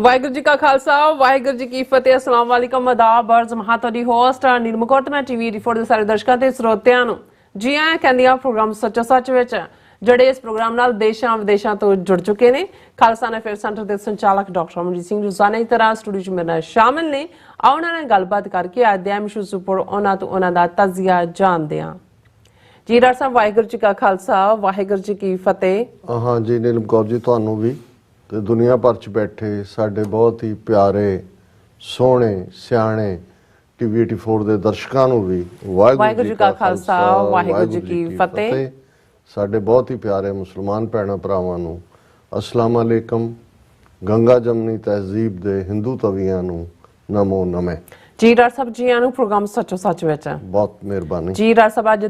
ਵਾਹਿਗੁਰੂ ਜੀ ਕਾ ਖਾਲਸਾ ਵਾਹਿਗੁਰੂ ਜੀ ਕੀ ਫਤਿਹ। अस्सलाम वालेकुम आदाब अर्ज महा ਤੁਹਾਡੀ ਹੋਸਟ ਨੀਲਮ ਕੌਰ ਤੇ ਮੈਂ ਟੀਵੀ ਰਿਪੋਰਟ ਦੇ ਸਾਰੇ ਦਰਸ਼ਕਾਂ ਤੇ ਸਰੋਤਿਆਂ ਨੂੰ ਜੀ ਆਇਆਂ ਕਹਿੰਦੀ ਆ ਪ੍ਰੋਗਰਾਮ ਸੱਚੋ ਸੱਚ ਵਿੱਚ ਜਿਹੜੇ ਇਸ ਪ੍ਰੋਗਰਾਮ ਨਾਲ ਦੇਸ਼ਾਂ ਵਿਦੇਸ਼ਾਂ ਤੋਂ ਜੁੜ ਚੁੱਕੇ ਨੇ। ਖਾਲਸਾ ਅਫੇਅਰ ਸੈਂਟਰ ਦੇ ਸੰਚਾਲਕ ਡਾਕਟਰ ਅਮਰਜੀਤ ਸਿੰਘ ਰੋਜ਼ਾਨਾ ਦੀ ਤਰ੍ਹਾਂ ਸਟੂਡੀਓ 'ਚ ਮੇਰੇ ਨਾਲ ਸ਼ਾਮਿਲ ਨੇ। ਆਓ ਉਹਨਾਂ ਨਾਲ ਗੱਲਬਾਤ ਕਰਕੇ ਅੱਜ ਦੇ ਇਸ਼ੂਜ਼ ਉੱਪਰ ਉਹਨਾਂ ਤੋਂ ਉਹਨਾਂ ਦਾ ਤਜਜ਼ੀਆ ਜਾਣਦੇ ਹਾਂ। ਜੀ ਡਾਕਟਰ ਸਾਹਿਬ ਵਾਹਿਗੁਰੂ ਜੀ ਕਾ ਖਾਲਸਾ ਵਾਹਿਗੁਰੂ ਜੀ ਕੀ ਫਤਿਹ। हाँ जी नीलम कौर जी ਤੁਹਾਨੂੰ ਵੀ ਤੇ ਦੁਨੀਆ ਭਰ ਚ ਬੈਠੇ ਸਾਡੇ ਬਹੁਤ ਹੀ ਪਿਆਰੇ ਸੋਹਣੇ ਸਿਆਣੇ ਟੀਵੀ 84 ਦੇ ਦਰਸ਼ਕਾਂ ਨੂੰ ਵੀ ਵਾਹਿਗੁਰੂ ਜੀ ਕਾ ਖਾਲਸਾ ਵਾਹਿਗੁਰੂ ਜੀ ਕੀ ਫਤਿਹ। ਸਾਡੇ ਬਹੁਤ ਹੀ ਪਿਆਰੇ ਮੁਸਲਮਾਨ ਭੈਣਾਂ ਭਰਾਵਾਂ ਨੂੰ ਅਸਲਾਮ ਅਲੈਕਮ। ਗੰਗਾ ਜਮਨੀ ਤਹਿਜ਼ੀਬ ਦੇ ਹਿੰਦੂ ਤਵੀਆਂ ਨੂੰ ਨਮੋ ਨਮੇ। ਜੀ ਡਾਕਟਰ ਸਾਹਿਬ ਜੀ ਨੂੰ ਪ੍ਰੋਗਰਾਮ ਸੱਚੋ ਸੱਚ ਵਿੱਚ ਬਹੁਤ ਮਿਹਰਬਾਨੀ ਜੀ। ਡਾਕਟਰ ਸਾਹਿਬ ਅੱਜ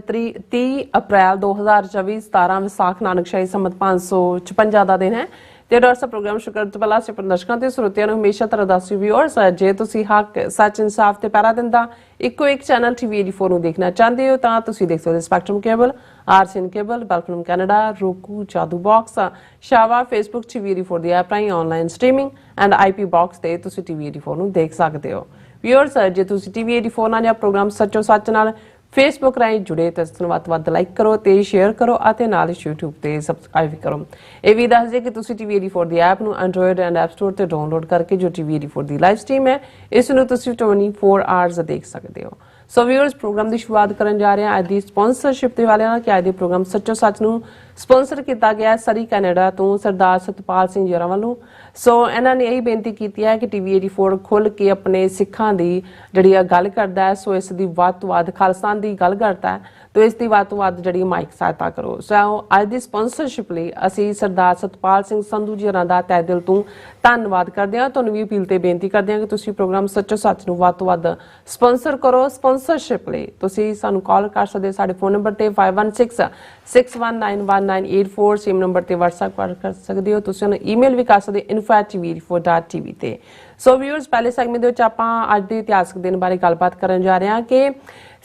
30 ਅਪ੍ਰੈਲ 2024 17 ਵਿਸਾਖ ਨਾਨਕਸ਼ਾਹੀ ਸੰਮਤ 556 ਦਾ ਦਿਨ ਹੈ ਤੇ ਡਾਕਟਰ ਸਾਹਿਬ ਪ੍ਰੋਗਰਾਮ ਸ਼ੁਰੂ ਕਰਨ ਤੋਂ ਪਹਿਲਾਂ ਆਪਣੇ ਦਰਸ਼ਕਾਂ ਤੇ ਸਰੋਤਿਆਂ ਨੂੰ ਹਮੇਸ਼ਾ ਤਰ੍ਹਾਂ ਦੱਸੀ ਵਿਊਅਰਸ ਜੇ ਤੁਸੀਂ ਹੱਕ ਸੱਚ ਇਨਸਾਫ ਤੇ ਪਹਿਰਾ ਦਿੰਦਾ ਇੱਕੋ ਇੱਕ ਚੈਨਲ ਟੀਵੀ 84 ਨੂੰ ਦੇਖਣਾ ਚਾਹੁੰਦੇ ਹੋ ਤਾਂ ਤੁਸੀਂ ਦੇਖ ਸਕਦੇ ਹੋ ਸਪੈਕਟਰਮ ਕੇਬਲ, ਆਰਸੀਐਨ ਕੇਬਲ, ਬੈਲਫਿਲਮ ਕੈਨੇਡਾ, roku, ਜਾਦੂ ਬਾਕਸ, ਸ਼ਾਵਾ, ਫੇਸਬੁੱਕ ਟੀਵੀ 84 ਦੀ ਐਪ ਰਾਹੀਂ online streaming and IP box ਤੇ ਤੁਸੀਂ ਟੀਵੀ 84 ਨੂੰ ਦੇਖ ਸਕਦੇ ਹੋ। ਵਿਊਅਰਸ ਜੇ ਤੁਸੀਂ ਟੀਵੀ 84 ਨਾਲ ਜਾਂ ਪ੍ਰੋਗਰਾਮ ਸੱਚੋ ਸੱਚ ਨਾਲ ਫੇਸਬੁੱਕ ਰਾਹੀਂ ਜੁੜੇ ਤਾਂ ਇਸ ਨੂੰ ਵੱਧ ਤੋਂ ਵੱਧ ਲਾਈਕ ਕਰੋ ਤੇ ਸ਼ੇਅਰ ਕਰੋ ਅਤੇ ਨਾਲ ਹੀ YouTube ਤੇ ਸਬਸਕ੍ਰਾਈਬ ਵੀ ਕਰੋ। ਇਹ ਵੀ ਦੱਸ ਦਿਓ ਕਿ ਤੁਸੀਂ ਟੀਵੀ 84 ਦੀ ਐਪ ਨੂੰ ਐਂਡਰੋਇਡ ਐਂਡ ਐਪ ਸਟੋਰ ਤੇ ਡਾਊਨਲੋਡ ਕਰਕੇ ਜੋ ਟੀਵੀ 84 ਦੀ ਲਾਈਵ ਸਟ੍ਰੀਮ ਹੈ ਇਸ ਨੂੰ ਤੁਸੀਂ 24 ਆਵਰਸ ਦੇਖ ਸਕਦੇ ਹੋ। ਸੋ ਵਿਊਅਰਸ ਪ੍ਰੋਗਰਾਮ ਦੀ ਸ਼ੁਰੂਆਤ ਕਰਨ ਜਾ ਰਹੇ ਹਾਂ ਅੱਜ ਦੀ ਸਪਾਂਸਰਸ਼ਿਪ ਦੇ ਵਾਲਿਆਂ ਨਾਲ ਕਿ ਅੱਜ ਦੇ ਪ੍ਰੋਗਰਾਮ ਸੱਚੋ ਸੱਚ ਨੂੰ ਸਪਾਂਸਰ ਕੀਤਾ ਗਿਆ ਸਰੀ ਕੈਨੇਡਾ ਤੋਂ ਸਰਦਾਰ ਸਤਪਾਲ ਸਿੰਘ ਜਰਾ ਵੱਲੋਂ। ਸੋ ਇਹਨਾਂ ਨੇ ਇਹ ਬੇਨਤੀ ਕੀਤੀ ਹੈ ਕਿ ਟੀਵੀ 84 ਖੁੱਲ ਕੇ ਆਪਣੇ ਸਿੱਖਾਂ ਦੀ ਜਿਹੜੀ ਗੱਲ ਕਰਦਾ ਹੈ ਸੋ ਇਸ ਦੀ ਵੱਧ ਤੋਂ ਵੱਧ ਖਾਲਸਾ ਦੀ ਗੱਲ ਕਰਦਾ ਹੈ तो इस दी ਵੱਧ ਤੋਂ ਵੱਧ ਜਿਹੜੀ ਮਾਈਕ ਸਹਾਇਤਾ ਕਰੋ। ਸੋ ਅੱਜ ਦੀ ਸਪਾਂਸਰਸ਼ਿਪ ਲਈ ਅਸੀਂ ਸਰਦਾਰ ਸਤਪਾਲ ਸਿੰਘ ਸੰਧੂ ਜੀ ਹੋਰਾਂ ਦਾ ਤਹਿ ਦਿਲ ਤੋਂ ਧੰਨਵਾਦ ਕਰਦੇ ਹਾਂ। ਤੁਹਾਨੂੰ ਵੀ ਅਪੀਲ ਤੇ ਬੇਨਤੀ ਕਰਦੇ ਹਾਂ ਕਿ ਤੁਸੀਂ ਪ੍ਰੋਗਰਾਮ ਸੱਚੋ ਸੱਚ ਨੂੰ ਵੱਧ ਤੋਂ ਵੱਧ ਸਪਾਂਸਰ ਕਰੋ। ਸਪਾਂਸਰਸ਼ਿਪ ਲਈ ਤੁਸੀਂ ਸਾਨੂੰ ਕਾਲ ਕਰ ਸਕਦੇ ਹੋ ਸਾਡੇ ਫੋਨ ਨੰਬਰ ਤੇ 5166191984 ਸੇਮ ਨੰਬਰ ਤੇ WhatsApp ਕਰ ਸਕਦੇ ਹੋ। ਤੁਸੀਂ ਉਹਨੂੰ ਈਮੇਲ ਵੀ ਕਰ ਸਕਦੇ info@tv84.tv ਤੇ। ਸੋ ਵਿਊਅਰਸ ਪਹਿਲੇ ਸੈਗਮੈਂਟ ਦੇ ਵਿੱਚ ਆਪਾਂ ਅੱਜ ਦੇ ਇਤਿਹਾਸਕ ਦਿਨ ਬਾਰੇ ਗੱਲਬਾਤ ਕਰਨ ਜਾ ਰਹੇ ਹਾਂ ਕਿ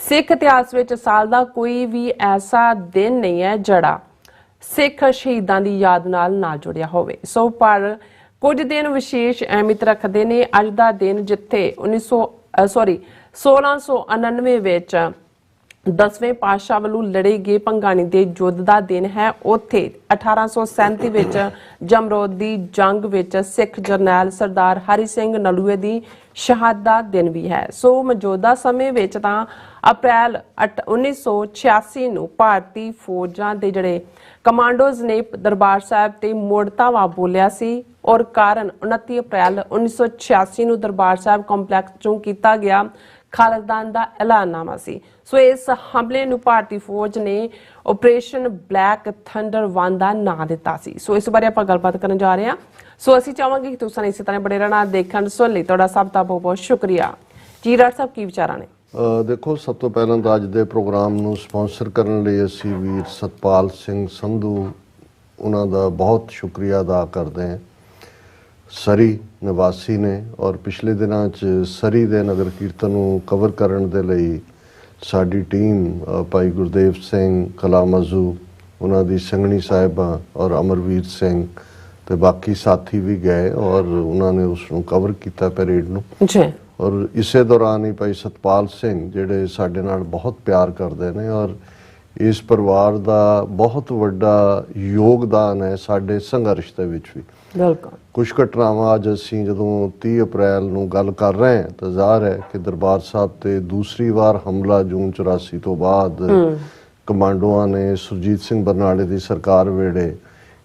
ਸਿੱਖ ਇਤਿਹਾਸ ਵਿੱਚ ਸਾਲ ਦਾ ਕੋਈ ਵੀ ਐਸਾ ਦਿਨ ਨਹੀਂ ਹੈ ਜਿਹੜਾ ਸਿੱਖ ਸ਼ਹੀਦਾਂ ਦੀ ਯਾਦ ਨਾਲ ਨਾ ਜੁੜਿਆ ਹੋਵੇ। ਸੋ ਪਰ ਕੁਝ ਦਿਨ ਵਿਸ਼ੇਸ਼ ਅਹਿਮੀਅਤ ਰੱਖਦੇ ਨੇ। ਅੱਜ ਦਾ ਦਿਨ ਜਿੱਥੇ 1699 ਵਿੱਚ 10ਵੇਂ ਪਾਤਸ਼ਾਹ ਵੱਲੋਂ ਲੜੇ ਗਏ ਭੰਗਾਣੀ ਦੇ ਯੁੱਧ ਦਾ ਦਿਨ ਹੈ, ਉੱਥੇ 1837 ਵਿੱਚ ਜਮਰੋਦ ਦੀ ਜੰਗ ਵਿੱਚ ਸਿੱਖ ਜਰਨੈਲ ਸਰਦਾਰ ਹਰੀ ਸਿੰਘ ਨਲੂਏ ਦੀ ਸ਼ਹਾਦਤ ਦਿਨ ਵੀ ਹੈ। ਸੋ ਮੌਜੂਦਾ ਸਮੇਂ ਵਿੱਚ ਤਾਂ ਅਪ੍ਰੈਲ 1986 ਨੂੰ ਭਾਰਤੀ ਫੌਜਾਂ ਦੇ ਜਿਹੜੇ ਕਮਾਂਡੋਜ਼ ਨੇ ਦਰਬਾਰ ਸਾਹਿਬ ਤੇ ਮੋੜਤਾਵਾ ਬੋਲਿਆ ਸੀ ਔਰ ਕਾਰਨ 29 ਅਪ੍ਰੈਲ 1986 ਨੂੰ ਦਰਬਾਰ ਸਾਹਿਬ ਕੰਪਲੈਕਸ ਚੋਂ ਕੀਤਾ ਗਿਆ ਖਾਲਿਸਤਾਨ ਦਾ ਐਲਾਨਨਾਮਾ ਸੀ। ਸੋ ਇਸ ਹਮਲੇ ਨੂੰ ਭਾਰਤੀ ਫੌਜ ਨੇ ਆਪਰੇਸ਼ਨ ਬਲੈਕ ਥੰਡਰ 1 ਦਾ ਨਾਂ ਦਿੱਤਾ ਸੀ। ਸੋ ਇਸ ਬਾਰੇ ਆਪਾਂ ਗੱਲਬਾਤ ਕਰਨ ਜਾ ਰਹੇ ਹਾਂ। ਸੋ ਅਸੀਂ ਚਾਹਾਂਗੇ ਕਿ ਤੁਸੀਂ ਇਸੇ ਤਰ੍ਹਾਂ ਬੜੇ ਰਹਿਣਾ ਦੇਖਣ ਸੁਣ ਲਈ ਤੁਹਾਡਾ ਸਭ ਦਾ ਬਹੁਤ ਬਹੁਤ ਸ਼ੁਕਰੀਆ। ਜੀ ਡਾਕਟਰ ਸਾਹਿਬ ਕੀ ਵਿਚਾਰਾਂ ਨੇ? ਦੇਖੋ ਸਭ ਤੋਂ ਪਹਿਲਾਂ ਤਾਂ ਅੱਜ ਦੇ ਪ੍ਰੋਗਰਾਮ ਨੂੰ ਸਪਾਂਸਰ ਕਰਨ ਲਈ ਅਸੀਂ ਵੀਰ ਸਤਪਾਲ ਸਿੰਘ ਸੰਧੂ ਉਹਨਾਂ ਦਾ ਬਹੁਤ ਸ਼ੁਕਰੀਆ ਅਦਾ ਕਰਦੇ ਹਾਂ। ਸਰੀ ਨਿਵਾਸੀ ਨੇ ਔਰ ਪਿਛਲੇ ਦਿਨਾਂ 'ਚ ਸਰੀ ਦੇ ਨਗਰ ਕੀਰਤਨ ਨੂੰ ਕਵਰ ਕਰਨ ਦੇ ਲਈ ਸਾਡੀ ਟੀਮ ਭਾਈ ਗੁਰਦੇਵ ਸਿੰਘ ਕਲਾਮਜ਼ੂ ਉਹਨਾਂ ਦੀ ਸੰਗਣੀ ਸਾਹਿਬਾਂ ਔਰ ਅਮਰਵੀਰ ਸਿੰਘ ਤੇ ਬਾਕੀ ਸਾਥੀ ਵੀ ਗਏ ਔਰ ਉਹਨਾਂ ਨੇ ਉਸ ਨੂੰ ਕਵਰ ਕੀਤਾ ਪੈਰੇਡ ਨੂੰ ਜੀ। ਔਰ ਇਸੇ ਦੌਰਾਨ ਹੀ ਭਾਈ ਸਤਪਾਲ ਸਿੰਘ ਜਿਹੜੇ ਸਾਡੇ ਨਾਲ ਬਹੁਤ ਪਿਆਰ ਕਰਦੇ ਨੇ ਔਰ ਇਸ ਪਰਿਵਾਰ ਦਾ ਬਹੁਤ ਵੱਡਾ ਯੋਗਦਾਨ ਹੈ ਸਾਡੇ ਸੰਘਰਸ਼ ਦੇ ਵਿੱਚ ਵੀ। ਕੁਝ ਘਟਨਾਵਾਂ ਅੱਜ ਅਸੀਂ ਜਦੋਂ 30 ਅਪ੍ਰੈਲ ਨੂੰ ਗੱਲ ਕਰ ਰਹੇ ਹਾਂ ਤਾਂ ਜ਼ਾਹਰ ਹੈ ਕਿ ਦਰਬਾਰ ਸਾਹਿਬ ਤੇ ਦੂਸਰੀ ਵਾਰ ਹਮਲਾ ਜੂਨ 84 ਤੋਂ ਬਾਅਦ ਕਮਾਂਡੋਆਂ ਨੇ ਸੁਰਜੀਤ ਸਿੰਘ ਬਰਨਾਲੇ ਦੀ ਸਰਕਾਰ ਵੇਲੇ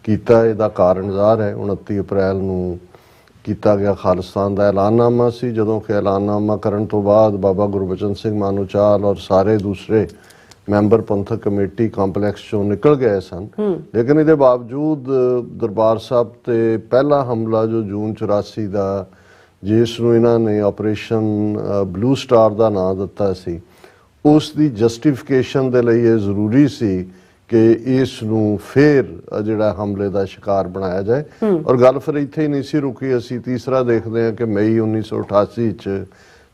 ਕੀਤਾ। ਇਹਦਾ ਕਾਰਨ ਜ਼ਾਹਰ ਹੈ 29 ਅਪ੍ਰੈਲ ਨੂੰ ਕੀਤਾ ਗਿਆ ਖਾਲਿਸਤਾਨ ਦਾ ਐਲਾਨਨਾਮਾ ਸੀ। ਜਦੋਂ ਕਿ ਐਲਾਨਨਾਮਾ ਕਰਨ ਤੋਂ ਬਾਅਦ ਬਾਬਾ ਗੁਰਬਚਨ ਸਿੰਘ ਮਾਨੂਚਾਲ ਔਰ ਸਾਰੇ ਦੂਸਰੇ ਮੈਂਬਰ ਪੰਥਕ ਕਮੇਟੀ ਕੰਪਲੈਕਸ ਚੋਂ ਨਿਕਲ ਗਏ ਸਨ, ਲੇਕਿਨ ਇਹਦੇ ਬਾਵਜੂਦ ਦਰਬਾਰ ਸਾਹਿਬ ਤੇ ਪਹਿਲਾ ਹਮਲਾ ਜੋ ਜੂਨ 84 ਦਾ ਜਿਸ ਨੂੰ ਇਹਨਾਂ ਨੇ ਆਪਰੇਸ਼ਨ ਬਲੂ ਸਟਾਰ ਦਾ ਨਾਂ ਦਿੱਤਾ ਸੀ, ਉਸ ਦੀ ਜਸਟੀਫਿਕੇਸ਼ਨ ਦੇ ਲਈ ਇਹ ਜ਼ਰੂਰੀ ਸੀ ਕਿ ਇਸ ਨੂੰ ਫਿਰ ਜਿਹੜਾ ਹਮਲੇ ਦਾ ਸ਼ਿਕਾਰ ਬਣਾਇਆ ਜਾਏ। ਔਰ ਗੱਲ ਫਿਰ ਇੱਥੇ ਹੀ ਨਹੀਂ ਸੀ ਰੁਕੀ। ਅਸੀਂ ਤੀਸਰਾ ਦੇਖਦੇ ਹਾਂ ਕਿ ਮਈ 1988 'ਚ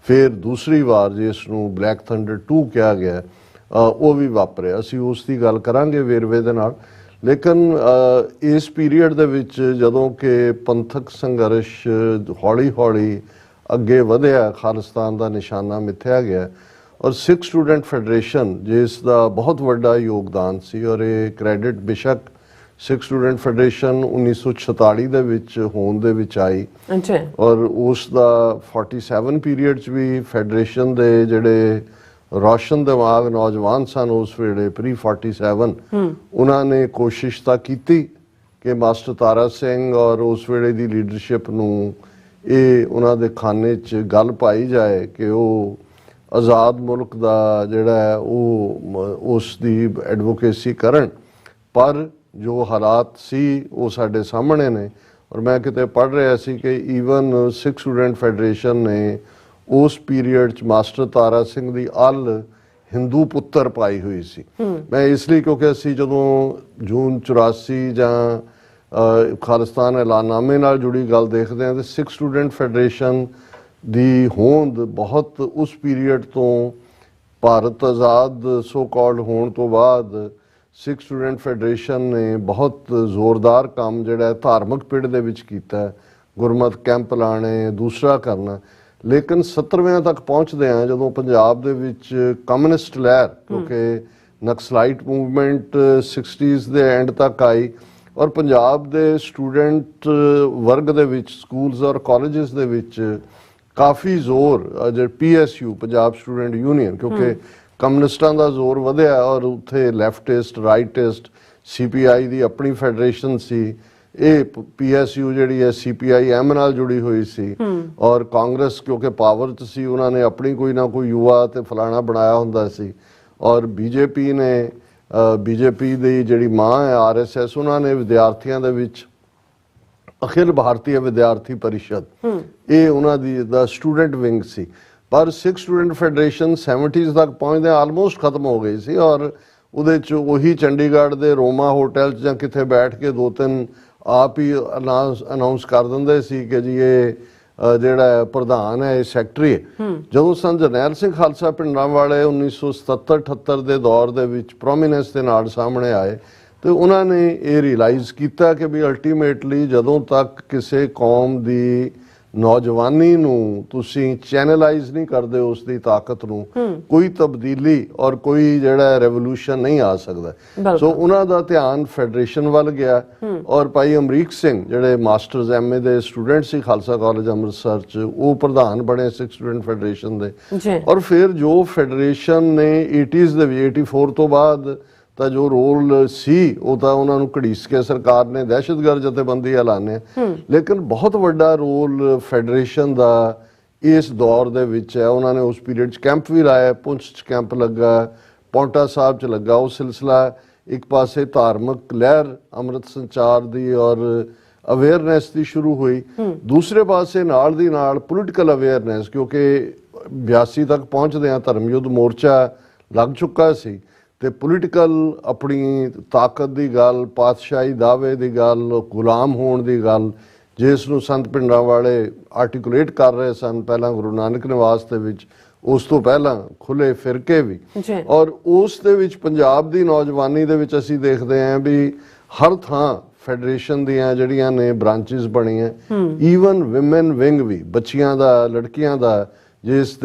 ਫਿਰ ਦੂਸਰੀ ਵਾਰ ਜਿਸ ਨੂੰ ਬਲੈਕ ਥੰਡਰ 2 ਕਿਹਾ ਗਿਆ ਉਹ ਵੀ ਵਾਪਰਿਆ। ਅਸੀਂ ਉਸ ਦੀ ਗੱਲ ਕਰਾਂਗੇ ਵੇਰਵੇ ਦੇ ਨਾਲ, ਲੇਕਿਨ ਇਸ ਪੀਰੀਅਡ ਦੇ ਵਿੱਚ ਜਦੋਂ ਕਿ ਪੰਥਕ ਸੰਘਰਸ਼ ਹੌਲੀ ਹੌਲੀ ਅੱਗੇ ਵਧਿਆ, ਖਾਲਿਸਤਾਨ ਦਾ ਨਿਸ਼ਾਨਾ ਮਿੱਥਿਆ ਗਿਆ, ਔਰ ਸਿੱਖ ਸਟੂਡੈਂਟ ਫੈਡਰੇਸ਼ਨ ਜਿਸ ਦਾ ਬਹੁਤ ਵੱਡਾ ਯੋਗਦਾਨ ਸੀ, ਔਰ ਇਹ ਕ੍ਰੈਡਿਟ ਬੇਸ਼ੱਕ ਸਿੱਖ ਸਟੂਡੈਂਟ ਫੈਡਰੇਸ਼ਨ 1946 ਦੇ ਵਿੱਚ ਹੋਂਦ ਦੇ ਵਿੱਚ ਆਈ, ਔਰ ਉਸ ਦਾ 47 ਪੀਰੀਅਡ 'ਚ ਵੀ ਫੈਡਰੇਸ਼ਨ ਦੇ ਜਿਹੜੇ ਰੌਸ਼ਨ ਦਿਮਾਗ ਨੌਜਵਾਨ ਸਨ ਉਸ ਵੇਲੇ ਪ੍ਰੀ 47 ਉਹਨਾਂ ਨੇ ਕੋਸ਼ਿਸ਼ ਤਾਂ ਕੀਤੀ ਕਿ ਮਾਸਟਰ ਤਾਰਾ ਸਿੰਘ ਔਰ ਉਸ ਵੇਲੇ ਦੀ ਲੀਡਰਸ਼ਿਪ ਨੂੰ ਇਹ ਉਹਨਾਂ ਦੇ ਖਾਨੇ 'ਚ ਗੱਲ ਪਾਈ ਜਾਏ ਕਿ ਉਹ ਆਜ਼ਾਦ ਮੁਲਕ ਦਾ ਜਿਹੜਾ ਹੈ ਉਹ ਉਸ ਦੀ ਐਡਵੋਕੇਸੀ ਕਰਨ। ਪਰ ਜੋ ਹਾਲਾਤ ਸੀ ਉਹ ਸਾਡੇ ਸਾਹਮਣੇ ਨੇ, ਔਰ ਮੈਂ ਕਿਤੇ ਪੜ੍ਹ ਰਿਹਾ ਸੀ ਕਿ ਈਵਨ ਸਿੱਖ ਸਟੂਡੈਂਟ ਫੈਡਰੇਸ਼ਨ ਨੇ ਉਸ ਪੀਰੀਅਡ 'ਚ ਮਾਸਟਰ ਤਾਰਾ ਸਿੰਘ ਦੀ ਅੱਲ ਹਿੰਦੂ ਪੁੱਤਰ ਪਾਈ ਹੋਈ ਸੀ। ਮੈਂ ਇਸ ਲਈ ਕਿਉਂਕਿ ਅਸੀਂ ਜਦੋਂ ਜੂਨ 84 ਜਾਂ ਖਾਲਿਸਤਾਨ ਐਲਾਨਨਾਮੇ ਨਾਲ ਜੁੜੀ ਗੱਲ ਦੇਖਦੇ ਹਾਂ ਤੇ ਸਿੱਖ ਸਟੂਡੈਂਟ ਫੈਡਰੇਸ਼ਨ ਦੀ ਹੋਂਦ ਬਹੁਤ ਉਸ ਪੀਰੀਅਡ ਤੋਂ, ਭਾਰਤ ਆਜ਼ਾਦ ਸੋ ਕਾਲਡ ਹੋਣ ਤੋਂ ਬਾਅਦ ਸਿੱਖ ਸਟੂਡੈਂਟ ਫੈਡਰੇਸ਼ਨ ਨੇ ਬਹੁਤ ਜ਼ੋਰਦਾਰ ਕੰਮ ਜਿਹੜਾ ਧਾਰਮਿਕ ਪਿੜ ਦੇ ਵਿੱਚ ਕੀਤਾ, ਗੁਰਮਤ ਕੈਂਪ ਲਾਣੇ, ਦੂਸਰਾ ਕਰਨਾ। ਲੇਕਿਨ 70ਵੇਂ ਤੱਕ ਪਹੁੰਚਦੇ ਆ ਜਦੋਂ ਪੰਜਾਬ ਦੇ ਵਿੱਚ ਕਮਿਊਨਿਸਟ ਲਹਿਰ, ਕਿਉਂਕਿ ਨਕਸਲਾਈਟ ਮੂਵਮੈਂਟ 60s ਦੇ ਐਂਡ ਤੱਕ ਆਈ, ਔਰ ਪੰਜਾਬ ਦੇ ਸਟੂਡੈਂਟ ਵਰਗ ਦੇ ਵਿੱਚ ਸਕੂਲਸ ਔਰ ਕਾਲਜਸ ਦੇ ਵਿੱਚ ਕਾਫੀ ਜ਼ੋਰ, ਜਿਹੜੇ PSU ਪੰਜਾਬ ਸਟੂਡੈਂਟ ਯੂਨੀਅਨ, ਕਿਉਂਕਿ ਕਮਿਊਨਿਸਟਾਂ ਦਾ ਜ਼ੋਰ ਵਧਿਆ ਔਰ ਉੱਥੇ ਲੈਫਟਿਸਟ ਰਾਈਟਿਸਟ CPI ਦੀ ਆਪਣੀ ਫੈਡਰੇਸ਼ਨ ਸੀ, ਇਹ PSU ਜਿਹੜੀ ਹੈ CPIM ਨਾਲ ਜੁੜੀ ਹੋਈ ਸੀ, ਔਰ ਕਾਂਗਰਸ ਕਿਉਂਕਿ ਪਾਵਰ 'ਚ ਸੀ ਉਹਨਾਂ ਨੇ ਆਪਣੀ ਕੋਈ ਨਾ ਕੋਈ ਯੁਵਾ ਤੇ ਫਲਾਣਾ ਬਣਾਇਆ ਹੁੰਦਾ ਸੀ, ਔਰ BJP ਨੇ BJP ਦੀ ਜਿਹੜੀ ਮਾਂ ਹੈ RSS ਉਹਨਾਂ ਨੇ ਵਿਦਿਆਰਥੀਆਂ ਦੇ ਵਿੱਚ ਅਖਿਲ ਭਾਰਤੀ ਵਿਦਿਆਰਥੀ ਪਰਿਸ਼ਦ, ਇਹ ਉਹਨਾਂ ਦੀ ਦਾ ਸਟੂਡੈਂਟ ਵਿੰਗ ਸੀ। ਪਰ ਸਿੱਖ ਸਟੂਡੈਂਟ ਫੈਡਰੇਸ਼ਨ 70s ਤੱਕ ਪਹੁੰਚਦੇ ਆਲਮੋਸਟ ਖਤਮ ਹੋ ਗਈ ਸੀ, ਔਰ ਉਹਦੇ 'ਚ ਉਹੀ ਚੰਡੀਗੜ੍ਹ ਦੇ ਰੋਮਾ ਹੋਟਲ 'ਚ ਜਾਂ ਕਿਤੇ ਬੈਠ ਕੇ 2-3 ਆਪ ਹੀ ਅਨਾਉਂਸ ਕਰ ਦਿੰਦੇ ਸੀ ਕਿ ਜੀ ਇਹ ਜਿਹੜਾ ਪ੍ਰਧਾਨ ਹੈ ਇਹ ਸੈਕਟਰੀ ਹੈ। ਜਦੋਂ ਸੰਤ ਜਰਨੈਲ ਸਿੰਘ ਖਾਲਸਾ ਪਿੰਡਰਾਂਵਾਲੇ 1977-78 ਦੇ ਦੌਰ ਦੇ ਵਿੱਚ ਪ੍ਰੋਮੀਨੈਂਸ ਦੇ ਨਾਲ ਸਾਹਮਣੇ ਆਏ ਤੇ ਉਹਨਾਂ ਨੇ ਇਹ ਰਿਅਲਾਈਜ਼ ਕੀਤਾ ਕਿ ਵੀ ਅਲਟੀਮੇਟਲੀ ਜਦੋਂ ਤੱਕ ਕਿਸੇ ਕੌਮ ਦੀ ਨੌਜਵਾਨੀ ਨੂੰ ਤੁਸੀਂ ਚੈਨਲਾਈਜ਼ ਨਹੀਂ ਕਰਦੇ ਉਸ ਦੀ ਤਾਕਤ ਨੂੰ, ਕੋਈ ਤਬਦੀਲੀ ਔਰ ਕੋਈ ਜਿਹੜਾ ਰੈਵੋਲੂਸ਼ਨ ਨਹੀਂ ਆ ਸਕਦਾ। ਸੋ ਉਹਨਾਂ ਦਾ ਧਿਆਨ ਫੈਡਰੇਸ਼ਨ ਵੱਲ ਗਿਆ, ਔਰ ਭਾਈ ਅਮਰੀਕ ਸਿੰਘ ਜਿਹੜੇ ਮਾਸਟਰਸ MA ਦੇ ਸਟੂਡੈਂਟ ਸੀ ਖਾਲਸਾ ਕਾਲਜ ਅੰਮ੍ਰਿਤਸਰ 'ਚ, ਉਹ ਪ੍ਰਧਾਨ ਬਣੇ ਸਿੱਖ ਸਟੂਡੈਂਟ ਫੈਡਰੇਸ਼ਨ ਦੇ। ਔਰ ਫਿਰ ਜੋ ਫੈਡਰੇਸ਼ਨ ਨੇ 80s ਦੇ ਵਿੱਚ 84 ਤੋਂ ਬਾਅਦ ਤਾਂ ਜੋ ਰੋਲ ਸੀ ਉਹ ਤਾਂ ਉਹਨਾਂ ਨੂੰ ਘੜੀਸ ਕੇ ਸਰਕਾਰ ਨੇ ਦਹਿਸ਼ਤਗਰਦ ਜਥੇਬੰਦੀ ਐਲਾਨਿਆ, ਲੇਕਿਨ ਬਹੁਤ ਵੱਡਾ ਰੋਲ ਫੈਡਰੇਸ਼ਨ ਦਾ ਇਸ ਦੌਰ ਦੇ ਵਿੱਚ ਹੈ। ਉਹਨਾਂ ਨੇ ਉਸ ਪੀਰੀਅਡ 'ਚ ਕੈਂਪ ਵੀ ਲਾਇਆ, ਪੁੰਛ 'ਚ ਕੈਂਪ ਲੱਗਾ, ਪੌਂਟਾ ਸਾਹਿਬ 'ਚ ਲੱਗਾ। ਉਹ ਸਿਲਸਿਲਾ ਇੱਕ ਪਾਸੇ ਧਾਰਮਿਕ ਲਹਿਰ ਅੰਮ੍ਰਿਤ ਸੰਚਾਰ ਦੀ ਔਰ ਅਵੇਅਰਨੈਸ ਦੀ ਸ਼ੁਰੂ ਹੋਈ, ਦੂਸਰੇ ਪਾਸੇ ਨਾਲ ਦੀ ਨਾਲ ਪੋਲੀਟੀਕਲ ਅਵੇਅਰਨੈਸ, ਕਿਉਂਕਿ 82 ਤੱਕ ਪਹੁੰਚਦੇ ਆ ਧਰਮ ਯੁੱਧ ਮੋਰਚਾ ਲੱਗ ਚੁੱਕਾ ਸੀ ਤੇ ਪੋਲੀਟੀਕਲ ਆਪਣੀ ਤਾਕਤ ਦੀ ਗੱਲ, ਪਾਤਸ਼ਾਹੀ ਦਾਅਵੇ ਦੀ ਗੱਲ, ਗੁਲਾਮ ਹੋਣ ਦੀ ਗੱਲ, ਜਿਸ ਨੂੰ ਸੰਤ ਭਿੰਡਰਾਂਵਾਲੇ ਆਰਟੀਕੂਲੇਟ ਕਰ ਰਹੇ ਸਨ ਪਹਿਲਾਂ ਗੁਰੂ ਨਾਨਕ ਨਿਵਾਸ ਦੇ ਵਿੱਚ, ਉਸ ਤੋਂ ਪਹਿਲਾਂ ਖੁੱਲੇ ਫਿਰਕੇ ਵੀ, ਔਰ ਉਸ ਦੇ ਵਿੱਚ ਪੰਜਾਬ ਦੀ ਨੌਜਵਾਨੀ ਦੇ ਵਿੱਚ ਅਸੀਂ ਦੇਖਦੇ ਹਾਂ ਵੀ ਹਰ ਥਾਂ ਫੈਡਰੇਸ਼ਨ ਦੀਆਂ ਜਿਹੜੀਆਂ ਨੇ ਬ੍ਰਾਂਚਿਸ ਬਣੀਆਂ, ਈਵਨ ਵਿਮਨ ਵਿੰਗ ਵੀ, ਬੱਚੀਆਂ ਦਾ, ਲੜਕੀਆਂ ਦਾ, ਜਿਸ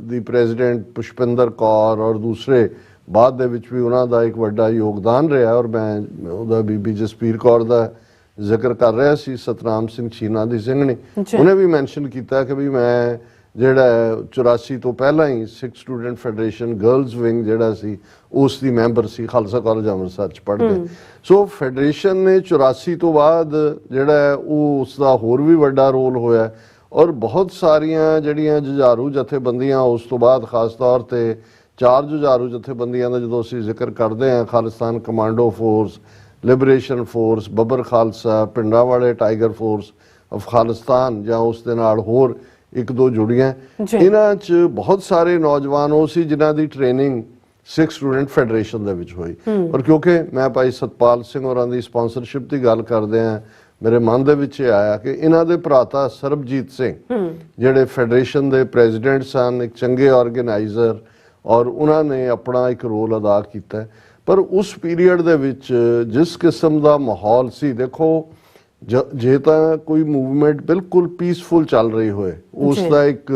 ਦੀ ਪ੍ਰੈਜ਼ੀਡੈਂਟ ਪੁਸ਼ਪਿੰਦਰ ਕੌਰ ਔਰ ਦੂਸਰੇ ਬਾਅਦ ਦੇ ਵਿੱਚ ਵੀ ਉਹਨਾਂ ਦਾ ਇੱਕ ਵੱਡਾ ਯੋਗਦਾਨ ਰਿਹਾ। ਔਰ ਮੈਂ ਉਹਦਾ ਬੀਬੀ ਜਸਪੀਰ ਕੌਰ ਦਾ ਜ਼ਿਕਰ ਕਰ ਰਿਹਾ ਸੀ, ਸਤਨਾਮ ਸਿੰਘ ਛੀਨਾ ਦੀ ਸਿੰਘਣੀ, ਉਹਨੇ ਵੀ ਮੈਂਸ਼ਨ ਕੀਤਾ ਕਿ ਵੀ ਮੈਂ ਜਿਹੜਾ 84 ਤੋਂ ਪਹਿਲਾਂ ਹੀ ਸਿੱਖ ਸਟੂਡੈਂਟ ਫੈਡਰੇਸ਼ਨ ਗਰਲਜ਼ ਵਿੰਗ ਜਿਹੜਾ ਸੀ ਉਸ ਦੀ ਮੈਂਬਰ ਸੀ, ਖਾਲਸਾ ਕਾਲਜ ਅੰਮ੍ਰਿਤਸਰ 'ਚ ਪੜ੍ਹਦੇ। ਸੋ ਫੈਡਰੇਸ਼ਨ ਨੇ 84 ਤੋਂ ਬਾਅਦ ਜਿਹੜਾ ਉਹ ਉਸ ਦਾ ਹੋਰ ਵੀ ਵੱਡਾ ਰੋਲ ਹੋਇਆ, ਔਰ ਬਹੁਤ ਸਾਰੀਆਂ ਜਿਹੜੀਆਂ ਜੁਝਾਰੂ ਜਥੇਬੰਦੀਆਂ ਉਸ ਤੋਂ ਬਾਅਦ, ਖਾਸ ਤੌਰ ਤੇ 4 ਜੁਝਾਰੂ ਜਥੇਬੰਦੀਆਂ ਦਾ ਜਦੋਂ ਅਸੀਂ ਜ਼ਿਕਰ ਕਰਦੇ ਹਾਂ, Khalistan commando force, liberation force, Babbar Khalsa, Bhindranwale tiger force of Khalistan, ਜਾਂ ਉਸ ਦੇ ਨਾਲ ਹੋਰ 1-2 ਜੁੜੀਆਂ, ਇਹਨਾਂ 'ਚ ਬਹੁਤ ਸਾਰੇ ਨੌਜਵਾਨ ਉਹ ਸੀ ਜਿਨ੍ਹਾਂ ਦੀ ਟ੍ਰੇਨਿੰਗ ਸਿੱਖ ਸਟੂਡੈਂਟ ਫੈਡਰੇਸ਼ਨ ਦੇ ਵਿੱਚ ਹੋਈ। ਔਰ ਕਿਉਂਕਿ ਮੈਂ ਭਾਈ ਸਤਪਾਲ ਸਿੰਘ ਹੋਰਾਂ ਦੀ ਸਪਾਂਸਰਸ਼ਿਪ ਦੀ ਗੱਲ ਕਰਦੇ ਹਾਂ, ਮੇਰੇ ਮਨ ਦੇ ਵਿੱਚ ਇਹ ਆਇਆ ਕਿ ਇਹਨਾਂ ਦੇ ਭਰਾਤਾ ਸਰਬਜੀਤ ਸਿੰਘ ਜਿਹੜੇ ਫੈਡਰੇਸ਼ਨ ਦੇ ਪ੍ਰੈਜ਼ੀਡੈਂਟ ਸਨ, ਇੱਕ ਚੰਗੇ ਆਰਗੇਨਾਈਜ਼ਰ, ਔਰ ਉਹਨਾਂ ਨੇ ਆਪਣਾ ਇੱਕ ਰੋਲ ਅਦਾ ਕੀਤਾ। ਪਰ ਉਸ ਪੀਰੀਅਡ ਦੇ ਵਿੱਚ ਜਿਸ ਕਿਸਮ ਦਾ ਮਾਹੌਲ ਸੀ, ਦੇਖੋ ਜੇ ਤਾਂ ਕੋਈ ਮੂਵਮੈਂਟ ਬਿਲਕੁਲ ਪੀਸਫੁਲ ਚੱਲ ਰਹੀ ਹੋਏ, ਉਸ ਦਾ ਇੱਕ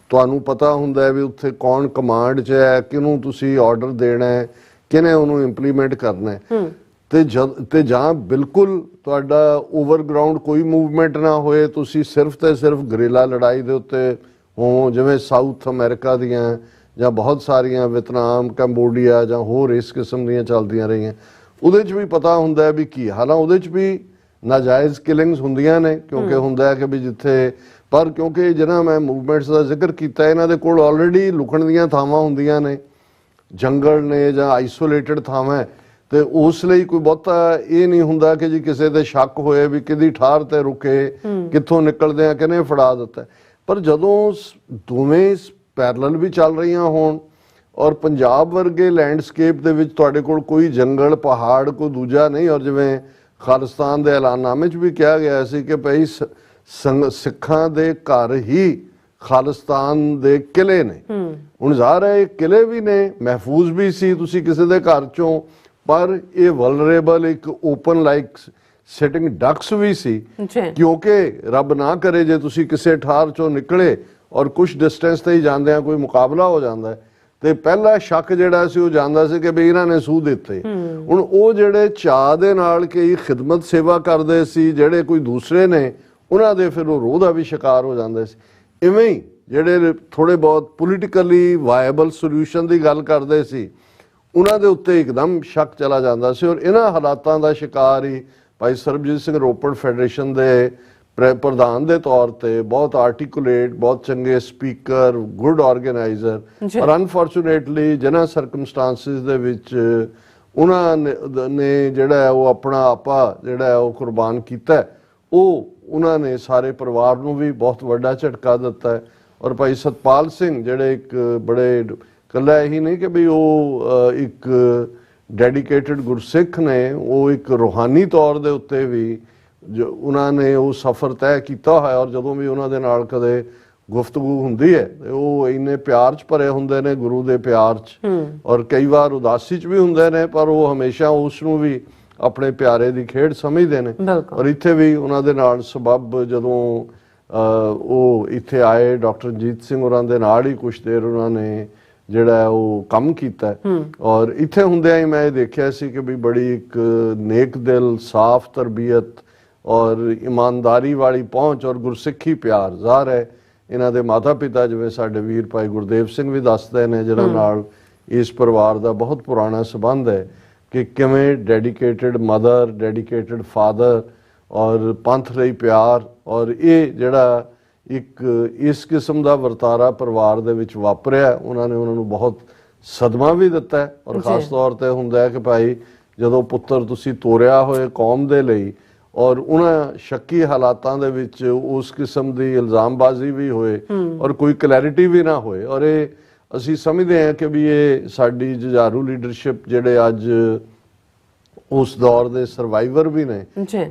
ਤੁਹਾਨੂੰ ਪਤਾ ਹੁੰਦਾ ਹੈ ਵੀ ਉੱਥੇ ਕੌਣ ਕਮਾਂਡ 'ਚ ਹੈ, ਕਿਹਨੂੰ ਤੁਸੀਂ ਆਰਡਰ ਦੇਣਾ ਹੈ, ਕਿਹਨੇ ਉਹਨੂੰ ਇੰਪਲੀਮੈਂਟ ਕਰਨਾ ਹੈ, ਤੇ ਜਾਂ ਬਿਲਕੁਲ ਤੁਹਾਡਾ ਓਵਰਗਰਾਉਂਡ ਕੋਈ ਮੂਵਮੈਂਟ ਨਾ ਹੋਏ, ਤੁਸੀਂ ਸਿਰਫ ਤੇ ਸਿਰਫ ਗਰੀਲਾ ਲੜਾਈ ਦੇ ਉੱਤੇ ਹੋ, ਜਿਵੇਂ ਸਾਊਥ ਅਮਰੀਕਾ ਦੀਆਂ ਜਾਂ ਬਹੁਤ ਸਾਰੀਆਂ ਵੀਅਤਨਾਮ, ਕੰਬੋਡੀਆ ਜਾਂ ਹੋਰ ਇਸ ਕਿਸਮ ਦੀਆਂ ਚੱਲਦੀਆਂ ਰਹੀਆਂ, ਉਹਦੇ 'ਚ ਵੀ ਪਤਾ ਹੁੰਦਾ ਹੈ ਵੀ ਕੀ ਹਾਲਾਂ, ਉਹਦੇ 'ਚ ਵੀ ਨਾਜਾਇਜ਼ ਕਿਲਿੰਗਸ ਹੁੰਦੀਆਂ ਨੇ, ਕਿਉਂਕਿ ਹੁੰਦਾ ਹੈ ਕਿ ਵੀ ਜਿੱਥੇ, ਪਰ ਕਿਉਂਕਿ ਜਿਹਨਾਂ ਮੈਂ ਮੂਵਮੈਂਟਸ ਦਾ ਜ਼ਿਕਰ ਕੀਤਾ, ਇਹਨਾਂ ਦੇ ਕੋਲ ਆਲਰੇਡੀ ਲੁਕਣ ਦੀਆਂ ਥਾਵਾਂ ਹੁੰਦੀਆਂ ਨੇ, ਜੰਗਲ ਨੇ ਜਾਂ ਆਈਸੋਲੇਟਡ ਥਾਵਾਂ, ਤੇ ਉਸ ਲਈ ਕੋਈ ਬਹੁਤਾ ਇਹ ਨਹੀਂ ਹੁੰਦਾ ਕਿ ਜੀ ਕਿਸੇ ਦੇ ਸ਼ੱਕ ਹੋਏ ਵੀ ਕਿਹਦੀ ਠਾਰ ਤੇ ਰੁਕੇ, ਕਿੱਥੋਂ ਨਿਕਲਦੇ ਆ, ਕਿਹਨੇ ਫੜਾ ਦਿੱਤਾ। ਪਰ ਜਦੋਂ ਦੋਵੇਂ ਪੈਰਲਲ ਵੀ ਚੱਲ ਰਹੀਆਂ ਹੋਣ ਔਰ ਪੰਜਾਬ ਵਰਗੇ ਲੈਂਡਸਕੇਪ ਦੇ ਵਿੱਚ ਤੁਹਾਡੇ ਕੋਲ ਕੋਈ ਜੰਗਲ, ਪਹਾੜ, ਕੋਈ ਦੂਜਾ ਨਹੀਂ, ਔਰ ਜਿਵੇਂ ਖਾਲਿਸਤਾਨ ਦੇ ਐਲਾਨਨਾਮੇ 'ਚ ਵੀ ਕਿਹਾ ਗਿਆ ਸੀ ਕਿ ਭਈ ਸਿੱਖਾਂ ਦੇ ਘਰ ਹੀ ਖਾਲਿਸਤਾਨ ਦੇ ਕਿਲੇ ਨੇ। ਹੁਣ ਜ਼ਾਹਰ ਹੈ ਇਹ ਕਿਲੇ ਵੀ ਨੇ, ਮਹਿਫੂਜ਼ ਵੀ ਸੀ ਤੁਸੀਂ ਕਿਸੇ ਦੇ ਘਰ 'ਚੋਂ, ਪਰ ਇਹ ਵਲਨਰੇਬਲ ਇੱਕ ਓਪਨ ਲਾਈਕ ਸਿਟਿੰਗ ਡਕਸ ਵੀ ਸੀ, ਕਿਉਂਕਿ ਰੱਬ ਨਾ ਕਰੇ ਜੇ ਤੁਸੀਂ ਕਿਸੇ ਠਾਰ 'ਚੋਂ ਨਿਕਲੇ ਔਰ ਕੁਝ ਡਿਸਟੈਂਸ ਤੇ ਹੀ ਜਾਂਦੇ ਆ ਕੋਈ ਮੁਕਾਬਲਾ ਹੋ ਜਾਂਦਾ ਤੇ ਪਹਿਲਾ ਸ਼ੱਕ ਜਿਹੜਾ ਸੀ ਉਹ ਜਾਂਦਾ ਸੀ ਕਿ ਵੀ ਇਹਨਾਂ ਨੇ ਸੂਹ ਦਿੱਤੇ। ਹੁਣ ਉਹ ਜਿਹੜੇ ਚਾਅ ਦੇ ਨਾਲ ਕਈ ਖਿਦਮਤ ਸੇਵਾ ਕਰਦੇ ਸੀ, ਜਿਹੜੇ ਕੋਈ ਦੂਸਰੇ ਨੇ, ਉਹਨਾਂ ਦੇ ਫਿਰ ਉਹ ਰੋਹ ਦਾ ਵੀ ਸ਼ਿਕਾਰ ਹੋ ਜਾਂਦੇ ਸੀ। ਇਵੇਂ ਹੀ ਜਿਹੜੇ ਥੋੜੇ ਬਹੁਤ ਪੋਲੀਟੀਕਲੀ ਵਾਇਬਲ ਸੋਲੂਸ਼ਨ ਦੀ ਗੱਲ ਕਰਦੇ ਸੀ, ਉਹਨਾਂ ਦੇ ਉੱਤੇ ਇੱਕਦਮ ਸ਼ੱਕ ਚਲਾ ਜਾਂਦਾ ਸੀ। ਔਰ ਇਹਨਾਂ ਹਾਲਾਤਾਂ ਦਾ ਸ਼ਿਕਾਰ ਹੀ ਭਾਈ ਸਰਬਜੀਤ ਸਿੰਘ ਰੋਪੜ ਫੈਡਰੇਸ਼ਨ ਦੇ ਪ੍ਰਧਾਨ ਦੇ ਤੌਰ ਤੇ ਬਹੁਤ ਆਰਟੀਕੂਲੇਟ, ਬਹੁਤ ਚੰਗੇ ਸਪੀਕਰ, ਗੁੱਡ ਆਰਗੇਨਾਈਜ਼ਰ, ਪਰ ਅਨਫੋਰਚੂਨੇਟਲੀ ਜਿਹਨਾਂ ਸਰਕਮਸਟੈਂਸਿਸ ਦੇ ਵਿੱਚ ਉਹਨਾਂ ਨੇ ਜਿਹੜਾ ਉਹ ਆਪਣਾ ਆਪਾ ਜਿਹੜਾ ਉਹ ਕੁਰਬਾਨ ਕੀਤਾ, ਉਹ ਉਹਨਾਂ ਨੇ ਸਾਰੇ ਪਰਿਵਾਰ ਨੂੰ ਵੀ ਬਹੁਤ ਵੱਡਾ ਝਟਕਾ ਦਿੱਤਾ ਹੈ। ਔਰ ਭਾਈ ਸਤਪਾਲ ਸਿੰਘ ਜਿਹੜੇ ਇੱਕ ਬੜੇ, ਕੱਲਾ ਇਹੀ ਨਹੀਂ ਕਿ ਵੀ ਉਹ ਇੱਕ ਡੈਡੀਕੇਟਡ ਗੁਰਸਿੱਖ ਨੇ, ਉਹ ਇੱਕ ਰੂਹਾਨੀ ਤੌਰ ਦੇ ਉੱਤੇ ਵੀ ਜੋ ਉਹਨਾਂ ਨੇ ਉਹ ਸਫ਼ਰ ਤੈਅ ਕੀਤਾ ਹੋਇਆ। ਔਰ ਜਦੋਂ ਵੀ ਉਹਨਾਂ ਦੇ ਨਾਲ ਕਦੇ ਗੁਫ਼ਤਗੂ ਹੁੰਦੀ ਹੈ ਤੇ ਉਹ ਇੰਨੇ ਪਿਆਰ 'ਚ ਭਰੇ ਹੁੰਦੇ ਨੇ, ਗੁਰੂ ਦੇ ਪਿਆਰ 'ਚ, ਔਰ ਕਈ ਵਾਰ ਉਦਾਸੀ 'ਚ ਵੀ ਹੁੰਦੇ ਨੇ, ਪਰ ਉਹ ਹਮੇਸ਼ਾ ਉਸ ਨੂੰ ਵੀ ਆਪਣੇ ਪਿਆਰੇ ਦੀ ਖੇਡ ਸਮਝਦੇ ਨੇ। ਔਰ ਇੱਥੇ ਵੀ ਉਹਨਾਂ ਦੇ ਨਾਲ ਸਬੱਬ ਜਦੋਂ ਉਹ ਇੱਥੇ ਆਏ, ਡਾਕਟਰ ਰਣਜੀਤ ਸਿੰਘ ਹੋਰਾਂ ਦੇ ਨਾਲ ਹੀ ਕੁਛ ਦੇਰ ਉਹਨਾਂ ਨੇ ਜਿਹੜਾ ਉਹ ਕੰਮ ਕੀਤਾ। ਔਰ ਇੱਥੇ ਹੁੰਦਿਆਂ ਹੀ ਮੈਂ ਇਹ ਦੇਖਿਆ ਸੀ ਕਿ ਵੀ ਬੜੀ ਇੱਕ ਨੇਕ ਦਿਲ, ਸਾਫ਼ ਤਰਬੀਅਤ ਔਰ ਇਮਾਨਦਾਰੀ ਵਾਲੀ ਪਹੁੰਚ ਔਰ ਗੁਰਸਿੱਖੀ ਪਿਆਰ ਜ਼ਾਹਰ ਹੈ। ਇਹਨਾਂ ਦੇ ਮਾਤਾ ਪਿਤਾ ਜਿਵੇਂ ਸਾਡੇ ਵੀਰ ਭਾਈ ਗੁਰਦੇਵ ਸਿੰਘ ਵੀ ਦੱਸਦੇ ਨੇ, ਜਿਹਨਾਂ ਨਾਲ ਇਸ ਪਰਿਵਾਰ ਦਾ ਬਹੁਤ ਪੁਰਾਣਾ ਸੰਬੰਧ ਹੈ, ਕਿ ਕਿਵੇਂ ਡੈਡੀਕੇਟਡ ਮਦਰ, ਡੈਡੀਕੇਟਡ ਫਾਦਰ ਔਰ ਪੰਥ ਲਈ ਪਿਆਰ, ਔਰ ਇਹ ਜਿਹੜਾ ਇੱਕ ਇਸ ਕਿਸਮ ਦਾ ਵਰਤਾਰਾ ਪਰਿਵਾਰ ਦੇ ਵਿੱਚ ਵਾਪਰਿਆ, ਉਹਨਾਂ ਨੂੰ ਬਹੁਤ ਸਦਮਾ ਵੀ ਦਿੱਤਾ। ਔਰ ਖਾਸ ਤੌਰ ਤੇ ਹੁੰਦਾ ਹੈ ਕਿ ਭਾਈ ਜਦੋਂ ਪੁੱਤਰ ਤੁਸੀਂ ਤੋਰਿਆ ਹੋਏ ਕੌਮ ਦੇ ਲਈ, ਔਰ ਉਹਨਾਂ ਸ਼ੱਕੀ ਹਾਲਾਤਾਂ ਦੇ ਵਿੱਚ ਉਸ ਕਿਸਮ ਦੀ ਇਲਜ਼ਾਮਬਾਜ਼ੀ ਵੀ ਹੋਏ ਔਰ ਕੋਈ ਕਲੈਰਿਟੀ ਵੀ ਨਾ ਹੋਏ। ਔਰ ਇਹ ਅਸੀਂ ਸਮਝਦੇ ਹਾਂ ਕਿ ਵੀ ਇਹ ਸਾਡੀ ਜੁਝਾਰੂ ਲੀਡਰਸ਼ਿਪ ਜਿਹੜੇ ਅੱਜ ਉਸ ਦੌਰ ਦੇ ਸਰਵਾਈਵਰ ਵੀ ਨੇ,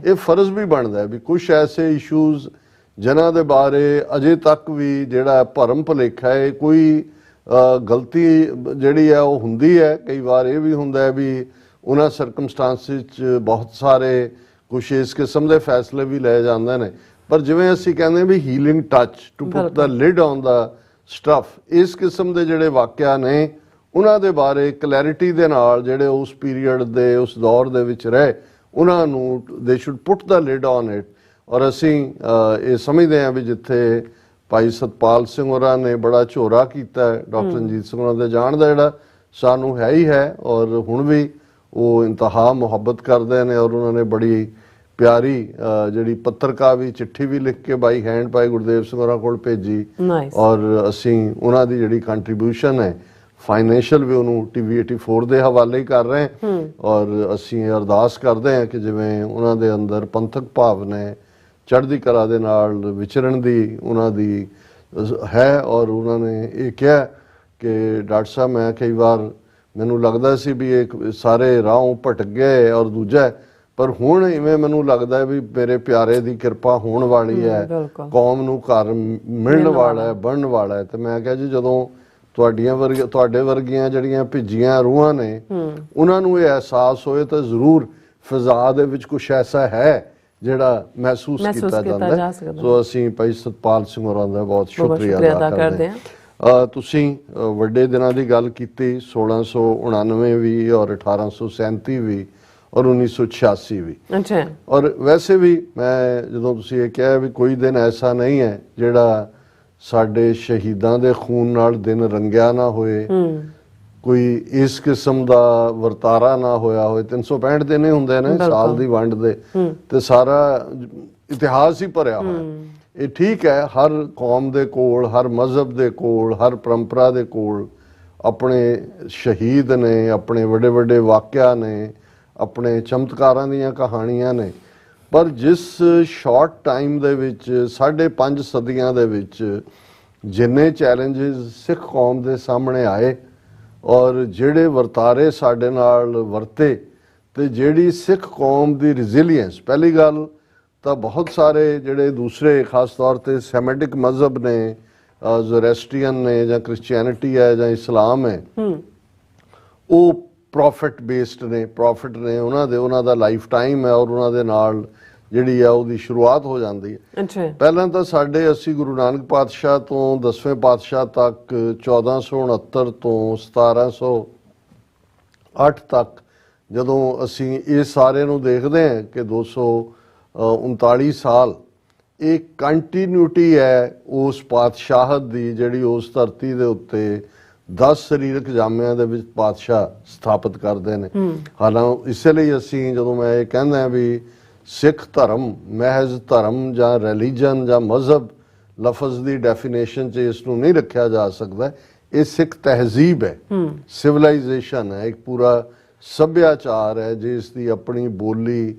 ਇਹ ਫਰਜ਼ ਵੀ ਬਣਦਾ ਹੈ ਵੀ ਕੁਝ ਐਸੇ ਇਸ਼ੂਜ਼ ਜਿਨ੍ਹਾਂ ਦੇ ਬਾਰੇ ਅਜੇ ਤੱਕ ਵੀ ਜਿਹੜਾ ਭਰਮ ਭੁਲੇਖਾ ਹੈ, ਕੋਈ ਗਲਤੀ ਜਿਹੜੀ ਹੈ ਉਹ ਹੁੰਦੀ ਹੈ। ਕਈ ਵਾਰ ਇਹ ਵੀ ਹੁੰਦਾ ਹੈ ਵੀ ਉਹਨਾਂ ਸਰਕਮਸਟੈਂਸਿਸ 'ਚ ਬਹੁਤ ਸਾਰੇ ਕੁਛ ਇਸ ਕਿਸਮ ਦੇ ਫੈਸਲੇ ਵੀ ਲਏ ਜਾਂਦੇ ਨੇ, ਪਰ ਜਿਵੇਂ ਅਸੀਂ ਕਹਿੰਦੇ ਵੀ healing touch to put the lid on the stuff, ਇਸ ਕਿਸਮ ਦੇ ਜਿਹੜੇ ਵਾਕਿਆ ਨੇ ਉਹਨਾਂ ਦੇ ਬਾਰੇ ਕਲੈਰਿਟੀ ਦੇ ਨਾਲ ਜਿਹੜੇ ਉਸ ਪੀਰੀਅਡ ਦੇ ਉਸ ਦੌਰ ਦੇ ਵਿੱਚ ਰਹੇ, ਉਹਨਾਂ ਨੂੰ ਦੇ should put the lid on it. ਔਰ ਅਸੀਂ ਇਹ ਸਮਝਦੇ ਹਾਂ ਵੀ ਜਿੱਥੇ ਭਾਈ ਸਤਪਾਲ ਸਿੰਘ ਹੋਰਾਂ ਨੇ ਬੜਾ ਝੋਰਾ ਕੀਤਾ, ਡਾਕਟਰ ਰਣਜੀਤ ਸਿੰਘ ਹੋਰਾਂ ਦੇ ਜਾਣ ਦਾ ਜਿਹੜਾ ਸਾਨੂੰ ਹੈ ਹੀ ਹੈ, ਔਰ ਹੁਣ ਵੀ ਉਹ ਇੰਤਹਾ ਮੁਹੱਬਤ ਕਰਦੇ ਨੇ। ਔਰ ਉਹਨਾਂ ਨੇ ਬੜੀ ਪਿਆਰੀ ਜਿਹੜੀ ਪੱਤਰਕਾ ਵੀ, ਚਿੱਠੀ ਵੀ ਲਿਖ ਕੇ ਬਾਈ ਹੈਂਡ ਭਾਈ ਗੁਰਦੇਵ ਸਿੰਘ ਹੋਰਾਂ ਕੋਲ ਭੇਜੀ। ਔਰ ਅਸੀਂ ਉਹਨਾਂ ਦੀ ਜਿਹੜੀ ਕੰਟਰੀਬਿਊਸ਼ਨ ਹੈ ਫਾਈਨੈਂਸ਼ੀਅਲ ਵੀ ਉਹਨੂੰ TV 84 ਦੇ ਹਵਾਲੇ ਹੀ ਕਰ ਰਹੇ ਹਾਂ। ਔਰ ਅਸੀਂ ਅਰਦਾਸ ਕਰਦੇ ਹਾਂ ਕਿ ਜਿਵੇਂ ਉਹਨਾਂ ਦੇ ਅੰਦਰ ਪੰਥਕ ਭਾਵ ਨੇ, ਚੜ੍ਹਦੀ ਕਲਾ ਦੇ ਨਾਲ ਵਿਚਰਨ ਦੀ ਉਹਨਾਂ ਦੀ ਹੈ। ਔਰ ਉਹਨਾਂ ਨੇ ਇਹ ਕਿਹਾ ਕਿ ਡਾਕਟਰ ਸਾਹਿਬ ਮੈਂ ਕਈ ਵਾਰ ਮੈਨੂੰ ਲੱਗਦਾ ਸੀ ਵੀ ਇਹ ਸਾਰੇ ਰਾਹੋਂ ਭਟਕ ਗਏ, ਔਰ ਦੂਜਾ ਪਰ ਹੁਣ ਇਵੇਂ ਮੈਨੂੰ ਲੱਗਦਾ ਵੀ ਮੇਰੇ ਪਿਆਰੇ ਦੀ ਕਿਰਪਾ ਹੋਣ ਵਾਲੀ ਹੈ, ਕੌਮ ਨੂੰ ਘਰ ਮਿਲਣ ਵਾਲਾ ਹੈ, ਬਣਨ ਵਾਲਾ ਹੈ। ਤੇ ਮੈਂ ਕਿਹਾ ਜੀ ਜਦੋਂ ਤੁਹਾਡੇ ਵਰਗੀਆਂ ਜਿਹੜੀਆਂ ਭਿੱਜੀਆਂ ਰੂਹਾਂ ਨੇ ਉਹਨਾਂ ਨੂੰ ਇਹ ਅਹਿਸਾਸ ਹੋਏ ਤਾਂ ਜ਼ਰੂਰ ਫਿਜ਼ਾ ਦੇ ਵਿੱਚ ਕੁਝ ਐਸਾ ਹੈ ਜਿਹੜਾ ਮਹਿਸੂਸ ਕੀਤਾ ਜਾਂਦਾ ਹੈ। ਸੋ ਅਸੀਂ ਭਾਈ ਸਤਪਾਲ ਸਿੰਘ ਹੋਰਾਂ ਦਾ ਬਹੁਤ ਸ਼ੁਕਰੀਆ ਅਦਾ ਕਰਦੇ ਹਾਂ। ਤੁਸੀਂ ਵੱਡੇ ਦਿਨਾਂ ਦੀ ਗੱਲ ਕੀਤੀ, 1699 ਵੀ ਔਰ 1837 ਵੀ ਔਰ 1986 ਵੀ। ਅੱਛਾ। ਔਰ ਵੈਸੇ ਵੀ ਮੈਂ ਜਦੋਂ ਤੁਸੀਂ ਇਹ ਕਿਹਾ ਵੀ ਕੋਈ ਦਿਨ ਐਸਾ ਨਹੀਂ ਹੈ ਜਿਹੜਾ ਸਾਡੇ ਸ਼ਹੀਦਾਂ ਦੇ ਖੂਨ ਨਾਲ ਦਿਨ ਰੰਗਿਆ ਨਾ ਹੋਏ, ਕੋਈ ਇਸ ਕਿਸਮ ਦਾ ਵਰਤਾਰਾ ਨਾ ਹੋਇਆ ਹੋਏ। 365 ਦਿਨ ਹੀ ਹੁੰਦੇ ਨੇ ਸਾਲ ਦੀ ਵੰਡ ਦੇ, ਤੇ ਸਾਰਾ ਇਤਿਹਾਸ ਹੀ ਭਰਿਆ ਹੋਇਆ। ਇਹ ਠੀਕ ਹੈ, ਹਰ ਕੌਮ ਦੇ ਕੋਲ, ਹਰ ਮਜ਼ਹਬ ਦੇ ਕੋਲ, ਹਰ ਪਰੰਪਰਾ ਦੇ ਕੋਲ ਆਪਣੇ ਸ਼ਹੀਦ ਨੇ, ਆਪਣੇ ਵੱਡੇ ਵੱਡੇ ਵਾਕਿਆ ਨੇ, ਆਪਣੇ ਚਮਤਕਾਰਾਂ ਦੀਆਂ ਕਹਾਣੀਆਂ ਨੇ। ਪਰ ਜਿਸ ਸ਼ਾਰਟ ਟਾਈਮ ਦੇ ਵਿੱਚ 5.5 ਸਦੀਆਂ ਦੇ ਵਿੱਚ ਜਿੰਨੇ ਚੈਲੰਜਸ ਸਿੱਖ ਕੌਮ ਦੇ ਸਾਹਮਣੇ ਆਏ ਔਰ ਜਿਹੜੇ ਵਰਤਾਰੇ ਸਾਡੇ ਨਾਲ ਵਰਤੇ ਤੇ ਜਿਹੜੀ ਸਿੱਖ ਕੌਮ ਦੀ ਰੈਜ਼ਿਲੀਅੰਸ, ਪਹਿਲੀ ਗੱਲ ਤਾਂ ਬਹੁਤ ਸਾਰੇ ਜਿਹੜੇ ਦੂਸਰੇ ਖਾਸ ਤੌਰ ਤੇ ਸੈਮੈਟਿਕ ਮਜ਼ਹਬ ਨੇ, ਜ਼ੋਰੈਸਟਰੀਅਨ ਨੇ ਜਾਂ ਕ੍ਰਿਸਚੀਅਨਿਟੀ ਹੈ ਜਾਂ ਇਸਲਾਮ ਹੈ, ਉਹ ਪ੍ਰੋਫਿਟ ਬੇਸਡ ਨੇ, ਪ੍ਰੋਫਿਟ ਨੇ, ਉਹਨਾਂ ਦਾ ਲਾਈਫ ਟਾਈਮ ਹੈ ਔਰ ਉਹਨਾਂ ਦੇ ਨਾਲ ਜਿਹੜੀ ਆ ਉਹਦੀ ਸ਼ੁਰੂਆਤ ਹੋ ਜਾਂਦੀ ਹੈ। ਪਹਿਲਾਂ ਤਾਂ ਅਸੀਂ ਗੁਰੂ ਨਾਨਕ ਪਾਤਸ਼ਾਹ ਤੋਂ 10ਵੇਂ ਪਾਤਸ਼ਾਹ ਤੱਕ 1469 ਤੋਂ 1708 ਤੱਕ ਜਦੋਂ ਅਸੀਂ ਇਹ ਸਾਰੇ ਨੂੰ ਦੇਖਦੇ ਹਾਂ ਕਿ 239 ਸਾਲ ਇਹ ਕੰਟੀਨਿਊਟੀ ਹੈ ਉਸ ਪਾਤਸ਼ਾਹਤ ਦੀ ਜਿਹੜੀ ਉਸ ਧਰਤੀ ਦੇ ਉੱਤੇ 10 ਸਰੀਰਕ ਜਾਮਿਆਂ ਦੇ ਵਿੱਚ ਪਾਤਸ਼ਾਹ ਸਥਾਪਿਤ ਕਰਦੇ ਨੇ। ਹਾਲਾਂਕਿ ਇਸੇ ਲਈ ਅਸੀਂ ਜਦੋਂ ਮੈਂ ਇਹ ਕਹਿੰਦਾ ਵੀ ਸਿੱਖ ਧਰਮ ਮਹਿਜ਼ ਧਰਮ ਜਾਂ ਰਿਲੀਜਨ ਜਾਂ ਮਜ਼ਹਬ ਲਫ਼ਜ਼ ਦੀ ਡੈਫੀਨੇਸ਼ਨ 'ਚ ਇਸ ਨੂੰ ਨਹੀਂ ਰੱਖਿਆ ਜਾ ਸਕਦਾ। ਇਹ ਸਿੱਖ ਤਹਿਜ਼ੀਬ ਹੈ, ਸਿਵਲਾਈਜੇਸ਼ਨ ਹੈ, ਇੱਕ ਪੂਰਾ ਸੱਭਿਆਚਾਰ ਹੈ ਜਿਸ ਦੀ ਆਪਣੀ ਬੋਲੀ,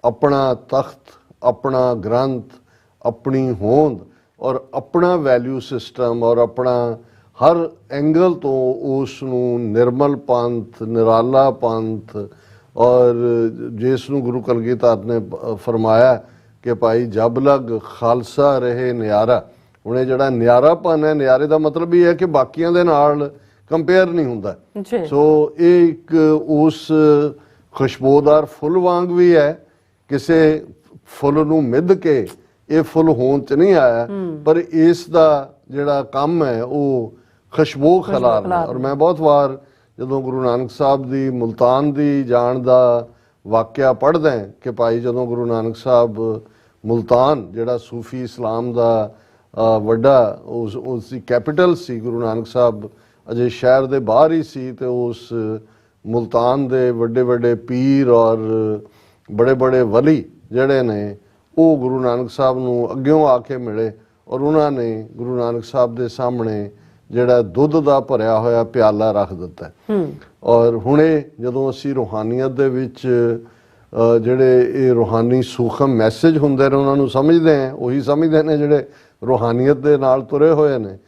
ਆਪਣਾ ਤਖਤ, ਆਪਣਾ ਗ੍ਰੰਥ, ਆਪਣੀ ਹੋਂਦ ਔਰ ਆਪਣਾ ਵੈਲਿਊ ਸਿਸਟਮ ਔਰ ਆਪਣਾ ਹਰ ਐਂਗਲ ਤੋਂ ਉਸ ਨੂੰ ਨਿਰਮਲ ਪੰਥ, ਨਿਰਾਲਾ ਪੰਥ ਔਰ ਜਿਸ ਨੂੰ ਗੁਰੂ ਕਲਗੀਧਰ ਨੇ ਫਰਮਾਇਆ ਕਿ ਭਾਈ ਜਬ ਲਗ ਖਾਲਸਾ ਰਹੇ ਨਿਆਰਾ। ਹੁਣ ਇਹ ਜਿਹੜਾ ਨਿਆਰਾਪਨ ਹੈ, ਨਿਆਰੇ ਦਾ ਮਤਲਬ ਇਹ ਹੈ ਕਿ ਬਾਕੀਆਂ ਦੇ ਨਾਲ ਕੰਪੇਅਰ ਨਹੀਂ ਹੁੰਦਾ। ਸੋ ਇਹ ਇੱਕ ਉਸ ਖੁਸ਼ਬੂਦਾਰ ਫੁੱਲ ਵਾਂਗ ਵੀ ਹੈ, ਕਿਸੇ ਫੁੱਲ ਨੂੰ ਮਿੱਧ ਕੇ ਇਹ ਫੁੱਲ ਹੋਂਦ 'ਚ ਨਹੀਂ ਆਇਆ, ਪਰ ਇਸ ਦਾ ਜਿਹੜਾ ਕੰਮ ਹੈ ਉਹ ਖੁਸ਼ਬੂ ਖਿਲਾਰਨਾ। ਔਰ ਮੈਂ ਬਹੁਤ ਵਾਰ ਜਦੋਂ ਗੁਰੂ ਨਾਨਕ ਸਾਹਿਬ ਦੀ ਮੁਲਤਾਨ ਦੀ ਜਾਣ ਦਾ ਵਾਕਿਆ ਪੜ੍ਹਦਾ ਕਿ ਭਾਈ ਜਦੋਂ ਗੁਰੂ ਨਾਨਕ ਸਾਹਿਬ ਮੁਲਤਾਨ ਜਿਹੜਾ ਸੂਫੀ ਇਸਲਾਮ ਦਾ ਵੱਡਾ ਉਸ ਦੀ ਕੈਪੀਟਲ ਸੀ, ਗੁਰੂ ਨਾਨਕ ਸਾਹਿਬ ਅਜੇ ਸ਼ਹਿਰ ਦੇ ਬਾਹਰ ਹੀ ਸੀ, ਤੇ ਉਸ ਮੁਲਤਾਨ ਦੇ ਵੱਡੇ ਵੱਡੇ ਪੀਰ ਔਰ ਬੜੇ ਬੜੇ ਵਲੀ ਜਿਹੜੇ ਨੇ ਉਹ ਗੁਰੂ ਨਾਨਕ ਸਾਹਿਬ ਨੂੰ ਅੱਗਿਓਂ ਆ ਕੇ ਮਿਲੇ ਔਰ ਉਹਨਾਂ ਨੇ ਗੁਰੂ ਨਾਨਕ ਸਾਹਿਬ ਦੇ ਸਾਹਮਣੇ ਜਿਹੜਾ ਦੁੱਧ ਦਾ ਭਰਿਆ ਹੋਇਆ ਪਿਆਲਾ ਰੱਖ ਦਿੱਤਾ। ਔਰ ਹੁਣੇ ਜਦੋਂ ਅਸੀਂ ਰੂਹਾਨੀਅਤ ਦੇ ਵਿੱਚ ਜਿਹੜੇ ਇਹ ਰੂਹਾਨੀ ਸੂਖਮ ਮੈਸੇਜ ਹੁੰਦੇ ਨੇ ਉਹਨਾਂ ਨੂੰ ਸਮਝਦੇ ਹਾਂ, ਉਹੀ ਸਮਝਦੇ ਨੇ ਜਿਹੜੇ ਰੂਹਾਨੀਅਤ ਦੇ ਨਾਲ ਤੁਰੇ ਹੋਏ ਨੇ।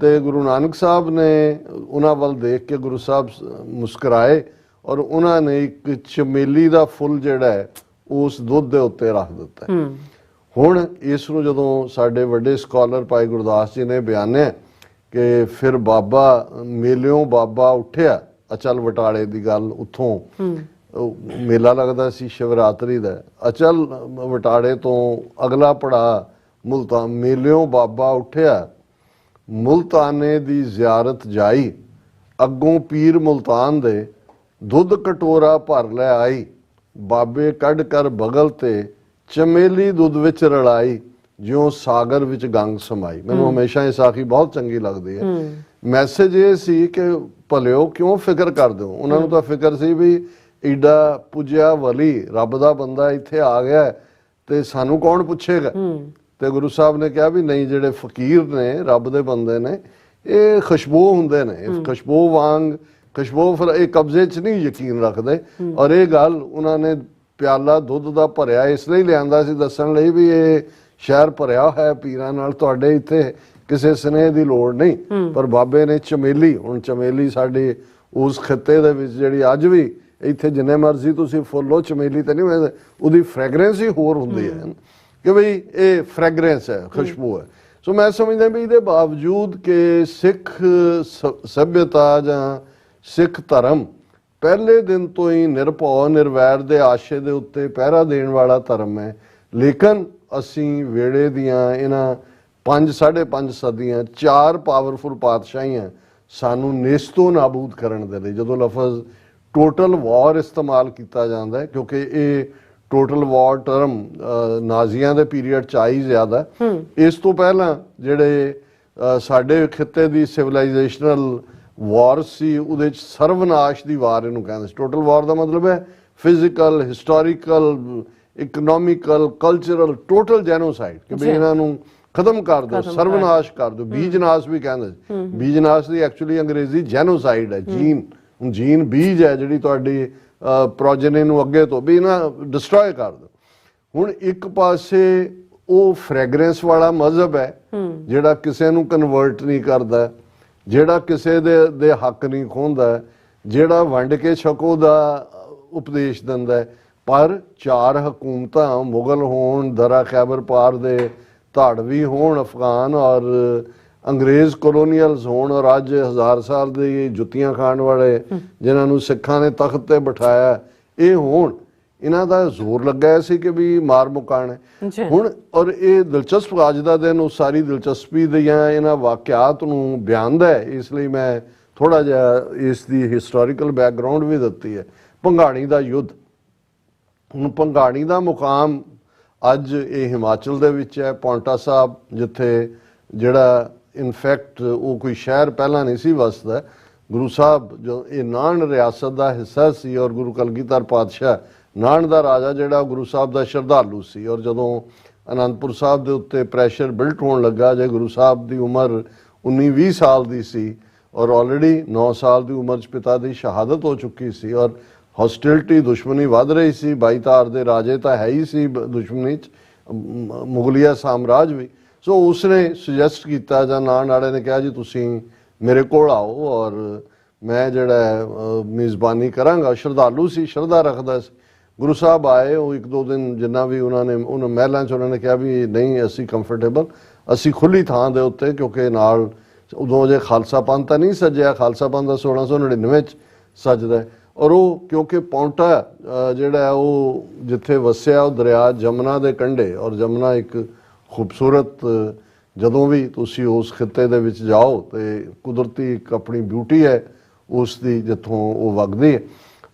ਤੇ ਗੁਰੂ ਨਾਨਕ ਸਾਹਿਬ ਨੇ ਉਹਨਾਂ ਵੱਲ ਦੇਖ ਕੇ ਗੁਰੂ ਸਾਹਿਬ ਮੁਸਕਰਾਏ ਔਰ ਉਹਨਾਂ ਨੇ ਇੱਕ ਚਮੇਲੀ ਦਾ ਫੁੱਲ ਜਿਹੜਾ ਹੈ ਉਸ ਦੁੱਧ ਦੇ ਉੱਤੇ ਰੱਖ ਦਿੱਤਾ। ਹੁਣ ਇਸ ਨੂੰ ਜਦੋਂ ਸਾਡੇ ਵੱਡੇ ਸਕਾਲਰ ਭਾਈ ਗੁਰਦਾਸ ਜੀ ਨੇ ਬਿਆਨਿਆ ਕਿ ਫਿਰ ਬਾਬਾ ਮੇਲਿਓਂ ਬਾਬਾ ਉੱਠਿਆ, ਅਚਲ ਵਟਾਲੇ ਦੀ ਗੱਲ ਉੱਥੋਂ ਮੇਲਾ ਲੱਗਦਾ ਸੀ ਸ਼ਿਵਰਾਤਰੀ ਦਾ, ਅਚਲ ਵਟਾਲੇ ਤੋਂ ਅਗਲਾ ਪੜਾ ਮੁਲਤਾਨ, ਮੇਲਿਓਂ ਬਾਬਾ ਉੱਠਿਆ ਮੁਲਤਾਨੇ ਦੀ ਜ਼ਿਆਰਤ ਜਾਈ, ਅੱਗੋਂ ਪੀਰ ਮੁਲਤਾਨ ਦੇ ਦੁੱਧ ਕਟੋਰਾ ਭਰ ਲੈ ਆਈ, ਬਾਬੇ ਕੱਢ ਕਰ ਬਗਲ ਤੇ ਚਮੇਲੀ ਦੁੱਧ ਵਿੱਚ ਰਲਾਈ, ਜਿਉਂ ਸਾਗਰ ਵਿੱਚ ਗੰਗ ਸਮਾਈ। ਮੈਨੂੰ ਹਮੇਸ਼ਾ ਇਹ ਸਾਖੀ ਬਹੁਤ ਚੰਗੀ ਲੱਗਦੀ ਹੈ। ਮੈਸੇਜ ਇਹ ਸੀ ਕਿ ਭਲਿਓ ਕਿਉਂ ਫਿਕਰ ਕਰਦੇ ਹੋ। ਉਹਨਾਂ ਨੂੰ ਤਾਂ ਫਿਕਰ ਸੀ ਵੀ ਏਡਾ ਪੁੱਜਿਆ ਵਲੀ ਰੱਬ ਦਾ ਬੰਦਾ ਇੱਥੇ ਆ ਗਿਆ ਤੇ ਸਾਨੂੰ ਕੌਣ ਪੁੱਛੇਗਾ। ਤੇ ਗੁਰੂ ਸਾਹਿਬ ਨੇ ਕਿਹਾ ਵੀ ਨਹੀਂ, ਜਿਹੜੇ ਫਕੀਰ ਨੇ ਰੱਬ ਦੇ ਬੰਦੇ ਨੇ ਇਹ ਖੁਸ਼ਬੂ ਹੁੰਦੇ ਨੇ, ਖੁਸ਼ਬੂ ਵਾਂਗ ਖੁਸ਼ਬੂ ਫਿਰ ਇਹ ਕਬਜ਼ੇ 'ਚ ਨਹੀਂ ਯਕੀਨ ਰੱਖਦੇ। ਔਰ ਇਹ ਗੱਲ ਉਹਨਾਂ ਨੇ ਪਿਆਲਾ ਦੁੱਧ ਦਾ ਭਰਿਆ ਇਸ ਲਈ ਲਿਆਂਦਾ ਸੀ ਦੱਸਣ ਲਈ ਵੀ ਇਹ ਸ਼ਹਿਰ ਭਰਿਆ ਹੋਇਆ ਪੀਰਾਂ ਨਾਲ, ਤੁਹਾਡੇ ਇੱਥੇ ਕਿਸੇ ਸਨੇਹ ਦੀ ਲੋੜ ਨਹੀਂ। ਪਰ ਬਾਬੇ ਨੇ ਚਮੇਲੀ, ਹੁਣ ਚਮੇਲੀ ਸਾਡੇ ਉਸ ਖਿੱਤੇ ਦੇ ਵਿੱਚ ਜਿਹੜੀ ਅੱਜ ਵੀ ਇੱਥੇ ਜਿੰਨੇ ਮਰਜ਼ੀ ਤੁਸੀਂ ਫੁੱਲੋ ਚਮੇਲੀ ਤੇ ਨਹੀਂ, ਉਹਦੀ ਫ੍ਰੈਗਰੈਂਸ ਹੀ ਹੋਰ ਹੁੰਦੀ ਹੈ ਕਿ ਬਈ ਇਹ ਫ੍ਰੈਗਰੈਂਸ ਹੈ, ਖੁਸ਼ਬੂ ਹੈ। ਸੋ ਮੈਂ ਸਮਝਦਾ ਵੀ ਇਹਦੇ ਬਾਵਜੂਦ ਕਿ ਸਿੱਖ ਸੱਭਿਅਤਾ ਜਾਂ ਸਿੱਖ ਧਰਮ ਪਹਿਲੇ ਦਿਨ ਤੋਂ ਹੀ ਨਿਰਭਉ ਨਿਰਵੈਰ ਦੇ ਆਸ਼ੇ ਦੇ ਉੱਤੇ ਪਹਿਰਾ ਦੇਣ ਵਾਲਾ ਧਰਮ ਹੈ, ਲੇਕਿਨ ਅਸੀਂ ਵੇਲੇ ਦੀਆਂ ਇਹਨਾਂ 5-5.5 ਸਦੀਆਂ 4 ਪਾਵਰਫੁਲ ਪਾਤਸ਼ਾਹੀਆਂ ਸਾਨੂੰ ਨੇਸਤੋ ਨਾਬੂਦ ਕਰਨ ਦੇ ਲਈ, ਜਦੋਂ ਲਫ਼ਜ਼ ਟੋਟਲ ਵਾਰ ਇਸਤੇਮਾਲ ਕੀਤਾ ਜਾਂਦਾ ਹੈ, ਕਿਉਂਕਿ ਇਹ ਟੋਟਲ ਵਾਰ ਟਰਮ ਨਾਜ਼ੀਆਂ ਦੇ ਪੀਰੀਅਡ 'ਚ ਆਈ ਜ਼ਿਆਦਾ, ਇਸ ਤੋਂ ਪਹਿਲਾਂ ਜਿਹੜੇ ਸਾਡੇ ਖਿੱਤੇ ਦੀ ਸਿਵਲਾਈਜੇਸ਼ਨਲ ਵਾਰ ਸੀ ਉਹਦੇ 'ਚ ਸਰਵਨਾਸ਼ ਦੀ ਵਾਰ ਇਹਨੂੰ ਕਹਿੰਦੇ ਸੀ। ਟੋਟਲ ਵਾਰ ਦਾ ਮਤਲਬ ਹੈ physical, historical, economical, cultural, total genocide, ਕਿ ਵੀ ਇਹਨਾਂ ਨੂੰ ਖਤਮ ਕਰ ਦਿਓ, ਸਰਵਨਾਸ਼ ਕਰ ਦਿਓ। ਬੀਜਨਾਸ਼ ਵੀ ਕਹਿੰਦੇ ਸੀ। ਬੀਜਨਾਸ਼ ਦੀ ਐਕਚੁਅਲੀ ਅੰਗਰੇਜ਼ੀ ਜੈਨੋਸਾਈਡ ਹੈ। ਜੀਨ ਬੀਜ ਹੈ ਜਿਹੜੀ ਤੁਹਾਡੀ ਪ੍ਰੋਜੇਨੀ ਨੂੰ ਅੱਗੇ ਤੋਂ ਵੀ ਨਾ ਡਿਸਟਰੋਏ ਕਰ ਦਿਓ। ਹੁਣ ਇੱਕ ਪਾਸੇ ਉਹ ਫ੍ਰੈਗਰੈਂਸ ਵਾਲਾ ਮਜ਼ਹਬ ਹੈ ਜਿਹੜਾ ਕਿਸੇ ਨੂੰ ਕਨਵਰਟ ਨਹੀਂ ਕਰਦਾ, ਜਿਹੜਾ ਕਿਸੇ ਦੇ ਹੱਕ ਨਹੀਂ ਖੋਹਦਾ, ਜਿਹੜਾ ਵੰਡ ਕੇ ਛਕੋ ਦਾ ਉਪਦੇਸ਼ ਦਿੰਦਾ ਹੈ। ਪਰ 4 ਹਕੂਮਤਾਂ, ਮੁਗਲ ਹੋਣ, ਦਰਾ ਖੈਬਰ ਪਾਰ ਦੇ ਧਾੜਵੀ ਹੋਣ, ਅਫਗਾਨ ਔਰ ਅੰਗਰੇਜ਼ ਕੋਲੋਨੀਅਲਸ ਹੋਣ, ਔਰ ਅੱਜ 1000 ਸਾਲ ਦੀ ਜੁੱਤੀਆਂ ਖਾਣ ਵਾਲੇ ਜਿਨ੍ਹਾਂ ਨੂੰ ਸਿੱਖਾਂ ਨੇ ਤਖਤ ਤੇ ਬਿਠਾਇਆ, ਇਹ ਹੋਣ, ਇਹਨਾਂ ਦਾ ਜ਼ੋਰ ਲੱਗਾ ਸੀ ਕਿ ਵੀ ਮਾਰ ਮੁਕਾਣਾ ਹੁਣ। ਔਰ ਇਹ ਦਿਲਚਸਪ ਅੱਜ ਦਾ ਦਿਨ ਉਸ ਸਾਰੀ ਦਿਲਚਸਪੀ ਦੀਆਂ ਇਹਨਾਂ ਵਾਕਿਆਤ ਨੂੰ ਬਿਆਨਦਾ ਹੈ, ਇਸ ਲਈ ਮੈਂ ਥੋੜਾ ਜਿਹਾ ਇਸ ਦੀ ਹਿਸਟੋਰੀਕਲ ਬੈਕਗਰਾਉਂਡ ਵੀ ਦਿੱਤੀ ਹੈ। ਭੰਗਾਣੀ ਦਾ ਯੁੱਧ, ਹੁਣ ਭੰਗਾਣੀ ਦਾ ਮੁਕਾਮ ਅੱਜ ਇਹ ਹਿਮਾਚਲ ਦੇ ਵਿੱਚ ਹੈ, ਪੌਂਟਾ ਸਾਹਿਬ, ਜਿੱਥੇ ਜਿਹੜਾ ਇਨਫੈਕਟ ਉਹ ਕੋਈ ਸ਼ਹਿਰ ਪਹਿਲਾਂ ਨਹੀਂ ਸੀ ਵਸਦਾ। ਗੁਰੂ ਸਾਹਿਬ ਜੋ ਇਹ ਨਾਨ ਰਿਆਸਤ ਦਾ ਹਿੱਸਾ ਸੀ, ਔਰ ਗੁਰੂ ਕਲਗੀਧਰ ਪਾਤਸ਼ਾਹ ਨਾਨ ਦਾ ਰਾਜਾ ਜਿਹੜਾ ਗੁਰੂ ਸਾਹਿਬ ਦਾ ਸ਼ਰਧਾਲੂ ਸੀ। ਔਰ ਜਦੋਂ ਅਨੰਦਪੁਰ ਸਾਹਿਬ ਦੇ ਉੱਤੇ ਪ੍ਰੈਸ਼ਰ ਬਿਲਟ ਹੋਣ ਲੱਗਾ, ਜੇ ਗੁਰੂ ਸਾਹਿਬ ਦੀ ਉਮਰ 19-20 ਸਾਲ ਦੀ ਸੀ ਔਰ ਆਲਰੇਡੀ 9 ਸਾਲ ਦੀ ਉਮਰ 'ਚ ਪਿਤਾ ਦੀ ਸ਼ਹਾਦਤ ਹੋ ਚੁੱਕੀ ਸੀ, ਔਰ ਹੌਸਟਿਲਿਟੀ, ਦੁਸ਼ਮਣੀ ਵੱਧ ਰਹੀ ਸੀ। 22 ਧਾਰ ਦੇ ਰਾਜੇ ਤਾਂ ਹੈ ਹੀ ਸੀ ਦੁਸ਼ਮਣੀ 'ਚ, ਮੁਗਲਿਆ ਸਾਮਰਾਜ ਵੀ। ਸੋ ਉਸਨੇ ਸੁਜੈਸਟ ਕੀਤਾ, ਜਾਂ ਨਾਨ ਵਾਲੇ ਨੇ ਕਿਹਾ ਜੀ ਤੁਸੀਂ ਮੇਰੇ ਕੋਲ ਆਓ ਔਰ ਮੈਂ ਜਿਹੜਾ ਮੇਜ਼ਬਾਨੀ ਕਰਾਂਗਾ। ਸ਼ਰਧਾਲੂ ਸੀ, ਸ਼ਰਧਾ ਰੱਖਦਾ ਸੀ। ਗੁਰੂ ਸਾਹਿਬ ਆਏ, ਉਹ 1-2 ਦਿਨ ਜਿੰਨਾ ਵੀ ਉਹਨਾਂ ਮਹਿਲਾਂ 'ਚ ਉਹਨਾਂ ਨੇ ਕਿਹਾ ਵੀ ਨਹੀਂ ਅਸੀਂ ਕੰਫਰਟੇਬਲ, ਅਸੀਂ ਖੁੱਲੀ ਥਾਂ ਦੇ ਉੱਤੇ, ਕਿਉਂਕਿ ਨਾਲ ਉਦੋਂ ਜੇ ਖਾਲਸਾ ਪੰਥ ਤਾਂ ਨਹੀਂ ਸੱਜਿਆ, ਖਾਲਸਾ ਪੰਥ ਦਾ 1699 'ਚ ਸੱਜਦਾ। ਔਰ ਉਹ ਕਿਉਂਕਿ ਪੌਂਟਾ ਜਿਹੜਾ ਉਹ ਜਿੱਥੇ ਵਸਿਆ ਉਹ ਦਰਿਆ ਜਮਨਾ ਦੇ ਕੰਢੇ, ਔਰ ਜਮਨਾ ਇੱਕ ਖੂਬਸੂਰਤ, ਜਦੋਂ ਵੀ ਤੁਸੀਂ ਉਸ ਖਿੱਤੇ ਦੇ ਵਿੱਚ ਜਾਓ ਤੇ ਕੁਦਰਤੀ ਇੱਕ ਆਪਣੀ ਬਿਊਟੀ ਹੈ ਉਸ ਦੀ ਜਿੱਥੋਂ ਉਹ ਵਗਦੀ ਹੈ।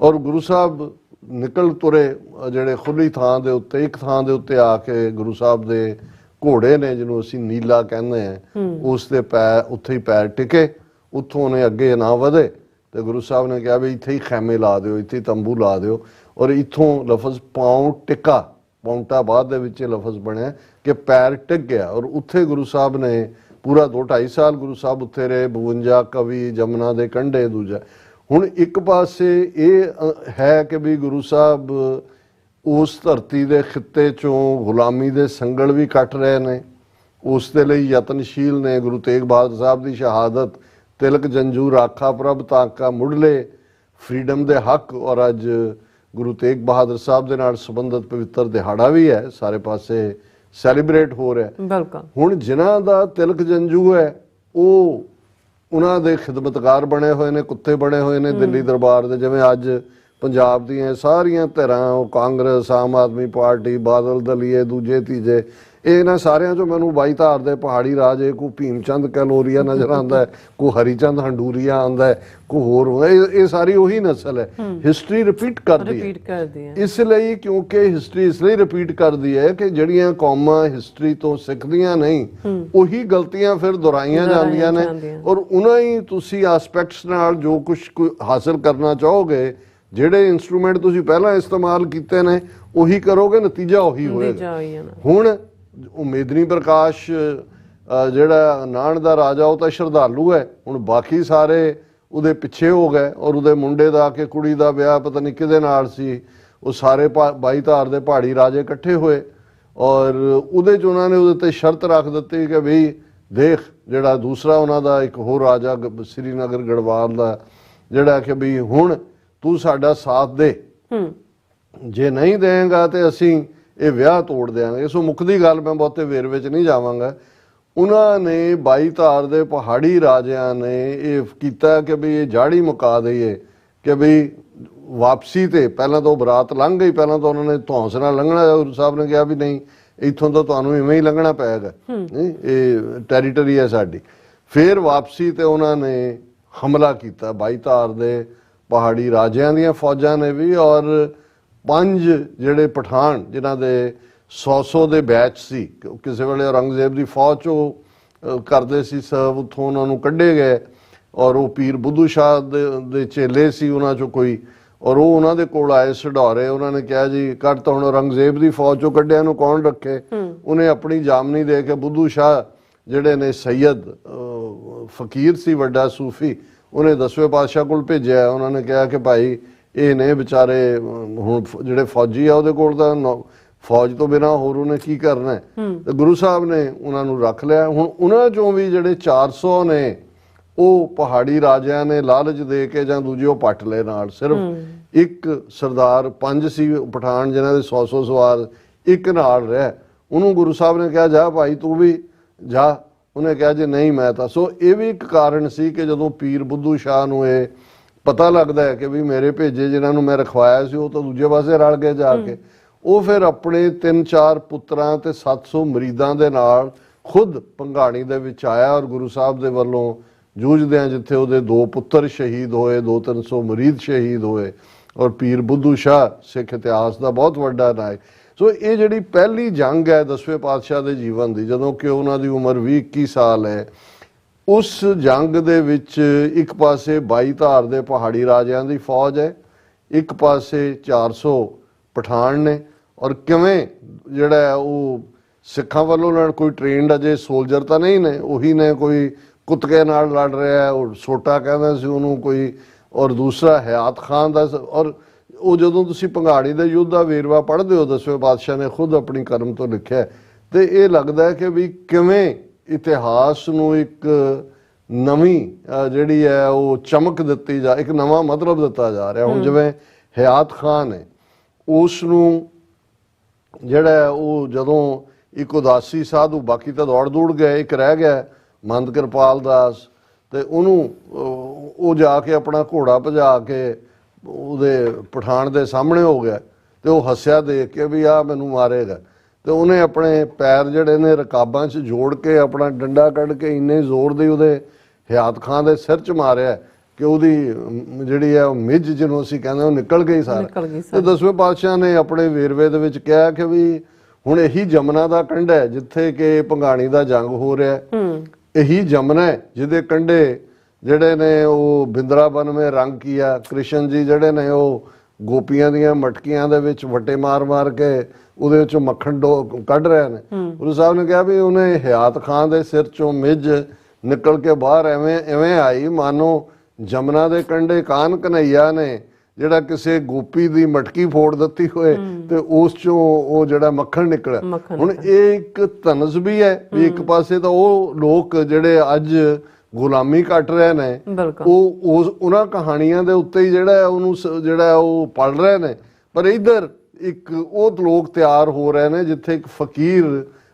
ਔਰ ਗੁਰੂ ਸਾਹਿਬ ਨਿਕਲ ਤੁਰੇ ਜਿਹੜੇ ਖੁੱਲੀ ਥਾਂ ਦੇ ਉੱਤੇ, ਇੱਕ ਥਾਂ ਦੇ ਉੱਤੇ ਆ ਕੇ ਗੁਰੂ ਸਾਹਿਬ ਦੇ ਘੋੜੇ ਨੇ ਜਿਹਨੂੰ ਅਸੀਂ ਨੀਲਾ ਕਹਿੰਦੇ ਹਾਂ, ਉਸ ਦੇ ਪੈਰ ਉੱਥੇ ਹੀ ਪੈਰ ਟਿਕੇ, ਉੱਥੋਂ ਉਹਨੇ ਅੱਗੇ ਨਾ ਵਧੇ ਤੇ ਗੁਰੂ ਸਾਹਿਬ ਨੇ ਕਿਹਾ ਵੀ ਇੱਥੇ ਹੀ ਖੈਮੇ ਲਾ ਦਿਓ, ਇੱਥੇ ਹੀ ਤੰਬੂ ਲਾ ਦਿਓ। ਔਰ ਇੱਥੋਂ ਲਫ਼ਜ਼ ਪਾਉ ਟਿੱਕਾ, ਪੌਂਟਾ ਬਾਅਦ ਦੇ ਵਿੱਚ ਲਫ਼ਜ਼ ਬਣਿਆ ਕਿ ਪੈਰ ਟਿਕ ਗਿਆ। ਔਰ ਉੱਥੇ ਗੁਰੂ ਸਾਹਿਬ ਨੇ ਪੂਰਾ 2-2.5 ਸਾਲ ਗੁਰੂ ਸਾਹਿਬ ਉੱਥੇ ਰਹੇ, 52 ਕਵੀ ਜਮਨਾ ਦੇ ਕੰਢੇ। ਦੂਜਾ ਹੁਣ ਇੱਕ ਪਾਸੇ ਇਹ ਹੈ ਕਿ ਵੀ ਗੁਰੂ ਸਾਹਿਬ ਉਸ ਧਰਤੀ ਦੇ ਖਿੱਤੇ 'ਚੋਂ ਗੁਲਾਮੀ ਦੇ ਸੰਗਲ ਵੀ ਕੱਟ ਰਹੇ ਨੇ, ਉਸ ਦੇ ਲਈ ਯਤਨਸ਼ੀਲ ਨੇ। ਗੁਰੂ ਤੇਗ ਬਹਾਦਰ ਸਾਹਿਬ ਦੀ ਸ਼ਹਾਦਤ, ਤਿਲਕ ਜੰਜੂ ਰਾਖਾ ਪ੍ਰਭ ਤਾਕਾ, ਮੁੱਢਲੇ ਫਰੀडम ਦੇ ਹੱਕ, ਔਰ ਅੱਜ ਗੁਰੂ ਤੇਗ ਬਹਾਦਰ ਸਾਹਿਬ ਦੇ ਨਾਲ ਸੰਬੰਧਿਤ ਪਵਿੱਤਰ ਦਿਹਾੜਾ ਵੀ ਹੈ, ਸਾਰੇ ਪਾਸੇ ਸੈਲੀਬ੍ਰੇਟ ਹੋ ਰਿਹਾ। ਬਿਲਕੁਲ। ਹੁਣ ਜਿਨ੍ਹਾਂ ਦਾ ਤਿਲਕ ਜੰਜੂ ਹੈ ਉਹ ਉਹਨਾਂ ਦੇ ਖਿਦਮਤਗਾਰ ਬਣੇ ਹੋਏ ਨੇ, ਕੁੱਤੇ ਬਣੇ ਹੋਏ ਨੇ ਦਿੱਲੀ ਦਰਬਾਰ ਦੇ। ਜਿਵੇਂ ਅੱਜ ਪੰਜਾਬ ਦੀਆਂ ਸਾਰੀਆਂ ਧਿਰਾਂ, ਉਹ ਕਾਂਗਰਸ, ਆਮ ਆਦਮੀ ਪਾਰਟੀ, ਬਾਦਲ ਦਲੀਏ, ਦੂਜੇ ਤੀਜੇ, ਇਹਨਾਂ ਸਾਰਿਆਂ 'ਚੋਂ ਮੈਨੂੰ 22 ਧਾਰ ਦੇ ਪਹਾੜੀ ਰਾਜੇ, ਕੋਈ ਭੀਮ ਚੰਦ ਕਲੋਰੀਆ ਨਜ਼ਰ ਆਉਂਦਾ ਹੈ, ਕੋਈ ਹਰੀਚੰਦ ਹੰਡੂਰੀਆ ਆਉਂਦਾ ਹੈ, ਕੋਈ ਹੋਰ ਹੁੰਦਾ। ਇਹ ਸਾਰੀ ਉਹੀ ਨਸਲ ਹੈ। ਹਿਸਟਰੀ ਰਿਪੀਟ ਕਰਦੀ ਹੈ ਇਸ ਲਈ, ਕਿਉਂਕਿ ਹਿਸਟਰੀ ਇਸ ਲਈ ਰਿਪੀਟ ਕਰਦੀ ਹੈ ਕਿ ਜਿਹੜੀਆਂ ਕੌਮਾਂ ਹਿਸਟਰੀ ਤੋਂ ਸਿੱਖਦੀਆਂ ਨਹੀਂ, ਉਹੀ ਗਲਤੀਆਂ ਫਿਰ ਦੁਹਰਾਈਆਂ ਜਾਂਦੀਆਂ ਨੇ। ਔਰ ਉਹਨਾਂ ਹੀ ਤੁਸੀਂ ਐਸਪੈਕਟਸ ਨਾਲ ਜੋ ਕੁਝ ਹਾਸਲ ਕਰਨਾ ਚਾਹੋਗੇ, ਜਿਹੜੇ ਇਨਸਟਰੂਮੈਂਟ ਤੁਸੀਂ ਪਹਿਲਾਂ ਇਸਤੇਮਾਲ ਕੀਤੇ ਨੇ ਉਹੀ ਕਰੋਗੇ, ਨਤੀਜਾ ਉਹੀ ਹੋਏਗਾ। ਹੁਣ ਉਮੇਦਨੀ ਪ੍ਰਕਾਸ਼ ਜਿਹੜਾ ਨਾਨ ਦਾ ਰਾਜਾ, ਉਹ ਤਾਂ ਸ਼ਰਧਾਲੂ ਹੈ, ਹੁਣ ਬਾਕੀ ਸਾਰੇ ਉਹਦੇ ਪਿੱਛੇ ਹੋ ਗਏ। ਔਰ ਉਹਦੇ ਮੁੰਡੇ ਦਾ ਕਿ ਕੁੜੀ ਦਾ ਵਿਆਹ ਪਤਾ ਨਹੀਂ ਕਿਹਦੇ ਨਾਲ ਸੀ, ਉਹ ਸਾਰੇ 22 ਧਾਰ ਦੇ ਪਹਾੜੀ ਰਾਜੇ ਇਕੱਠੇ ਹੋਏ ਔਰ ਉਹਦੇ 'ਚ ਉਹਨਾਂ ਨੇ ਉਹਦੇ ਤੇ ਸ਼ਰਤ ਰੱਖ ਦਿੱਤੀ ਕਿ ਬਈ ਦੇਖ, ਜਿਹੜਾ ਦੂਸਰਾ ਉਹਨਾਂ ਦਾ ਇੱਕ ਹੋਰ ਰਾਜਾ ਸ੍ਰੀਨਗਰ ਗੜਵਾਲ ਦਾ, ਜਿਹੜਾ ਕਿ ਵੀ ਹੁਣ ਤੂੰ ਸਾਡਾ ਸਾਥ ਦੇ, ਜੇ ਨਹੀਂ ਦੇਂਗਾ ਤੇ ਅਸੀਂ ਇਹ ਵਿਆਹ ਤੋੜ ਦਿਆਂਗੇ। ਸੋ ਮੁੱਕਦੀ ਗੱਲ, ਮੈਂ ਬਹੁਤੇ ਵੇਰਵੇ 'ਚ ਨਹੀਂ ਜਾਵਾਂਗਾ। ਉਹਨਾਂ ਨੇ 22 ਧਾਰ ਦੇ ਪਹਾੜੀ ਰਾਜਿਆਂ ਨੇ ਇਹ ਕੀਤਾ ਕਿ ਵੀ ਇਹ ਜਾੜੀ ਮੁਕਾ ਦਈਏ ਕਿ ਵੀ ਵਾਪਸੀ ਤੇ ਪਹਿਲਾਂ ਤਾਂ ਉਹ ਬਰਾਤ ਲੰਘ ਗਈ, ਪਹਿਲਾਂ ਤਾਂ ਉਹਨਾਂ ਨੇ ਧੌਂਸ ਨਾਲ ਲੰਘਣਾ। ਗੁਰੂ ਸਾਹਿਬ ਨੇ ਕਿਹਾ ਵੀ ਨਹੀਂ, ਇੱਥੋਂ ਤਾਂ ਤੁਹਾਨੂੰ ਇਵੇਂ ਹੀ ਲੰਘਣਾ ਪਏਗਾ, ਇਹ ਟੈਰੀਟਰੀ ਹੈ ਸਾਡੀ। ਫਿਰ ਵਾਪਸੀ ਤੇ ਉਹਨਾਂ ਨੇ ਹਮਲਾ ਕੀਤਾ 22 ਧਾਰ ਦੇ ਪਹਾੜੀ ਰਾਜਿਆਂ ਦੀਆਂ ਫੌਜਾਂ ਨੇ ਵੀ, ਔਰ 5 ਜਿਹੜੇ ਪਠਾਨ ਜਿਨ੍ਹਾਂ ਦੇ 100 ਦੇ ਬੈਚ ਸੀ, ਕਿਸੇ ਵੇਲੇ ਔਰੰਗਜ਼ੇਬ ਦੀ ਫੌਜ 'ਚੋਂ ਕਰਦੇ ਸੀ ਸਰਵ, ਉੱਥੋਂ ਉਹਨਾਂ ਨੂੰ ਕੱਢੇ ਗਏ। ਔਰ ਉਹ ਪੀਰ ਬੁੱਧੂ ਸ਼ਾਹ ਦੇ ਚੇਲੇ ਸੀ ਉਹਨਾਂ 'ਚੋਂ ਕੋਈ, ਔਰ ਉਹ ਉਹਨਾਂ ਦੇ ਕੋਲ ਆਏ ਸਢੌਰੇ। ਉਹਨਾਂ ਨੇ ਕਿਹਾ ਜੀ ਕੱਢ ਤਾਂ ਹੁਣ ਔਰੰਗਜ਼ੇਬ ਦੀ ਫੌਜ 'ਚੋਂ ਕੱਢਿਆ, ਨੂੰ ਕੌਣ ਰੱਖੇ? ਉਹਨੇ ਆਪਣੀ ਜਾਮਨੀ ਦੇ ਕੇ ਬੁੱਧੂ ਸ਼ਾਹ ਜਿਹੜੇ ਨੇ ਸੈਯਦ ਫਕੀਰ ਸੀ, ਵੱਡਾ ਸੂਫੀ, ਉਹਨੇ 10ਵੇਂ ਪਾਤਸ਼ਾਹ ਕੋਲ ਭੇਜਿਆ। ਉਹਨਾਂ ਨੇ ਕਿਹਾ ਕਿ ਭਾਈ ਇਹ ਨੇ ਵਿਚਾਰੇ ਹੁਣ ਜਿਹੜੇ ਫੌਜੀ ਆ, ਉਹਦੇ ਕੋਲ ਤਾਂ ਫੌਜ ਤੋਂ ਬਿਨਾਂ ਹੋਰ ਉਹਨੇ ਕੀ ਕਰਨਾ। ਤੇ ਗੁਰੂ ਸਾਹਿਬ ਨੇ ਉਹਨਾਂ ਨੂੰ ਰੱਖ ਲਿਆ। ਹੁਣ ਉਹਨਾਂ ਚੋਂ ਵੀ ਜਿਹੜੇ 400 ਨੇ ਉਹ ਪਹਾੜੀ ਰਾਜਿਆਂ ਨੇ ਲਾਲਚ ਦੇ ਕੇ ਜਾਂ ਦੂਜੇ ਉਹ ਪੱਟ ਲਏ ਨਾਲ। ਸਿਰਫ ਇੱਕ ਸਰਦਾਰ 5 ਸੀ ਪਠਾਨ ਜਿਨ੍ਹਾਂ ਦੇ 100 ਸਵਾਰ, ਇੱਕ ਨਾਲ ਰਿਹਾ। ਉਹਨੂੰ ਗੁਰੂ ਸਾਹਿਬ ਨੇ ਕਿਹਾ ਜਾ ਭਾਈ ਤੂੰ ਵੀ ਜਾ। ਉਹਨੇ ਕਿਹਾ ਜੀ ਨਹੀਂ ਮੈਂ ਤਾਂ। ਸੋ ਇਹ ਵੀ ਇੱਕ ਕਾਰਨ ਸੀ ਕਿ ਜਦੋਂ ਪੀਰ ਬੁੱਧੂ ਸ਼ਾਹ ਨੂੰ ਇਹ ਪਤਾ ਲੱਗਦਾ ਹੈ ਕਿ ਵੀ ਮੇਰੇ ਭੇਜੇ ਜਿਨ੍ਹਾਂ ਨੂੰ ਮੈਂ ਰਖਵਾਇਆ ਸੀ ਉਹ ਤਾਂ ਦੂਜੇ ਪਾਸੇ ਰਲ ਗਏ ਜਾ ਕੇ, ਉਹ ਫਿਰ ਆਪਣੇ 3-4 ਪੁੱਤਰਾਂ ਤੇ 700 ਮਰੀਦਾਂ ਦੇ ਨਾਲ ਖੁਦ ਭੰਗਾਣੀ ਦੇ ਵਿੱਚ ਆਇਆ। ਔਰ ਗੁਰੂ ਸਾਹਿਬ ਦੇ ਵੱਲੋਂ ਜੂਝਦਿਆਂ ਜਿੱਥੇ ਉਹਦੇ 2 ਪੁੱਤਰ ਸ਼ਹੀਦ ਹੋਏ, 200-300 ਮਰੀਦ ਸ਼ਹੀਦ ਹੋਏ। ਔਰ ਪੀਰ ਬੁੱਧੂ ਸ਼ਾਹ ਸਿੱਖ ਇਤਿਹਾਸ ਦਾ ਬਹੁਤ ਵੱਡਾ ਨਾਇਕ। ਸੋ ਇਹ ਜਿਹੜੀ ਪਹਿਲੀ ਜੰਗ ਹੈ 10ਵੇਂ ਪਾਤਸ਼ਾਹ ਦੇ ਜੀਵਨ ਦੀ, ਜਦੋਂ ਕਿ ਉਹਨਾਂ ਦੀ ਉਮਰ 20-21 ਸਾਲ ਹੈ, ਉਸ ਜੰਗ ਦੇ ਵਿੱਚ ਇੱਕ ਪਾਸੇ 22 ਧਾਰ ਦੇ ਪਹਾੜੀ ਰਾਜਿਆਂ ਦੀ ਫੌਜ ਹੈ, ਇੱਕ ਪਾਸੇ 400 ਪਠਾਨ ਨੇ। ਔਰ ਕਿਵੇਂ ਜਿਹੜਾ ਉਹ ਸਿੱਖਾਂ ਵੱਲੋਂ ਨਾਲ ਕੋਈ ਟ੍ਰੇਨਡ ਅਜੇ ਸੋਲਜਰ ਤਾਂ ਨਹੀਂ ਨੇ, ਉਹੀ ਨੇ ਕੋਈ ਕੁੱਤਕੇ ਨਾਲ ਲੜ ਰਿਹਾ, ਉਹ ਸੋਟਾ ਕਹਿੰਦਾ ਸੀ ਉਹਨੂੰ ਕੋਈ, ਔਰ ਦੂਸਰਾ ਹਯਾਤ ਖਾਨ ਦਾ। ਔਰ ਉਹ ਜਦੋਂ ਤੁਸੀਂ ਭੰਗਾਣੀ ਦੇ ਯੁੱਧ ਦਾ ਵੇਰਵਾ ਪੜ੍ਹਦੇ ਹੋ, 10ਵੇਂ ਪਾਤਸ਼ਾਹ ਨੇ ਖੁਦ ਆਪਣੀ ਕਲਮ ਤੋਂ ਲਿਖਿਆ, ਤੇ ਇਹ ਲੱਗਦਾ ਹੈ ਕਿ ਵੀ ਕਿਵੇਂ ਇਤਿਹਾਸ ਨੂੰ ਇੱਕ ਨਵੀਂ ਜਿਹੜੀ ਹੈ ਉਹ ਚਮਕ ਦਿੱਤੀ ਜਾ, ਇੱਕ ਨਵਾਂ ਮਤਲਬ ਦਿੱਤਾ ਜਾ ਰਿਹਾ। ਹੁਣ ਜਿਵੇਂ ਹਯਾਤ ਖਾਨ ਹੈ, ਉਸ ਨੂੰ ਜਿਹੜਾ ਉਹ ਜਦੋਂ ਇੱਕ ਉਦਾਸੀ ਸਾਧੂ, ਬਾਕੀ ਤਾਂ ਦੌੜ ਦੂੜ ਗਏ, ਇੱਕ ਰਹਿ ਗਿਆ ਮੰਦ ਕਿਰਪਾਲ ਦਾਸ, ਤੇ ਉਹਨੂੰ ਉਹ ਜਾ ਕੇ ਆਪਣਾ ਘੋੜਾ ਭਜਾ ਕੇ ਉਹਦੇ ਪਠਾਨ ਦੇ ਸਾਹਮਣੇ ਹੋ ਗਿਆ, ਤੇ ਉਹ ਹੱਸਿਆ ਦੇਖ ਕੇ ਵੀ ਆ ਮੈਨੂੰ ਮਾਰੇਗਾ। ਤੇ ਉਹਨੇ ਆਪਣੇ ਪੈਰ ਜਿਹੜੇ ਨੇ ਰਕਾਬਾਂ 'ਚ ਜੋੜ ਕੇ ਆਪਣਾ ਡੰਡਾ ਕੱਢ ਕੇ ਇੰਨੇ ਜ਼ੋਰ ਦੀ ਉਹਦੇ ਹਯਾਤ ਖਾਨ ਦੇ ਸਿਰ 'ਚ ਮਾਰਿਆ ਕਿ ਉਹਦੀ ਜਿਹੜੀ ਹੈ ਉਹ ਮਿੱਝ ਜਿਹਨੂੰ ਅਸੀਂ ਕਹਿੰਦੇ ਉਹ ਨਿਕਲ ਗਈ ਸਾਰਾ। ਤੇ 10ਵੇਂ ਪਾਤਸ਼ਾਹ ਨੇ ਆਪਣੇ ਵੇਰਵੇ ਦੇ ਵਿੱਚ ਕਿਹਾ ਕਿ ਵੀ ਹੁਣ ਇਹੀ ਜਮਨਾ ਦਾ ਕੰਢਾ ਹੈ ਜਿੱਥੇ ਕਿ ਭੰਗਾਣੀ ਦਾ ਜੰਗ ਹੋ ਰਿਹਾ, ਇਹੀ ਜਮਨਾ ਹੈ ਜਿਹਦੇ ਕੰਢੇ ਜਿਹੜੇ ਨੇ ਉਹ ਬਿੰਦਰਾਬਨ ਮੇ ਰੰਗ ਕੀਆ, ਕ੍ਰਿਸ਼ਨ ਜੀ ਜਿਹੜੇ ਨੇ ਉਹ ਗੋਪੀਆਂ ਦੀਆਂ ਮਟਕੀਆਂ ਦੇ ਵਿੱਚ ਵੱਟੇ ਮਾਰ ਕੇ ਉਹਦੇ ਵਿੱਚੋਂ ਮੱਖਣ ਕੱਢ ਰਹੇ ਨੇ। ਗੁਰੂ ਸਾਹਿਬ ਨੇ ਕਿਹਾ ਵੀ ਉਹਨੇ ਹਯਾਤ ਖਾਨ ਦੇ ਸਿਰ ਚੋਂ ਮਿੱਝ ਨਿਕਲ ਕੇ ਬਾਹਰ ਐਵੇਂ ਆਈ ਮਾਨੋ ਜਮਨਾ ਦੇ ਕੰਢੇ ਕਾਨ ਕਨਈਆ ਨੇ ਜਿਹੜਾ ਕਿਸੇ ਗੋਪੀ ਦੀ ਮਟਕੀ ਫੋੜ ਦਿੱਤੀ ਹੋਏ ਤੇ ਉਸ ਚੋਂ ਉਹ ਜਿਹੜਾ ਮੱਖਣ ਨਿਕਲਿਆ। ਹੁਣ ਇਹ ਇੱਕ ਤਨਜ਼ ਵੀ ਹੈ ਵੀ ਇੱਕ ਪਾਸੇ ਤਾਂ ਉਹ ਲੋਕ ਜਿਹੜੇ ਅੱਜ ਗੁਲਾਮੀ ਕੱਟ ਰਹੇ ਨੇ, ਉਹ ਉਹਨਾਂ ਕਹਾਣੀਆਂ ਦੇ ਉੱਤੇ ਹੀ ਜਿਹੜਾ ਉਹਨੂੰ ਜਿਹੜਾ ਉਹ ਪੜ ਰਹੇ ਨੇ, ਪਰ ਇੱਧਰ ਇੱਕ ਉਹ ਲੋਕ ਤਿਆਰ ਹੋ ਰਹੇ ਨੇ ਜਿੱਥੇ ਇੱਕ ਫਕੀਰ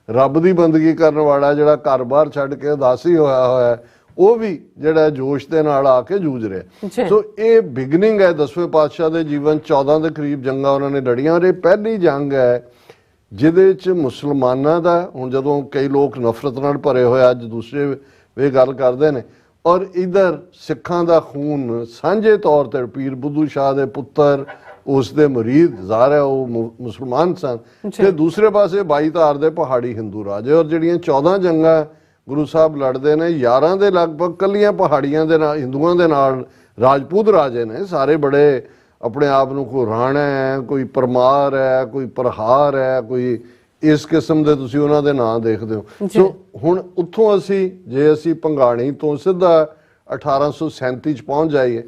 ਰੱਬ ਦੀ ਬੰਦਗੀ ਕਰਨ ਵਾਲਾ ਜਿਹੜਾ ਘਰ-ਬਾਰ ਛੱਡ ਕੇ ਉਦਾਸੀ ਹੋਇਆ ਉਹ ਵੀ ਜਿਹੜਾ ਜੋਸ਼ ਦੇ ਨਾਲ ਆ ਕੇ ਜੂਝ ਰਿਹਾ। ਸੋ ਇਹ ਬਿਗਨਿੰਗ ਹੈ 10ਵੇਂ ਪਾਤਸ਼ਾਹ ਦੇ ਜੀਵਨ। 14 ਦੇ ਕਰੀਬ ਜੰਗਾਂ ਉਹਨਾਂ ਨੇ ਲੜੀਆਂ, ਔਰ ਇਹ ਪਹਿਲੀ ਜੰਗ ਹੈ ਜਿਹਦੇ 'ਚ ਮੁਸਲਮਾਨਾਂ ਦਾ, ਹੁਣ ਜਦੋਂ ਕਈ ਲੋਕ ਨਫ਼ਰਤ ਨਾਲ ਭਰੇ ਹੋਏ ਅੱਜ ਦੂਸਰੇ ਵੇ ਗੱਲ ਕਰਦੇ ਨੇ, ਔਰ ਇਧਰ ਸਿੱਖਾਂ ਦਾ ਖੂਨ ਸਾਂਝੇ ਤੌਰ ਤੇ ਪੀਰ ਬੁੱਧੂ ਸ਼ਾਹ ਦੇ ਪੁੱਤਰ, ਉਸ ਦੇ ਮੁਰੀਦ ਜ਼ਾਹਰ ਹੈ ਉਹ ਮੁਸਲਮਾਨ ਸਨ, ਤੇ ਦੂਸਰੇ ਪਾਸੇ 22 ਧਾਰ ਦੇ ਪਹਾੜੀ ਹਿੰਦੂ ਰਾਜੇ। ਔਰ ਜਿਹੜੀਆਂ 14 ਜੰਗਾਂ ਗੁਰੂ ਸਾਹਿਬ ਲੜਦੇ ਨੇ, 11 ਦੇ ਲਗਭਗ ਕੱਲੀਆਂ ਪਹਾੜੀਆਂ ਦੇ ਨਾਲ ਹਿੰਦੂਆਂ ਦੇ ਨਾਲ ਰਾਜਪੂਤ ਰਾਜੇ ਨੇ, ਸਾਰੇ ਬੜੇ ਆਪਣੇ ਆਪ ਨੂੰ, ਕੋਈ ਰਾਣਾ ਹੈ, ਕੋਈ ਪਰਮਾਰ ਹੈ, ਕੋਈ ਪ੍ਰਹਾਰ ਹੈ, ਕੋਈ ਇਸ ਕਿਸਮ ਦੇ ਤੁਸੀਂ ਉਹਨਾਂ ਦੇ ਨਾਂ ਦੇਖਦੇ ਹੋ। ਸੋ ਹੁਣ ਉੱਥੋਂ ਜੇ ਅਸੀਂ ਭੰਗਾਣੀ ਤੋਂ ਸਿੱਧਾ 1837 ਚ ਪਹੁੰਚ ਜਾਈਏ,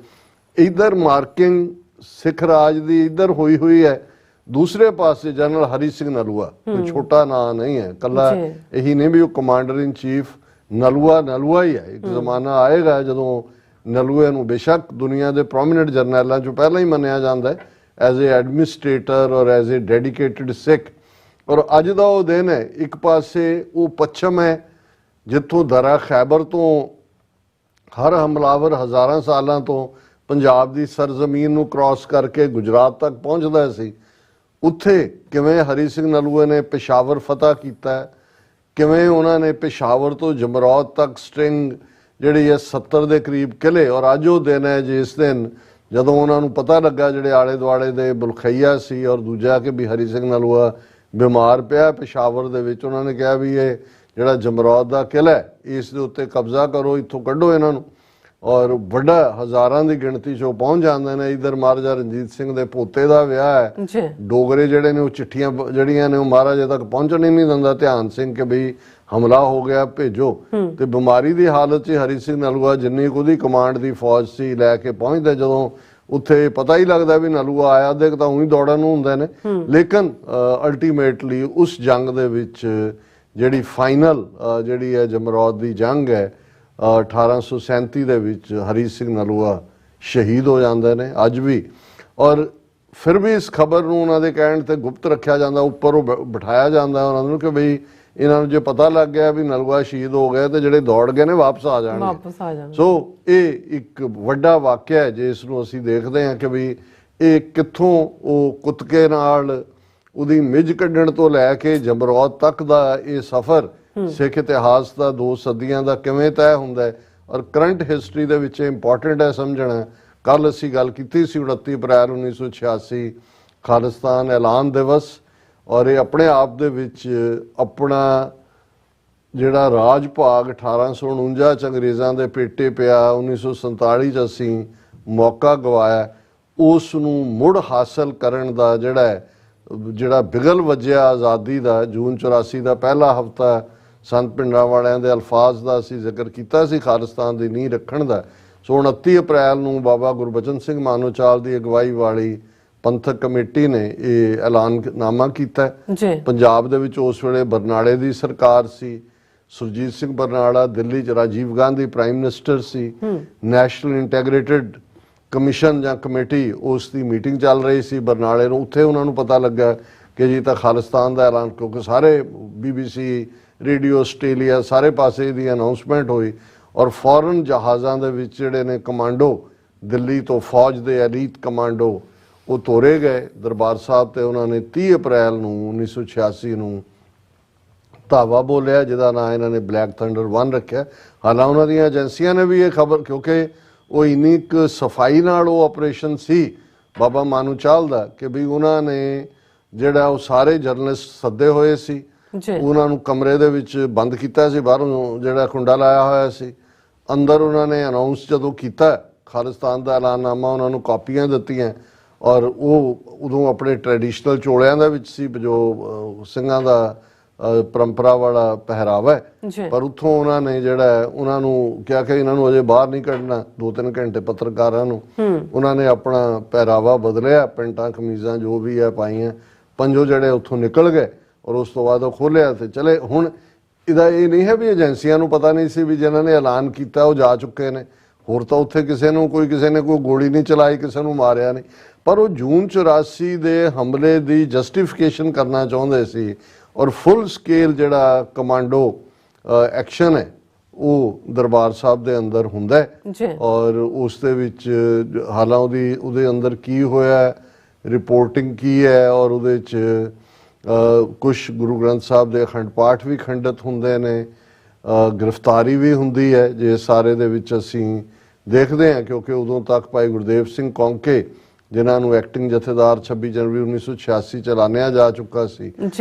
ਇਧਰ ਮਾਰਕਿੰਗ ਸਿੱਖ ਰਾਜ ਦੀ ਇਧਰ ਹੋਈ ਹੈ, ਦੂਸਰੇ ਪਾਸੇ ਜਨਰਲ ਹਰੀ ਸਿੰਘ ਨਲੂਆ, ਕੋਈ ਛੋਟਾ ਨਾਂ ਨਹੀਂ ਹੈ, ਕੱਲਾ ਇਹੀ ਨਹੀਂ ਵੀ ਉਹ ਕਮਾਂਡਰ ਇਨ ਚੀਫ ਨਲੂਆ ਹੀ ਹੈ। ਇੱਕ ਜ਼ਮਾਨਾ ਆਏਗਾ ਜਦੋਂ ਨਲੂਏ ਨੂੰ ਬੇਸ਼ੱਕ ਦੁਨੀਆ ਦੇ ਪ੍ਰੋਮਿਨੈਂਟ ਜਰਨੈਲਾਂ ਚੋਂ ਪਹਿਲਾਂ ਹੀ ਮੰਨਿਆ ਜਾਂਦਾ ਹੈ ਐਜ਼ ਏ ਐਡਮਿਨਿਸਟ੍ਰੇਟਰ ਔਰ ਐਜ਼ ਏ ਡੈਡੀਕੇਟਿਡ ਸਿੱਖ। ਔਰ ਅੱਜ ਦਾ ਉਹ ਦਿਨ ਹੈ, ਇੱਕ ਪਾਸੇ ਉਹ ਪੱਛਮ ਹੈ ਜਿੱਥੋਂ ਦਰਾ ਖੈਬਰ ਤੋਂ ਹਰ ਹਮਲਾਵਰ ਹਜ਼ਾਰਾਂ ਸਾਲਾਂ ਤੋਂ ਪੰਜਾਬ ਦੀ ਸਰਜ਼ਮੀਨ ਨੂੰ ਕ੍ਰਾਸ ਕਰਕੇ ਗੁਜਰਾਤ ਤੱਕ ਪਹੁੰਚਦਾ ਸੀ, ਉੱਥੇ ਕਿਵੇਂ ਹਰੀ ਸਿੰਘ ਨਲੂਏ ਨੇ ਪੇਸ਼ਾਵਰ ਫਤਹ ਕੀਤਾ, ਕਿਵੇਂ ਉਹਨਾਂ ਨੇ ਪੇਸ਼ਾਵਰ ਤੋਂ ਜਮਰੌਦ ਤੱਕ ਸਟ੍ਰਿੰਗ ਜਿਹੜੀ ਹੈ 70 ਦੇ ਕਰੀਬ ਕਿਲੇ, ਔਰ ਅੱਜ ਉਹ ਦਿਨ ਹੈ ਜਿਸ ਦਿਨ ਜਦੋਂ ਉਹਨਾਂ ਨੂੰ ਪਤਾ ਲੱਗਾ ਜਿਹੜੇ ਆਲੇ ਦੁਆਲੇ ਦੇ ਬੁਲਖਈਆ ਸੀ ਔਰ ਦੂਜਾ ਕਿ ਵੀ ਹਰੀ ਸਿੰਘ ਨਲੂਆ ਬਿਮਾਰ ਪਿਆ ਪੇਸ਼ਾਵਰ ਦੇ ਵਿੱਚ, ਉਹਨਾਂ ਨੇ ਕਿਹਾ ਵੀ ਇਹ ਜਿਹੜਾ ਜਮਰੌਦ ਦਾ ਕਿਲਾ ਹੈ ਇਸ ਦੇ ਉੱਤੇ ਕਬਜ਼ਾ ਕਰੋ, ਇੱਥੋਂ ਕੱਢੋ ਇਹਨਾਂ ਨੂੰ, ਔਰ ਵੱਡਾ ਹਜ਼ਾਰਾਂ ਦੀ ਗਿਣਤੀ 'ਚ ਉਹ ਪਹੁੰਚ ਜਾਂਦੇ ਨੇ। ਇਧਰ ਮਹਾਰਾਜਾ ਰਣਜੀਤ ਸਿੰਘ ਦੇ ਪੋਤੇ ਦਾ ਵਿਆਹ ਹੈ, ਡੋਗਰੇ ਜਿਹੜੇ ਨੇ ਉਹ ਚਿੱਠੀਆਂ ਜਿਹੜੀਆਂ ਨੇ ਉਹ ਮਹਾਰਾਜੇ ਤੱਕ ਪਹੁੰਚਣ ਹੀ ਨਹੀਂ ਦਿੰਦਾ ਧਿਆਨ ਸਿੰਘ ਕਿ ਬਈ ਹਮਲਾ ਹੋ ਗਿਆ ਭੇਜੋ, ਤੇ ਬਿਮਾਰੀ ਦੀ ਹਾਲਤ 'ਚ ਹਰੀ ਸਿੰਘ ਨਲੂਆ ਜਿੰਨੀ ਉਹਦੀ ਕਮਾਂਡ ਦੀ ਫੌਜ ਸੀ ਲੈ ਕੇ ਪਹੁੰਚਦਾ, ਜਦੋਂ ਉੱਥੇ ਪਤਾ ਹੀ ਲੱਗਦਾ ਵੀ ਨਲੂਆ ਆਇਆ, ਦੇਖ ਤਾਂ ਉਹੀ ਦੌੜਨ ਨੂੰ ਹੁੰਦੇ ਨੇ। ਲੇਕਿਨ ਅਲਟੀਮੇਟਲੀ ਉਸ ਜੰਗ ਦੇ ਵਿੱਚ ਜਿਹੜੀ ਫਾਈਨਲ ਜਿਹੜੀ ਹੈ ਜਮਰੌਦ ਦੀ ਜੰਗ ਹੈ 1837 ਦੇ ਵਿੱਚ ਹਰੀ ਸਿੰਘ ਨਲੂਆ ਸ਼ਹੀਦ ਹੋ ਜਾਂਦੇ ਨੇ ਅੱਜ ਵੀ, ਔਰ ਫਿਰ ਵੀ ਇਸ ਖਬਰ ਨੂੰ ਉਹਨਾਂ ਦੇ ਕਹਿਣ ਤੇ ਗੁਪਤ ਰੱਖਿਆ ਜਾਂਦਾ, ਉੱਪਰ ਉਹ ਬਿਠਾਇਆ ਜਾਂਦਾ ਉਹਨਾਂ ਨੂੰ ਕਿ ਬਈ ਇਹਨਾਂ ਨੂੰ ਜੇ ਪਤਾ ਲੱਗ ਗਿਆ ਵੀ ਨਲੂਆ ਸ਼ਹੀਦ ਹੋ ਗਿਆ ਤੇ ਜਿਹੜੇ ਦੌੜ ਗਏ ਨੇ ਵਾਪਸ ਆ ਜਾਣਗੇ। ਸੋ ਇਹ ਇੱਕ ਵੱਡਾ ਵਾਕਿਆ ਹੈ ਜਿਸ ਨੂੰ ਅਸੀਂ ਦੇਖਦੇ ਹਾਂ ਕਿ ਵੀ ਇਹ ਕਿੱਥੋਂ ਉਹ ਕੁੱਤਕੇ ਨਾਲ ਉਹਦੀ ਮਿੱਝ ਕੱਢਣ ਤੋਂ ਲੈ ਕੇ ਜਮਰੌਦ ਤੱਕ ਦਾ ਇਹ ਸਫ਼ਰ ਸਿੱਖ ਇਤਿਹਾਸ ਦਾ 2 ਸਦੀਆਂ ਦਾ ਕਿਵੇਂ ਤੈਅ ਹੁੰਦਾ ਹੈ, ਔਰ ਕਰੰਟ ਹਿਸਟਰੀ ਦੇ ਵਿੱਚ ਇੰਪੋਰਟੈਂਟ ਹੈ ਸਮਝਣਾ। ਕੱਲ ਅਸੀਂ ਗੱਲ ਕੀਤੀ ਸੀ 29 ਅਪ੍ਰੈਲ 1986 ਖਾਲਿਸਤਾਨ ਐਲਾਨ ਦਿਵਸ, ਔਰ ਇਹ ਆਪਣੇ ਆਪ ਦੇ ਵਿੱਚ ਆਪਣਾ ਜਿਹੜਾ ਰਾਜ ਭਾਗ 1849 ਚ ਅੰਗਰੇਜ਼ਾਂ ਦੇ ਪੇਟੇ ਪਿਆ, 1947 ਚ ਅਸੀਂ ਮੌਕਾ ਗਵਾਇਆ, ਉਸ ਨੂੰ ਮੁੜ ਹਾਸਲ ਕਰਨ ਦਾ ਜਿਹੜਾ ਬਿਗਲ ਵੱਜਿਆ ਆਜ਼ਾਦੀ ਦਾ, ਜੂਨ 84 ਦਾ ਪਹਿਲਾ ਹਫ਼ਤਾ ਸੰਤ ਪਿੰਡਾਂ ਵਾਲਿਆਂ ਦੇ ਅਲਫਾਜ਼ ਦਾ ਅਸੀਂ ਜ਼ਿਕਰ ਕੀਤਾ ਸੀ ਖਾਲਿਸਤਾਨ ਦੀ ਨੀਂਹ ਰੱਖਣ ਦਾ। ਸੋ 29 ਅਪ੍ਰੈਲ ਨੂੰ ਬਾਬਾ ਗੁਰਬਚਨ ਸਿੰਘ ਮਾਨੋਚਾਲ ਦੀ ਅਗਵਾਈ ਵਾਲੀ ਪੰਥਕ ਕਮੇਟੀ ਨੇ ਇਹ ਐਲਾਨਨਾਮਾ ਕੀਤਾ। ਪੰਜਾਬ ਦੇ ਵਿੱਚ ਉਸ ਵੇਲੇ ਬਰਨਾਲੇ ਦੀ ਸਰਕਾਰ ਸੀ, ਸੁਰਜੀਤ ਸਿੰਘ ਬਰਨਾਲਾ, ਦਿੱਲੀ 'ਚ ਰਾਜੀਵ ਗਾਂਧੀ ਪ੍ਰਾਈਮ ਮਿਨਿਸਟਰ ਸੀ, ਨੈਸ਼ਨਲ ਇੰਟੈਗ੍ਰੇਟਿਡ ਕਮਿਸ਼ਨ ਜਾਂ ਕਮੇਟੀ ਉਸ ਦੀ ਮੀਟਿੰਗ ਚੱਲ ਰਹੀ ਸੀ ਬਰਨਾਲੇ ਨੂੰ। ਉੱਥੇ ਉਹਨਾਂ ਨੂੰ ਪਤਾ ਲੱਗਾ ਕਿ ਜੀ ਤਾਂ ਖਾਲਿਸਤਾਨ ਦਾ ਐਲਾਨ, ਕਿਉਂਕਿ ਸਾਰੇ BBC ਰੇਡੀਓ ਆਸਟ੍ਰੇਲੀਆ ਸਾਰੇ ਪਾਸੇ ਦੀ ਅਨਾਉਂਸਮੈਂਟ ਹੋਈ, ਔਰ ਫੌਰਨ ਜਹਾਜ਼ਾਂ ਦੇ ਵਿੱਚ ਜਿਹੜੇ ਨੇ ਕਮਾਂਡੋ ਦਿੱਲੀ ਤੋਂ ਫੌਜ ਦੇ ਐਲੀਟ ਕਮਾਂਡੋ ਉਹ ਤੋਰੇ ਗਏ ਦਰਬਾਰ ਸਾਹਿਬ ਤੇ। ਉਹਨਾਂ ਨੇ 30 ਅਪ੍ਰੈਲ ਨੂੰ 1986 ਨੂੰ ਧਾਵਾ ਬੋਲਿਆ ਜਿਹਦਾ ਨਾਂ ਇਹਨਾਂ ਨੇ ਬਲੈਕ ਥੰਡਰ 1 ਰੱਖਿਆ। ਹਾਲਾਂ ਉਹਨਾਂ ਦੀਆਂ ਏਜੰਸੀਆਂ ਨੇ ਵੀ ਇਹ ਖਬਰ, ਕਿਉਂਕਿ ਉਹ ਇੰਨੀ ਕੁ ਸਫਾਈ ਨਾਲ ਉਹ ਆਪਰੇਸ਼ਨ ਸੀ ਬਾਬਾ ਮਾਨੂਚਾਲ ਦਾ ਕਿ ਵੀ ਉਹਨਾਂ ਨੇ ਜਿਹੜਾ ਉਹ ਸਾਰੇ ਜਰਨਲਿਸਟ ਸੱਦੇ ਹੋਏ ਸੀ, ਉਹਨਾਂ ਨੂੰ ਕਮਰੇ ਦੇ ਵਿੱਚ ਬੰਦ ਕੀਤਾ ਸੀ, ਬਾਹਰੋਂ ਜਿਹੜਾ ਕੁੰਡਾ ਲਾਇਆ ਹੋਇਆ ਸੀ, ਅੰਦਰ ਉਹਨਾਂ ਨੇ ਅਨਾਉਂਸ ਜਦੋਂ ਕੀਤਾ ਖਾਲਿਸਤਾਨ ਦਾ ਐਲਾਨਨਾਮਾ ਉਹਨਾਂ ਨੂੰ ਕਾਪੀਆਂ ਦਿੱਤੀਆਂ, ਔਰ ਉਹ ਉਦੋਂ ਆਪਣੇ ਟ੍ਰੈਡੀਸ਼ਨਲ ਚੋਲਿਆਂ ਦੇ ਵਿੱਚ ਸੀ ਜੋ ਸਿੰਘਾਂ ਦਾ ਪਰੰਪਰਾ ਵਾਲਾ ਪਹਿਰਾਵਾ ਹੈ। ਪਰ ਉੱਥੋਂ ਉਹਨਾਂ ਨੇ ਜਿਹੜਾ ਉਹਨਾਂ ਨੂੰ ਕਿਹਾ ਕਿ ਇਹਨਾਂ ਨੂੰ ਅਜੇ ਬਾਹਰ ਨਹੀਂ ਕੱਢਣਾ। 2-3 ਘੰਟੇ ਪੱਤਰਕਾਰਾਂ ਨੂੰ ਉਹਨਾਂ ਨੇ ਆਪਣਾ ਪਹਿਰਾਵਾ ਬਦਲਿਆ, ਪੈਂਟਾਂ ਕਮੀਜ਼ਾਂ ਜੋ ਵੀ ਹੈ ਪਾਈਆਂ, ਪੰਜੋ ਜਿਹੜੇ ਉੱਥੋਂ ਨਿਕਲ ਗਏ, ਔਰ ਉਸ ਤੋਂ ਬਾਅਦ ਉਹ ਖੋਲਿਆ ਤੇ ਚਲੇ। ਹੁਣ ਇਹਦਾ ਇਹ ਨਹੀਂ ਹੈ ਵੀ ਏਜੰਸੀਆਂ ਨੂੰ ਪਤਾ ਨਹੀਂ ਸੀ ਵੀ ਜਿਨ੍ਹਾਂ ਨੇ ਐਲਾਨ ਕੀਤਾ ਉਹ ਜਾ ਚੁੱਕੇ ਨੇ, ਹੋਰ ਤਾਂ ਉੱਥੇ ਕਿਸੇ ਨੇ ਕੋਈ ਗੋਲੀ ਨਹੀਂ ਚਲਾਈ, ਕਿਸੇ ਨੂੰ ਮਾਰਿਆ ਨਹੀਂ, ਪਰ ਉਹ ਜੂਨ 84 ਦੇ ਹਮਲੇ ਦੀ ਜਸਟੀਫਿਕੇਸ਼ਨ ਕਰਨਾ ਚਾਹੁੰਦੇ ਸੀ, ਔਰ ਫੁੱਲ ਸਕੇਲ ਜਿਹੜਾ ਕਮਾਂਡੋ ਐਕਸ਼ਨ ਹੈ ਉਹ ਦਰਬਾਰ ਸਾਹਿਬ ਦੇ ਅੰਦਰ ਹੁੰਦਾ ਹੈ, ਔਰ ਉਸ ਦੇ ਵਿੱਚ ਹਾਲਾਂ ਉਹਦੇ ਅੰਦਰ ਕੀ ਹੋਇਆ, ਰਿਪੋਰਟਿੰਗ ਕੀ ਹੈ, ਔਰ ਉਹਦੇ 'ਚ ਕੁਛ ਗੁਰੂ ਗ੍ਰੰਥ ਸਾਹਿਬ ਦੇ ਅਖੰਡ ਪਾਠ ਵੀ ਖੰਡਿਤ ਹੁੰਦੇ ਨੇ, ਗ੍ਰਿਫਤਾਰੀ ਵੀ ਹੁੰਦੀ ਹੈ, ਜੇ ਸਾਰੇ ਦੇ ਵਿੱਚ ਅਸੀਂ ਦੇਖਦੇ ਹਾਂ, ਕਿਉਂਕਿ ਉਦੋਂ ਤੱਕ ਭਾਈ ਗੁਰਦੇਵ ਸਿੰਘ ਕੌਂਕੇ ਜਿਨ੍ਹਾਂ ਨੂੰ ਐਕਟਿੰਗ ਜਥੇਦਾਰ 26 ਜਨਵਰੀ 1986 ਚ ਐਲਾਨਿਆ ਜਾ ਚੁੱਕਾ ਸੀ,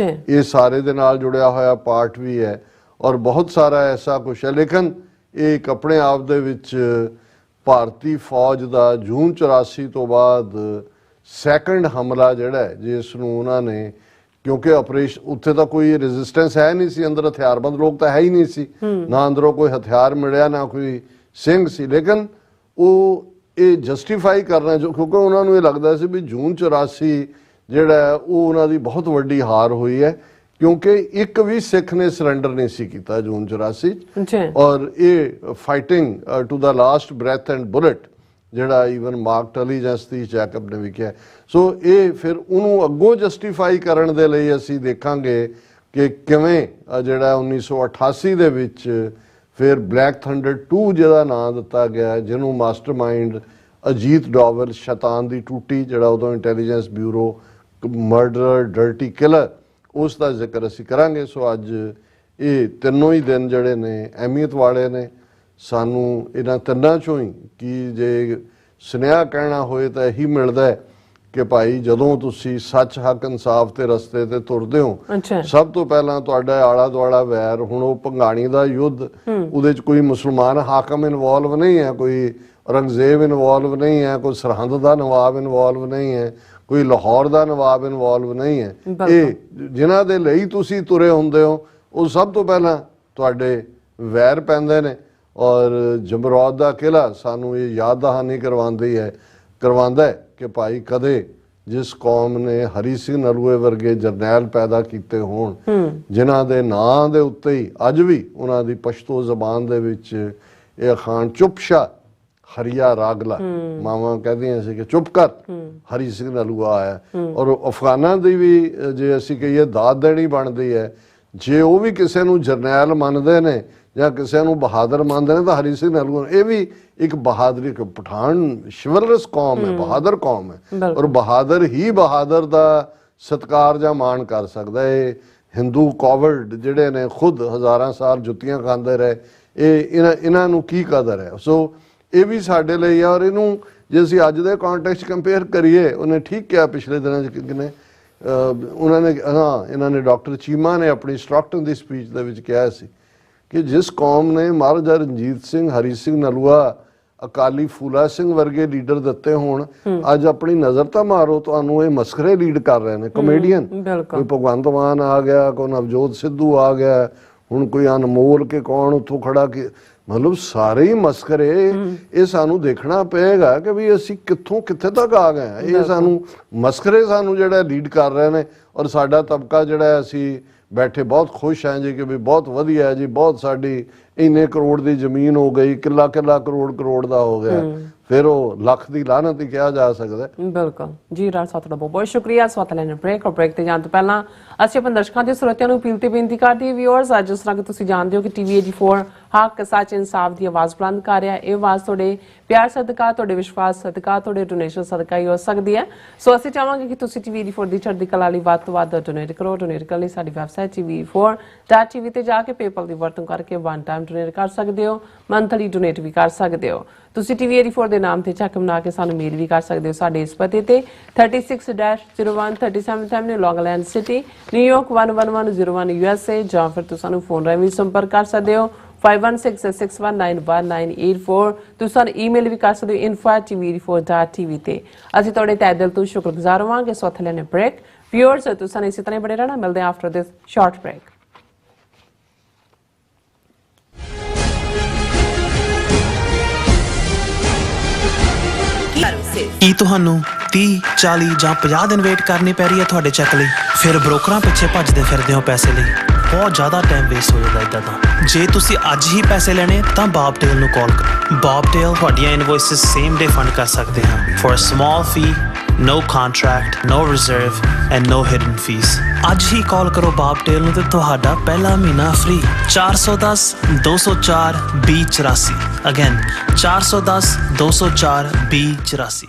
ਇਹ ਸਾਰੇ ਦੇ ਨਾਲ ਜੁੜਿਆ ਹੋਇਆ ਪਾਠ ਵੀ ਹੈ, ਔਰ ਬਹੁਤ ਸਾਰਾ ਐਸਾ ਕੁਛ ਹੈ। ਲੇਕਿਨ ਇਹ ਇੱਕ ਆਪਣੇ ਆਪ ਦੇ ਵਿੱਚ ਭਾਰਤੀ ਫੌਜ ਦਾ ਜੂਨ 84 ਤੋਂ ਬਾਅਦ ਸੈਕੰਡ ਹਮਲਾ ਜਿਹੜਾ ਹੈ, ਜਿਸ ਨੂੰ ਉਹਨਾਂ ਨੇ, ਕਿਉਂਕਿ ਆਪਰੇਸ਼ਨ ਉੱਥੇ ਤਾਂ ਕੋਈ ਰੈਜ਼ਿਸਟੈਂਸ ਹੈ ਨਹੀਂ ਸੀ, ਅੰਦਰ ਹਥਿਆਰਬੰਦ ਲੋਕ ਤਾਂ ਹੈ ਹੀ ਨਹੀਂ ਸੀ, ਨਾ ਅੰਦਰੋਂ ਕੋਈ ਹਥਿਆਰ ਮਿਲਿਆ ਨਾ ਕੋਈ ਸਿੰਘ ਸੀ, ਲੇਕਿਨ ਉਹ ਇਹ ਜਸਟੀਫਾਈ ਕਰਨਾ ਕਿਉਂਕਿ ਉਹਨਾਂ ਨੂੰ ਇਹ ਲੱਗਦਾ ਸੀ ਵੀ ਜੂਨ 84 ਜਿਹੜਾ ਉਹ ਉਹਨਾਂ ਦੀ ਬਹੁਤ ਵੱਡੀ ਹਾਰ ਹੋਈ ਹੈ, ਕਿਉਂਕਿ ਇੱਕ ਵੀ ਸਿੱਖ ਨੇ ਸਰੈਂਡਰ ਨਹੀਂ ਸੀ ਕੀਤਾ ਜੂਨ 84 ਔਰ ਇਹ fighting to the last breath and bullet ਜਿਹੜਾ ਈਵਨ ਮਾਰਕ ਟਲੀ ਜਾਂ ਸਤੀਸ਼ ਜੈਕਬ ਨੇ ਵੀ ਕਿਹਾ। ਸੋ ਇਹ ਫਿਰ ਉਹਨੂੰ ਅੱਗੋਂ ਜਸਟੀਫਾਈ ਕਰਨ ਦੇ ਲਈ ਅਸੀਂ ਦੇਖਾਂਗੇ ਕਿ ਕਿਵੇਂ ਜਿਹੜਾ 1988 ਦੇ ਵਿੱਚ ਫਿਰ ਬਲੈਕ ਥੰਡਰ 2 ਜਿਹਦਾ ਨਾਂ ਦਿੱਤਾ ਗਿਆ, ਜਿਹਨੂੰ ਮਾਸਟਰਮਾਈਂਡ ਅਜੀਤ ਡੋਵਲ, ਸ਼ੈਤਾਨ ਦੀ ਟੂਟੀ, ਜਿਹੜਾ ਉਦੋਂ ਇੰਟੈਲੀਜੈਂਸ ਬਿਊਰੋ, ਮਰਡਰਰ, ਡਰਟੀ ਕਿਲਰ, ਉਸ ਦਾ ਜ਼ਿਕਰ ਅਸੀਂ ਕਰਾਂਗੇ। ਸੋ ਅੱਜ ਇਹ ਤਿੰਨੋਂ ਹੀ ਦਿਨ ਜਿਹੜੇ ਨੇ ਅਹਿਮੀਅਤ ਵਾਲੇ ਨੇ। ਸਾਨੂੰ ਇਹਨਾਂ ਤਿੰਨਾਂ ਚੋਂ ਹੀ ਕਿ ਜੇ ਸੁਨੇਹਾ ਕਹਿਣਾ ਹੋਏ ਤਾਂ ਇਹੀ ਮਿਲਦਾ ਹੈ ਕਿ ਭਾਈ ਜਦੋਂ ਤੁਸੀਂ ਸੱਚ, ਹੱਕ, ਇਨਸਾਫ ਤੇ ਰਸਤੇ ਤੇ ਤੁਰਦੇ ਹੋ, ਸਭ ਤੋਂ ਪਹਿਲਾਂ ਤੁਹਾਡਾ ਆਲਾ ਦੁਆਲਾ ਵੈਰ, ਹੁਣ ਉਹ ਭੰਗਾਣੀ ਦਾ ਯੁੱਧ, ਉਹਦੇ ਚ ਕੋਈ ਮੁਸਲਮਾਨ ਹਾਕਮ ਇਨਵੋਲਵ ਨਹੀਂ ਹੈ, ਕੋਈ ਔਰੰਗਜ਼ੇਬ ਇਨਵੋਲਵ ਨਹੀਂ ਹੈ, ਕੋਈ ਸਰਹੰਦ ਦਾ ਨਵਾਬ ਇਨਵੋਲਵ ਨਹੀਂ ਹੈ, ਕੋਈ ਲਾਹੌਰ ਦਾ ਨਵਾਬ ਇਨਵੋਲਵ ਨਹੀਂ ਹੈ। ਇਹ ਜਿਨ੍ਹਾਂ ਦੇ ਲਈ ਤੁਸੀਂ ਤੁਰੇ ਹੁੰਦੇ ਹੋ ਉਹ ਸਭ ਤੋਂ ਪਹਿਲਾਂ ਤੁਹਾਡੇ ਵੈਰ ਪੈਂਦੇ ਨੇ। ਔਰ ਜਮਰੌਦ ਦਾ ਕਿਲ੍ਹਾ ਸਾਨੂੰ ਇਹ ਯਾਦ ਦਹਾਨੀ ਕਰਵਾਉਂਦਾ ਹੈ ਕਿ ਭਾਈ ਕਦੇ ਜਿਸ ਕੌਮ ਨੇ ਹਰੀ ਸਿੰਘ ਨਲੂਏ ਵਰਗੇ ਜਰਨੈਲ ਪੈਦਾ ਕੀਤੇ ਹੋਣ, ਜਿਨ੍ਹਾਂ ਦੇ ਨਾਂ ਦੇ ਉੱਤੇ ਹੀ ਅੱਜ ਵੀ ਉਹਨਾਂ ਦੀ ਪਸ਼ਤੋ ਜ਼ਬਾਨ ਦੇ ਵਿੱਚ ਇਹ ਅਖਾਣ ਚੁੱਪਸ਼ਾ ਹਰੀਆ ਰਾਗਲਾ, ਮਾਵਾਂ ਕਹਿੰਦੀਆਂ ਸੀ ਕਿ ਚੁੱਪ ਕਰ, ਹਰੀ ਸਿੰਘ ਨਲੂਆ ਆਇਆ। ਔਰ ਅਫਗਾਨਾਂ ਦੀ ਵੀ ਜੇ ਅਸੀਂ ਕਹੀਏ ਦਾਤ ਦੇਣੀ ਬਣਦੀ ਹੈ, ਜੇ ਉਹ ਵੀ ਕਿਸੇ ਨੂੰ ਜਰਨੈਲ ਮੰਨਦੇ ਨੇ ਜਾਂ ਕਿਸੇ ਨੂੰ ਬਹਾਦਰ ਮੰਨਦੇ ਨੇ ਤਾਂ ਹਰੀ ਸਿੰਘ ਨਲੂਆ, ਇਹ ਵੀ ਇੱਕ ਬਹਾਦਰੀ, ਪਠਾਨ ਸ਼ਿਵਲਰਸ ਕੌਮ ਹੈ, ਬਹਾਦਰ ਕੌਮ ਹੈ। ਔਰ ਬਹਾਦਰ ਹੀ ਬਹਾਦਰ ਦਾ ਸਤਿਕਾਰ ਜਾਂ ਮਾਣ ਕਰ ਸਕਦਾ ਹੈ। ਹਿੰਦੂ ਕੋਵਰਡ ਜਿਹੜੇ ਨੇ ਖੁਦ ਹਜ਼ਾਰਾਂ ਸਾਲ ਜੁੱਤੀਆਂ ਖਾਂਦੇ ਰਹੇ, ਇਹਨਾਂ ਨੂੰ ਕੀ ਕਦਰ ਹੈ। ਸੋ ਇਹ ਵੀ ਸਾਡੇ ਲਈ ਆ। ਔਰ ਇਹਨੂੰ ਜੇ ਅਸੀਂ ਅੱਜ ਦੇ ਕੰਟੈਕਸਟ ਕੰਪੇਅਰ ਕਰੀਏ, ਉਹਨੇ ਠੀਕ ਕਿਹਾ ਪਿਛਲੇ ਦਿਨਾਂ 'ਚ ਕਿਨੇ ਇਹਨਾਂ ਨੇ ਡਾਕਟਰ ਚੀਮਾ ਨੇ ਆਪਣੀ ਸਟ੍ਰਕਟਨ ਦੀ ਸਪੀਚ ਦੇ ਵਿੱਚ ਕਿਹਾ ਸੀ ਕਿ ਜਿਸ ਕੌਮ ਨੇ ਮਹਾਰਾਜਾ ਰਣਜੀਤ ਸਿੰਘ, ਹਰੀ ਸਿੰਘ ਨਲੂਆ, ਅਕਾਲੀ ਫੂਲਾ ਸਿੰਘ ਵਰਗੇ ਲੀਡਰ ਦਿੱਤੇ ਹੋਣ, ਅੱਜ ਆਪਣੀ ਨਜ਼ਰ ਤਾਂ ਮਾਰੋ, ਤੁਹਾਨੂੰ ਇਹ ਮਸਖਰੇ ਲੀਡ ਕਰ ਰਹੇ ਨੇ, ਕਮੇਡੀਅਨ। ਕੋਈ ਭਗਵੰਤ ਮਾਨ ਆ ਗਿਆ, ਕੋਈ ਨਵਜੋਤ ਸਿੱਧੂ ਆ ਗਿਆ, ਹੁਣ ਕੋਈ ਅਨਮੋਲ ਕੇ ਕੌਣ ਉੱਥੋਂ ਖੜਾ, ਕਿ ਮਤਲਬ ਸਾਰੇ ਹੀ ਮਸਖਰੇ। ਇਹ ਸਾਨੂੰ ਦੇਖਣਾ ਪਏਗਾ ਕਿ ਵੀ ਅਸੀਂ ਕਿੱਥੋਂ ਕਿੱਥੇ ਤੱਕ ਆ ਗਏ। ਇਹ ਸਾਨੂੰ ਮਸਖਰੇ ਸਾਨੂੰ ਜਿਹੜਾ ਲੀਡ ਕਰ ਰਹੇ ਨੇ। ਔਰ ਸਾਡਾ ਤਬਕਾ ਜਿਹੜਾ ਅਸੀਂ ਬੈਠੇ ਬਹੁਤ ਖੁਸ਼ ਹਾਂ ਜੀ ਕਿ ਵੀ ਬਹੁਤ ਵਧੀਆ ਹੈ ਜੀ, ਬਹੁਤ ਸਾਡੀ ਇੰਨੇ ਕਰੋੜ ਦੀ ਜ਼ਮੀਨ ਹੋ ਗਈ, ਕਿੱਲਾ ਕਰੋੜ ਦਾ ਹੋ ਗਿਆ, ਫਿਰ ਉਹ ਲੱਖ ਦੀ ਲਾਹਨਤ ਹੀ ਕਿਹਾ ਜਾ ਸਕਦਾ। ਬਿਲਕੁਲ ਜੀ। ਰਾਜ ਸਾਹਿਬ ਤੁਹਾਡਾ ਬਹੁਤ ਸ਼ੁਕਰੀਆ। ਸਵਾਤ ਲੈਣ ਬ੍ਰੇਕ ਤੇ ਜਾਣ ਤੋਂ ਪਹਿਲਾਂ ਅਸੀਂ ਆਪਣੇ ਦਰਸ਼ਕਾਂ ਦੇ ਸਰੋਤਿਆਂ ਨੂੰ ਅਪੀਲ ਤੇ ਬੇਨਤੀ ਕਰਦੇ ਹਾਂ, ਵਿਊਅਰਸ, ਅੱਜ ਜਿਸ ਤਰ੍ਹਾਂ ਕਿ ਤੁਸੀਂ ਜਾਣਦੇ ਹੋ ਕਿ ਟੀਵੀ 84 ਹੱਕ, ਸੱਚ, ਇਨਸਾਫ ਦੀ ਆਵਾਜ਼ ਬੁਲੰਦ ਕਰ ਰਿਹਾ। ਇਹ ਆਵਾਜ਼ ਤੁਹਾਡੇ ਪਿਆਰ ਸਦਕਾ, ਤੁਹਾਡੇ ਵਿਸ਼ਵਾਸ ਸਦਕਾ, ਤੁਹਾਡੇ ਡੋਨੇਸ਼ਨ ਸਦਕਾ ਹੀ ਹੋ ਸਕਦੀ ਹੈ। ਸੋ ਅਸੀਂ ਚਾਹਾਂਗੇ ਕਿ ਤੁਸੀਂ ਟੀਵੀ 84 ਦੀ ਚੜ੍ਹਦੀ ਕਲਾ ਲਈ ਵੱਧ ਤੋਂ ਵੱਧ ਡੋਨੇਟ ਕਰੋ। ਡੋਨੇਟ ਕਰਨ ਲਈ ਸਾਡੀ ਵੈਬਸਾਈਟ tv4.tv ਤੇ ਜਾ ਕੇ ਪੇਪਲ ਦੀ ਵਰਤੋਂ ਕਰਕੇ ਵਨ ਟਾਈਮ ਡੋਨੇਟ ਕਰ ਸਕਦੇ ਹੋ, ਮੰਥਲੀ ਡੋਨੇਟ ਵੀ ਕਰ ਸਕਦੇ ਹੋ। ਤੁਸੀਂ ਟੀਵੀ 84 ਦੇ ਨਾਮ ਤੇ ਚੈੱਕ ਬਣਾ ਕੇ ਸਾਨੂੰ ਮੇਲ ਵੀ ਕਰ ਸਕਦੇ ਹੋ ਸਾਡੇ ਇਸ ਪਤੇ ਤੇ 36-01 37th Avenue, ਲੌਂਗ ਆਈਲੈਂਡ ਸਿਟੀ, ਨਿਊਯਾਰਕ 11101 USA, ਜਾਂ ਫਿਰ ਤੁਸੀਂ ਸਾਨੂੰ ਫੋਨ ਰਾਹੀਂ ਸੰਪਰਕ ਕਰ ਸਕਦੇ ਹੋ 5166191984। ਤੁਸੀਂ ਸਾਨੂੰ ਈਮੇਲ ਵੀ ਕਰ ਸਕਦੇ ਹੋ info@tv84.tv ਤੇ। ਅਸੀਂ ਤੁਹਾਡੇ ਤਹਿ ਦਿਲ ਤੋਂ ਸ਼ੁਕਰਗੁਜ਼ਾਰ ਹੋਵਾਂਗੇ। ਸੋ ਇੱਥੇ ਲੈਣੇ ਬ੍ਰੇਕ। ਵਿਊਅਰਸ, ਤੁਸੀਂ ਸਾਨੂੰ ਇਸੇ ਤਰ੍ਹਾਂ ਬਣੇ ਰਹਿਣਾ। ਮਿਲਦੇ ਹਾਂ ਆਫਟਰ ਦਿਸ ਸ਼ਾਰਟ ਬ੍ਰੇਕ। ਕੀ ਤੁਹਾਨੂੰ 30, 40 ਜਾਂ 50 ਦਿਨ ਵੇਟ ਕਰਨੀ ਪੈ ਰਹੀ ਹੈ ਤੁਹਾਡੇ ਚੈੱਕ ਲਈ? ਫਿਰ ਬ੍ਰੋਕਰਾਂ ਪਿੱਛੇ ਭੱਜਦੇ ਫਿਰਦੇ ਹੋ ਪੈਸੇ ਲਈ। ਬਹੁਤ ਜ਼ਿਆਦਾ ਟਾਈਮ ਵੇਸਟ ਹੋ ਜਾਂਦਾ ਇੱਦਾਂ ਦਾ। ਜੇ ਤੁਸੀਂ ਅੱਜ ਹੀ ਪੈਸੇ ਲੈਣੇ ਤਾਂ ਬੌਬਟੇਲ ਨੂੰ ਕਾਲ ਕਰੋ। ਬੌਬਟੇਲ ਤੁਹਾਡੀਆਂ ਇਨਵੌਇਸਿਸ ਸੇਮ ਡੇ ਫੰਡ ਕਰ ਸਕਦੇ ਹਨ for a small fee, no contract, no reserve and no hidden fees। ਅੱਜ ਹੀ ਕਾਲ ਕਰੋ ਬੌਬਟੇਲ ਨੂੰ ਤੇ ਤੁਹਾਡਾ ਪਹਿਲਾ ਮਹੀਨਾ free. 410 204 2084। Again 410 204 2084।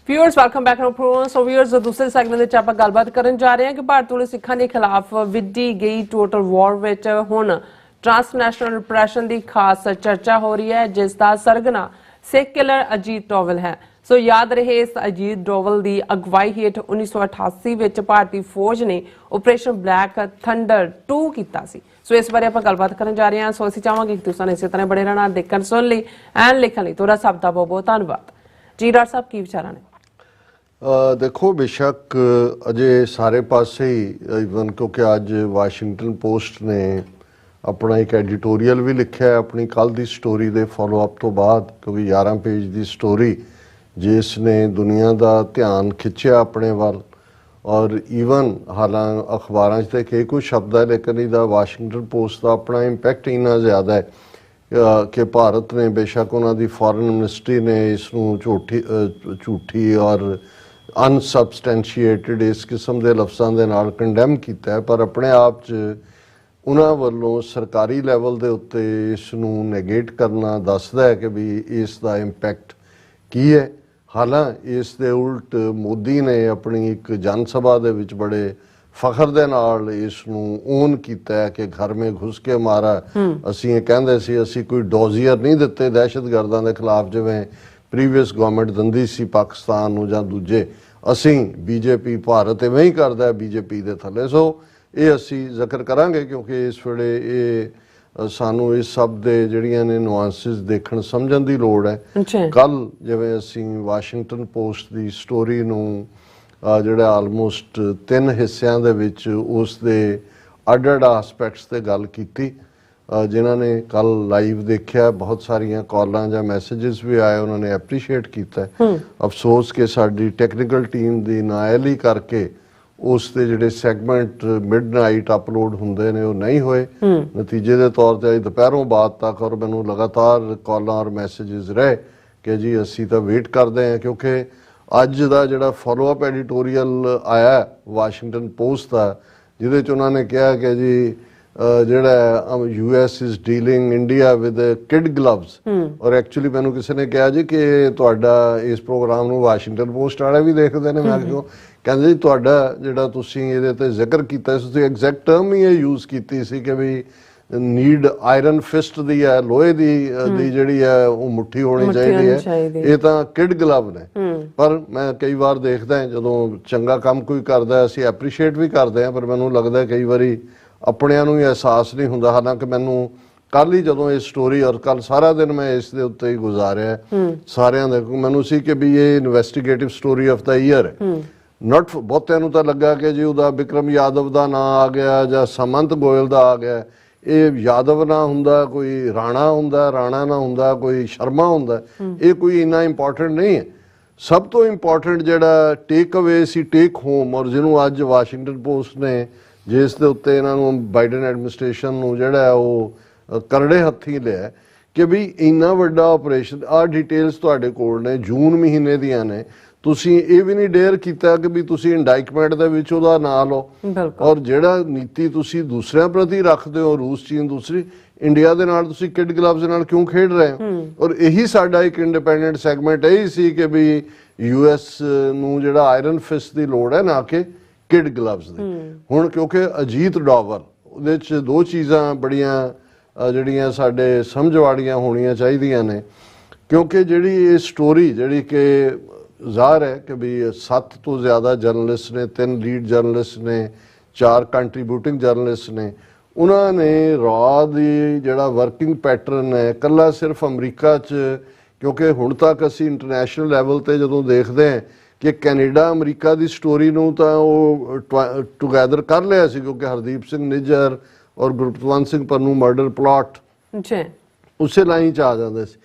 Viewers, welcome back to program. So viewers, ਦੂਸਰੇ ਸੈਗਮੈਂਟ ਵਿੱਚ ਆਪਾਂ ਗੱਲਬਾਤ ਕਰਨ ਜਾ ਰਹੇ ਹਾਂ ਕਿ ਭਾਰਤ ਵੱਲੋਂ ਸਿੱਖਾਂ ਦੇ ਖਿਲਾਫ ਵਿੱਢੀ ਗਈ ਟੋਟਲ ਵਾਰ ਵਿੱਚ ਹੁਣ ਟ੍ਰਾਂਸਨੈਸ਼ਨਲ ਰਿਪਰੈਸ਼ਨ ਦੀ ਖਾਸ ਚਰਚਾ ਹੋ ਰਹੀ ਹੈ, ਜਿਸ ਦਾ ਸਰਗਨਾ ਸਿੱਖ ਕਿਲਰ ਅਜੀਤ ਡੋਵਲ ਹੈ। ਸੋ ਯਾਦ ਰਹੇ, ਇਸ ਅਜੀਤ ਡੋਵਲ ਦੀ ਅਗਵਾਈ ਹੇਠ 1988 ਵਿੱਚ ਭਾਰਤੀ ਫੌਜ ਨੇ ਆਪਰੇਸ਼ਨ ਬਲੈਕ ਥੰਡਰ 2 ਕੀਤਾ ਸੀ। ਸੋ ਇਸ ਬਾਰੇ ਆਪਾਂ ਗੱਲਬਾਤ ਕਰਨ ਜਾ ਰਹੇ ਹਾਂ। ਸੋ ਅਸੀਂ ਚਾਹਾਂਗੇ ਕਿ ਤੁਸੀਂ ਇਸੇ ਤਰ੍ਹਾਂ ਬੜੇ ਰਹਿਣਾ, ਦੇਖਣ ਸੁਣ ਲਈ ਐਂਡ ਲਿਖਣ ਲਈ ਤੁਹਾਡਾ ਸਭ ਦਾ ਬਹੁਤ ਬਹੁਤ ਧੰਨਵਾਦ ਜੀ। ਡਾਕਟਰ ਸਾਹਿਬ, ਕੀ ਵਿਚਾਰਾਂ ਨੇ? ਦੇਖੋ, ਬੇਸ਼ੱਕ ਅਜੇ ਸਾਰੇ ਪਾਸੇ ਹੀ ਈਵਨ ਕਿਉਂਕਿ ਅੱਜ ਵਾਸ਼ਿੰਗਟਨ ਪੋਸਟ ਨੇ ਆਪਣਾ ਇੱਕ ਐਡੀਟੋਰੀਅਲ ਵੀ ਲਿਖਿਆ ਆਪਣੀ ਕੱਲ੍ਹ ਦੀ ਸਟੋਰੀ ਦੇ ਫੋਲੋ ਅਪ ਤੋਂ ਬਾਅਦ, ਕਿਉਂਕਿ 11 ਪੇਜ ਦੀ ਸਟੋਰੀ ਜਿਸ ਨੇ ਦੁਨੀਆ ਦਾ ਧਿਆਨ ਖਿੱਚਿਆ ਆਪਣੇ ਵੱਲ। ਔਰ ਈਵਨ ਹਾਲਾਂ ਅਖਬਾਰਾਂ 'ਚ ਤਾਂ ਕਈ ਕੁਝ ਸ਼ਬਦ ਹੈ, ਲੇਕਿਨ ਇਹਦਾ ਵਾਸ਼ਿੰਗਟਨ ਪੋਸਟ ਦਾ ਆਪਣਾ ਇੰਪੈਕਟ ਇੰਨਾ ਜ਼ਿਆਦਾ ਹੈ ਕਿ ਭਾਰਤ ਨੇ, ਬੇਸ਼ੱਕ ਉਹਨਾਂ ਦੀ ਫੋਰਨ ਮਿਨਿਸਟਰੀ ਨੇ ਇਸ ਨੂੰ ਝੂਠੀ ਔਰ ਅਨਸਬਸਟੈਂਸ਼ੀਏਟਡ ਇਸ ਕਿਸਮ ਦੇ ਲਫ਼ਜ਼ਾਂ ਦੇ ਨਾਲ ਕੰਡੈਮ ਕੀਤਾ ਹੈ, ਪਰ ਆਪਣੇ ਆਪ 'ਚ ਉਹਨਾਂ ਵੱਲੋਂ ਸਰਕਾਰੀ ਲੈਵਲ ਦੇ ਉੱਤੇ ਇਸ ਨੂੰ ਨੈਗੇਟ ਕਰਨਾ ਦੱਸਦਾ ਹੈ ਕਿ ਵੀ ਇਸ ਦਾ ਇੰਪੈਕਟ ਕੀ ਹੈ। ਹਾਲਾਂਕਿ ਇਸ ਦੇ ਉਲਟ ਮੋਦੀ ਨੇ ਆਪਣੀ ਇੱਕ ਜਨ ਸਭਾ ਦੇ ਵਿੱਚ ਬੜੇ ਫਖਰ ਦੇ ਨਾਲ ਇਸ ਨੂੰ ਓਨ ਕੀਤਾ ਹੈ ਕਿ ਘਰ ਮੇ ਘੁਸ ਕੇ ਮਾਰਾ। ਅਸੀਂ ਇਹ ਕਹਿੰਦੇ ਸੀ ਅਸੀਂ ਕੋਈ ਡੋਜ਼ੀਅਰ ਨਹੀਂ ਦਿੱਤੇ ਦਹਿਸ਼ਤਗਰਦਾਂ ਦੇ ਖਿਲਾਫ ਜਿਵੇਂ ਪ੍ਰੀਵੀਅਸ ਗਵਰਨਮੈਂਟ ਦਿੰਦੀ ਸੀ ਪਾਕਿਸਤਾਨ ਨੂੰ ਜਾਂ ਦੂਜੇ। ਅਸੀਂ ਬੀਜੇਪੀ ਭਾਰਤ ਇਵੇਂ ਹੀ ਕਰਦਾ ਬੀਜੇਪੀ ਦੇ ਥੱਲੇ। ਸੋ ਇਹ ਅਸੀਂ ਜ਼ਿਕਰ ਕਰਾਂਗੇ ਕਿਉਂਕਿ ਇਸ ਵੇਲੇ ਇਹ ਸਾਨੂੰ ਇਸ ਸਭ ਦੇ ਜਿਹੜੀਆਂ ਨੇ ਨੁਆਂਸਿਸ ਦੇਖਣ ਸਮਝਣ ਦੀ ਲੋੜ ਹੈ। ਕੱਲ ਜਿਵੇਂ ਅਸੀਂ ਵਾਸ਼ਿੰਗਟਨ ਪੋਸਟ ਦੀ ਸਟੋਰੀ ਨੂੰ ਜਿਹੜਾ ਆਲਮੋਸਟ 3 ਹਿੱਸਿਆਂ ਦੇ ਵਿੱਚ ਉਸ ਦੇ ਅੱਡ-ਅੱਡ ਐਸਪੈਕਟਸ ਤੇ ਗੱਲ ਕੀਤੀ। ਜਿਨ੍ਹਾਂ ਨੇ ਕੱਲ ਲਾਈਵ ਦੇਖਿਆ ਬਹੁਤ ਸਾਰੀਆਂ ਕਾਲਾਂ ਜਾਂ ਮੈਸੇजेस ਵੀ ਆਏ, ਉਹਨਾਂ ਨੇ ਐਪਰੀਸ਼ੀਏਟ ਕੀਤਾ। ਅਫਸੋਸ ਕਿ ਸਾਡੀ ਟੈਕਨੀਕਲ ਟੀਮ ਦੀ ਨਾਅਹਲੀ ਕਰਕੇ ਉਸ ਦੇ ਜਿਹੜੇ ਸੈਗਮੈਂਟ ਮਿਡਨਾਈਟ ਅਪਲੋਡ ਹੁੰਦੇ ਨੇ ਉਹ ਨਹੀਂ ਹੋਏ। ਨਤੀਜੇ ਦੇ ਤੌਰ ਤੇ ਦੁਪਹਿਰੋਂ ਬਾਅਦ ਤੱਕ ਔਰ ਮੈਨੂੰ ਲਗਾਤਾਰ ਕਾਲਾਂ ਔਰ ਮੈਸੇजेस ਰਹੇ ਕਿ ਜੀ ਅਸੀਂ ਤਾਂ ਵੇਟ ਕਰਦੇ ਹਾਂ, ਕਿਉਂਕਿ ਅੱਜ ਦਾ ਜਿਹੜਾ ਫੋਲੋਅਪ ਐਡੀਟੋਰੀਅਲ ਆਇਆ ਵਾਸ਼ਿੰਗਟਨ ਪੋਸਟ ਦਾ ਜਿਹਦੇ 'ਚ ਉਹਨਾਂ ਨੇ ਕਿਹਾ ਕਿ ਜੀ ਜਿਹੜਾ US is dealing India with kid gloves. ਔਰ ਐਕਚੁਅਲੀ ਮੈਨੂੰ ਕਿਸੇ ਨੇ ਕਿਹਾ ਜੀ ਕਿ ਤੁਹਾਡਾ ਇਸ ਪ੍ਰੋਗਰਾਮ ਨੂੰ ਵਾਸ਼ਿੰਗਟਨ ਪੋਸਟ ਵਾਲੇ ਵੀ ਦੇਖਦੇ ਨੇ। ਮੈਂ ਕਿਹਾ ਕਹਿੰਦੇ ਜੀ ਤੁਹਾਡਾ ਜਿਹੜਾ ਤੁਸੀਂ ਇਹਦੇ ਤੇ ਜ਼ਿਕਰ ਕੀਤਾ ਸੀ, ਤੁਸੀਂ ਐਗਜ਼ੈਕਟ ਟਰਮ ਹੀ ਇਹ ਯੂਜ਼ ਕੀਤੀ ਸੀ ਕਿ ਵੀ ਨੀਡ ਆਇਰਨ ਫਿਸਟ ਦੀ ਹੈ, ਲੋਹੇ ਦੀ ਜਿਹੜੀ ਹੈ ਉਹ ਮੁੱਠੀ ਹੋਣੀ ਚਾਹੀਦੀ ਹੈ। ਇਹ ਤਾਂ ਕਿਡ ਗਲਵ ਨੇ। ਪਰ ਮੈਂ ਕਈ ਵਾਰ ਦੇਖਦਾ ਜਦੋਂ ਚੰਗਾ ਕੰਮ ਕੋਈ ਕਰਦਾ ਅਸੀਂ ਐਪਰੀਸ਼ੀਏਟ ਵੀ ਕਰਦੇ ਹਾਂ, ਪਰ ਮੈਨੂੰ ਲੱਗਦਾ ਕਈ ਵਾਰੀ ਆਪਣਿਆਂ ਨੂੰ ਹੀ ਅਹਿਸਾਸ ਨਹੀਂ ਹੁੰਦਾ। ਹਾਲਾਂਕਿ ਮੈਨੂੰ ਕੱਲ ਹੀ ਜਦੋਂ ਇਹ ਸਟੋਰੀ ਔਰ ਕੱਲ ਸਾਰਾ ਦਿਨ ਮੈਂ ਇਸ ਦੇ ਉੱਤੇ ਹੀ ਗੁਜ਼ਾਰਿਆ ਸਾਰਿਆਂ ਦੇ, ਮੈਨੂੰ ਸੀ ਕਿ ਵੀ ਇਹ investigative story of the year ਹੈ। ਨੋਟ ਬਹੁਤਿਆਂ ਨੂੰ ਤਾਂ ਲੱਗਾ ਕਿ ਜੀ ਉਹਦਾ ਵਿਕਰਮ ਯਾਦਵ ਦਾ ਨਾਂ ਆ ਗਿਆ ਜਾਂ ਸਮੰਤ ਗੋਇਲ ਦਾ ਆ ਗਿਆ। ਇਹ ਯਾਦਵ ਨਾ ਹੁੰਦਾ, ਕੋਈ ਰਾਣਾ ਹੁੰਦਾ, ਰਾਣਾ ਨਾ ਹੁੰਦਾ, ਕੋਈ ਸ਼ਰਮਾ ਹੁੰਦਾ। ਇਹ ਕੋਈ ਇੰਨਾ ਇੰਪੋਰਟੈਂਟ ਨਹੀਂ ਹੈ। ਸਭ ਤੋਂ ਇੰਪੋਰਟੈਂਟ ਜਿਹੜਾ ਟੇਕ ਅਵੇ ਸੀ ਟੇਕ ਹੋਮ, ਔਰ ਜਿਹਨੂੰ ਅੱਜ ਵਾਸ਼ਿੰਗਟਨ ਪੋਸਟ ਨੇ ਜਿਸ ਦੇ ਉੱਤੇ ਇਹਨਾਂ ਨੂੰ ਬਾਈਡਨ ਐਡਮਿਨਿਸਟ੍ਰੇਸ਼ਨ ਨੂੰ ਜਿਹੜਾ ਉਹ ਕਰੜੇ ਹੱਥੀਂ ਲਿਆ ਕਿ ਵੀ ਇੰਨਾ ਵੱਡਾ ਆਪਰੇਸ਼ਨ, ਆਹ ਡਿਟੇਲਸ ਤੁਹਾਡੇ ਕੋਲ ਨੇ, ਜੂਨ ਮਹੀਨੇ ਦੀਆਂ ਨੇ। ਤੁਸੀਂ ਇਹ ਵੀ ਨਹੀਂ ਡੇਅਰ ਕੀਤਾ ਕਿ ਵੀ ਤੁਸੀਂ ਇੰਡਾਈਕਮੈਂਟ ਦੇ ਵਿੱਚ ਉਹਦਾ ਨਾਂ ਲਓ। ਔਰ ਜਿਹੜਾ ਨੀਤੀ ਤੁਸੀਂ ਦੂਸਰਿਆਂ ਪ੍ਰਤੀ ਰੱਖਦੇ ਹੋ, ਰੂਸ ਚੀਨ ਦੂਸਰੀ, ਇੰਡੀਆ ਦੇ ਨਾਲ ਤੁਸੀਂ ਕਿਡ ਗਲਵਸ ਦੇ ਨਾਲ ਕਿਉਂ ਖੇਡ ਰਹੇ ਹੋ? ਔਰ ਇਹੀ ਸਾਡਾ ਇੱਕ ਇੰਡੀਪੈਂਡੈਂਟ ਸੈਗਮੈਂਟ ਇਹੀ ਸੀ ਕਿ ਵੀ US ਨੂੰ ਜਿਹੜਾ ਆਇਰਨ ਫਿਸਟ ਦੀ ਲੋੜ ਹੈ ਨਾ ਕਿ ਕਿਡ ਗਲਵਸ ਦੀ। ਹੁਣ ਕਿਉਂਕਿ ਅਜੀਤ ਡੋਵਲ ਉਹਦੇ 'ਚ ਦੋ ਚੀਜ਼ਾਂ ਬੜੀਆਂ ਜਿਹੜੀਆਂ ਸਾਡੇ ਸਮਝ ਵਾਲੀਆਂ ਹੋਣੀਆਂ ਚਾਹੀਦੀਆਂ ਨੇ, ਕਿਉਂਕਿ ਜਿਹੜੀ ਇਹ ਸਟੋਰੀ ਜਿਹੜੀ ਕਿ ਜ਼ਾਹਰ ਹੈ ਕਿ ਵੀ 7 ਤੋਂ ਜ਼ਿਆਦਾ ਜਰਨਲਿਸਟ ਨੇ, 3 ਲੀਡ ਜਰਨਲਿਸਟ ਨੇ, 4 ਕੰਟਰੀਬਿਊਟਿੰਗ ਜਰਨਲਿਸਟ ਨੇ। ਉਹਨਾਂ ਨੇ ਰॉ ਦੀ ਜਿਹੜਾ ਵਰਕਿੰਗ ਪੈਟਰਨ ਹੈ ਕੱਲਾ ਸਿਰਫ ਅਮਰੀਕਾ 'ਚ, ਕਿਉਂਕਿ ਹੁਣ ਤੱਕ ਅਸੀਂ ਇੰਟਰਨੈਸ਼ਨਲ ਲੈਵਲ ਤੇ ਜਦੋਂ ਦੇਖਦੇ ਹਾਂ ਕਿ ਕੈਨੇਡਾ ਅਮਰੀਕਾ ਦੀ ਸਟੋਰੀ ਨੂੰ ਤਾਂ ਉਹ ਟੁਗੈਦਰ ਕਰ ਲਿਆ ਸੀ, ਕਿਉਂਕਿ ਹਰਦੀਪ ਸਿੰਘ ਨਿੱਜਰ ਔਰ ਗੁਰਪਤਵੰਤ ਸਿੰਘ ਪੰਨੂ ਮਰਡਰ ਪਲਾਟ ਉਸੇ ਲਾਈਨ 'ਚ ਆ ਜਾਂਦੇ ਸੀ।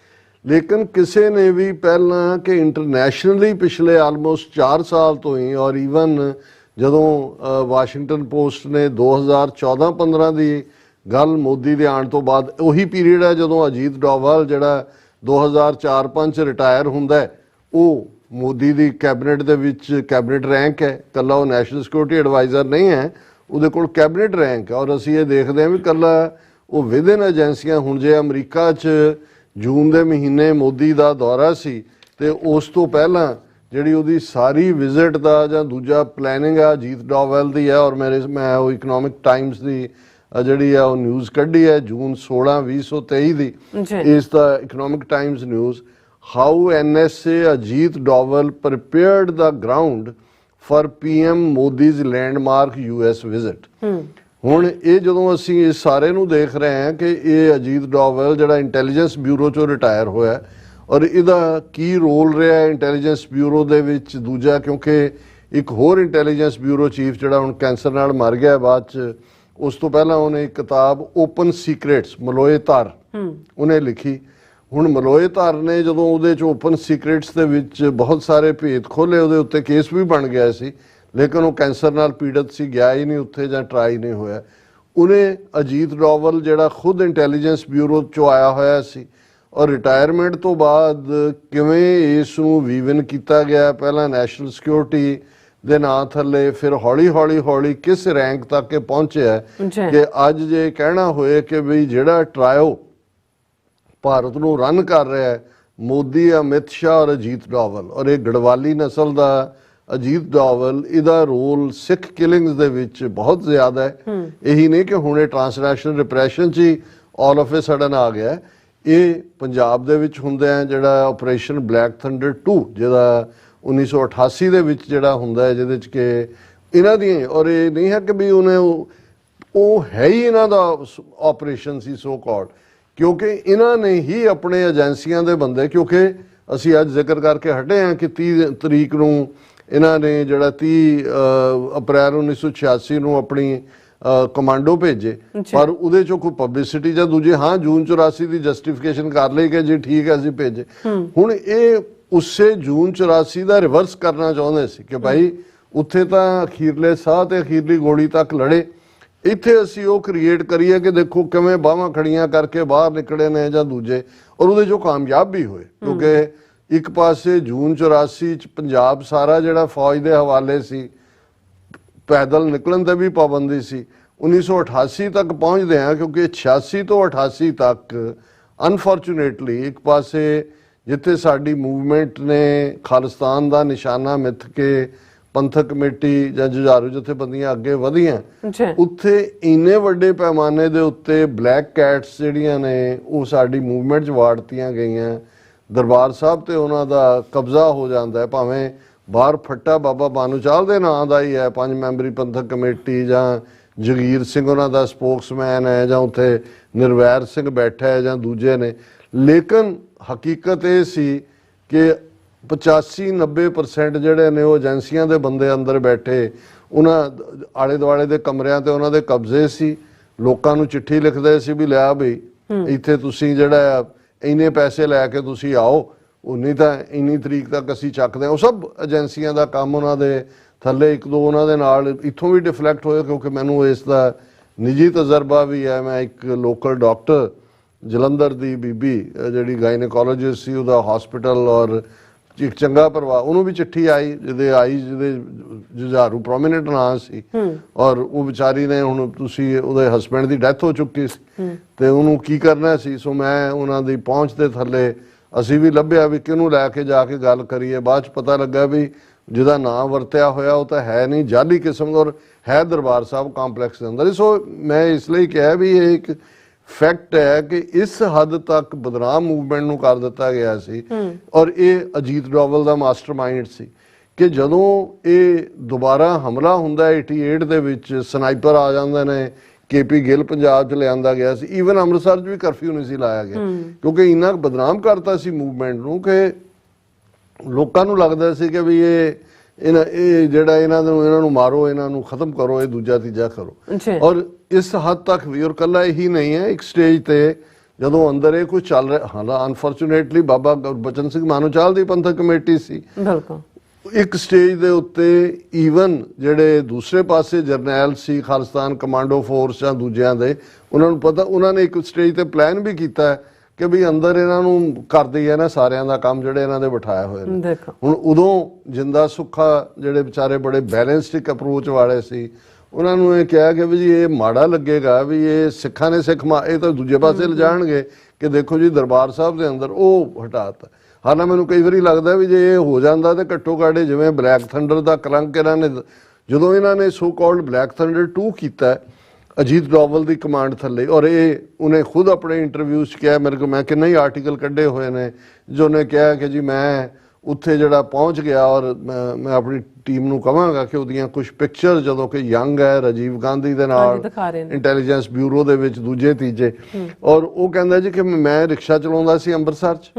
ਲੇਕਿਨ ਕਿਸੇ ਨੇ ਵੀ ਪਹਿਲਾਂ ਕਿ ਇੰਟਰਨੈਸ਼ਨਲੀ ਪਿਛਲੇ ਆਲਮੋਸਟ 4 ਸਾਲ ਤੋਂ ਹੀ, ਔਰ ਈਵਨ ਜਦੋਂ ਵਾਸ਼ਿੰਗਟਨ ਪੋਸਟ ਨੇ 2014-15 ਦੀ ਗੱਲ ਮੋਦੀ ਦੇ ਆਉਣ ਤੋਂ ਬਾਅਦ, ਉਹੀ ਪੀਰੀਅਡ ਹੈ ਜਦੋਂ ਅਜੀਤ ਡੋਵਾਲ ਜਿਹੜਾ 2004-5 'ਚ ਰਿਟਾਇਰ ਹੁੰਦਾ ਹੈ, ਉਹ ਮੋਦੀ ਦੀ ਕੈਬਨਿਟ ਦੇ ਵਿੱਚ ਕੈਬਨਿਟ ਰੈਂਕ ਹੈ। ਕੱਲਾ ਉਹ ਨੈਸ਼ਨਲ ਸਿਕਿਉਰਿਟੀ ਐਡਵਾਈਜ਼ਰ ਨਹੀਂ ਹੈ, ਉਹਦੇ ਕੋਲ ਕੈਬਨਿਟ ਰੈਂਕ ਹੈ। ਔਰ ਅਸੀਂ ਇਹ ਦੇਖਦੇ ਹਾਂ ਵੀ ਕੱਲਾ ਉਹ ਵਿਦਿਨ ਏਜੰਸੀਆਂ, ਹੁਣ ਜੇ ਅਮਰੀਕਾ 'ਚ ਜੂਨ ਦੇ ਮਹੀਨੇ ਮੋਦੀ ਦਾ ਦੌਰਾ ਸੀ ਤੇ ਉਸ ਤੋਂ ਪਹਿਲਾਂ ਜਿਹੜੀ ਉਹਦੀ ਸਾਰੀ ਵਿਜ਼ਿਟ ਦਾ ਜਾਂ ਦੂਜਾ ਪਲੈਨਿੰਗ ਆ ਅਜੀਤ ਡੋਵਲ ਦੀ ਹੈ। ਔਰ ਮੈਂ ਉਹ ਇਕਨੋਮਿਕ ਟਾਈਮਸ ਦੀ ਜਿਹੜੀ ਆ ਉਹ ਨਿਊਜ਼ ਕੱਢੀ ਹੈ ਜੂਨ 16, 2023 ਦੀ, ਇਸ ਦਾ Economic Times news, how NSA Ajit Doval prepared the ground for PM Modi's landmark US visit. ਹੁਣ ਇਹ ਜਦੋਂ ਅਸੀਂ ਇਸ ਸਾਰੇ ਨੂੰ ਦੇਖ ਰਹੇ ਹਾਂ ਕਿ ਇਹ ਅਜੀਤ ਡੋਵਲ ਜਿਹੜਾ ਇੰਟੈਲੀਜੈਂਸ ਬਿਊਰੋ ਚੋਂ ਰਿਟਾਇਰ ਹੋਇਆ ਔਰ ਇਹਦਾ ਕੀ ਰੋਲ ਰਿਹਾ ਹੈ ਇੰਟੈਲੀਜੈਂਸ ਬਿਊਰੋ ਦੇ ਵਿੱਚ। ਦੂਜਾ ਕਿਉਂਕਿ ਇੱਕ ਹੋਰ ਇੰਟੈਲੀਜੈਂਸ ਬਿਊਰੋ ਚੀਫ ਜਿਹੜਾ ਹੁਣ ਕੈਂਸਰ ਨਾਲ ਮਰ ਗਿਆ ਬਾਅਦ 'ਚ, ਉਸ ਤੋਂ ਪਹਿਲਾਂ ਉਹਨੇ ਇੱਕ ਕਿਤਾਬ ਓਪਨ ਸੀਕ੍ਰੇਟਸ ਮਲੋਏ ਧਰ ਉਹਨੇ ਲਿਖੀ। ਹੁਣ ਮਲੋਏ ਧਰ ਨੇ ਜਦੋਂ ਉਹਦੇ 'ਚ ਓਪਨ ਸੀਕ੍ਰੇਟਸ ਦੇ ਵਿੱਚ ਬਹੁਤ ਸਾਰੇ ਭੇਦ ਖੋਲ੍ਹੇ, ਉਹਦੇ ਉੱਤੇ ਕੇਸ ਵੀ ਬਣ ਗਿਆ ਸੀ, ਲੇਕਿਨ ਉਹ ਕੈਂਸਰ ਨਾਲ ਪੀੜਤ ਸੀ, ਗਿਆ ਹੀ ਨਹੀਂ ਉੱਥੇ ਜਾਂ ਟਰਾਈ ਨਹੀਂ ਹੋਇਆ। ਉਹਨੇ ਅਜੀਤ ਡੋਵਲ ਜਿਹੜਾ ਖੁਦ ਇੰਟੈਲੀਜੈਂਸ ਬਿਊਰੋ 'ਚੋਂ ਆਇਆ ਹੋਇਆ ਸੀ ਔਰ ਰਿਟਾਇਰਮੈਂਟ ਤੋਂ ਬਾਅਦ ਕਿਵੇਂ ਇਸ ਨੂੰ ਵੀਵਨ ਕੀਤਾ ਗਿਆ, ਪਹਿਲਾਂ ਨੈਸ਼ਨਲ ਸਿਕਿਉਰਿਟੀ ਦੇ ਨਾਂ ਥੱਲੇ, ਫਿਰ ਹੌਲੀ ਕਿਸ ਰੈਂਕ ਤੱਕ ਇਹ ਪਹੁੰਚਿਆ ਕਿ ਅੱਜ ਜੇ ਕਹਿਣਾ ਹੋਏ ਕਿ ਵੀ ਜਿਹੜਾ ਟਰਾਇਓ ਭਾਰਤ ਨੂੰ ਰਨ ਕਰ ਰਿਹਾ ਹੈ ਮੋਦੀ, ਅਮਿਤ ਸ਼ਾਹ ਔਰ ਅਜੀਤ ਡੋਵਲ, ਔਰ ਇਹ ਗੜਵਾਲੀ ਨਸਲ ਦਾ ਅਜੀਤ ਡੋਵਲ, ਇਹਦਾ ਰੋਲ ਸਿੱਖ ਕਿਲਿੰਗਸ ਦੇ ਵਿੱਚ ਬਹੁਤ ਜ਼ਿਆਦਾ ਹੈ। ਇਹੀ ਨਹੀਂ ਕਿ ਹੁਣ ਇਹ ਟ੍ਰਾਂਸਨੈਸ਼ਨਲ ਰਿਪਰੈਸ਼ਨ 'ਚ ਹੀ ਆਲ ਆਫ ਏ ਸਡਨ ਆ ਗਿਆ। ਇਹ ਪੰਜਾਬ ਦੇ ਵਿੱਚ ਹੁੰਦਾ ਹੈ ਜਿਹੜਾ ਆਪਰੇਸ਼ਨ ਬਲੈਕ ਥੰਡਰ 2, ਜਿਹਦਾ 1988 ਦੇ ਵਿੱਚ ਜਿਹੜਾ ਹੁੰਦਾ ਹੈ, ਜਿਹਦੇ 'ਚ ਕਿ ਇਹਨਾਂ ਦੀਆਂ, ਔਰ ਇਹ ਨਹੀਂ ਹੈ ਕਿ ਵੀ ਉਹਨੇ ਉਹ ਹੈ ਹੀ ਇਹਨਾਂ ਦਾ ਆਪਰੇਸ਼ਨ ਸੀ ਸੋ ਕਾਲਡ, ਕਿਉਂਕਿ ਇਹਨਾਂ ਨੇ ਹੀ ਆਪਣੇ ਏਜੰਸੀਆਂ ਦੇ ਬੰਦੇ, ਕਿਉਂਕਿ ਅਸੀਂ ਅੱਜ ਜ਼ਿਕਰ ਕਰਕੇ ਹਟੇ ਹਾਂ ਕਿ 30 ਤਰੀਕ ਨੂੰ ਇਹਨਾਂ ਨੇ ਜਿਹੜਾ 30 ਅਪ੍ਰੈਲ 1986 ਨੂੰ ਆਪਣੀ ਕਮਾਂਡੋ ਭੇਜੇ, ਪਰ ਉਹਦੇ ਚੋਂ ਕੋਈ ਪਬਲਿਸਿਟੀ ਜਾਂ ਦੂਜੇ ਜੂਨ 84 ਦੀ ਜਸਟੀਫਿਕੇਸ਼ਨ ਕਰ ਲਈ ਕਿ ਜੀ ਠੀਕ ਹੈ ਅਸੀਂ ਭੇਜੇ। ਹੁਣ ਇਹ ਉਸੇ ਜੂਨ 84 ਦਾ ਰਿਵਰਸ ਕਰਨਾ ਚਾਹੁੰਦੇ ਸੀ ਕਿ ਭਾਈ ਉੱਥੇ ਤਾਂ ਅਖੀਰਲੇ ਸਾਹ ਤੇ ਅਖੀਰਲੀ ਗੋਲੀ ਤੱਕ ਲੜੇ, ਇੱਥੇ ਅਸੀਂ ਉਹ ਕ੍ਰੀਏਟ ਕਰੀਏ ਕਿ ਦੇਖੋ ਕਿਵੇਂ ਬਾਹਾਂ ਖੜੀਆਂ ਕਰਕੇ ਬਾਹਰ ਨਿਕਲੇ ਨੇ ਜਾਂ ਦੂਜੇ, ਔਰ ਉਹਦੇ ਚੋਂ ਕਾਮਯਾਬ ਵੀ ਹੋਏ। ਕਿਉਂਕਿ ਇੱਕ ਪਾਸੇ ਜੂਨ 84 ਚ ਪੰਜਾਬ ਸਾਰਾ ਜਿਹੜਾ ਫੌਜ ਦੇ ਹਵਾਲੇ ਸੀ, ਪੈਦਲ ਨਿਕਲਣ ਤੇ ਵੀ ਪਾਬੰਦੀ ਸੀ। 1988 ਤੱਕ ਪਹੁੰਚਦੇ ਆ, ਕਿਉਂਕਿ 86 ਤੋਂ 88 ਤੱਕ ਅਨਫੋਰਚੂਨੇਟਲੀ ਇੱਕ ਪਾਸੇ ਜਿੱਥੇ ਸਾਡੀ ਮੂਵਮੈਂਟ ਨੇ ਖਾਲਿਸਤਾਨ ਦਾ ਨਿਸ਼ਾਨਾ ਮਿੱਥ ਕੇ ਪੰਥਕ ਕਮੇਟੀ ਜਾਂ ਜੁਝਾਰੂ ਜਥੇਬੰਦੀਆਂ ਅੱਗੇ ਵਧੀਆਂ, ਉੱਥੇ ਇੰਨੇ ਵੱਡੇ ਪੈਮਾਨੇ ਦੇ ਉੱਤੇ ਬਲੈਕ ਕੈਟਸ ਜਿਹੜੀਆਂ ਨੇ ਉਹ ਸਾਡੀ ਮੂਵਮੈਂਟ 'ਚ ਵਾੜਤੀਆਂ ਗਈਆਂ। ਦਰਬਾਰ ਸਾਹਿਬ ਤੇ ਉਹਨਾਂ ਦਾ ਕਬਜ਼ਾ ਹੋ ਜਾਂਦਾ ਹੈ, ਭਾਵੇਂ ਬਾਹਰ ਫੱਟਾ ਬਾਬਾ ਬਾਨੂਚਾਲ ਦੇ ਨਾਂ ਦਾ ਹੀ ਹੈ 5 ਮੈਂਬਰੀ ਪੰਥਕ ਕਮੇਟੀ, ਜਾਂ ਜਗੀਰ ਸਿੰਘ ਉਹਨਾਂ ਦਾ ਸਪੋਕਸਮੈਨ ਹੈ, ਜਾਂ ਉੱਥੇ ਨਿਰਵੈਰ ਸਿੰਘ ਬੈਠਾ ਹੈ ਜਾਂ ਦੂਜੇ ਨੇ। ਲੇਕਿਨ ਹਕੀਕਤ ਇਹ ਸੀ ਕਿ 85-90% ਜਿਹੜੇ ਨੇ ਉਹ ਏਜੰਸੀਆਂ ਦੇ ਬੰਦੇ ਅੰਦਰ ਬੈਠੇ, ਉਹਨਾਂ ਆਲੇ ਦੁਆਲੇ ਦੇ ਕਮਰਿਆਂ ਤੇ ਉਹਨਾਂ ਦੇ ਕਬਜ਼ੇ ਸੀ। ਲੋਕਾਂ ਨੂੰ ਚਿੱਠੀ ਲਿਖਦੇ ਸੀ ਵੀ ਲਿਆ ਬਈ ਇੱਥੇ ਤੁਸੀਂ ਜਿਹੜਾ ਇੰਨੇ ਪੈਸੇ ਲੈ ਕੇ ਤੁਸੀਂ ਆਓ, ਉਨੀ ਤਾਂ ਇੰਨੀ ਤਰੀਕ ਤੱਕ ਅਸੀਂ ਚੱਕਦੇ ਹਾਂ। ਉਹ ਸਭ ਏਜੰਸੀਆਂ ਦਾ ਕੰਮ, ਉਹਨਾਂ ਦੇ ਥੱਲੇ ਇੱਕ ਦੋ ਉਹਨਾਂ ਦੇ ਨਾਲ ਇੱਥੋਂ ਵੀ ਡਿਫਲੈਕਟ ਹੋਏ, ਕਿਉਂਕਿ ਮੈਨੂੰ ਇਸ ਦਾ ਨਿੱਜੀ ਤਜਰਬਾ ਵੀ ਹੈ। ਮੈਂ ਇੱਕ ਲੋਕਲ ਡਾਕਟਰ ਜਲੰਧਰ ਦੀ ਬੀਬੀ ਜਿਹੜੀ ਗਾਇਨੇਕੋਲੋਜਿਸਟ ਸੀ, ਉਹਦਾ ਹਸਪੀਟਲ ਔਰ ਇੱਕ ਚੰਗਾ ਪਰਿਵਾਰ, ਉਹਨੂੰ ਵੀ ਚਿੱਠੀ ਜਿਹਦੇ ਜੁਝਾਰੂ ਪ੍ਰੋਮੀਨੈਂਟ ਨਾਂ ਸੀ, ਔਰ ਉਹ ਵਿਚਾਰੀ ਨੇ ਹੁਣ ਤੁਸੀਂ ਉਹਦੇ ਹਸਬੈਂਡ ਦੀ ਡੈਥ ਹੋ ਚੁੱਕੀ ਸੀ ਤੇ ਉਹਨੂੰ ਕੀ ਕਰਨਾ ਸੀ। ਸੋ ਮੈਂ ਉਹਨਾਂ ਦੀ ਪਹੁੰਚ ਦੇ ਥੱਲੇ ਅਸੀਂ ਵੀ ਲੱਭਿਆ ਵੀ ਕਿਹਨੂੰ ਲੈ ਕੇ ਜਾ ਕੇ ਗੱਲ ਕਰੀਏ। ਬਾਅਦ ਚ ਪਤਾ ਲੱਗਾ ਵੀ ਜਿਹਦਾ ਨਾਂ ਵਰਤਿਆ ਹੋਇਆ ਉਹ ਤਾਂ ਹੈ ਨਹੀਂ, ਜਾਲੀ ਕਿਸਮ ਦਾ, ਔਰ ਹੈ ਦਰਬਾਰ ਸਾਹਿਬ ਕੰਪਲੈਕਸ ਦੇ ਅੰਦਰ। ਸੋ ਮੈਂ ਇਸ ਲਈ ਕਿਹਾ ਵੀ ਇਹ ਇੱਕ ਫੈਕਟ ਹੈ ਕਿ ਇਸ ਹੱਦ ਤੱਕ ਬਦਨਾਮ ਮੂਵਮੈਂਟ ਨੂੰ ਕਰ ਦਿੱਤਾ ਗਿਆ ਸੀ। ਔਰ ਇਹ ਅਜੀਤ ਡੋਵਲ ਦਾ ਮਾਸਟਰਮਾਈਂਡ ਸੀ ਕਿ ਜਦੋਂ ਇਹ ਦੁਬਾਰਾ ਹਮਲਾ ਹੁੰਦਾ 88 ਦੇ ਵਿੱਚ, ਸਨਾਈਪਰ ਆ ਜਾਂਦੇ ਨੇ, KP ਗਿੱਲ ਪੰਜਾਬ 'ਚ ਲਿਆਂਦਾ ਗਿਆ ਸੀ। ਈਵਨ ਅੰਮ੍ਰਿਤਸਰ 'ਚ ਵੀ ਕਰਫਿਊ ਨਹੀਂ ਸੀ ਲਾਇਆ ਗਿਆ, ਕਿਉਂਕਿ ਇੰਨਾ ਬਦਨਾਮ ਕਰਤਾ ਸੀ ਮੂਵਮੈਂਟ ਨੂੰ ਕਿ ਲੋਕਾਂ ਨੂੰ ਲੱਗਦਾ ਸੀ ਕਿ ਵੀ ਇਹ ਜਿਹੜਾ ਇਹਨਾਂ ਨੂੰ ਮਾਰੋ, ਇਹਨਾਂ ਨੂੰ ਖਤਮ ਕਰੋ, ਇਹ ਦੂਜਾ ਤੀਜਾ ਕਰੋ। ਔਰ ਇਸ ਹੱਦ ਤੱਕ ਵੀ, ਔਰ ਕੱਲਾ ਇਹੀ ਨਹੀਂ ਹੈ, ਇੱਕ ਸਟੇਜ ਤੇ ਜਦੋਂ ਅੰਦਰ ਇਹ ਕੁਝ ਚੱਲ ਰਿਹਾ, ਹਾਲਾਂ ਅਨਫੋਰਚੂਨੇਟਲੀ ਬਾਬਾ ਗੁਰਬਚਨ ਸਿੰਘ ਮਾਨੂਚਾਲ ਦੀ ਪੰਥਕ ਕਮੇਟੀ ਸੀ, ਇੱਕ ਸਟੇਜ ਦੇ ਉੱਤੇ ਈਵਨ ਜਿਹੜੇ ਦੂਸਰੇ ਪਾਸੇ ਜਰਨੈਲ ਸੀ ਖਾਲਿਸਤਾਨ ਕਮਾਂਡੋ ਫੋਰਸ ਜਾਂ ਦੂਜਿਆਂ ਦੇ, ਉਹਨਾਂ ਨੂੰ ਪਤਾ, ਉਹਨਾਂ ਨੇ ਇੱਕ ਸਟੇਜ ਤੇ ਪਲਾਨ ਵੀ ਕੀਤਾ ਕਿ ਵੀ ਅੰਦਰ ਇਹਨਾਂ ਨੂੰ ਕਰਦੇ ਹੈ ਨਾ ਸਾਰਿਆਂ ਦਾ ਕੰਮ ਜਿਹੜੇ ਇਹਨਾਂ ਦੇ ਬਿਠਾਏ ਹੋਏ ਨੇ। ਹੁਣ ਉਦੋਂ ਜਿੰਦਾ ਸੁੱਖਾ ਜਿਹੜੇ ਵਿਚਾਰੇ ਬੜੇ ਬੈਲੈਂਸਡ ਅਪਰੋਚ ਵਾਲੇ ਸੀ, ਉਹਨਾਂ ਨੂੰ ਇਹ ਕਿਹਾ ਕਿ ਵੀ ਜੀ ਇਹ ਮਾੜਾ ਲੱਗੇਗਾ ਵੀ ਇਹ ਸਿੱਖਾਂ ਨੇ ਇਹ ਤਾਂ ਦੂਜੇ ਪਾਸੇ ਲਿਜਾਣਗੇ ਕਿ ਦੇਖੋ ਜੀ ਦਰਬਾਰ ਸਾਹਿਬ ਦੇ ਅੰਦਰ ਉਹ ਹਟਾਤਾ। ਹਾਲਾਂ ਮੈਨੂੰ ਕਈ ਵਾਰੀ ਲੱਗਦਾ ਵੀ ਜੇ ਇਹ ਹੋ ਜਾਂਦਾ ਤੇ ਘੱਟੋ ਘੱਟ ਜਿਵੇਂ ਬਲੈਕ ਥੰਡਰ ਦਾ ਕਲੰਕ ਇਹਨਾਂ ਨੇ, ਜਦੋਂ ਇਹਨਾਂ ਨੇ ਸੋ ਕਾਲਡ ਬਲੈਕ ਥੰਡਰ 2 ਕੀਤਾ ਅਜੀਤ ਡੋਵਲ ਦੀ ਕਮਾਂਡ ਥੱਲੇ, ਔਰ ਇਹ ਉਹਨੇ ਖੁਦ ਆਪਣੇ ਇੰਟਰਵਿਊ 'ਚ ਕਿਹਾ, ਮੇਰੇ ਕੋਲ ਮੈਂ ਕਿੰਨੇ ਹੀ ਆਰਟੀਕਲ ਕੱਢੇ ਹੋਏ ਨੇ ਜੋ ਉਹਨੇ ਕਿਹਾ ਕਿ ਜੀ ਮੈਂ ਉੱਥੇ ਜਿਹੜਾ ਪਹੁੰਚ ਗਿਆ, ਔਰ ਮੈਂ ਆਪਣੀ ਟੀਮ ਨੂੰ ਕਹਾਂਗਾ ਕਿ ਉਹਦੀਆਂ ਕੁਝ ਪਿਕਚਰ ਜਦੋਂ ਕਿ ਯੰਗ ਹੈ ਰਾਜੀਵ ਗਾਂਧੀ ਦੇ ਨਾਲ ਇੰਟੈਲੀਜੈਂਸ ਬਿਊਰੋ ਦੇ ਵਿੱਚ ਦੂਜੇ ਤੀਜੇ, ਔਰ ਉਹ ਕਹਿੰਦਾ ਜੀ ਕਿ ਮੈਂ ਰਿਕਸ਼ਾ ਚਲਾਉਂਦਾ ਸੀ ਅੰਮ੍ਰਿਤਸਰ 'ਚ,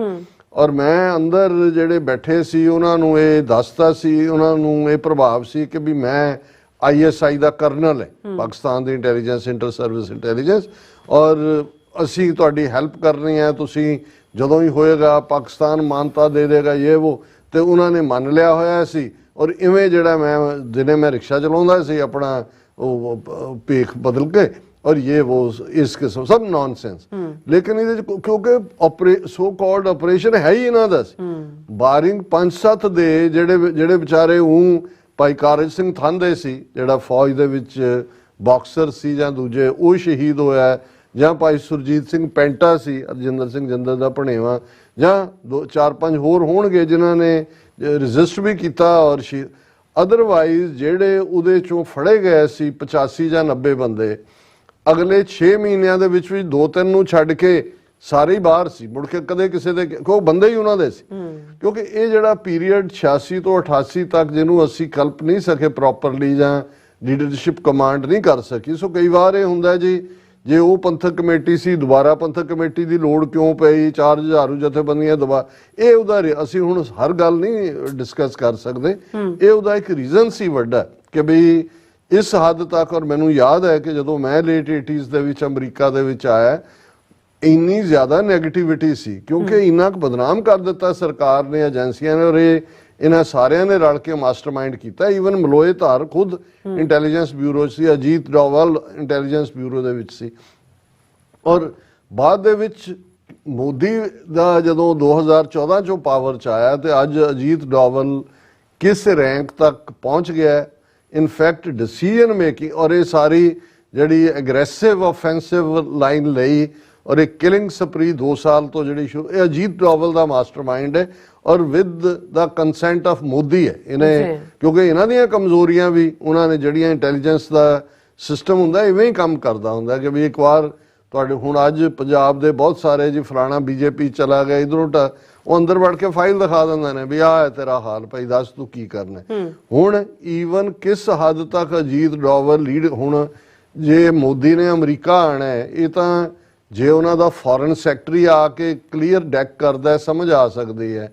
ਔਰ ਮੈਂ ਅੰਦਰ ਜਿਹੜੇ ਬੈਠੇ ਸੀ ਉਹਨਾਂ ਨੂੰ ਇਹ ਦੱਸਦਾ ਸੀ, ਉਹਨਾਂ ਨੂੰ ਇਹ ਪ੍ਰਭਾਵ ਸੀ ਕਿ ਵੀ ਮੈਂ ISI ਦਾ ਕਰਨਲ ਹੈ, ਪਾਕਿਸਤਾਨ ਦੀ ਇੰਟੈਲੀਜੈਂਸ, ਇੰਟਰ ਸਰਵਿਸ ਇੰਟੈਲੀਜੈਂਸ, ਔਰ ਅਸੀਂ ਤੁਹਾਡੀ ਹੈਲਪ ਕਰਨੀ ਹੈ, ਤੁਸੀਂ ਜਦੋਂ ਹੀ ਹੋਏਗਾ ਪਾਕਿਸਤਾਨ ਮਾਨਤਾ ਦੇ ਦੇਗਾ ਇਹ ਉਹ, ਤੇ ਉਹਨਾਂ ਨੇ ਮੰਨ ਲਿਆ ਹੋਇਆ ਸੀ। ਔਰ ਇਵੇਂ ਜਿਹੜਾ ਮੈਂ ਦਿਨੇ ਮੈਂ ਰਿਕਸ਼ਾ ਚਲਾਉਂਦਾ ਸੀ ਆਪਣਾ ਭੇਖ ਬਦਲ ਕੇ और ये वो इस किस्म सब नॉनसेंस। लेकिन ये क्योंकि सो कॉल्ड ऑपरेशन है ही इन्हां दा सी, बारिंग 5-7 दे ਜਿਹੜੇ ਵਿਚਾਰੇ ਭਾਈ ਕਾਰਜ ਸਿੰਘ ਥਾਂਦੇ ਸੀ ਜਿਹੜਾ ਫੌਜ ਦੇ ਵਿੱਚ ਬਾਕਸਰ ਸੀ ਜਾਂ ਦੂਜੇ ਉਹ ਸ਼ਹੀਦ ਹੋਇਆ, ਜਾਂ ਭਾਈ ਸੁਰਜੀਤ ਸਿੰਘ ਪੈਂਟਾ ਸੀ ਅਰਜਿੰਦਰ ਸਿੰਘ ਜੰਦਰ ਦਾ ਭਣੇਵਾ, ਜਾਂ 4-5 ਹੋਰ ਹੋਣਗੇ ਜਿਨ੍ਹਾਂ ਨੇ ਰਜਿਸਟ ਵੀ ਕੀਤਾ ਔਰ ਅਦਰਵਾਈਜ਼ ਜਿਹੜੇ ਉਹਦੇ ਚੋਂ ਫੜੇ ਗਏ ਸੀ 85 ਜਾਂ 90 ਬੰਦੇ ਅਗਲੇ 6 ਮਹੀਨਿਆਂ ਦੇ ਵਿੱਚ 2-3 ਨੂੰ ਛੱਡ ਕੇ ਸਾਰੇ ਬਾਹਰ ਸੀ, ਮੁੜ ਕੇ ਕਦੇ ਕਿਸੇ ਦੇ ਕੋਈ ਬੰਦੇ ਹੀ ਉਹਨਾਂ ਦੇ ਸੀ। ਕਿਉਂਕਿ ਇਹ ਜਿਹੜਾ ਪੀਰੀਅਡ 86 ਤੋਂ 88 ਤੱਕ ਜਿਹਨੂੰ ਅਸੀਂ ਕਲਪ ਨਹੀਂ ਸਕੇ ਪ੍ਰੋਪਰਲੀ ਜਾਂ ਲੀਡਰਸ਼ਿਪ ਕਮਾਂਡ ਨਹੀਂ ਕਰ ਸਕੀ। ਸੋ ਕਈ ਵਾਰ ਇਹ ਹੁੰਦਾ ਜੀ ਜੇ ਉਹ ਪੰਥਕ ਕਮੇਟੀ ਸੀ ਦੁਬਾਰਾ ਪੰਥਕ ਕਮੇਟੀ ਦੀ ਲੋੜ ਕਿਉਂ ਪਈ, 4 ਜੁਝਾਰੂ ਜਥੇਬੰਦੀਆਂ ਦੁਬਾਰਾ, ਇਹ ਉਹਦਾ ਅਸੀਂ ਹੁਣ ਹਰ ਗੱਲ ਨਹੀਂ ਡਿਸਕਸ ਕਰ ਸਕਦੇ। ਇਹ ਉਹਦਾ ਇੱਕ ਰੀਜ਼ਨ ਸੀ ਵੱਡਾ ਕਿ ਬਈ ਇਸ ਹੱਦ ਤੱਕ। ਔਰ ਮੈਨੂੰ ਯਾਦ ਹੈ ਕਿ ਜਦੋਂ ਮੈਂ ਲੇਟ 80s ਦੇ ਵਿੱਚ ਅਮਰੀਕਾ ਦੇ ਵਿੱਚ ਆਇਆ ਇੰਨੀ ਜ਼ਿਆਦਾ ਨੈਗੇਟਿਵਿਟੀ ਸੀ ਕਿਉਂਕਿ ਇੰਨਾ ਕੁ ਬਦਨਾਮ ਕਰ ਦਿੱਤਾ ਸਰਕਾਰ ਨੇ, ਏਜੰਸੀਆਂ ਨੇ, ਔਰ ਇਹਨਾਂ ਸਾਰਿਆਂ ਨੇ ਰਲ ਕੇ ਮਾਸਟਰਮਾਈਂਡ ਕੀਤਾ। ਈਵਨ ਮਲੋਏ ਧਾਰ ਖੁਦ ਇੰਟੈਲੀਜੈਂਸ ਬਿਊਰੋ ਸੀ, ਅਜੀਤ ਡੋਵਲ ਇੰਟੈਲੀਜੈਂਸ ਬਿਊਰੋ ਦੇ ਵਿੱਚ ਸੀ। ਔਰ ਬਾਅਦ ਦੇ ਵਿੱਚ ਮੋਦੀ ਦਾ ਜਦੋਂ 2014 ਚੋਂ ਪਾਵਰ 'ਚ ਆਇਆ ਤੇ ਅੱਜ ਅਜੀਤ ਡੋਵਲ ਕਿਸ ਰੈਂਕ ਤੱਕ ਪਹੁੰਚ ਗਿਆ, ਇਨਫੈਕਟ ਡਿਸੀਜਨ ਮੇਕਿੰਗ ਔਰ ਇਹ ਸਾਰੀ ਜਿਹੜੀ ਐਗਰੈਸਿਵ ਆਫੈਂਸਿਵ ਲਾਈਨ ਲਈ ਔਰ ਇਹ ਕਿਲਿੰਗ ਸਪਰੀ 2 ਸਾਲ ਤੋਂ ਜਿਹੜੀ ਸ਼ੁਰੂ, ਇਹ ਅਜੀਤ ਡੋਵਲ ਦਾ ਮਾਸਟਰਮਾਈਂਡ ਹੈ ਔਰ with the consent of Modi ਹੈ ਇਹਨੇ। ਕਿਉਂਕਿ ਇਹਨਾਂ ਦੀਆਂ ਕਮਜ਼ੋਰੀਆਂ ਵੀ ਉਹਨਾਂ ਨੇ ਜਿਹੜੀਆਂ ਇੰਟੈਲੀਜੈਂਸ ਦਾ ਸਿਸਟਮ ਹੁੰਦਾ ਇਵੇਂ ਹੀ ਕੰਮ ਕਰਦਾ ਹੁੰਦਾ ਕਿ ਵੀ ਇੱਕ ਵਾਰ ਤੁਹਾਡੇ ਹੁਣ ਅੱਜ ਪੰਜਾਬ ਦੇ ਬਹੁਤ ਸਾਰੇ ਜੀ ਫਲਾਣਾ ਬੀਜੇਪੀ ਚਲਾ ਗਿਆ ਇਧਰੋਂ ਉਹ ਅੰਦਰ ਵੜ ਕੇ ਫਾਈਲ ਦਿਖਾ ਦਿੰਦੇ ਨੇ ਵੀ ਆਹ ਹੈ ਤੇਰਾ ਹਾਲ ਭਾਈ ਦੱਸ ਤੂੰ ਕੀ ਕਰਨਾ। ਹੁਣ ਈਵਨ ਕਿਸ ਹੱਦ ਤੱਕ ਅਜੀਤ ਡੋਵਲ ਲੀਡ, ਹੁਣ ਜੇ ਮੋਦੀ ਨੇ ਅਮਰੀਕਾ ਆਣਾ ਹੈ ਇਹ ਤਾਂ ਜੇ ਉਹਨਾਂ ਦਾ ਫੋਰਨ ਸੈਕਟਰੀ ਆ ਕੇ ਕਲੀਅਰ ਡੈਕ ਕਰਦਾ ਸਮਝ ਆ ਸਕਦੀ ਹੈ।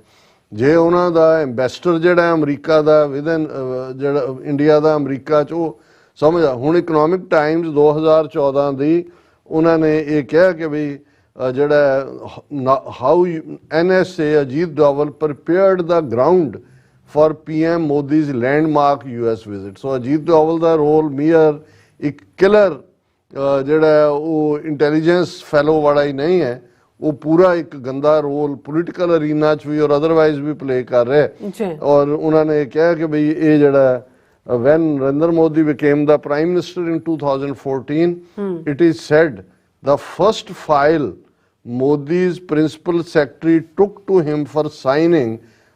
ਜੇ ਉਹਨਾਂ ਦਾ ਐਂਬੈਸਡਰ ਜਿਹੜਾ ਅਮਰੀਕਾ ਦਾ ਵਿਦਨ ਜਿਹੜਾ ਇੰਡੀਆ ਦਾ ਅਮਰੀਕਾ 'ਚ ਉਹ ਸਮਝ ਆ। ਹੁਣ ਇਕਨੋਮਿਕ ਟਾਈਮਜ਼ 2014 ਦੀ ਉਹਨਾਂ ਨੇ ਇਹ ਕਿਹਾ ਕਿ ਵੀ ਜਿਹੜਾ how NSA Ajit Doval prepared the ground for PM Modi's landmark US visit. So Ajit Doval ਦਾ ਰੋਲ ਮੀਅਰ ਇੱਕ ਕਿਲਰ ਜਿਹੜਾ ਉਹ ਇੰਟੈਲੀਜੈਂਸ ਫੈਲੋ ਵਾਲਾ ਹੀ ਨਹੀਂ ਹੈ, ਉਹ ਪੂਰਾ ਇੱਕ ਗੰਦਾ ਰੋਲ ਪੋਲੀਟੀਕਲ ਅਰੀਨਾ 'ਚ ਵੀ ਔਰ ਅਦਰਵਾਈਜ਼ ਵੀ ਪਲੇ ਕਰ ਰਿਹਾ। ਔਰ ਉਹਨਾਂ ਨੇ ਕਿਹਾ ਕਿ ਬਈ ਇਹ ਜਿਹੜਾ when Narendra Modi became the Prime Minister in 2014, it is said the first file Modi's principal secretary took to him for signing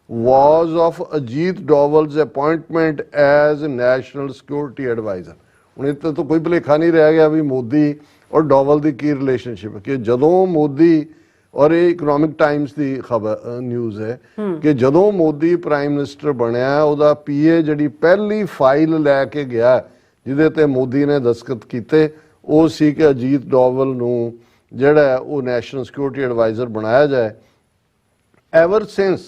was of Ajit Doval's appointment as National Security Advisor. ਹੁਣ ਇੱਥੇ ਤਾਂ ਕੋਈ ਭੁਲੇਖਾ ਨਹੀਂ ਰਹਿ ਗਿਆ ਵੀ ਮੋਦੀ ਔਰ ਡੋਵਲ ਦੀ ਕੀ relationship, ਕਿ ਜਦੋਂ ਮੋਦੀ ਔਰ ਇਹ ਇਕਨੋਮਿਕ ਟਾਈਮਸ ਦੀ ਖਬਰ ਨਿਊਜ਼ ਹੈ ਕਿ ਜਦੋਂ ਮੋਦੀ ਪ੍ਰਾਈਮ ਮਿਨਿਸਟਰ ਬਣਿਆ ਉਹਦਾ PA ਜਿਹੜੀ ਪਹਿਲੀ ਫਾਈਲ ਲੈ ਕੇ ਗਿਆ ਜਿਹਦੇ ਤੇ ਮੋਦੀ ਨੇ ਦਸਤਖਤ ਕੀਤੇ ਉਹ ਸੀ ਕਿ ਅਜੀਤ ਡੋਵਲ ਨੂੰ ਜਿਹੜਾ ਉਹ ਨੈਸ਼ਨਲ ਸਿਕਿਉਰਿਟੀ ਐਡਵਾਈਜ਼ਰ ਬਣਾਇਆ ਜਾਏ। Ever since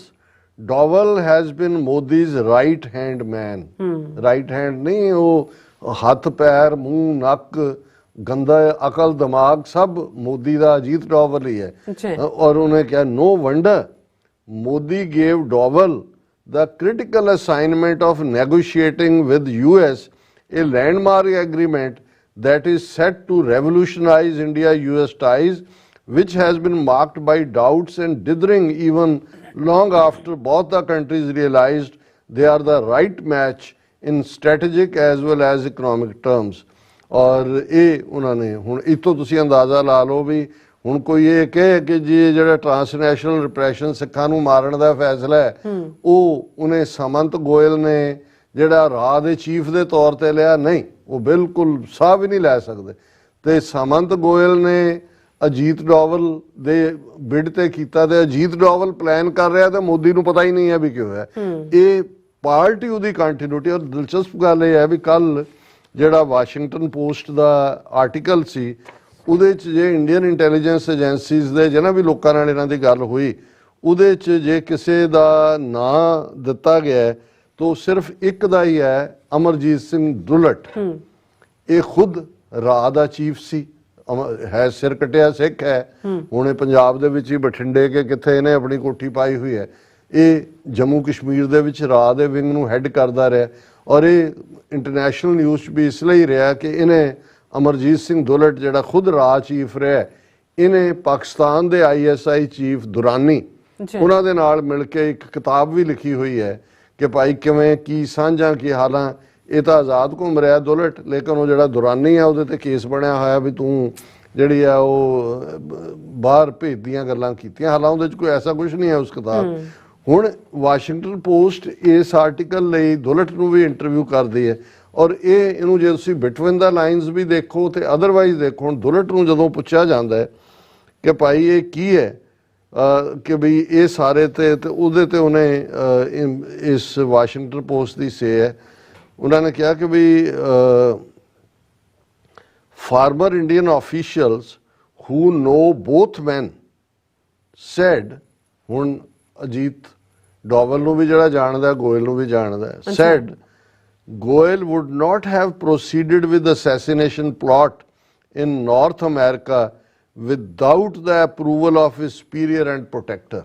Doval has been Modi's right hand man, right hand ਨਹੀਂ, ਉਹ ਹੱਥ ਪੈਰ ਮੂੰਹ ਨੱਕ ਗੰਦਾ ਅਕਲ ਦਿਮਾਗ ਸਭ ਮੋਦੀ ਦਾ ਅਜੀਤ ਡੋਵਲ ਹੀ ਹੈ। ਔਰ ਉਹਨੇ ਕਿਹਾ no wonder Modi gave Doval the critical assignment of negotiating with US a landmark agreement that is set to revolutionize India-US ties, which has been marked by doubts and dithering even long after both the countries realized they are the right match in strategic as well as economic terms. ਔਰ ਇਹ ਉਹਨਾਂ ਨੇ ਹੁਣ ਇੱਥੋਂ ਤੁਸੀਂ ਅੰਦਾਜ਼ਾ ਲਾ ਲਓ ਵੀ ਹੁਣ ਕੋਈ ਇਹ ਕਹੇ ਕਿ ਜੀ ਜਿਹੜਾ ਟ੍ਰਾਂਸਨੈਸ਼ਨਲ ਰਿਪਰੈਸ਼ਨ ਸਿੱਖਾਂ ਨੂੰ ਮਾਰਨ ਦਾ ਫੈਸਲਾ ਹੈ ਉਹ ਉਹਨੇ ਸਾਮੰਤ ਗੋਇਲ ਨੇ ਜਿਹੜਾ ਰਾਹ ਦੇ ਚੀਫ ਦੇ ਤੌਰ ਤੇ ਲਿਆ, ਨਹੀਂ ਉਹ ਬਿਲਕੁਲ ਸਾਹ ਵੀ ਨਹੀਂ ਲੈ ਸਕਦੇ। ਤੇ ਸਾਮੰਤ ਗੋਇਲ ਨੇ ਅਜੀਤ ਡੋਵਲ ਦੇ ਬਿਡ ਤੇ ਕੀਤਾ ਤੇ ਅਜੀਤ ਡੋਵਲ ਪਲਾਨ ਕਰ ਰਿਹਾ ਤੇ ਮੋਦੀ ਨੂੰ ਪਤਾ ਹੀ ਨਹੀਂ ਹੈ ਵੀ ਕਿਉਂ ਹੈ। ਇਹ ਪਾਰਟੀ ਉਹਦੀ ਕੰਟੀਨਿਊਟੀ। ਔਰ ਦਿਲਚਸਪ ਗੱਲ ਇਹ ਹੈ ਵੀ ਕੱਲ ਜਿਹੜਾ ਵਾਸ਼ਿੰਗਟਨ ਪੋਸਟ ਦਾ ਆਰਟੀਕਲ ਸੀ ਉਹਦੇ 'ਚ ਜੇ ਇੰਡੀਅਨ ਇੰਟੈਲੀਜੈਂਸ ਏਜੰਸੀਜ਼ ਦੇ ਜਿਹਨਾਂ ਵੀ ਲੋਕਾਂ ਨਾਲ ਇਹਨਾਂ ਦੀ ਗੱਲ ਹੋਈ ਉਹਦੇ 'ਚ ਜੇ ਕਿਸੇ ਦਾ ਨਾਂ ਦਿੱਤਾ ਗਿਆ ਤਾਂ ਸਿਰਫ ਇੱਕ ਦਾ ਹੀ ਹੈ, ਅਮਰਜੀਤ ਸਿੰਘ ਦੁਲਟ। ਇਹ ਖੁਦ ਰਾਹ ਦਾ ਚੀਫ ਸੀ, ਹੈ ਸਿਰ ਕਟਿਆ ਸਿੱਖ ਹੈ, ਹੁਣੇ ਪੰਜਾਬ ਦੇ ਵਿੱਚ ਹੀ ਬਠਿੰਡੇ ਕੇ ਕਿੱਥੇ ਇਹਨੇ ਆਪਣੀ ਕੋਠੀ ਪਾਈ ਹੋਈ ਹੈ। ਇਹ ਜੰਮੂ ਕਸ਼ਮੀਰ ਦੇ ਵਿੱਚ ਰਾਹ ਦੇ ਵਿੰਗ ਨੂੰ ਹੈੱਡ ਕਰਦਾ ਰਿਹਾ ਔਰ ਇਹ ਇੰਟਰਨੈਸ਼ਨਲ ਨਿਊਜ਼ 'ਚ ਵੀ ਇਸ ਲਈ ਰਿਹਾ ਕਿ ਇਹਨੇ ਅਮਰਜੀਤ ਸਿੰਘ ਦੁਲਟ ਜਿਹੜਾ ਖੁਦ ਰਾਜ ਚੀਫ ਰਿਹਾ, ਇਹਨੇ ਪਾਕਿਸਤਾਨ ਦੇ ISI ਚੀਫ ਦੁਰਾਨੀ ਉਹਨਾਂ ਦੇ ਨਾਲ ਮਿਲ ਕੇ ਇੱਕ ਕਿਤਾਬ ਵੀ ਲਿਖੀ ਹੋਈ ਹੈ ਕਿ ਭਾਈ ਕਿਵੇਂ ਕੀ ਸਾਂਝਾਂ ਕੀ ਹਾਲਾਂ। ਇਹ ਤਾਂ ਆਜ਼ਾਦ ਘੁੰਮ ਰਿਹਾ ਦੁਲਟ, ਲੇਕਿਨ ਉਹ ਜਿਹੜਾ ਦੁਰਾਨੀ ਆ ਉਹਦੇ ਤੇ ਕੇਸ ਬਣਿਆ ਹੋਇਆ ਵੀ ਤੂੰ ਜਿਹੜੀ ਆ ਉਹ ਬਾਹਰ ਭੇਜ ਦੀਆਂ ਗੱਲਾਂ ਕੀਤੀਆਂ। ਹਾਲਾਂ ਉਹਦੇ 'ਚ ਕੋਈ ਐਸਾ ਕੁਝ ਨਹੀਂ ਹੈ ਉਸ ਕਿਤਾਬ। ਹੁਣ ਵਾਸ਼ਿੰਗਟਨ ਪੋਸਟ ਇਸ ਆਰਟੀਕਲ ਲਈ ਦੁਲਟ ਨੂੰ ਵੀ ਇੰਟਰਵਿਊ ਕਰਦੀ ਹੈ ਔਰ ਇਹਨੂੰ ਜੇ ਤੁਸੀਂ ਬਿਟਵੀਨ ਦਾ ਲਾਈਨਸ ਵੀ ਦੇਖੋ ਤੇ ਅਦਰਵਾਈਜ਼ ਦੇਖੋ, ਹੁਣ ਦੁਲਟ ਨੂੰ ਜਦੋਂ ਪੁੱਛਿਆ ਜਾਂਦਾ ਹੈ ਕਿ ਭਾਈ ਇਹ ਕੀ ਹੈ ਕਿ ਬਈ ਇਹ ਸਾਰੇ ਤੇ ਉਹਦੇ ਤੇ ਉਹਨੇ ਇਸ ਵਾਸ਼ਿੰਗਟਨ ਪੋਸਟ ਦੀ ਸੇ ਹੈ, ਉਹਨਾਂ ਨੇ ਕਿਹਾ ਕਿ ਬਈ ਫਾਰਮਰ ਇੰਡੀਅਨ ਆਫੀਸ਼ੀਅਲਸ ਹੂ ਨੋ ਬੋਥ ਮੈਨ ਸੈਡ, ਹੁਣ ਅਜੀਤ ਡੋਵਲ ਨੂੰ ਵੀ ਜਿਹੜਾ ਜਾਣਦਾ, ਗੋਇਲ ਨੂੰ ਵੀ ਜਾਣਦਾ, sad Goel would not have proceeded with the assassination plot in North America without the approval of his superior and protector.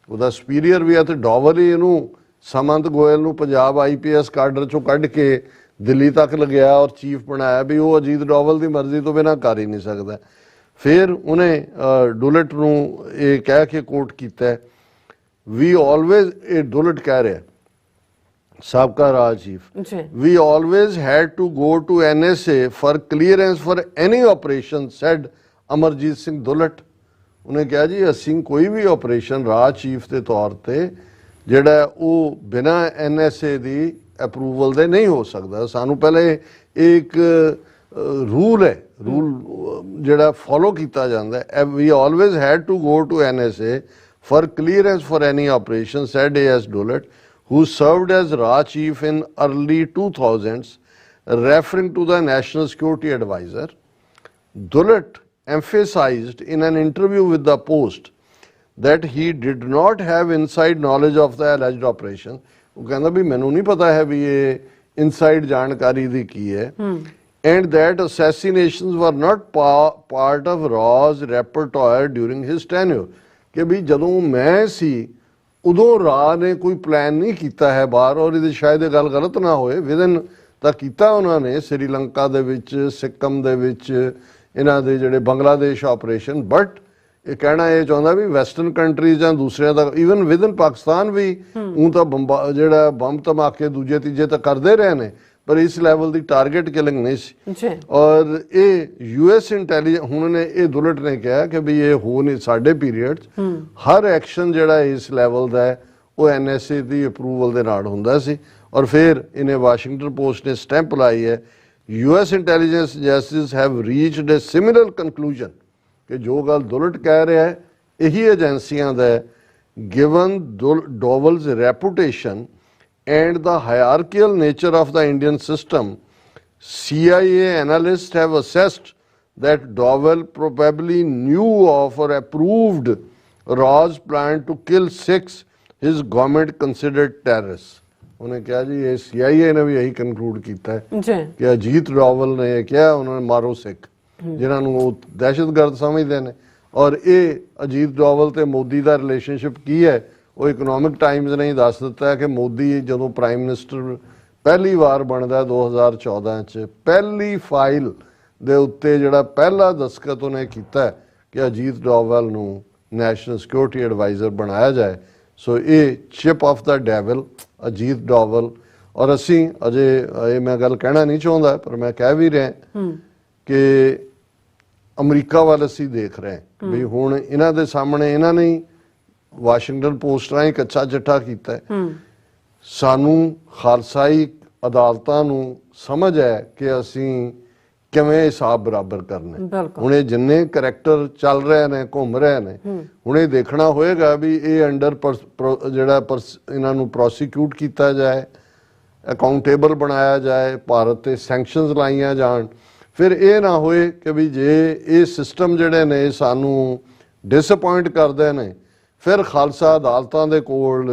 ਉਹਦਾ superior ਵੀ ਆ ਤੇ ਡੋਵਲ ਹੀ ਇਹਨੂੰ ਸਮੰਤ ਗੋਇਲ ਨੂੰ ਪੰਜਾਬ IPS ਕਾਡਰ ਚੋਂ ਕੱਢ ਕੇ ਦਿੱਲੀ ਤੱਕ ਲਗਿਆ ਔਰ ਚੀਫ ਬਣਾਇਆ ਵੀ ਉਹ ਅਜੀਤ ਡੋਵਲ ਦੀ ਮਰਜ਼ੀ ਤੋਂ ਬਿਨਾਂ ਕਰ ਹੀ ਨਹੀਂ ਸਕਦਾ। ਫਿਰ ਉਹਨੇ ਡੁਲਟ ਨੂੰ ਇਹ ਕਹਿ ਕੇ ਕੋਟ ਕੀਤਾ, ਵੀ ਆਲਵੇਜ਼, ਇਹ ਡੁਲਟ ਕਹਿ ਰਿਹਾ ਸਾਬਕਾ ਰਾਜ chief, we always had to go to NSA for clearance for any operation, said Amarjit Singh Dulat. ਉਹਨੇ ਕਿਹਾ ਜੀ ਅਸੀਂ ਕੋਈ ਵੀ ਆਪਰੇਸ਼ਨ ਰਾਜ ਚੀਫ ਦੇ ਤੌਰ ਤੇ ਜਿਹੜਾ ਉਹ ਬਿਨਾਂ NSA ਦੀ ਅਪਰੂਵਲ ਦੇ ਨਹੀਂ ਹੋ ਸਕਦਾ। ਸਾਨੂੰ ਪਹਿਲੇ ਇੱਕ ਰੂਲ ਹੈ, ਰੂਲ ਜਿਹੜਾ ਫੋਲੋ ਕੀਤਾ ਜਾਂਦਾ ਹੈ, we always had to go to NSA for clearance for any operation, said A.S. Dullett, who served as Ra chief in early 2000s, referring to the National Security Advisor. Dullett emphasized in an interview with the Post that he did not have inside knowledge of the alleged operation. ਉਹ ਕਹਿੰਦਾ ਵੀ ਮੈਨੂੰ ਨਹੀਂ ਪਤਾ ਹੈ ਵੀ ਇਹ inside ਜਾਣਕਾਰੀ ਦੀ ਕੀ ਹੈ, and that assassinations were not part of Ra's repertoire during his tenure. ਕਿ ਵੀ ਜਦੋਂ ਮੈਂ ਸੀ ਉਦੋਂ ਰਾਹ ਨੇ ਕੋਈ ਪਲਾਨ ਨਹੀਂ ਕੀਤਾ ਹੈ ਬਾਹਰ, ਔਰ ਇਹਦੀ ਸ਼ਾਇਦ ਇਹ ਗੱਲ ਗਲਤ ਨਾ ਹੋਏ, ਵਿਦਨ ਤਾਂ ਕੀਤਾ ਉਹਨਾਂ ਨੇ ਸ੍ਰੀਲੰਕਾ ਦੇ ਵਿੱਚ, ਸਿੱਕਮ ਦੇ ਵਿੱਚ, ਇਹਨਾਂ ਦੇ ਜਿਹੜੇ ਬੰਗਲਾਦੇਸ਼ ਆਪਰੇਸ਼ਨ, ਬਟ ਇਹ ਕਹਿਣਾ ਇਹ ਚਾਹੁੰਦਾ ਵੀ ਵੈਸਟਰਨ ਕੰਟਰੀਜ਼ ਜਾਂ ਦੂਸਰਿਆਂ ਦਾ, ਈਵਨ ਵਿਦਨ ਪਾਕਿਸਤਾਨ ਵੀ ਉਹ ਤਾਂ ਜਿਹੜਾ ਬੰਬ ਧਮਾਕੇ ਦੂਜੇ ਤੀਜੇ ਤਾਂ ਕਰਦੇ ਰਹੇ ਨੇ, ਪਰ ਇਸ ਲੈਵਲ ਦੀ ਟਾਰਗੇਟ ਕਿਲਿੰਗ ਨਹੀਂ ਸੀ। ਔਰ ਇਹ US ਇੰਟੈਲੀਜੈਂਸ, ਹੁਣ ਨੇ ਇਹ ਦੁਲਟ ਨੇ ਕਿਹਾ ਕਿ ਵੀ ਇਹ ਹੋ ਨਹੀਂ, ਸਾਡੇ ਪੀਰੀਅਡ 'ਚ ਹਰ ਐਕਸ਼ਨ ਜਿਹੜਾ ਇਸ ਲੈਵਲ ਦਾ ਹੈ ਉਹ NSA ਦੀ ਅਪਰੂਵਲ ਦੇ ਨਾਲ ਹੁੰਦਾ ਸੀ। ਔਰ ਫਿਰ ਇਹਨੇ ਵਾਸ਼ਿੰਗਟਨ ਪੋਸਟ ਨੇ ਸਟੈਂਪ ਲਾਈ ਹੈ, US intelligence agencies have reached a similar conclusion, ਕਿ ਜੋ ਗੱਲ ਦੁਲਟ ਕਹਿ ਰਿਹਾ ਹੈ ਇਹੀ ਏਜੰਸੀਆਂ ਦਾ ਹੈ, given Doval's reputation and the hierarchical nature of the Indian system, CIA analysts have assessed that Dowell probably knew of or approved Ra's plan to kill 6 his government considered terrorists. ਉਹਨੇ ਕਿਹਾ ਜੀ ਇਹ CIA ਨੇ ਵੀ ਇਹੀ ਕਨਕਲੂਡ ਕੀਤਾ ਹੈ ਕਿ ਅਜੀਤ ਡੋਵਲ ਨੇ ਇਹ ਕਿਹਾ ਉਹਨਾਂ ਨੇ ਮਾਰੋ ਸਿੱਖ, ਜਿਨ੍ਹਾਂ ਨੂੰ ਉਹ ਦਹਿਸ਼ਤਗਰਦ ਸਮਝਦੇ ਨੇ। ਔਰ ਇਹ ਅਜੀਤ ਡੋਵਲ ਤੇ ਮੋਦੀ ਦਾ ਰਿਲੇਸ਼ਨਸ਼ਿਪ ਕੀ ਹੈ, ਉਹ ਇਕਨੋਮਿਕ ਟਾਈਮਜ਼ ਨੇ ਦੱਸ ਦਿੱਤਾ ਕਿ ਮੋਦੀ ਜਦੋਂ ਪ੍ਰਾਈਮ ਮਿਨਿਸਟਰ ਪਹਿਲੀ ਵਾਰ ਬਣਦਾ 2014 'ਚ, ਪਹਿਲੀ ਫਾਈਲ ਦੇ ਉੱਤੇ ਜਿਹੜਾ ਪਹਿਲਾ ਦਸਤਖਤ ਉਹਨੇ ਕੀਤਾ ਕਿ ਅਜੀਤ ਡੋਵਲ ਨੂੰ ਨੈਸ਼ਨਲ ਸਿਕਿਉਰਿਟੀ ਐਡਵਾਈਜ਼ਰ ਬਣਾਇਆ ਜਾਏ। ਸੋ ਇਹ chip off the devil Ajit Doval. ਔਰ ਅਸੀਂ ਅਜੇ ਇਹ ਮੈਂ ਗੱਲ ਕਹਿਣਾ ਨਹੀਂ ਚਾਹੁੰਦਾ, ਪਰ ਮੈਂ ਕਹਿ ਵੀ ਰਿਹਾ ਕਿ ਅਮਰੀਕਾ ਵੱਲ ਅਸੀਂ ਦੇਖ ਰਹੇ ਵੀ ਹੁਣ ਇਹਨਾਂ ਦੇ ਸਾਹਮਣੇ ਇਹਨਾਂ ਨੇ ਵਾਸ਼ਿੰਗਟਨ ਪੋਸਟ ਰਾਹੀਂ ਕੱਚਾ ਚੱਠਾ ਕੀਤਾ ਹੈ। ਸਾਨੂੰ ਖਾਲਸਾਈ ਅਦਾਲਤਾਂ ਨੂੰ ਸਮਝ ਹੈ ਕਿ ਅਸੀਂ ਕਿਵੇਂ ਹਿਸਾਬ ਬਰਾਬਰ ਕਰਨਾ। ਹੁਣ ਇਹ ਜਿੰਨੇ ਕਰੈਕਟਰ ਚੱਲ ਰਹੇ ਨੇ, ਘੁੰਮ ਰਹੇ ਨੇ, ਹੁਣ ਇਹ ਦੇਖਣਾ ਹੋਏਗਾ ਵੀ ਇਹ ਅੰਡਰ ਜਿਹੜਾ ਇਹਨਾਂ ਨੂੰ ਪ੍ਰੋਸੀਕਿਊਟ ਕੀਤਾ ਜਾਏ, ਅਕਾਊਂਟੇਬਲ ਬਣਾਇਆ ਜਾਏ, ਭਾਰਤ ਤੇ ਸੈਂਕਸ਼ਨਸ ਲਾਈਆਂ ਜਾਣ। ਫਿਰ ਇਹ ਨਾ ਹੋਏ ਕਿ ਵੀ ਜੇ ਇਹ ਸਿਸਟਮ ਜਿਹੜੇ ਨੇ ਸਾਨੂੰ ਡਿਸਅਪੁਆਇੰਟ ਕਰਦੇ ਨੇ, ਫਿਰ ਖਾਲਸਾ ਅਦਾਲਤਾਂ ਦੇ ਕੋਲ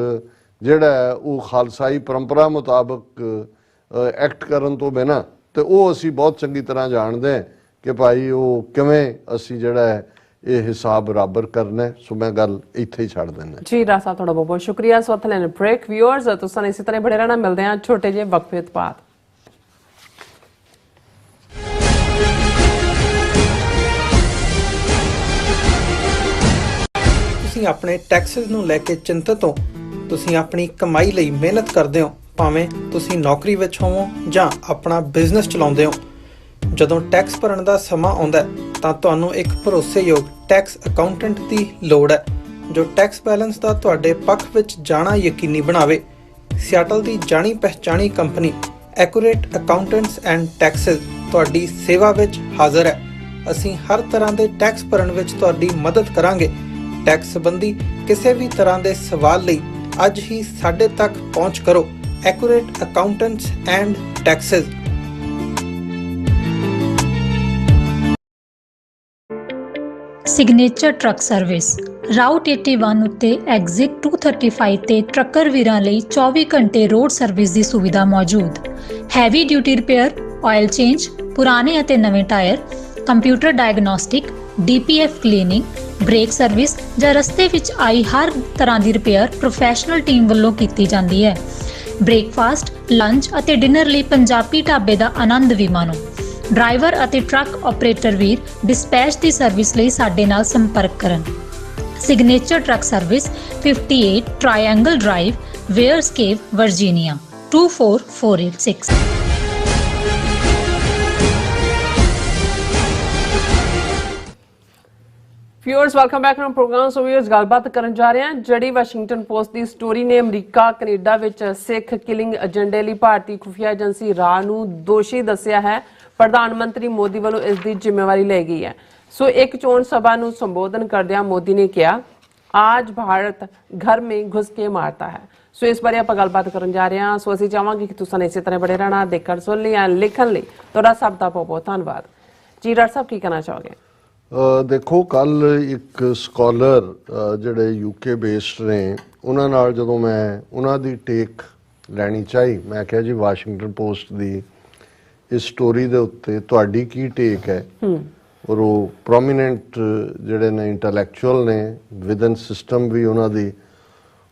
ਜਿਹੜਾ ਉਹ ਖਾਲਸਾਈ ਪਰੰਪਰਾ ਮੁਤਾਬਕ ਐਕਟ ਕਰਨ ਤੋਂ ਬਿਨਾਂ, ਤੇ ਉਹ ਅਸੀਂ ਬਹੁਤ ਚੰਗੀ ਤਰ੍ਹਾਂ ਜਾਣਦੇ ਹਾਂ ਕਿ ਭਾਈ ਉਹ ਕਿਵੇਂ ਅਸੀਂ ਜਿਹੜਾ ਇਹ ਹਿਸਾਬ ਬਰਾਬਰ ਕਰਨਾ ਹੈ। ਸੋ ਮੈਂ ਗੱਲ ਇੱਥੇ ਹੀ ਛੱਡ ਦਿੰਦਾ ਜੀ ਰਾਜ ਸਾਹਿਬ, ਤੁਹਾਡਾ ਬਹੁਤ ਬਹੁਤ ਸ਼ੁਕਰੀਆ। ਸੋ ਇੱਥੇ ਲੈਣ ਬ੍ਰੇਕ। ਵਿਊਅਰਸ, ਤੁਸੀਂ ਇਸੇ ਤਰ੍ਹਾਂ ਬੜੇ ਰਹਿਣਾ। ਮਿਲਦੇ ਹਾਂ ਛੋਟੇ ਜਿਹੇ ਵਕਫੇ ਤੋਂ ਬਾਅਦ। ਤੁਸੀਂ ਆਪਣੇ ਟੈਕਸਿਸ ਨੂੰ ਲੈ ਕੇ ਚਿੰਤਤ ਹੋ? ਤੁਸੀਂ ਆਪਣੀ ਕਮਾਈ ਲਈ ਮਿਹਨਤ ਕਰਦੇ ਹੋ, ਭਾਵੇਂ ਤੁਸੀਂ ਨੌਕਰੀ ਵਿੱਚ ਹੋਵੋ ਜਾਂ ਆਪਣਾ ਬਿਜ਼ਨਸ ਚਲਾਉਂਦੇ ਹੋ। ਜਦੋਂ ਟੈਕਸ ਭਰਨ ਦਾ ਸਮਾਂ ਆਉਂਦਾ ਹੈ ਤਾਂ ਤੁਹਾਨੂੰ ਇੱਕ ਭਰੋਸੇਯੋਗ ਟੈਕਸ ਅਕਾਊਂਟੈਂਟ ਦੀ ਲੋੜ ਹੈ ਜੋ ਟੈਕਸ ਬੈਲੈਂਸ ਦਾ ਤੁਹਾਡੇ ਪੱਖ ਵਿੱਚ ਜਾਣਾ ਯਕੀਨੀ ਬਣਾਵੇ। ਸਿਆਟਲ ਦੀ ਜਾਣੀ ਪਛਾਣੀ company accurate accountants and taxes ਤੁਹਾਡੀ ਸੇਵਾ ਵਿੱਚ ਹਾਜ਼ਰ ਹੈ। ਅਸੀਂ ਹਰ ਤਰ੍ਹਾਂ ਦੇ ਟੈਕਸ ਭਰਨ ਵਿੱਚ ਤੁਹਾਡੀ ਮਦਦ ਕਰਾਂਗੇ। ਟੈਕਸ ਸੰਬੰਧੀ ਕਿਸੇ ਵੀ ਤਰ੍ਹਾਂ ਦੇ ਸਵਾਲ ਲਈ ਅੱਜ ਹੀ ਸਾਡੇ ਤੱਕ ਪਹੁੰਚ ਕਰੋ। Accurate accountants and Texas. Signature truck service route 81 ਉੱਤੇ ਐਗਜ਼ਿਟ 235 ਤੇ ਟਰੱਕਰ ਵੀਰਾਂ ਲਈ 24 ਘੰਟੇ ਰੋਡ ਸਰਵਿਸ ਦੀ ਸੁਵਿਧਾ ਮੌਜੂਦ। Heavy duty repair, oil change, ਪੁਰਾਣੇ ਅਤੇ ਨਵੇਂ tyre, computer diagnostic, DPF cleaning, brake service ਜਾਂ ਰਸਤੇ ਵਿੱਚ ਆਈ ਹਰ ਤਰ੍ਹਾਂ ਦੀ ਰਿਪੇਅਰ ਪ੍ਰੋਫੈਸ਼ਨਲ ਟੀਮ ਵੱਲੋਂ ਕੀਤੀ ਜਾਂਦੀ ਹੈ। ਬ੍ਰੇਕਫਾਸਟ, ਲੰਚ ਅਤੇ ਡਿਨਰ ਲਈ ਪੰਜਾਬੀ ਢਾਬੇ ਦਾ ਆਨੰਦ ਵੀ ਮਾਣੋ। ਡਰਾਈਵਰ ਅਤੇ ਟਰੱਕ ਆਪਰੇਟਰ ਵੀਰ ਡਿਸਪੈਚ ਦੀ ਸਰਵਿਸ ਲਈ ਸਾਡੇ ਨਾਲ ਸੰਪਰਕ ਕਰਨ। Signature truck service 58 triangle drive, Weyers Cave, Virginia 24486। Viewers, welcome back to program. So viewers, ਗੱਲਬਾਤ ਕਰਨ ਜਾ ਰਹੇ ਹਾਂ ਜਿਹੜੀ ਵਾਸ਼ਿੰਗਟਨ ਪੋਸਟ ਦੀ ਸਟੋਰੀ ਨੇ ਅਮਰੀਕਾ ਕੈਨੇਡਾ ਵਿੱਚ ਸਿੱਖ ਕਿਲਿੰਗ ਏਜੰਡੇ ਲਈ ਭਾਰਤੀ ਖੁਫੀਆ ਏਜੰਸੀ ਰਾਅ ਨੂੰ ਦੋਸ਼ੀ ਦੱਸਿਆ ਹੈ। ਪ੍ਰਧਾਨ ਮੰਤਰੀ ਮੋਦੀ ਵੱਲੋਂ ਇਸ ਦੀ ਜ਼ਿੰਮੇਵਾਰੀ ਲਈ ਗਈ ਹੈ। ਸੋ ਇੱਕ ਚੋਣ ਸਭਾ ਨੂੰ ਸੰਬੋਧਨ ਕਰਦਿਆਂ ਮੋਦੀ ਨੇ ਕਿਹਾ, आज भारत घर में घुस के मारता है। सो इस बारे आप गलबात करन जा रहे हैं। सो ਅਸੀਂ ਚਾਹਾਂਗੇ ਕਿ ਤੁਸੀਂ ਇਸੇ ਤਰ੍ਹਾਂ ਬੜੇ ਰਹਿਣਾ, ਦੇਖਣ ਸੁਣ ਲਈ ਐਂਡ ਲਿਖਣ ਲਈ ਤੁਹਾਡਾ ਸਭ ਦਾ ਬਹੁਤ ਬਹੁਤ ਧੰਨਵਾਦ। ਜੀ ਡਾਕਟਰ ਸਾਹਿਬ, ਕੀ ਕਹਿਣਾ ਚਾਹੋਗੇ? ਦੇਖੋ, ਕੱਲ ਇੱਕ ਸਕਾਲਰ ਜਿਹੜੇ UK ਬੇਸਡ ਨੇ ਉਹਨਾਂ ਨਾਲ ਜਦੋਂ ਮੈਂ ਉਹਨਾਂ ਦੀ ਟੇਕ ਲੈਣੀ ਚਾਹੀ, ਮੈਂ ਕਿਹਾ ਜੀ ਵਾਸ਼ਿੰਗਟਨ ਪੋਸਟ ਦੀ ਇਸ ਸਟੋਰੀ ਦੇ ਉੱਤੇ ਤੁਹਾਡੀ ਕੀ ਟੇਕ ਹੈ। ਔਰ ਉਹ ਪ੍ਰੋਮੀਨੈਂਟ ਜਿਹੜੇ ਨੇ ਇੰਟੈਲੈਕਚੁਅਲ ਨੇ ਵਿਦਨ ਸਿਸਟਮ ਵੀ ਉਹਨਾਂ ਦੀ,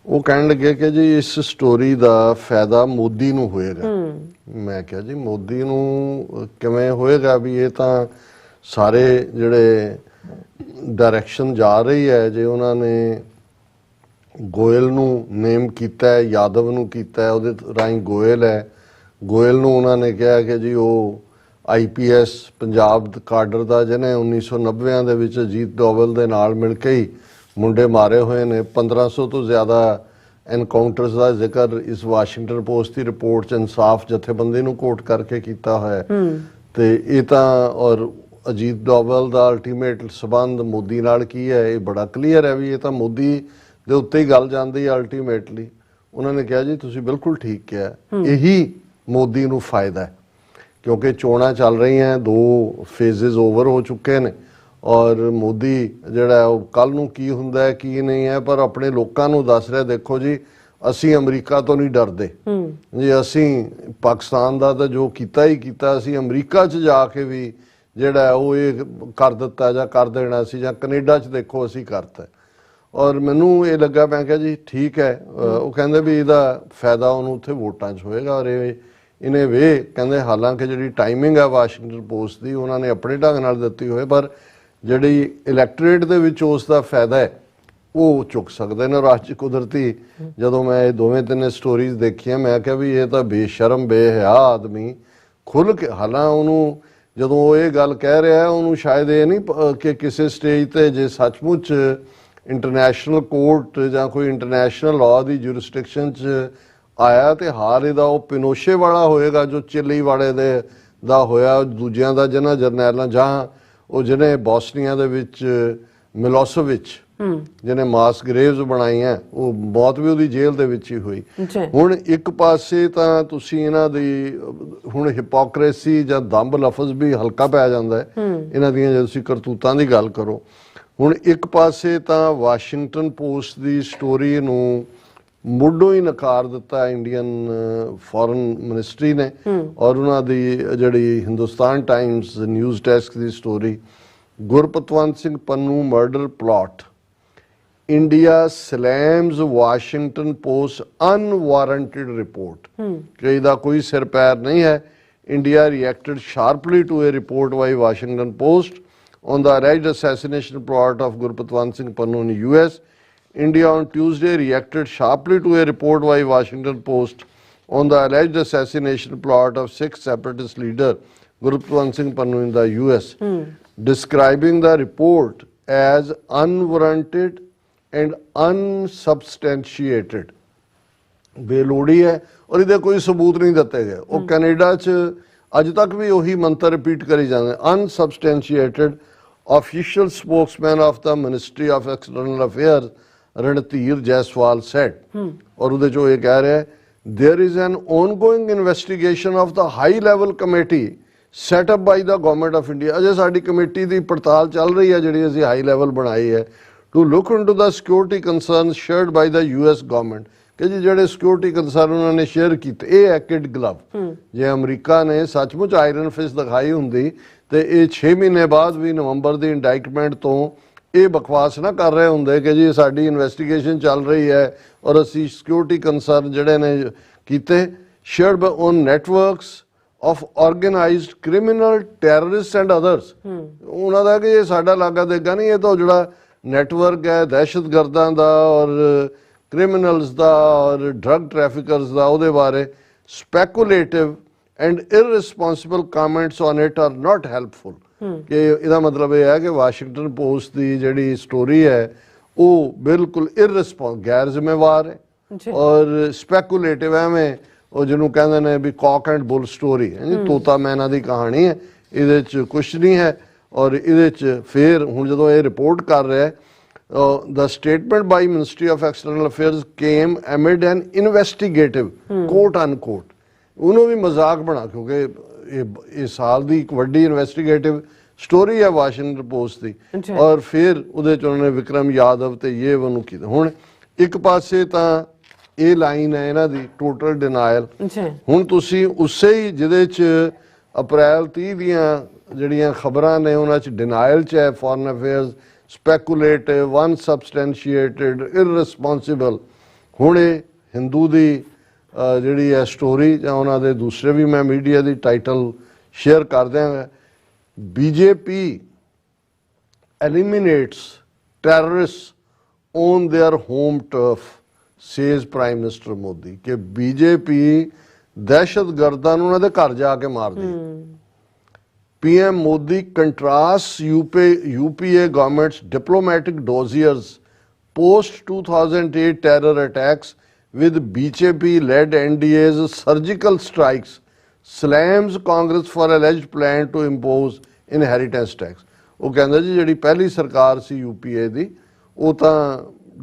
ਉਹ ਕਹਿਣ ਲੱਗੇ ਕਿ ਜੀ ਇਸ ਸਟੋਰੀ ਦਾ ਫਾਇਦਾ ਮੋਦੀ ਨੂੰ ਹੋਏਗਾ। ਮੈਂ ਕਿਹਾ ਜੀ ਮੋਦੀ ਨੂੰ ਕਿਵੇਂ ਹੋਏਗਾ, ਵੀ ਇਹ ਤਾਂ ਸਾਰੇ ਜਿਹੜੇ ਡਾਇਰੈਕਸ਼ਨ ਜਾ ਰਹੀ ਹੈ, ਜੇ ਉਹਨਾਂ ਨੇ ਗੋਇਲ ਨੂੰ ਨੇਮ ਕੀਤਾ ਹੈ, ਯਾਦਵ ਨੂੰ ਕੀਤਾ ਹੈ, ਉਹਦੇ ਰਾਹੀਂ ਗੋਇਲ ਹੈ, ਗੋਇਲ ਨੂੰ ਉਹਨਾਂ ਨੇ ਕਿਹਾ ਕਿ ਜੀ ਉਹ IPS ਪੰਜਾਬ ਕਾਡਰ ਦਾ ਜਿਹਨੇ 1990 ਦੇ ਵਿੱਚ ਅਜੀਤ ਡੋਵਲ ਦੇ ਨਾਲ ਮਿਲ ਕੇ ਹੀ ਮੁੰਡੇ ਮਾਰੇ ਹੋਏ ਨੇ। 1500 ਤੋਂ ਜ਼ਿਆਦਾ ਐਨਕਾਊਂਟਰਸ ਦਾ ਜ਼ਿਕਰ ਇਸ ਵਾਸ਼ਿੰਗਟਨ ਪੋਸਟ ਦੀ ਰਿਪੋਰਟ 'ਚ ਇਨਸਾਫ ਜਥੇਬੰਦੀ ਨੂੰ ਕੋਟ ਕਰਕੇ ਕੀਤਾ ਹੋਇਆ। ਤੇ ਇਹ ਤਾਂ ਔਰ ਅਜੀਤ ਡੋਵਲ ਦਾ ਅਲਟੀਮੇਟ ਸਬੰਧ ਮੋਦੀ ਨਾਲ ਕੀ ਹੈ, ਇਹ ਬੜਾ ਕਲੀਅਰ ਹੈ ਵੀ ਇਹ ਤਾਂ ਮੋਦੀ ਦੇ ਉੱਤੇ ਹੀ ਗੱਲ ਜਾਂਦੀ ਹੈ ਅਲਟੀਮੇਟਲੀ। ਉਹਨਾਂ ਨੇ ਕਿਹਾ ਜੀ ਤੁਸੀਂ ਬਿਲਕੁਲ ਠੀਕ ਕਿਹਾ, ਇਹੀ ਮੋਦੀ ਨੂੰ ਫਾਇਦਾ ਹੈ ਕਿਉਂਕਿ ਚੋਣਾਂ ਚੱਲ ਰਹੀਆਂ, 2 ਫੇਜ਼ਸ ਓਵਰ ਹੋ ਚੁੱਕੇ ਨੇ ਔਰ ਮੋਦੀ ਜਿਹੜਾ ਉਹ ਕੱਲ ਨੂੰ ਕੀ ਹੁੰਦਾ ਹੈ ਕੀ ਨਹੀਂ ਹੈ, ਪਰ ਆਪਣੇ ਲੋਕਾਂ ਨੂੰ ਦੱਸ ਰਿਹਾ ਦੇਖੋ ਜੀ ਅਸੀਂ ਅਮਰੀਕਾ ਤੋਂ ਨਹੀਂ ਡਰਦੇ ਜੀ, ਅਸੀਂ ਪਾਕਿਸਤਾਨ ਦਾ ਤਾਂ ਜੋ ਕੀਤਾ ਹੀ ਕੀਤਾ, ਅਸੀਂ ਅਮਰੀਕਾ 'ਚ ਜਾ ਕੇ ਵੀ ਜਿਹੜਾ ਉਹ ਇਹ ਕਰ ਦਿੱਤਾ ਜਾਂ ਕਰ ਦੇਣਾ ਸੀ, ਜਾਂ ਕੈਨੇਡਾ 'ਚ ਦੇਖੋ ਅਸੀਂ ਕਰਤਾ। ਔਰ ਮੈਨੂੰ ਇਹ ਲੱਗਾ, ਮੈਂ ਕਿਹਾ ਜੀ ਠੀਕ ਹੈ। ਉਹ ਕਹਿੰਦੇ ਵੀ ਇਹਦਾ ਫਾਇਦਾ ਉਹਨੂੰ ਉੱਥੇ ਵੋਟਾਂ 'ਚ ਹੋਏਗਾ। ਔਰ ਇਹਨੇ ਵੇ ਕਹਿੰਦੇ ਹਾਲਾਂਕਿ ਜਿਹੜੀ ਟਾਈਮਿੰਗ ਹੈ ਵਾਸ਼ਿੰਗਟਨ ਪੋਸਟ ਦੀ ਉਹਨਾਂ ਨੇ ਆਪਣੇ ਢੰਗ ਨਾਲ ਦਿੱਤੀ ਹੋਏ, ਪਰ ਜਿਹੜੀ ਇਲੈਕਟੋਰੇਟ ਦੇ ਵਿੱਚ ਉਸ ਦਾ ਫਾਇਦਾ ਹੈ ਉਹ ਚੁੱਕ ਸਕਦੇ ਨੇ। ਰਾਜ ਕੁਦਰਤੀ ਜਦੋਂ ਮੈਂ ਇਹ ਦੋਵੇਂ ਤਿੰਨੇ ਸਟੋਰੀਜ਼ ਦੇਖੀਆਂ, ਮੈਂ ਕਿਹਾ ਵੀ ਇਹ ਤਾਂ ਬੇਸ਼ਰਮ ਬੇਹਿਆ ਆਦਮੀ ਖੁੱਲ ਕੇ, ਹਾਲਾਂ ਉਹਨੂੰ ਜਦੋਂ ਉਹ ਇਹ ਗੱਲ ਕਹਿ ਰਿਹਾ ਉਹਨੂੰ ਸ਼ਾਇਦ ਇਹ ਨਹੀਂ ਕਿ ਕਿਸੇ ਸਟੇਜ ਤੇ ਜੇ ਸੱਚਮੁੱਚ ਇੰਟਰਨੈਸ਼ਨਲ ਕੋਰਟ ਜਾਂ ਕੋਈ ਇੰਟਰਨੈਸ਼ਨਲ ਲਾਅ ਦੀ ਜੁਰਿਸਡਿਕਸ਼ਨ 'ਚ ਆਇਆ ਤੇ ਹਾਲ ਇਹਦਾ ਉਹ ਪਿਨੋਸ਼ੇ ਵਾਲਾ ਹੋਏਗਾ ਜੋ ਚਿਲੀ ਵਾਲੇ ਦਾ ਹੋਇਆ, ਦੂਜਿਆਂ ਦਾ ਜਿਹਨਾਂ ਜਰਨੈਲਾਂ, ਜਾਂ ਉਹ ਜਿਹਨੇ ਬੋਸਨੀਆ ਦੇ ਵਿੱਚ ਮਿਲੋਸੇਵਿਚ ਜਿਹਨੇ ਮਾਸ ਗਰੇਵਸ ਬਣਾਈਆਂ, ਉਹ ਮੌਤ ਵੀ ਉਹਦੀ ਜੇਲ੍ਹ ਦੇ ਵਿੱਚ ਹੀ ਹੋਈ। ਹੁਣ ਇੱਕ ਪਾਸੇ ਤਾਂ ਤੁਸੀਂ ਇਹਨਾਂ ਦੀ ਹੁਣ ਹਿਪੋਕਰੇਸੀ ਜਾਂ ਦੰਭ ਲਫ਼ਜ਼ ਵੀ ਹਲਕਾ ਪੈ ਜਾਂਦਾ ਹੈ ਇਹਨਾਂ ਦੀਆਂ ਜੇ ਤੁਸੀਂ ਕਰਤੂਤਾਂ ਦੀ ਗੱਲ ਕਰੋ। ਹੁਣ ਇੱਕ ਪਾਸੇ ਤਾਂ ਵਾਸ਼ਿੰਗਟਨ ਪੋਸਟ ਦੀ ਸਟੋਰੀ ਨੂੰ ਮੁੱਢੋਂ ਹੀ ਨਕਾਰ ਦਿੱਤਾ ਇੰਡੀਅਨ ਫੋਰਨ ਮਿਨਿਸਟਰੀ ਨੇ, ਔਰ ਉਹਨਾਂ ਦੀ ਜਿਹੜੀ ਹਿੰਦੁਸਤਾਨ ਟਾਈਮਸ ਨਿਊਜ਼ ਡੈਸਕ ਦੀ story Gurpatwant Singh Pannu murder plot, India slams Washington Post unwarranted report ਕਿ ਇਹਦਾ ਕੋਈ ਸਿਰ ਪੈਰ ਨਹੀਂ ਹੈ। India reacted sharply to a report by Washington Post on the alleged assassination plot of Gurpatwant Singh Pannu in US. India on Tuesday reacted sharply to a report by Washington Post on the alleged assassination plot of Sikh separatist leader Gurpatwant Singh Pannu in the US, describing the report as unwarranted and unsubstantiated. ਬੇਲੋੜੀ ਹੈ ਔਰ ਇਹਦੇ ਕੋਈ ਸਬੂਤ ਨਹੀਂ ਦਿੱਤੇ ਗਏ। ਉਹ ਕੈਨੇਡਾ 'ਚ ਅੱਜ ਤੱਕ ਵੀ ਉਹੀ ਮੰਤਰ ਰਿਪੀਟ ਕਰੀ ਜਾਂਦੇ, unsubstantiated. Official spokesman of the ministry of external affairs Randhir Jaiswal said, ਔਰ ਉਹਦੇ 'ਚ ਉਹ ਇਹ ਕਹਿ ਰਿਹਾ there is an ongoing investigation of the high level committee set up by the government of India। ਅਜੇ ਸਾਡੀ ਕਮੇਟੀ ਦੀ ਪੜਤਾਲ ਚੱਲ ਰਹੀ ਹੈ ਜਿਹੜੀ ਅਸੀਂ ਹਾਈ ਲੈਵਲ ਬਣਾਈ ਹੈ, to look into the security concerns shared by the US government। ਕਿ ਜੀ ਜਿਹੜੇ ਸਿਕਿਉਰਿਟੀ ਕੰਸਰਨ ਉਹਨਾਂ ਨੇ ਸ਼ੇਅਰ ਕੀਤੇ, ਇਹ ਹੈ ਕਿਡ ਗਲਵ। ਜੇ ਅਮਰੀਕਾ ਨੇ ਸੱਚਮੁੱਚ ਆਇਰਨ ਫਿਸ ਦਿਖਾਈ ਹੁੰਦੀ ਤੇ ਇਹ 6 ਮਹੀਨੇ ਬਾਅਦ ਵੀ ਨਵੰਬਰ ਦੀ ਇੰਡਾਈਟਮੈਂਟ ਤੋਂ ਇਹ ਬਕਵਾਸ ਨਾ ਕਰ ਰਹੇ ਹੁੰਦੇ ਕਿ ਜੀ ਸਾਡੀ ਇਨਵੈਸਟੀਗੇਸ਼ਨ ਚੱਲ ਰਹੀ ਹੈ ਔਰ ਅਸੀਂ ਸਿਕਿਉਰਿਟੀ ਕੰਸਰਨ ਜਿਹੜੇ ਨੇ ਕੀਤੇ, shared by on networks of organized criminal terrorist and others. ਉਹਨਾਂ ਦਾ ਕਿ ਇਹ ਸਾਡਾ ਲਾਗਾ ਦੇਗਾ ਨਹੀਂ, ਇਹ ਤਾਂ ਜਿਹੜਾ ਨੈਟਵਰਕ ਹੈ ਦਹਿਸ਼ਤਗਰਦਾਂ ਦਾ ਔਰ ਕ੍ਰਿਮੀਨਲਸ ਦਾ ਔਰ ਡਰਗ ਟ੍ਰੈਫਿਕਰਸ ਦਾ, ਉਹਦੇ ਬਾਰੇ speculative and irresponsible comments on it are not helpful. ਕਿ ਇਹਦਾ ਮਤਲਬ ਇਹ ਹੈ ਕਿ ਵਾਸ਼ਿੰਗਟਨ ਪੋਸਟ ਦੀ ਜਿਹੜੀ ਸਟੋਰੀ ਹੈ ਉਹ ਬਿਲਕੁਲ ਗੈਰ ਜ਼ਿੰਮੇਵਾਰ ਹੈ ਔਰ ਸਪੈਕੂਲੇਟਿਵ, ਐਵੇਂ ਉਹ ਜਿਹਨੂੰ ਕਹਿੰਦੇ ਨੇ ਵੀ ਕੌਕ ਐਂਡ ਬੁਲ ਸਟੋਰੀ ਹੈ ਜੀ, ਤੋਤਾ ਮੈਨਾ ਦੀ ਕਹਾਣੀ ਹੈ, ਇਹਦੇ 'ਚ ਕੁਛ ਨਹੀਂ ਹੈ। ਔਰ ਇਹਦੇ 'ਚ ਫਿਰ ਹੁਣ ਜਦੋਂ ਇਹ ਰਿਪੋਰਟ ਕਰ ਰਿਹਾ, the statement by Ministry of External Affairs came amid an investigative quote unquote, ਉਹਨੂੰ ਵੀ ਮਜ਼ਾਕ ਬਣਾ, ਕਿਉਂਕਿ ਇਹ ਸਾਲ ਦੀ ਇੱਕ ਵੱਡੀ ਇਨਵੈਸਟੀਗੇਟਿਵ ਸਟੋਰੀ ਹੈ ਵਾਸ਼ਿੰਗਟਨ ਪੋਸਟ ਦੀ, ਔਰ ਫਿਰ ਉਹਦੇ 'ਚ ਉਹਨਾਂ ਨੇ ਵਿਕਰਮ ਯਾਦਵ ਤੇ ਇਹ ਉਹਨੂੰ ਕੀਤਾ। ਹੁਣ ਇੱਕ ਪਾਸੇ ਤਾਂ ਇਹ ਲਾਈਨ ਹੈ ਇਹਨਾਂ ਦੀ ਟੋਟਲ ਡਿਨਾਇਲ, ਹੁਣ ਤੁਸੀਂ ਉਸੇ ਹੀ ਜਿਹਦੇ 'ਚ ਅਪ੍ਰੈਲ 30 ਦੀਆਂ ਜਿਹੜੀਆਂ ਖਬਰਾਂ ਨੇ ਉਹਨਾਂ 'ਚ ਡਿਨਾਇਲ 'ਚ ਹੈ foreign affairs, speculative, unsubstantiated, irresponsible। ਹੁਣ ਇਹ ਹਿੰਦੂ ਦੀ ਜਿਹੜੀ ਹੈ ਸਟੋਰੀ ਜਾਂ ਉਹਨਾਂ ਦੇ ਦੂਸਰੇ ਵੀ ਮੈਂ ਮੀਡੀਆ ਦੀ ਟਾਈਟਲ ਸ਼ੇਅਰ ਕਰ ਦਿਆਂਗਾ, BJP eliminates terrorists on their home turf, says Prime Minister Modi। ਕਿ BJP ਦਹਿਸ਼ਤਗਰਦਾਂ ਨੂੰ ਉਹਨਾਂ ਦੇ ਘਰ ਜਾ ਕੇ ਮਾਰਦੀ। PM Modi contrasts UPA government's diplomatic dossiers post 2008 terror attacks with BJP-led NDA's surgical strikes, slams Congress for alleged plan to impose inheritance tax। ਉਹ ਕਹਿੰਦਾ ਜੀ ਜਿਹੜੀ ਪਹਿਲੀ ਸਰਕਾਰ ਸੀ UPA ਦੀ, ਉਹ ਤਾਂ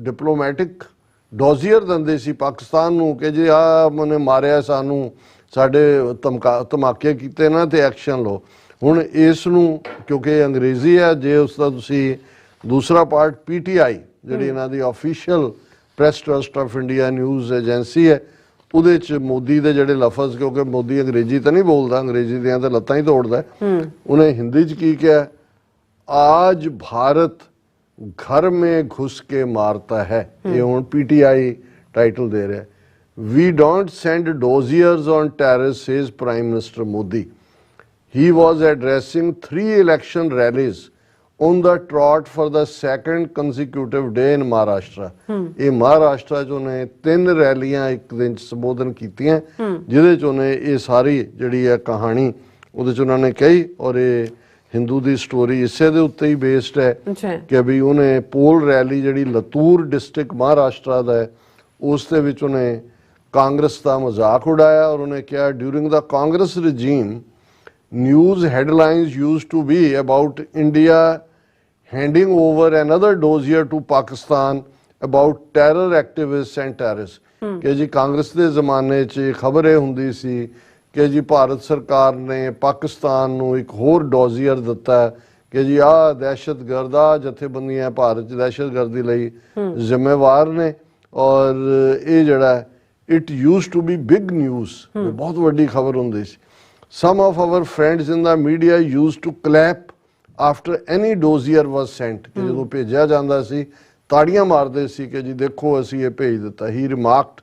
ਡਿਪਲੋਮੈਟਿਕ ਡੋਜ਼ੀਅਰ ਦਿੰਦੇ ਸੀ ਪਾਕਿਸਤਾਨ ਨੂੰ ਕਿ ਜੀ ਆਹ ਉਹਨੇ ਮਾਰਿਆ ਸਾਨੂੰ, ਸਾਡੇ ਧਮਾਕੇ ਕੀਤੇ ਨਾ ਤੇ ਐਕਸ਼ਨ ਲਓ। ਹੁਣ ਇਸ ਨੂੰ ਕਿਉਂਕਿ ਅੰਗਰੇਜ਼ੀ ਹੈ, ਜੇ ਉਸ ਦਾ ਤੁਸੀਂ ਦੂਸਰਾ ਪਾਰਟ PTI ਜਿਹੜੀ ਇਹਨਾਂ ਦੀ official press trust of India news agency ਹੈ, ਉਹਦੇ 'ਚ ਮੋਦੀ ਦੇ ਜਿਹੜੇ ਲਫ਼ਜ਼, ਕਿਉਂਕਿ ਮੋਦੀ ਅੰਗਰੇਜ਼ੀ ਤਾਂ ਨਹੀਂ ਬੋਲਦਾ, ਅੰਗਰੇਜ਼ੀ ਦੀਆਂ ਤਾਂ ਲੱਤਾਂ ਹੀ ਤੋੜਦਾ, ਉਹਨੇ ਹਿੰਦੀ 'ਚ ਕੀ ਕਿਹਾ, ਆਜ ਭਾਰਤ ਘਰ ਮੇਂ ਘੁਸ ਕੇ ਮਾਰਤਾ ਹੈ। ਇਹ ਹੁਣ PTI ਟਾਈਟਲ ਦੇ ਰਿਹਾ। We don't send dossiers on terrorists, says Prime Minister Modi। He was addressing 3 election rallies on the trot for the second consecutive day in Maharashtra। ਇਹ ਮਹਾਰਾਸ਼ਟਰ 'ਚ ਉਹਨੇ 3 ਰੈਲੀਆਂ ਇੱਕ ਦਿਨ 'ਚ ਸੰਬੋਧਨ ਕੀਤੀਆਂ, ਜਿਹਦੇ 'ਚ ਉਹਨੇ ਇਹ ਸਾਰੀ ਜਿਹੜੀ ਹੈ ਕਹਾਣੀ ਉਹਦੇ 'ਚ ਉਹਨਾਂ ਨੇ ਕਹੀ। ਔਰ ਇਹ ਹਿੰਦੂ ਦੀ ਸਟੋਰੀ ਇਸੇ ਦੇ ਉੱਤੇ ਹੀ ਬੇਸਡ ਹੈ ਕਿ ਵੀ ਉਹਨੇ ਪੋਲ ਰੈਲੀ ਜਿਹੜੀ ਲਤੂਰ ਡਿਸਟ੍ਰਿਕਟ ਮਹਾਰਾਸ਼ਟਰ ਦਾ ਹੈ, ਉਸ ਦੇ ਵਿੱਚ ਉਹਨੇ ਕਾਂਗਰਸ ਦਾ ਮਜ਼ਾਕ ਉਡਾਇਆ ਔਰ ਉਹਨੇ ਕਿਹਾ during the Congress regime news headlines used to be about India handing over another dossier to Pakistan about terror activists and terrorists। ਕਿ ਜੀ ਕਾਂਗਰਸ ਦੇ ਜ਼ਮਾਨੇ 'ਚ ਖਬਰ ਇਹ ਹੁੰਦੀ ਸੀ ਕਿ ਜੀ ਭਾਰਤ ਸਰਕਾਰ ਨੇ ਪਾਕਿਸਤਾਨ ਨੂੰ ਇੱਕ ਹੋਰ ਡੋਜ਼ੀਅਰ ਦਿੱਤਾ ਕਿ ਜੀ ਆਹ ਦਹਿਸ਼ਤਗਰਦ ਆ ਜਥੇਬੰਦੀਆਂ ਭਾਰਤ 'ਚ ਦਹਿਸ਼ਤਗਰਦੀ ਲਈ ਜ਼ਿੰਮੇਵਾਰ ਨੇ। ਔਰ ਇਹ ਜਿਹੜਾ it used to be big news, ਬਹੁਤ ਵੱਡੀ ਖਬਰ ਹੁੰਦੀ ਸੀ। Some of our friends in the media used to clap after any dossier was sent, ਕਿ ਜਦੋਂ ਭੇਜਿਆ ਜਾਂਦਾ ਸੀ ਤਾੜੀਆਂ ਮਾਰਦੇ ਸੀ ਕਿ ਜੀ ਦੇਖੋ ਅਸੀਂ ਇਹ ਭੇਜ ਦਿੱਤਾ। ਹੀ ਰਿਮਾਰਕਡ,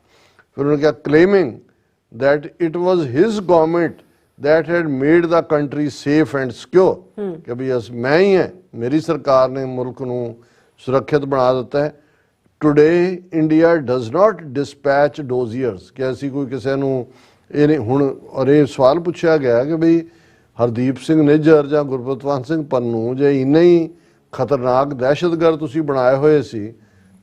ਫਿਰ ਉਹਨੇ ਕਿਹਾ ਕਲੇਮਿੰਗ that it was his government that had made the country safe and secure, कि भी मैं ही है, मेरी सरकार ने मुल्क ਨੂੰ सुरक्षित बना ਦਿੱਤਾ है। Today India does not dispatch doziers, कि ਅਸੀਂ ਕੋਈ ਕਿਸੇ ਨੂੰ ਇਹ ਨਹੀਂ ਹੁਣ, ਔਰ ਇਹ ਸਵਾਲ ਪੁੱਛਿਆ ਗਿਆ ਕਿ ਵੀ ਹਰਦੀਪ ਸਿੰਘ ਨਿੱਜਰ ਜਾਂ ਗੁਰਪ੍ਰਤਵੰਤ ਸਿੰਘ ਪੰਨੂ ਜੇ ਇੰਨੇ ਹੀ ਖਤਰਨਾਕ ਦਹਿਸ਼ਤਗਰਦ ਤੁਸੀਂ ਬਣਾਏ ਹੋਏ ਸੀ,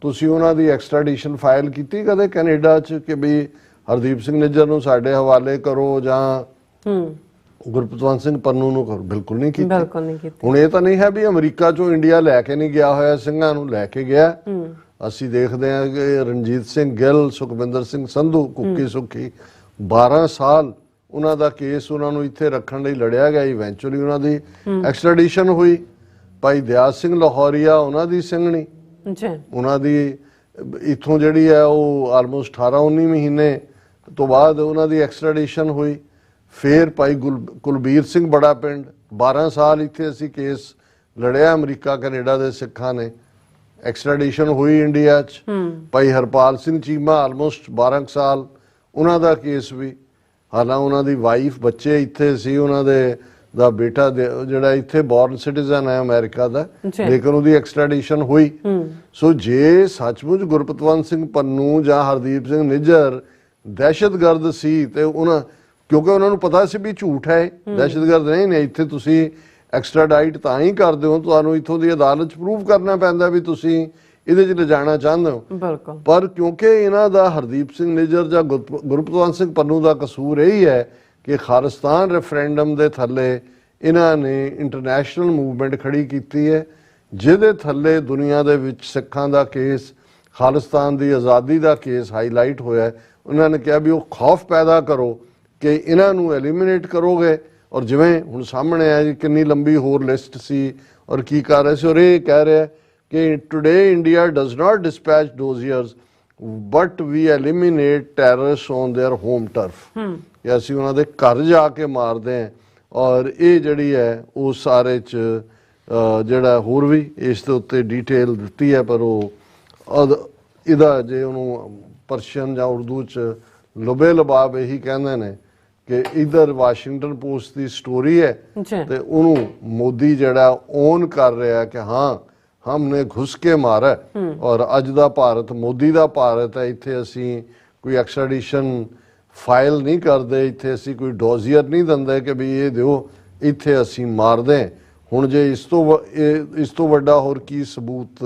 ਤੁਸੀਂ ਉਹਨਾਂ ਦੀ ਐਕਸਟ੍ਰੈਡੀਸ਼ਨ ਫਾਈਲ ਕੀਤੀ ਕਦੇ ਕੈਨੇਡਾ 'ਚ ਕਿ ਵੀ ਹਰਦੀਪ ਸਿੰਘ ਨਿੱਜਰ ਨੂੰ ਸਾਡੇ ਹਵਾਲੇ ਕਰੋ ਜਾਂ ਗੁਰਪ੍ਰਤਵੰਤ ਸਿੰਘ ਪੰਨੂ ਨੂੰ ਕਰੋ? ਬਿਲਕੁਲ ਨਹੀਂ ਕੀਤੀ। ਹੁਣ ਇਹ ਤਾਂ ਨਹੀਂ ਹੈ ਵੀ ਅਮਰੀਕਾ 'ਚੋਂ ਇੰਡੀਆ ਲੈ ਕੇ ਨਹੀਂ ਗਿਆ ਹੋਇਆ ਸਿੰਘਾਂ ਨੂੰ, ਲੈ ਕੇ ਗਿਆ। ਅਸੀਂ ਦੇਖਦੇ ਹਾਂ ਕਿ ਰਣਜੀਤ ਸਿੰਘ ਗਿੱਲ, ਸੁਖਵਿੰਦਰ ਸਿੰਘ ਸੰਧੂ, ਕੁੱਕੀ ਸੁੱਖੀ 12 ਸਾਲ ਉਹਨਾਂ ਦਾ ਕੇਸ ਉਹਨਾਂ ਨੂੰ ਇੱਥੇ ਰੱਖਣ ਲਈ ਲੜਿਆ ਗਿਆ। ਇਵੈਂਚੁਅਲੀ ਉਹਨਾਂ ਦੀ ਐਕਸਟ੍ਰੈਡੀਸ਼ਨ ਹੋਈ। ਭਾਈ ਦਿਆਲ ਸਿੰਘ ਲਾਹੌਰੀਆ, ਉਹਨਾਂ ਦੀ ਸਿੰਘਣੀ, ਉਹਨਾਂ ਦੀ ਇੱਥੋਂ ਜਿਹੜੀ ਹੈ ਉਹ ਆਲਮੋਸਟ 18-19 ਮਹੀਨੇ ਤੋਂ ਬਾਅਦ ਉਹਨਾਂ ਦੀ ਐਕਸਟ੍ਰੈਡੀਸ਼ਨ ਹੋਈ। ਫਿਰ ਭਾਈ ਕੁਲਬੀਰ ਸਿੰਘ ਬੜਾ ਪਿੰਡ, 12 ਸਾਲ ਇੱਥੇ ਅਸੀਂ ਕੇਸ ਲੜਿਆ ਅਮਰੀਕਾ ਕੈਨੇਡਾ ਦੇ ਸਿੱਖਾਂ ਨੇ, ਐਕਸਟ੍ਰੈਡੀਸ਼ਨ ਹੋਈ ਇੰਡੀਆ 'ਚ। ਭਾਈ ਹਰਪਾਲ ਸਿੰਘ ਚੀਮਾ ਆਲਮੋਸਟ 12 ਸਾਲ, ਉਹਨਾਂ ਦਾ ਕੇਸ ਵੀ, ਹਾਲਾਂ ਉਹਨਾਂ ਦੀ ਵਾਈਫ ਬੱਚੇ ਇੱਥੇ ਸੀ, ਉਹਨਾਂ ਦੇ ਦਾ ਬੇਟਾ ਜਿਹੜਾ ਇੱਥੇ ਬੋਰਨ ਸਿਟੀਜ਼ਨ ਹੈ ਅਮਰੀਕਾ ਦਾ, ਲੇਕਿਨ ਉਹਦੀ ਐਕਸਟ੍ਰੈਡੀਸ਼ਨ ਹੋਈ। ਸੋ ਜੇ ਸੱਚਮੁੱਚ ਗੁਰਪ੍ਰਤਵੰਤ ਸਿੰਘ ਪੰਨੂ ਜਾਂ ਹਰਦੀਪ ਸਿੰਘ ਨਿੱਜਰ ਦਹਿਸ਼ਤਗਰਦ ਸੀ ਤੇ ਉਹਨਾਂ, ਕਿਉਂਕਿ ਉਹਨਾਂ ਨੂੰ ਪਤਾ ਸੀ ਵੀ ਝੂਠ ਹੈ, ਦਹਿਸ਼ਤਗਰਦ ਨਹੀਂ ਨੇ, ਇੱਥੇ ਤੁਸੀਂ ਐਕਸਟ੍ਰਾਡਾਈਟ ਤਾਂ ਹੀ ਕਰਦੇ ਹੋ, ਤੁਹਾਨੂੰ ਇੱਥੋਂ ਦੀ ਅਦਾਲਤ 'ਚ ਪ੍ਰੂਵ ਕਰਨਾ ਪੈਂਦਾ ਵੀ ਤੁਸੀਂ ਇਹਦੇ 'ਚ ਲਿਜਾਣਾ ਚਾਹੁੰਦੇ ਹੋ। ਪਰ ਕਿਉਂਕਿ ਇਹਨਾਂ ਦਾ ਹਰਦੀਪ ਸਿੰਘ ਨਿੱਜਰ ਜਾਂ ਗੁਰਪ੍ਰਤਵੰਤ ਸਿੰਘ ਪੰਨੂ ਦਾ ਕਸੂਰ ਇਹੀ ਹੈ ਕਿ ਖਾਲਿਸਤਾਨ ਰੈਫਰੈਂਡਮ ਦੇ ਥੱਲੇ ਇਹਨਾਂ ਨੇ ਇੰਟਰਨੈਸ਼ਨਲ ਮੂਵਮੈਂਟ ਖੜੀ ਕੀਤੀ ਹੈ, ਜਿਹਦੇ ਥੱਲੇ ਦੁਨੀਆ ਦੇ ਵਿੱਚ ਸਿੱਖਾਂ ਦਾ ਕੇਸ, ਖਾਲਿਸਤਾਨ ਦੀ ਆਜ਼ਾਦੀ ਦਾ ਕੇਸ ਹਾਈਲਾਈਟ ਹੋਇਆ। ਉਹਨਾਂ ਨੇ ਕਿਹਾ ਵੀ ਉਹ ਖੌਫ ਪੈਦਾ ਕਰੋ ਕਿ ਇਹਨਾਂ ਨੂੰ ਐਲੀਮੀਨੇਟ ਕਰੋਗੇ। ਔਰ ਜਿਵੇਂ ਹੁਣ ਸਾਹਮਣੇ ਆ ਜੀ ਕਿੰਨੀ ਲੰਬੀ ਹੋਰ ਲਿਸਟ ਸੀ ਔਰ ਕੀ ਕਰ ਰਹੇ ਸੀ, ਔਰ ਇਹ ਕਹਿ ਰਿਹਾ ਕਿ today India does not dispatch dossiers but we eliminate terrorist on their home turf, ਕਿ ਅਸੀਂ ਉਹਨਾਂ ਦੇ ਘਰ ਜਾ ਕੇ ਮਾਰਦੇ ਹਾਂ। ਔਰ ਇਹ ਜਿਹੜੀ ਹੈ ਉਹ ਸਾਰੇ 'ਚ ਜਿਹੜਾ ਹੋਰ ਵੀ ਇਸ ਦੇ ਉੱਤੇ ਡਿਟੇਲ ਦਿੱਤੀ ਹੈ, ਪਰ ਉਹ ਇਹਦਾ ਜੇ ਉਹਨੂੰ ਪਰਸ਼ੀਅਨ ਜਾਂ ਉਰਦੂ 'ਚ ਲੁਬੇ ਲਬਾਬ ਇਹੀ ਕਹਿੰਦੇ ਨੇ ਕਿ ਇਧਰ ਵਾਸ਼ਿੰਗਟਨ ਪੋਸਟ ਦੀ ਸਟੋਰੀ ਹੈ ਤੇ ਉਹਨੂੰ ਮੋਦੀ ਜਿਹੜਾ ਓਨ ਕਰ ਰਿਹਾ ਕਿ ਹਾਂ ਹਮਨੇ ਘੁਸ ਕੇ ਮਾਰਾ, ਔਰ ਅੱਜ ਦਾ ਭਾਰਤ ਮੋਦੀ ਦਾ ਭਾਰਤ ਹੈ। ਇੱਥੇ ਅਸੀਂ ਕੋਈ ਐਕਸਟ੍ਰੈਡੀਸ਼ਨ ਫਾਈਲ ਨਹੀਂ ਕਰਦੇ, ਇੱਥੇ ਅਸੀਂ ਕੋਈ ਡੋਜ਼ੀਅਰ ਨਹੀਂ ਦਿੰਦੇ ਕਿ ਵੀ ਇਹ ਦਿਓ, ਇੱਥੇ ਅਸੀਂ ਮਾਰਦੇ। ਹੁਣ ਜੇ ਇਸ ਤੋਂ ਵੱਡਾ ਹੋਰ ਕੀ ਸਬੂਤ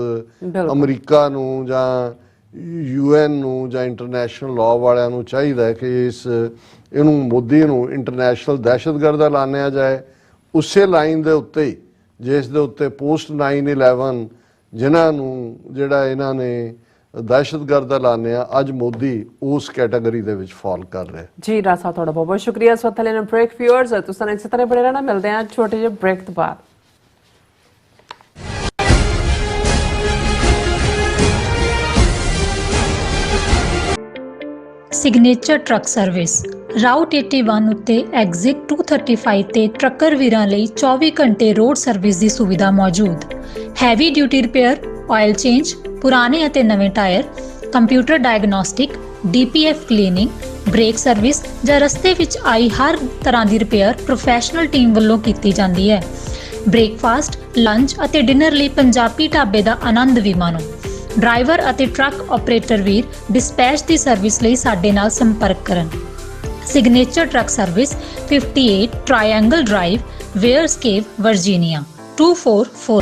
ਅਮਰੀਕਾ ਨੂੰ ਜਾਂ UN ਨੂੰ ਜਾਂ ਇੰਟਰਨੈਸ਼ਨਲ ਲਾਅ ਵਾਲਿਆਂ ਨੂੰ ਚਾਹੀਦਾ ਹੈ ਕਿ ਇਹਨੂੰ ਮੋਦੀ ਨੂੰ ਇੰਟਰਨੈਸ਼ਨਲ ਦਹਿਸ਼ਤਗਰਦ ਐਲਾਨਿਆ ਜਾਏ। ਉਸੇ ਲਾਈਨ ਦੇ ਉੱਤੇ ਹੀ ਜਿਸ ਦੇ ਉੱਤੇ ਪੋਸਟ 9/11 ਜਿਨ੍ਹਾਂ ਨੂੰ ਜਿਹੜਾ ਇਹਨਾਂ ਨੇ ਦਹਿਸ਼ਤਗਰਦ ਐਲਾਨਿਆ, ਅੱਜ ਮੋਦੀ ਉਸ ਕੈਟਾਗਰੀ ਦੇ ਵਿੱਚ ਫਾਲ ਕਰ ਰਿਹਾ। ਜੀ ਡਾਕਟਰ ਸਾਹਿਬ ਤੁਹਾਡਾ ਬਹੁਤ ਬਹੁਤ ਸ਼ੁਕਰੀਆ। ਇਸ ਵਕਤ ਲੈਣ ਬ੍ਰੇਕ ਵਿਊਅਰਸ, ਤੁਸੀਂ ਇਸੇ ਤਰ੍ਹਾਂ ਬਣੇ ਰਹਿਣਾ। ਮਿਲਦੇ ਹਾਂ ਛੋਟੇ ਜਿਹੇ ਬ੍ਰੇਕ ਤੋਂ ਬਾਅਦ। ਸਿਗਨੇਚਰ ਟਰੱਕ ਸਰਵਿਸ ਰਾਊਟ 81 ਉੱਤੇ ਐਗਜ਼ਿਟ 235 ਤੇ ਟਰੱਕਰ ਵੀਰਾਂ ਲਈ 24 ਘੰਟੇ ਰੋਡ ਸਰਵਿਸ ਦੀ ਸੁਵਿਧਾ ਮੌਜੂਦ। Heavy duty repair, oil change, ਪੁਰਾਣੇ ਅਤੇ ਨਵੇਂ tyre, computer diagnostic, DPF cleaning, brake service ਜਾਂ ਰਸਤੇ ਵਿੱਚ ਆਈ ਹਰ ਤਰ੍ਹਾਂ ਦੀ ਰਿਪੇਅਰ ਪ੍ਰੋਫੈਸ਼ਨਲ ਟੀਮ ਵੱਲੋਂ ਕੀਤੀ ਜਾਂਦੀ ਹੈ। ਬ੍ਰੇਕਫਾਸਟ, ਲੰਚ ਅਤੇ ਡਿਨਰ ਲਈ ਪੰਜਾਬੀ ਢਾਬੇ ਦਾ ਆਨੰਦ ਵੀ ਮਾਣੋ। ਡਰਾਈਵਰ ਅਤੇ ਟਰੱਕ ਆਪਰੇਟਰ ਵੀਰ ਡਿਸਪੈਚ ਦੀ ਸਰਵਿਸ ਲਈ ਸਾਡੇ ਨਾਲ ਸੰਪਰਕ ਕਰਨ। Signature truck service 58 triangle drive, Weyers Cave, Virginia 244।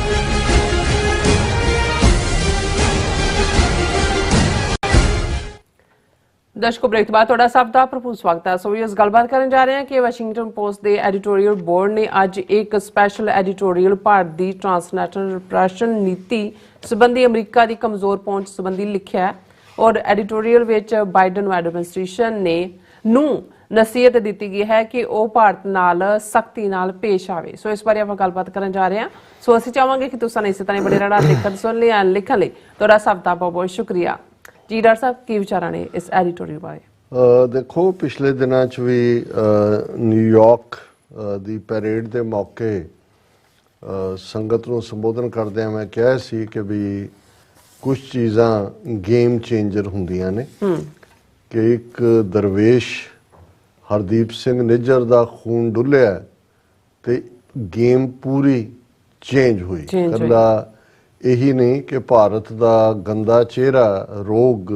ਦਰਸ਼ਕੋ ਬ੍ਰੇਕ ਤੋਂ ਬਾਅਦ ਤੁਹਾਡਾ ਸਭ ਦਾ ਭਰਪੂਰ ਸਵਾਗਤ ਹੈ। ਸੋ ਇਸ ਗੱਲਬਾਤ ਕਰਨ ਜਾ ਰਹੇ ਹਾਂ ਕਿ ਵਾਸ਼ਿੰਗਟਨ ਪੋਸਟ ਦੇ ਐਡੀਟੋਰੀਅਲ ਬੋਰਡ ਨੇ ਅੱਜ ਇੱਕ ਸਪੈਸ਼ਲ ਐਡੀਟੋਰੀਅਲ ਭਾਰਤ ਦੀ ਟ੍ਰਾਂਸਨੈਸ਼ਨਲ ਰਿਪਰੈਸ਼ਨ ਨੀਤੀ ਸੰਬੰਧੀ ਅਮਰੀਕਾ ਦੀ ਕਮਜ਼ੋਰ ਪਹੁੰਚ ਸੰਬੰਧੀ ਲਿਖਿਆ ਹੈ। ਔਰ ਐਡੀਟੋਰੀਅਲ ਵਿੱਚ ਬਾਈਡਨ ਐਡਮਿਨਿਸਟ੍ਰੇਸ਼ਨ ਨੂੰ ਨਸੀਹਤ ਦਿੱਤੀ ਗਈ ਹੈ ਕਿ ਉਹ ਭਾਰਤ ਨਾਲ ਸਖਤੀ ਨਾਲ ਪੇਸ਼ ਆਵੇ। ਸੋ ਇਸ ਬਾਰੇ ਆਪਾਂ ਗੱਲਬਾਤ ਕਰਨ ਜਾ ਰਹੇ ਹਾਂ। ਸੋ ਅਸੀਂ ਚਾਹਾਂਗੇ ਕਿ ਤੁਸੀਂ ਇਸੇ ਤਰ੍ਹਾਂ ਬਣੇ ਰਹਿਣਾ। ਦੇਖਣ ਸੁਣ ਲਈ ਲਿਖਣ ਲਈ ਤੁਹਾਡਾ ਸਭ ਦਾ ਬਹੁਤ ਬਹੁਤ ਸ਼ੁਕਰੀਆ। ਜੀ ਡਾਕਟਰ ਸਾਹਿਬ, ਕੀ ਵਿਚਾਰਾਂ ਨੇ ਇਸ ਐਡੀਟੋਰੀਅਲ ਬਾਰੇ? ਦੇਖੋ, ਪਿਛਲੇ ਦਿਨਾਂ 'ਚ ਵੀ ਨਿਊਯਾਰਕ ਦੀ ਪੈਰੇਡ ਦੇ ਮੌਕੇ ਸੰਗਤ ਨੂੰ ਸੰਬੋਧਨ ਕਰਦਿਆਂ ਮੈਂ ਕਿਹਾ ਸੀ ਕਿ ਵੀ ਕੁਝ ਚੀਜ਼ਾਂ ਗੇਮ ਚੇਂਜਰ ਹੁੰਦੀਆਂ ਨੇ ਕਿ ਇੱਕ ਦਰਵੇਸ਼ ਹਰਦੀਪ ਸਿੰਘ ਨਿੱਜਰ ਦਾ ਖੂਨ ਡੁੱਲਿਆ ਤੇ ਗੇਮ ਪੂਰੀ ਚੇਂਜ ਹੋਈ। ਇਕੱਲਾ ਇਹੀ ਨਹੀਂ ਕਿ ਭਾਰਤ ਦਾ ਗੰਦਾ ਚਿਹਰਾ, ਰੋਗ,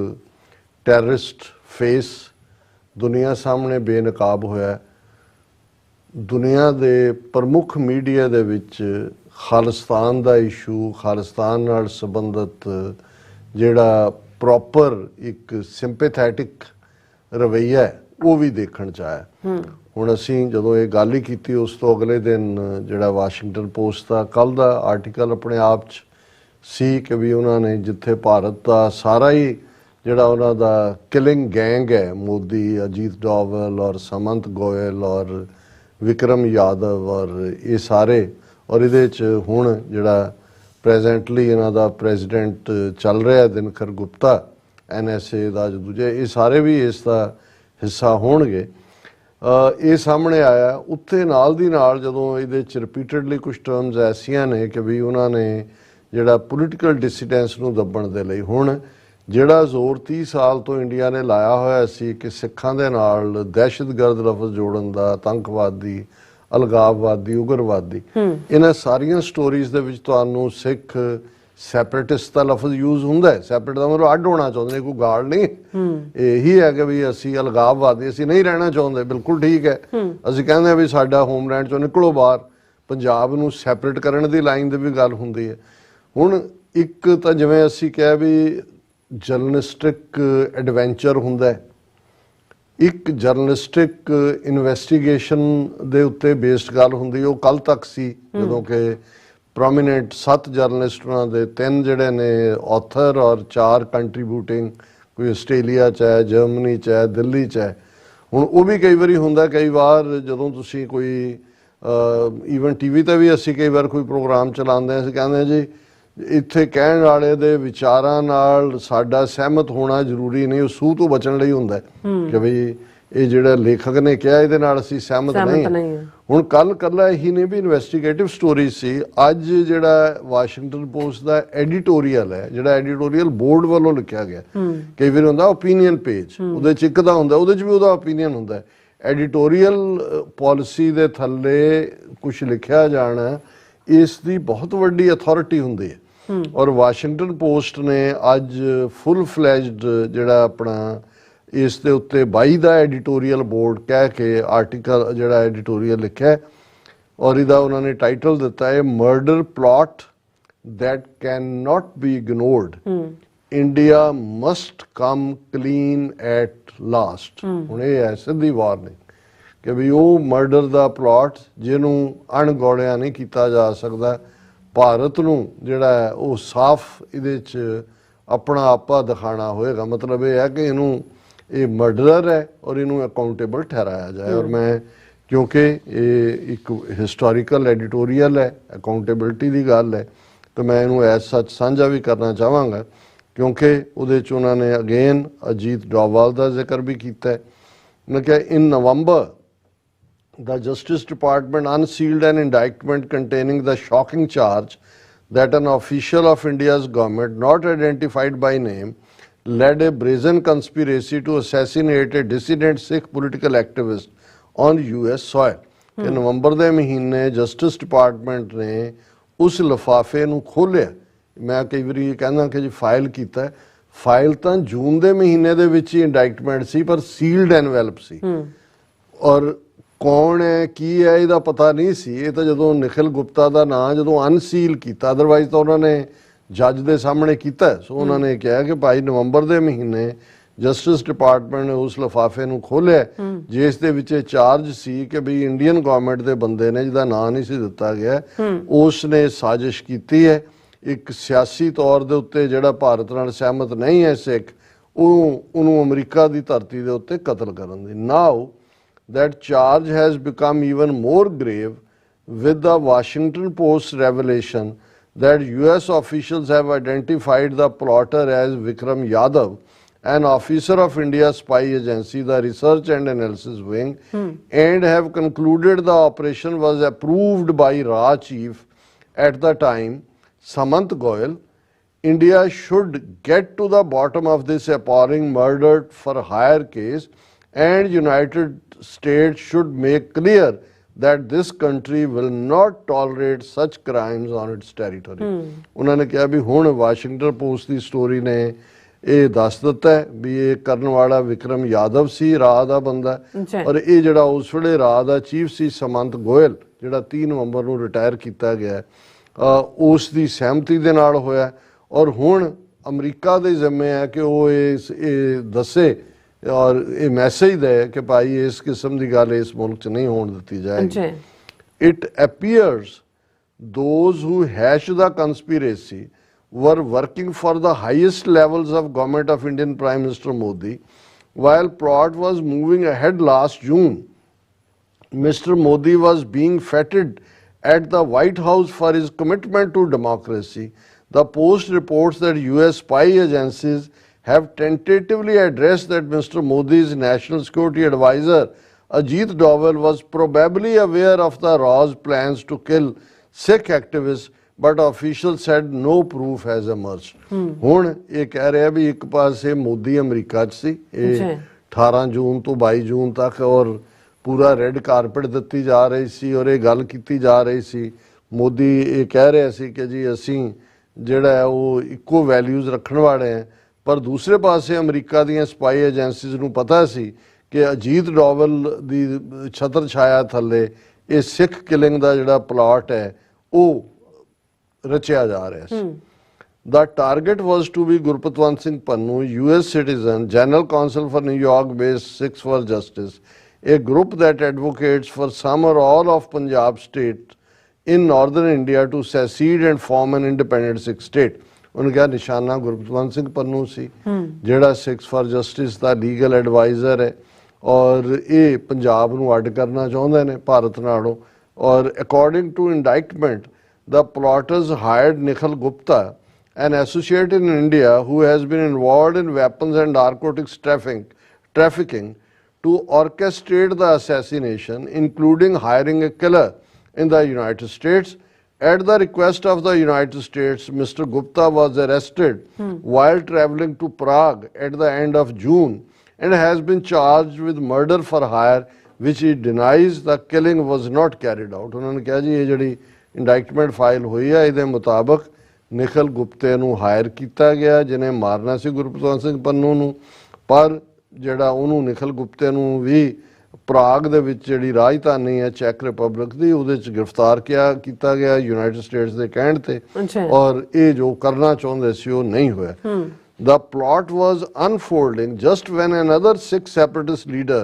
ਟੈਰਰਿਸਟ ਫੇਸ ਦੁਨੀਆ ਸਾਹਮਣੇ ਬੇਨਕਾਬ ਹੋਇਆ। ਦੁਨੀਆ ਦੇ ਪ੍ਰਮੁੱਖ ਮੀਡੀਆ ਦੇ ਵਿੱਚ ਖਾਲਿਸਤਾਨ ਦਾ ਇਸ਼ੂ, ਖਾਲਿਸਤਾਨ ਨਾਲ ਸੰਬੰਧਿਤ ਜਿਹੜਾ ਪ੍ਰੋਪਰ ਇੱਕ ਸਿੰਪੈਥੈਟਿਕ ਰਵੱਈਆ ਹੈ ਉਹ ਵੀ ਦੇਖਣ ਚ ਆਇਆ। ਹੁਣ ਅਸੀਂ ਜਦੋਂ ਇਹ ਗੱਲ ਹੀ ਕੀਤੀ ਉਸ ਤੋਂ ਅਗਲੇ ਦਿਨ ਜਿਹੜਾ ਵਾਸ਼ਿੰਗਟਨ ਪੋਸਟ ਦਾ ਕੱਲ ਦਾ ਆਰਟੀਕਲ ਆਪਣੇ ਆਪ ਚ ਸੀ ਕਿ ਵੀ ਉਹਨਾਂ ਨੇ ਜਿੱਥੇ ਭਾਰਤ ਦਾ ਸਾਰਾ ਹੀ ਜਿਹੜਾ ਉਹਨਾਂ ਦਾ ਕਿਲਿੰਗ ਗੈਂਗ ਹੈ, ਮੋਦੀ, ਅਜੀਤ ਡੋਵਲ ਔਰ ਸਮੰਤ ਗੋਇਲ ਔਰ ਵਿਕਰਮ ਯਾਦਵ ਔਰ ਇਹ ਸਾਰੇ, ਔਰ ਇਹਦੇ 'ਚ ਹੁਣ ਜਿਹੜਾ ਪ੍ਰੈਜ਼ੈਂਟਲੀ ਇਹਨਾਂ ਦਾ ਪ੍ਰੈਜ਼ੀਡੈਂਟ ਚੱਲ ਰਿਹਾ ਦਿਨਕਰ ਗੁਪਤਾ NSA ਦਾ, ਦੂਜੇ, ਇਹ ਸਾਰੇ ਵੀ ਇਸ ਦਾ ਹਿੱਸਾ ਹੋਣਗੇ। ਇਹ ਸਾਹਮਣੇ ਆਇਆ। ਉੱਥੇ ਨਾਲ ਦੀ ਨਾਲ ਜਦੋਂ ਇਹਦੇ 'ਚ ਰਿਪੀਟਡਲੀ ਕੁਝ ਟਰਮਸ ਐਸੀਆਂ ਨੇ ਕਿ ਵੀ ਉਹਨਾਂ ਨੇ ਜਿਹੜਾ ਪੋਲੀਟੀਕਲ ਡਿਸੀਡੈਂਸ ਨੂੰ ਦੱਬਣ ਦੇ ਲਈ ਹੁਣ ਜਿਹੜਾ ਜ਼ੋਰ 30 ਸਾਲ ਤੋਂ ਇੰਡੀਆ ਨੇ ਲਾਇਆ ਹੋਇਆ ਸੀ ਕਿ ਸਿੱਖਾਂ ਦੇ ਨਾਲ ਦਹਿਸ਼ਤਗਰਦ ਲਫ਼ਜ਼ ਜੋੜਨ ਦਾ, ਆਤੰਕਵਾਦੀ, ਅਲਗਾਵਵਾਦੀ, ਉਗਰਵਾਦੀ, ਇਹਨਾਂ ਸਾਰੀਆਂ ਸਟੋਰੀਜ਼ ਦੇ ਵਿੱਚ ਤੁਹਾਨੂੰ ਸਿੱਖ ਸੈਪਰੇਟਿਸਟ ਦਾ ਲਫ਼ਜ਼ ਯੂਜ਼ ਹੁੰਦਾ ਹੈ। ਸੈਪਰੇਟ ਦਾ ਮਤਲਬ ਅੱਡ ਹੋਣਾ ਚਾਹੁੰਦੇ ਨੇ, ਕੋਈ ਗਾਲ ਨਹੀਂ। ਇਹੀ ਹੈ ਕਿ ਵੀ ਅਸੀਂ ਅਲਗਾਵਵਾਦੀ, ਅਸੀਂ ਨਹੀਂ ਰਹਿਣਾ ਚਾਹੁੰਦੇ, ਬਿਲਕੁਲ ਠੀਕ ਹੈ। ਅਸੀਂ ਕਹਿੰਦੇ ਹਾਂ ਵੀ ਸਾਡਾ ਹੋਮਲੈਂਡ ਚੋਂ ਨਿਕਲੋ ਬਾਹਰ। ਪੰਜਾਬ ਨੂੰ ਸੈਪਰੇਟ ਕਰਨ ਦੀ ਲਾਈਨ ਦੀ ਵੀ ਗੱਲ ਹੁੰਦੀ ਹੈ। ਹੁਣ ਇੱਕ ਤਾਂ ਜਿਵੇਂ ਅਸੀਂ ਕਿਹਾ ਵੀ ਜਰਨਲਿਸਟਿਕ ਐਡਵੈਂਚਰ ਹੁੰਦਾ ਹੈ, ਇੱਕ ਜਰਨਲਿਸਟਿਕ ਇਨਵੈਸਟੀਗੇਸ਼ਨ ਦੇ ਉੱਤੇ ਬੇਸਡ ਗੱਲ ਹੁੰਦੀ। ਉਹ ਕੱਲ ਤੱਕ ਸੀ ਜਦੋਂ ਕਿ ਪ੍ਰੋਮੀਨੈਂਟ 7 ਜਰਨਲਿਸਟ, ਉਹਨਾਂ ਦੇ 3 ਜਿਹੜੇ ਨੇ ਆਥਰ ਔਰ 4 ਕੰਟਰੀਬਿਊਟਿੰਗ, ਕੋਈ ਆਸਟ੍ਰੇਲੀਆ 'ਚ ਹੈ, ਜਰਮਨੀ 'ਚ ਹੈ, ਦਿੱਲੀ 'ਚ ਹੈ। ਹੁਣ ਉਹ ਵੀ ਕਈ ਵਾਰੀ ਹੁੰਦਾ, ਕਈ ਵਾਰ ਜਦੋਂ ਤੁਸੀਂ ਕੋਈ ਈਵਨ TV ਤੇ ਵੀ ਅਸੀਂ ਕਈ ਵਾਰ ਕੋਈ ਪ੍ਰੋਗਰਾਮ ਚਲਾਉਂਦੇ ਹਾਂ, ਅਸੀਂ ਕਹਿੰਦੇ ਹਾਂ ਜੀ ਇੱਥੇ ਕਹਿਣ ਵਾਲੇ ਦੇ ਵਿਚਾਰਾਂ ਨਾਲ ਸਾਡਾ ਸਹਿਮਤ ਹੋਣਾ ਜ਼ਰੂਰੀ ਨਹੀਂ, ਉਹ ਸੂਹ ਤੋਂ ਬਚਣ ਲਈ ਹੁੰਦਾ ਕਿ ਬਈ ਇਹ ਜਿਹੜਾ ਲੇਖਕ ਨੇ ਕਿਹਾ ਇਹਦੇ ਨਾਲ ਅਸੀਂ ਸਹਿਮਤ ਨਹੀਂ। ਹੁਣ ਕੱਲ ਕੱਲਾ ਇਹੀ ਨਹੀਂ ਵੀ ਇਨਵੈਸਟੀਗੇਟਿਵ ਸਟੋਰੀ ਸੀ। ਅੱਜ ਜਿਹੜਾ ਵਾਸ਼ਿੰਗਟਨ ਪੋਸਟ ਦਾ ਐਡੀਟੋਰੀਅਲ ਹੈ, ਜਿਹੜਾ ਐਡੀਟੋਰੀਅਲ ਬੋਰਡ ਵੱਲੋਂ ਲਿਖਿਆ ਗਿਆ, ਕਈ ਵਾਰ ਹੁੰਦਾ ਓਪੀਨੀਅਨ ਪੇਜ, ਉਹਦੇ 'ਚ ਇੱਕ ਦਾ ਹੁੰਦਾ, ਉਹਦੇ 'ਚ ਵੀ ਉਹਦਾ ਓਪੀਨੀਅਨ ਹੁੰਦਾ। ਐਡੀਟੋਰੀਅਲ ਪੋਲਿਸੀ ਦੇ ਥੱਲੇ ਕੁਝ ਲਿਖਿਆ ਜਾਣਾ, ਇਸ ਦੀ ਬਹੁਤ ਵੱਡੀ ਅਥਾਰਟੀ ਹੁੰਦੀ ਹੈ। ਔਰ ਵਾਸ਼ਿੰਗਟਨ ਪੋਸਟ ਨੇ ਅੱਜ ਫੁੱਲ ਫਲੈਜਡ ਜਿਹੜਾ ਆਪਣਾ ਇਸ ਦੇ ਉੱਤੇ 22 ਦਾ ਐਡੀਟੋਰੀਅਲ ਬੋਰਡ ਕਹਿ ਕੇ ਆਰਟੀਕਲ ਜਿਹੜਾ ਐਡੀਟੋਰੀਅਲ ਲਿਖਿਆ, ਔਰ ਇਹਦਾ ਉਹਨਾਂ ਨੇ ਟਾਈਟਲ ਦਿੱਤਾ ਹੈ murder plot that can not be ignored, India must come clean at last. ਹੁਣ ਇਹ ਹੈ ਸਿੱਧੀ ਵਾਰਨਿੰਗ ਕਿ ਵੀ ਉਹ ਮਰਡਰ ਦਾ ਪਲਾਟ ਜਿਹਨੂੰ ਅਣਗੌਲਿਆ ਨਹੀਂ ਕੀਤਾ ਜਾ ਸਕਦਾ। ਭਾਰਤ ਨੂੰ ਜਿਹੜਾ ਉਹ ਸਾਫ਼ ਇਹਦੇ 'ਚ ਆਪਣਾ ਆਪਾ ਦਿਖਾਣਾ ਹੋਏਗਾ। ਮਤਲਬ ਇਹ ਹੈ ਕਿ ਇਹਨੂੰ ਇਹ ਮਰਡਰਰ ਹੈ ਔਰ ਇਹਨੂੰ ਅਕਾਊਂਟੇਬਲ ਠਹਿਰਾਇਆ ਜਾਏ। ਔਰ ਮੈਂ ਕਿਉਂਕਿ ਇਹ ਇੱਕ ਹਿਸਟੋਰੀਕਲ ਐਡੀਟੋਰੀਅਲ ਹੈ, ਅਕਾਊਂਟੇਬਿਲਿਟੀ ਦੀ ਗੱਲ ਹੈ, ਤਾਂ ਮੈਂ ਇਹਨੂੰ ਐਸ ਸੱਚ ਸਾਂਝਾ ਵੀ ਕਰਨਾ ਚਾਹਾਂਗਾ ਕਿਉਂਕਿ ਉਹਦੇ 'ਚ ਉਹਨਾਂ ਨੇ ਅਗੇਨ ਅਜੀਤ ਡੋਵਾਲ ਦਾ ਜ਼ਿਕਰ ਵੀ ਕੀਤਾ ਹੈ। ਮੈਂ ਕਿਹਾ ਇਨ ਨਵੰਬਰ the Justice Department unsealed an indictment containing the shocking charge that an official of India's government, not identified by name, led a brazen conspiracy to assassinate a dissident Sikh political activist on US soil. ਕਿ ਨਵੰਬਰ ਦੇ ਮਹੀਨੇ justice department ਨੇ ਉਸ ਲਿਫਾਫੇ ਨੂੰ ਖੋਲ੍ਹਿਆ। ਮੈਂ ਕਈ ਵਾਰੀ ਕਹਿੰਦਾ ਕਿ ਜੀ ਫਾਈਲ ਕੀਤਾ, ਫਾਈਲ ਤਾਂ ਜੂਨ ਦੇ ਮਹੀਨੇ ਦੇ ਵਿੱਚ ਹੀ ਇੰਡਾਈਟਮੈਂਟ ਸੀ, ਪਰ ਸੀਲਡ ਐਨਵੈਲਪ ਸੀ ਔਰ ਕੌਣ ਹੈ ਕੀ ਹੈ ਇਹਦਾ ਪਤਾ ਨਹੀਂ ਸੀ। ਇਹ ਤਾਂ ਜਦੋਂ ਨਿਖਿਲ ਗੁਪਤਾ ਦਾ ਨਾਂ ਜਦੋਂ ਅਨਸੀਲ ਕੀਤਾ, ਅਦਰਵਾਈਜ਼ ਤਾਂ ਉਹਨਾਂ ਨੇ ਜੱਜ ਦੇ ਸਾਹਮਣੇ ਕੀਤਾ। ਸੋ ਉਹਨਾਂ ਨੇ ਕਿਹਾ ਕਿ ਭਾਈ ਨਵੰਬਰ ਦੇ ਮਹੀਨੇ ਜਸਟਿਸ ਡਿਪਾਰਟਮੈਂਟ ਨੇ ਉਸ ਲਿਫਾਫੇ ਨੂੰ ਖੋਲ੍ਹਿਆ ਜਿਸ ਦੇ ਵਿੱਚ ਚਾਰਜ ਸੀ ਕਿ ਵੀ ਇੰਡੀਅਨ ਗਵਰਨਮੈਂਟ ਦੇ ਬੰਦੇ ਨੇ ਜਿਹਦਾ ਨਾਂ ਨਹੀਂ ਸੀ ਦਿੱਤਾ ਗਿਆ, ਉਸ ਨੇ ਸਾਜ਼ਿਸ਼ ਕੀਤੀ ਹੈ ਇੱਕ ਸਿਆਸੀ ਤੌਰ ਦੇ ਉੱਤੇ ਜਿਹੜਾ ਭਾਰਤ ਨਾਲ ਸਹਿਮਤ ਨਹੀਂ ਹੈ ਸਿੱਖ, ਉਹਨੂੰ ਅਮਰੀਕਾ ਦੀ ਧਰਤੀ ਦੇ ਉੱਤੇ ਕਤਲ ਕਰਨ ਦੀ। ਨਾਓ that charge has become even more grave with the Washington Post revelation that US officials have identified the plotter as Vikram Yadav, an officer of India's spy agency, the Research and Analysis Wing, and have concluded the operation was approved by RA chief at the time, Samant Goyal, India should get to the bottom of this appalling murder for hire case, and United States should make clear that this country will not tolerate such crimes on its territory. ਉਹਨਾਂ ਨੇ ਕਿਹਾ ਵੀ ਹੁਣ Washington Post ਦੀ story ਨੇ ਇਹ ਦੱਸ ਦਿੱਤਾ ਹੈ ਵੀ ਇਹ ਕਰਨ ਵਾਲਾ ਵਿਕਰਮ ਯਾਦਵ ਸੀ, ਰਾਹ ਦਾ ਬੰਦਾ, ਔਰ ਇਹ ਜਿਹੜਾ ਉਸ ਵੇਲੇ ਰਾਹ ਦਾ ਚੀਫ ਸੀ ਸਮੰਤ ਗੋਇਲ, ਜਿਹੜਾ 30 ਨਵੰਬਰ ਨੂੰ ਰਿਟਾਇਰ ਕੀਤਾ ਗਿਆ, ਉਸ ਦੀ ਸਹਿਮਤੀ ਦੇ ਨਾਲ ਹੋਇਆ। ਔਰ ਹੁਣ ਅਮਰੀਕਾ ਦੇ ਜ਼ਿੰਮੇ ਹੈ ਕਿ ਉਹ ਇਹ ਦੱਸੇ ਔਰ ਇਹ ਮੈਸੇਜ ਦੇ ਕਿ ਭਾਈ ਇਸ ਕਿਸਮ ਦੀ ਗੱਲ ਇਸ ਮੁਲਕ 'ਚ ਨਹੀਂ ਹੋਣ ਦਿੱਤੀ ਜਾਏਗੀ। It appears those who hashed the conspiracy were working for the highest levels of government of Indian Prime Minister Modi. While plot was moving ahead last June, Mr. Modi was being feted at the White House for his commitment to democracy. The Post reports that US spy agencies have tentatively addressed that Mr. Modi's national security advisor Ajit Doval was probably aware of the Raw's plans to kill Sikh activists, but officials said no proof has emerged. ਹੁਣ ਇਹ ਕਹਿ ਰਿਹਾ ਵੀ ਇੱਕ ਪਾਸੇ Modi America 'ਚ ਸੀ, ਇਹ 18 ਜੂਨ ਤੋਂ 22 ਜੂਨ ਤੱਕ, ਔਰ ਪੂਰਾ ਰੈੱਡ ਕਾਰਪਟ ਦਿੱਤੀ ਜਾ ਰਹੀ ਸੀ ਔਰ ਇਹ ਗੱਲ ਕੀਤੀ ਜਾ ਰਹੀ ਸੀ। ਮੋਦੀ ਇਹ ਕਹਿ ਰਿਹਾ ਸੀ ਕਿ ਜੀ ਅਸੀਂ ਜਿਹੜਾ ਹੈ ਉਹ ਇੱਕੋ ਵੈਲਿਊਜ਼ ਰੱਖਣ ਵਾਲੇ ਹੈ, ਪਰ ਦੂਸਰੇ ਪਾਸੇ ਅਮਰੀਕਾ ਦੀਆਂ ਸਪਾਈ ਏਜੰਸੀਜ਼ ਨੂੰ ਪਤਾ ਸੀ ਕਿ ਅਜੀਤ ਡੋਵਲ ਦੀ ਛਤਰ ਛਾਇਆ ਥੱਲੇ ਇਹ ਸਿੱਖ ਕਿਲਿੰਗ ਦਾ ਜਿਹੜਾ ਪਲਾਟ ਹੈ ਉਹ ਰਚਿਆ ਜਾ ਰਿਹਾ ਸੀ। The target was to be Gurpatwant Singh Pannu, US citizen, General Counsel for New York-based Sikhs for Justice, a group that advocates for some or all of Punjab state in northern India to secede and form an independent Sikh state. ਉਹਨੇ ਕਿਹਾ ਨਿਸ਼ਾਨਾ ਗੁਰਪਤਵੰਤ ਸਿੰਘ ਪੰਨੂ ਸੀ, ਜਿਹੜਾ Sikhs for Justice ਦਾ legal adviser ਹੈ, ਔਰ ਇਹ ਪੰਜਾਬ ਨੂੰ ਅੱਡ ਕਰਨਾ ਚਾਹੁੰਦੇ ਨੇ ਭਾਰਤ ਨਾਲੋਂ। ਔਰ according to indictment the plotters hired Nikhil Gupta, an associate in India who has been involved in weapons and narcotics trafficking, to orchestrate the assassination, including hiring a killer in the United States. At the request of the United States, Mr. Gupta was arrested while traveling to Prague at the end of June and has been charged with murder for hire, which he denies the killing was not carried out. ਉਹਨਾਂ ਨੇ ਕਿਹਾ ਜੀ ਇਹ ਜਿਹੜੀ ਇੰਡਾਈਟਮੈਂਟ file ਹੋਈ ਹੈ ਇਹਦੇ ਮੁਤਾਬਕ ਨਿਖਿਲ ਗੁਪਤੇ ਨੂੰ ਹਾਇਰ ਕੀਤਾ ਗਿਆ ਜਿਹਨੇ ਮਾਰਨਾ ਸੀ ਗੁਰਪਤਵੰਤ ਸਿੰਘ ਪੰਨੂ ਨੂੰ, ਪਰ ਜਿਹੜਾ ਉਹਨੂੰ ਨਿਖਿਲ ਗੁਪਤੇ ਨੂੰ ਵੀ ਪ੍ਰਾਗ ਦੇ ਵਿੱਚ ਜਿਹੜੀ ਰਾਜਧਾਨੀ ਹੈ ਚੈਕ ਰਿਪਬਲਿਕ ਦੀ ਉਹਦੇ 'ਚ ਗ੍ਰਿਫਤਾਰ ਕੀਤਾ ਗਿਆ ਯੂਨਾਈਟਿਡ ਸਟੇਟਸ ਦੇ ਕਹਿਣ ਤੇ, ਔਰ ਇਹ ਜੋ ਕਰਨਾ ਚਾਹੁੰਦੇ ਸੀ ਉਹ ਨਹੀਂ ਹੋਇਆ। The plot was unfolding just when another Sikh separatist leader,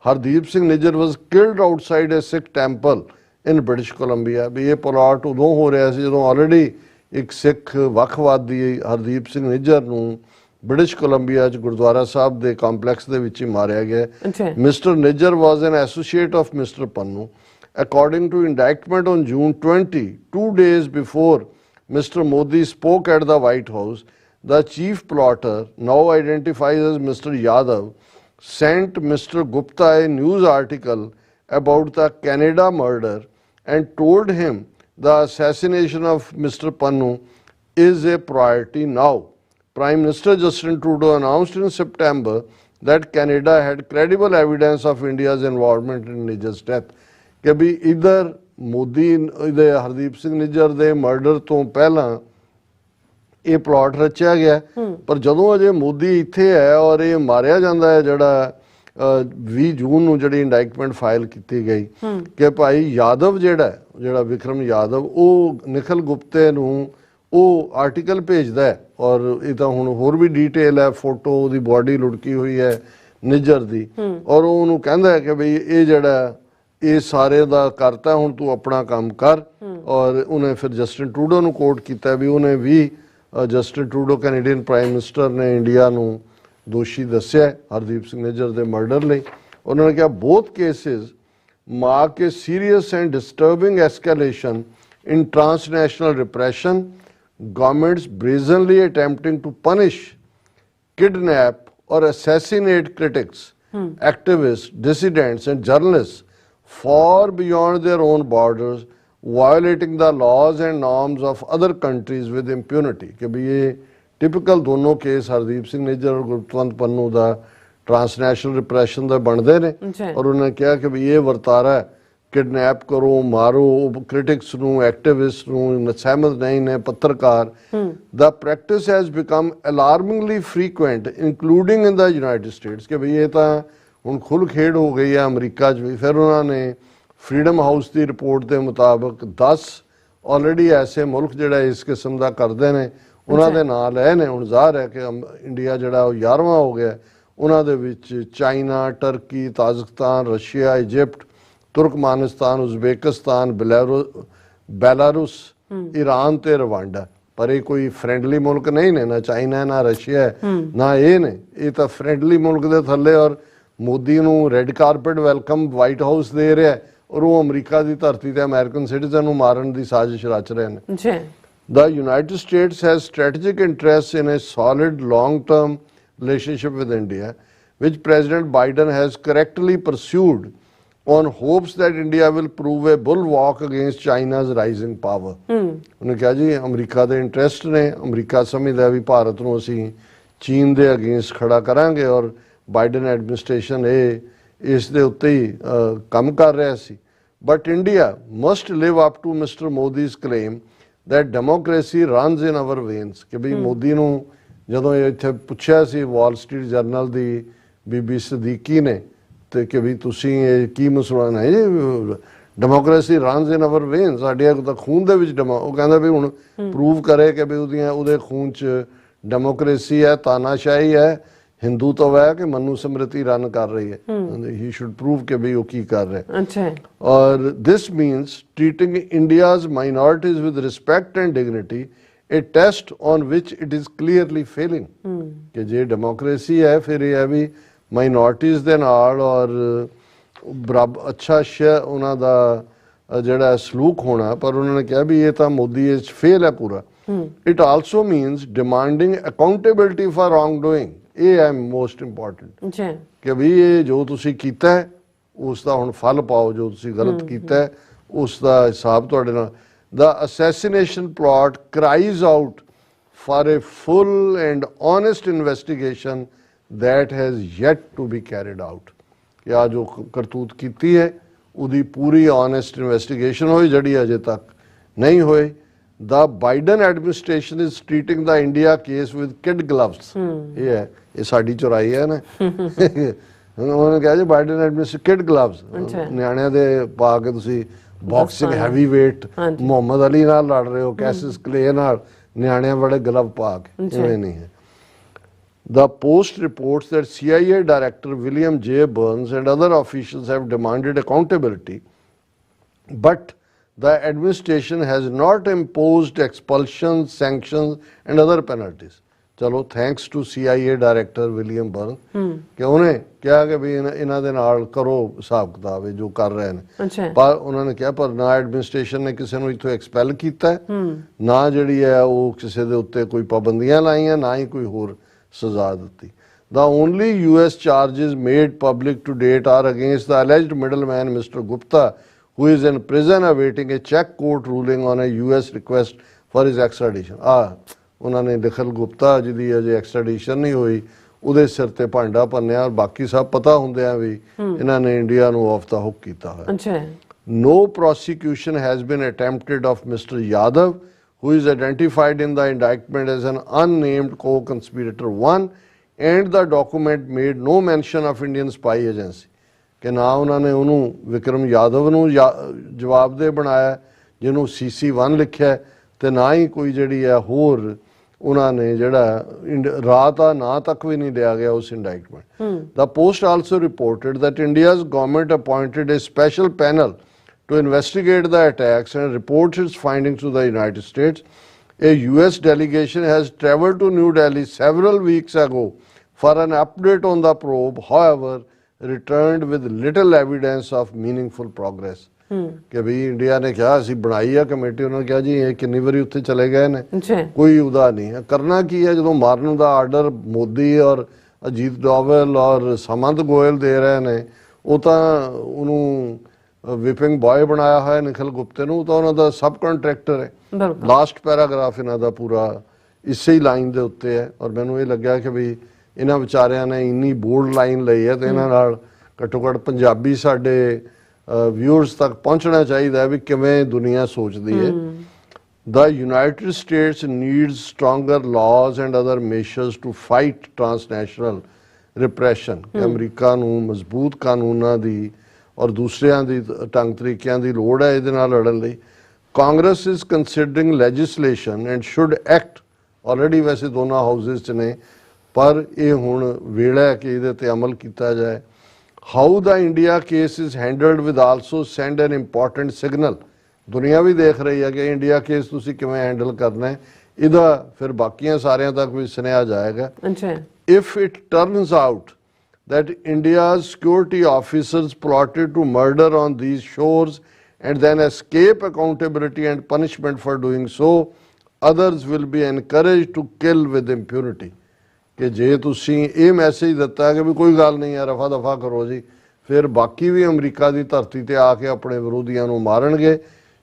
Hardeep Singh Nijjar, was killed outside a Sikh temple in British Columbia। ਵੀ ਇਹ ਪਲਾਟ ਉਦੋਂ ਹੋ ਰਿਹਾ ਸੀ ਜਦੋਂ ਆਲਰੇਡੀ ਇੱਕ ਸਿੱਖ ਵੱਖਵਾਦੀ ਹਰਦੀਪ ਸਿੰਘ ਨਿੱਜਰ ਨੂੰ ਬ੍ਰਿਟਿਸ਼ ਕੋਲੰਬੀਆ 'ਚ ਗੁਰਦੁਆਰਾ ਸਾਹਿਬ ਦੇ ਕੰਪਲੈਕਸ ਦੇ ਵਿੱਚ ਹੀ ਮਾਰਿਆ ਗਿਆ। Mister Nijjar was N associate of mister Pannu. According to indictment on June 20, 2 days before Mr. Modi spoke at the White House, the chief plotter, now identified as Mr. Yadav, sent Mr. Gupta a news article about the Canada murder and told him the assassination of Mr. Pannu is a priority now. Prime Minister Justin Trudeau announced in September that Canada had credible evidence of India's involvement in Nijjar's death. ਕਿ ਵੀ ਇਧਰ ਮੋਦੀ ਦੇ ਹਰਦੀਪ ਸਿੰਘ ਨਿੱਜਰ ਦੇ murder ਤੋਂ ਪਹਿਲਾਂ ਇਹ plot ਰਚਿਆ ਗਿਆ, ਪਰ ਜਦੋਂ ਅਜੇ ਮੋਦੀ ਇੱਥੇ ਹੈ ਔਰ ਇਹ ਮਾਰਿਆ ਜਾਂਦਾ ਹੈ, ਜਿਹੜਾ 20 ਜੂਨ ਨੂੰ ਜਿਹੜੀ ਇੰਡਾਈਟਮੈਂਟ ਫਾਈਲ ਕੀਤੀ ਗਈ ਕਿ ਭਾਈ ਯਾਦਵ ਜਿਹੜਾ ਵਿਕਰਮ ਯਾਦਵ ਉਹ ਨਿਖਿਲ ਗੁਪਤੇ ਨੂੰ ਉਹ ਆਰਟੀਕਲ ਭੇਜਦਾ ਹੈ, ਔਰ ਇਹ ਤਾਂ ਹੁਣ ਹੋਰ ਵੀ ਡੀਟੇਲ ਹੈ, ਫੋਟੋ ਉਹਦੀ ਬਾਡੀ ਲੁੜਕੀ ਹੋਈ ਹੈ ਨਿੱਜਰ ਦੀ, ਔਰ ਉਹ ਉਹਨੂੰ ਕਹਿੰਦਾ ਹੈ ਕਿ ਬਈ ਇਹ ਜਿਹੜਾ ਇਹ ਸਾਰੇ ਦਾ ਕਰਤਾ, ਹੁਣ ਤੂੰ ਆਪਣਾ ਕੰਮ ਕਰ। ਔਰ ਉਹਨੇ ਫਿਰ ਜਸਟਿਨ ਟਰੂਡੋ ਨੂੰ ਕੋਟ ਕੀਤਾ ਵੀ ਉਹਨੇ ਵੀ Justin Trudeau Canadian prime minister ਨੇ ਇੰਡੀਆ ਨੂੰ ਦੋਸ਼ੀ ਦੱਸਿਆ ਹਰਦੀਪ ਸਿੰਘ ਨਿੱਜਰ ਦੇ ਮਰਡਰ ਲਈ। ਉਹਨਾਂ ਨੇ ਕਿਹਾ both cases mark a serious and disturbing escalation in transnational repression, governments brazenly attempting to punish, kidnap or assassinate critics, activists, dissidents and journalists far beyond their own borders violating the laws and norms of other countries with impunity कि भी ये typical दोनों case Hardeep Singh Nijjar और गुरतवंत पन्नू का ट्रांसनैशनल रिप्रैशन का बनते ने जी। और उन्होंने कहा कि भी ये वरतारा है, किडनैप करो मारो क्रिटिक्स नू एक्टिविस्ट नू सहमत नहीं ने पत्रकार the practice has become alarmingly frequent including in the United states कि भी ये तो हुण खुल खेड हो गई है अमरीका च भी। फिर उन्होंने फ्रीडम हाउस की रिपोर्ट के मुताबिक 10 ऑलरेडी ऐसे मुल्क जिहड़े इस किस्म का करते हैं उन्होंने नाम लए ने। हुण ज़ाहिर है कि इंडिया जिहड़ा 11वां हो गया, उन्होंने which China, Turkey, Tajikistan, Russia, Egypt, Turkmenistan, Uzbekistan, Belarus, Iran ते रवांडा। पर ये कोई फ्रेंडली मुल्क नहीं ने, ना चाइना ना रशिया है ना ये ने, ये तो फ्रेंडली मुल्क के थले। और मोदी नू red carpet welcome White House दे रहा है और वो अमरीका की धरती ते अमेरिकन सिटीजन नू मारन की साजिश रच रहे हैं। जी। The United States has strategic interests in a solid long-term relationship with India, which President Biden has correctly pursued on hopes that India will prove a bulwark against China's rising power. उन्होंने कहा जी अमरीका के interest ने, अमरीका समझदा भी भारत नूं असीं चीन के अगेंस्ट खड़ा करांगे और बाइडन एडमिनिस्ट्रेशन इस दे उत्ते ही काम कर रहा सी। But India must live up to Mr. Modi's claim that democracy runs in our veins कि भी मोदी नूं जदों इत्थे पुछया सी वॉल स्ट्रीट जर्नल दी बीबी सदीकी ने ते कि भी तुसीं ये की मुसलमान है जी democracy runs in our vein साडे तां खून दे विच ਉਹ ਕਹਿੰਦਾ ਵੀ ਹੁਣ प्रूव करे कि भी ਉਹਦੇ खून च डेमोक्रेसी है, तानाशाही है, हिंदुत्व है कि मनु स्मृति रन कर रही है। ही शुड प्रूव कि भी वो की कर रहे हैं। अच्छा। और this means treating India's minorities with respect and dignity, a test on which it is clearly failing कि जे डेमोक्रेसी है फिर ये है भी माइनॉरिटीज दे नाल और बराबर अच्छा उन्हां दा जिहड़ा सलूक होना। पर उन्होंने कहा भी ये तो मोदी इस फेल है पूरा। It also means demanding accountability for wrong doing, ये है मोस्ट इंपॉर्टेंट जी। कि भी ये जो तुसी कीता है उसका हुण फल पाओ, जो तुसी गलत कीता है उसका हिसाब तुहाडे नाल। The assassination plot cries out for a full and honest investigation that has yet to be carried out. कि आ जो करतूत कीती है उदी पूरी ऑनेस्ट इन्वेस्टिगेशन होई जिहड़ी अजे तक नहीं होई। The Biden administration is treating the India case with kid gloves. ये है, ये साड़ी चुराई है ना। उन्होंने कहा जी बाइडन एडमिनिस्ट्रेशन किड ग्लव्स ਨਿਆਣਿਆਂ ਦੇ ਪਾ ਕੇ ਤੁਸੀਂ boxing heavy weight Muhammad Ali ਨਾਲ ਲੜ ਰਹੇ ਹੋ, ਕੈਸਿਸ ਕਲੇ ਨਾਲ ਨਿਆਣਿਆਂ ਵਾਲੇ ਗਲਵ ਪਾ ਕੇ, ਇਵੇਂ ਨਹੀਂ ਹੈ। The Post reports that CIA Director William J. Burns and other officials have demanded accountability, but the administration has not imposed expulsions, sanctions and other penalties. चलो thanks to CIA director William Burn कि उन्हें कहा कि भी इन्हां दे नाल करो हिसाब किताब जो कर रहे हैं। पर उन्होंने कहा पर ना एडमिनिस्ट्रेशन ने किसी नूं इत्थों एक्सपैल कीता है, ना जिहड़ी है वो किसी दे उत्ते कोई पाबंदियां लाईयां, ना ही कोई होर सजा दी। The only US charges made public to date are against the alleged middleman Mr. Gupta, who is in prison awaiting a Czech court ruling on a US request for his extradition. उन्होंने निखिल गुप्ता जिहदी अजे extradition नहीं हुई उहदे सिर ते भांडा भन्निया और बाकी सब पता हुंदियां भी इन्हां ने इंडिया नूं ऑफ द हुक कीता है। No prosecution has been attempted of Mr. Yadav, who is identified in the indictment as an unnamed co-conspirator 1, and the document made no mention of Indian spy agency. कि ना उन्होंने उन्होंने विक्रम यादव नूं जवाबदेह बनाया जिन्हों CC1 लिखा है, तो ना ही कोई जिहड़ी है होर उन्होंने जिहड़ा राह दा ना तक भी नहीं लिया गया उस indictment. The post also reported that India's government appointed A special panel to investigate the attacks and report its findings to the United States. A US delegation has traveled to New Delhi several weeks ago for an update on the probe, however, returned with little evidence of meaningful progress. कि भाई India ने क्या असी बनाई है committee, उन्होंने कहा जी ये कितनी बारी उत्थे चले गए ने, कोई उदा नहीं है। करना की है जो मारन का आर्डर मोदी और अजीत डोवल और सामंत गोयल दे रहे हैं, वो तो उन्होंने ਵਿਪਿੰਗ ਬॉय ਬਣਾਇਆ ਹੋਇਆ ਨਿਖਿਲ ਗੁਪਤੇ ਨੂੰ, ਤਾਂ ਉਹਨਾਂ ਦਾ ਸਬ ਕੰਟਰੈਕਟਰ ਹੈ। ਬਿਲਕੁਲ ਲਾਸਟ ਪੈਰਾਗ੍ਰਾਫ ਇਹਨਾਂ ਦਾ ਪੂਰਾ ਇਸੇ ਹੀ ਲਾਈਨ ਦੇ ਉੱਤੇ ਹੈ, ਔਰ ਮੈਨੂੰ ਇਹ ਲੱਗਿਆ ਕਿ ਵੀ ਇਹਨਾਂ ਵਿਚਾਰਿਆਂ ਨੇ ਇੰਨੀ ਬੋਲਡ ਲਾਈਨ ਲਈ ਹੈ ਤੇ ਇਹਨਾਂ ਨਾਲ ਘੱਟੋ ਘੱਟ ਪੰਜਾਬੀ ਸਾਡੇ ਵਿਊਅਰਸ ਤੱਕ ਪਹੁੰਚਣਾ ਚਾਹੀਦਾ ਹੈ ਵੀ ਕਿਵੇਂ ਦੁਨੀਆ ਸੋਚਦੀ ਹੈ। The United States needs stronger laws and other measures to fight transnational repression। ਕਿ ਅਮਰੀਕਾ ਨੂੰ ਮਜ਼ਬੂਤ ਕਾਨੂੰਨਾਂ ਦੀ ਔਰ ਦੂਸਰਿਆਂ ਦੀ ਢੰਗ ਤਰੀਕਿਆਂ ਦੀ ਲੋੜ ਹੈ ਇਹਦੇ ਨਾਲ ਲੜਨ ਲਈ। Congress is considering legislation and should act, already ਵੈਸੇ ਦੋਨਾਂ ਹਾਊਸਿਸ 'ਚ ਨੇ, ਪਰ ਇਹ ਹੁਣ ਵੇਲਾ ਹੈ ਕਿ ਇਹਦੇ ਤੇ ਅਮਲ ਕੀਤਾ ਜਾਏ। How the India case is handled will also send an important signal। ਦੁਨੀਆ ਵੀ ਦੇਖ ਰਹੀ ਹੈ ਕਿ ਇੰਡੀਆ ਕੇਸ ਤੁਸੀਂ ਕਿਵੇਂ ਹੈਂਡਲ ਕਰਨਾ ਹੈ, ਇਹਦਾ ਫਿਰ ਬਾਕੀਆਂ ਸਾਰਿਆਂ ਤੱਕ ਵੀ ਸੁਨੇਹਾ ਜਾਏਗਾ। ਅੱਛਾ If it turns out that India's security officers plotted to murder on these shores and then escape accountability and punishment for doing so, others will be encouraged to kill with impunity। ਕਿ ਜੇ ਤੁਸੀਂ ਇਹ message ਦਿੱਤਾ ਕਿ ਵੀ ਕੋਈ ਗੱਲ ਨਹੀਂ ਹੈ, ਰਫਾ ਦਫਾ ਕਰੋ ਜੀ, ਫਿਰ ਬਾਕੀ ਵੀ ਅਮਰੀਕਾ ਦੀ ਧਰਤੀ ਤੇ ਆ ਕੇ ਆਪਣੇ ਵਿਰੋਧੀਆਂ ਨੂੰ ਮਾਰਨਗੇ।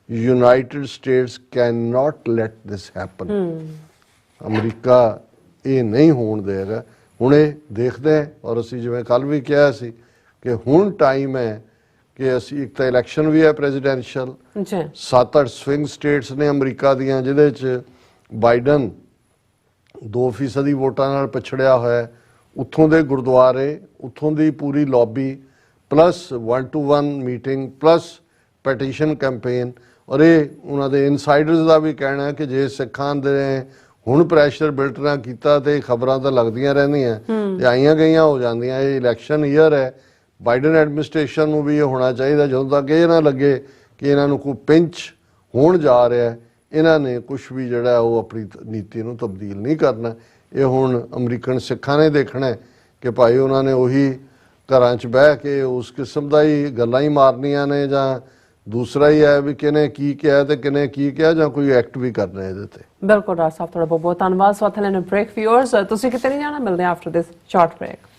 United States cannot let this happen। America ਇਹ ਨਹੀਂ ਹੋਣ ਦੇਗਾ। ਹੁਣ ਇਹ ਦੇਖਦੇ ਹਾਂ, ਔਰ ਅਸੀਂ ਜਿਵੇਂ ਕੱਲ ਵੀ ਕਿਹਾ ਸੀ ਕਿ ਹੁਣ ਟਾਈਮ ਹੈ ਕਿ ਅਸੀਂ, ਇੱਕ ਤਾਂ ਇਲੈਕਸ਼ਨ ਵੀ ਹੈ ਪ੍ਰੈਜ਼ੀਡੈਂਸ਼ੀਅਲ, ਅੱਛਾ 7-8 ਸਵਿੰਗ ਸਟੇਟਸ ਨੇ ਅਮਰੀਕਾ ਦੀਆਂ ਜਿਹਦੇ 'ਚ ਬਾਈਡਨ 2% ਵੋਟਾਂ ਨਾਲ ਪਛੜਿਆ ਹੋਇਆ। ਉੱਥੋਂ ਦੇ ਗੁਰਦੁਆਰੇ, ਉੱਥੋਂ ਦੀ ਪੂਰੀ lobby, plus 1-to-1 meeting, plus petition campaign. ਔਰ ਇਹ ਉਹਨਾਂ ਦੇ ਇਨਸਾਈਡਰਸ ਦਾ ਵੀ ਕਹਿਣਾ ਹੈ ਕਿ ਜੇ ਸਿੱਖਾਂ ਦੇ ਹੁਣ ਪ੍ਰੈਸ਼ਰ ਬਿਲਟ ਨਾ ਕੀਤਾ ਤੇ ਖਬਰਾਂ ਤਾਂ ਲੱਗਦੀਆਂ ਰਹਿੰਦੀਆਂ ਤੇ ਆਈਆਂ ਗਈਆਂ ਹੋ ਜਾਂਦੀਆਂ। ਇਹ ਇਲੈਕਸ਼ਨ ਈਅਰ ਹੈ, ਬਾਈਡਨ ਐਡਮਿਨਿਸਟ੍ਰੇਸ਼ਨ ਨੂੰ ਵੀ ਇਹ ਹੋਣਾ ਚਾਹੀਦਾ ਜਦੋਂ ਤੱਕ ਇਹ ਨਾ ਲੱਗੇ ਕਿ ਇਹਨਾਂ ਨੂੰ ਕੋਈ ਪਿੰਚ ਹੋਣ ਜਾ ਰਿਹਾ, ਇਹਨਾਂ ਨੇ ਕੁਝ ਵੀ ਜਿਹੜਾ ਉਹ ਆਪਣੀ ਨੀਤੀ ਨੂੰ ਤਬਦੀਲ ਨਹੀਂ ਕਰਨਾ। ਇਹ ਹੁਣ ਅਮਰੀਕਨ ਸਿੱਖਾਂ ਨੇ ਦੇਖਣਾ ਕਿ ਭਾਈ ਉਹਨਾਂ ਨੇ ਉਹੀ ਘਰਾਂ 'ਚ ਬਹਿ ਕੇ ਉਸ ਕਿਸਮ ਦਾ ਹੀ ਗੱਲਾਂ ਹੀ ਮਾਰਨੀਆਂ ਨੇ, ਜਾਂ ਦੂਸਰਾ ਹੀ ਹੈ ਵੀ ਕਿਹਨੇ ਕੀ ਕਿਹਾ ਤੇ ਕਿਹਨੇ ਕੀ ਕਿਹਾ, ਜਾਂ ਕੋਈ ਐਕਟ ਵੀ ਕਰਨਾ ਇਹਦੇ ਤੇ। ਬਿਲਕੁਲ ਰਾਜ ਸਾਹਿਬ, ਤੁਹਾਡਾ ਬਹੁਤ ਬਹੁਤ ਧੰਨਵਾਦ। ਸੋ ਅਥਲੇ ਨੇ ਬ੍ਰੇਕ ਵਿਊਅਰਸ, ਤੁਸੀਂ ਕਿਤੇ ਨਹੀਂ ਜਾਣਾ, ਮਿਲਦੇ ਆਫਟਰ ਦਿਸ ਸ਼ਾਰਟ ਬ੍ਰੇਕ।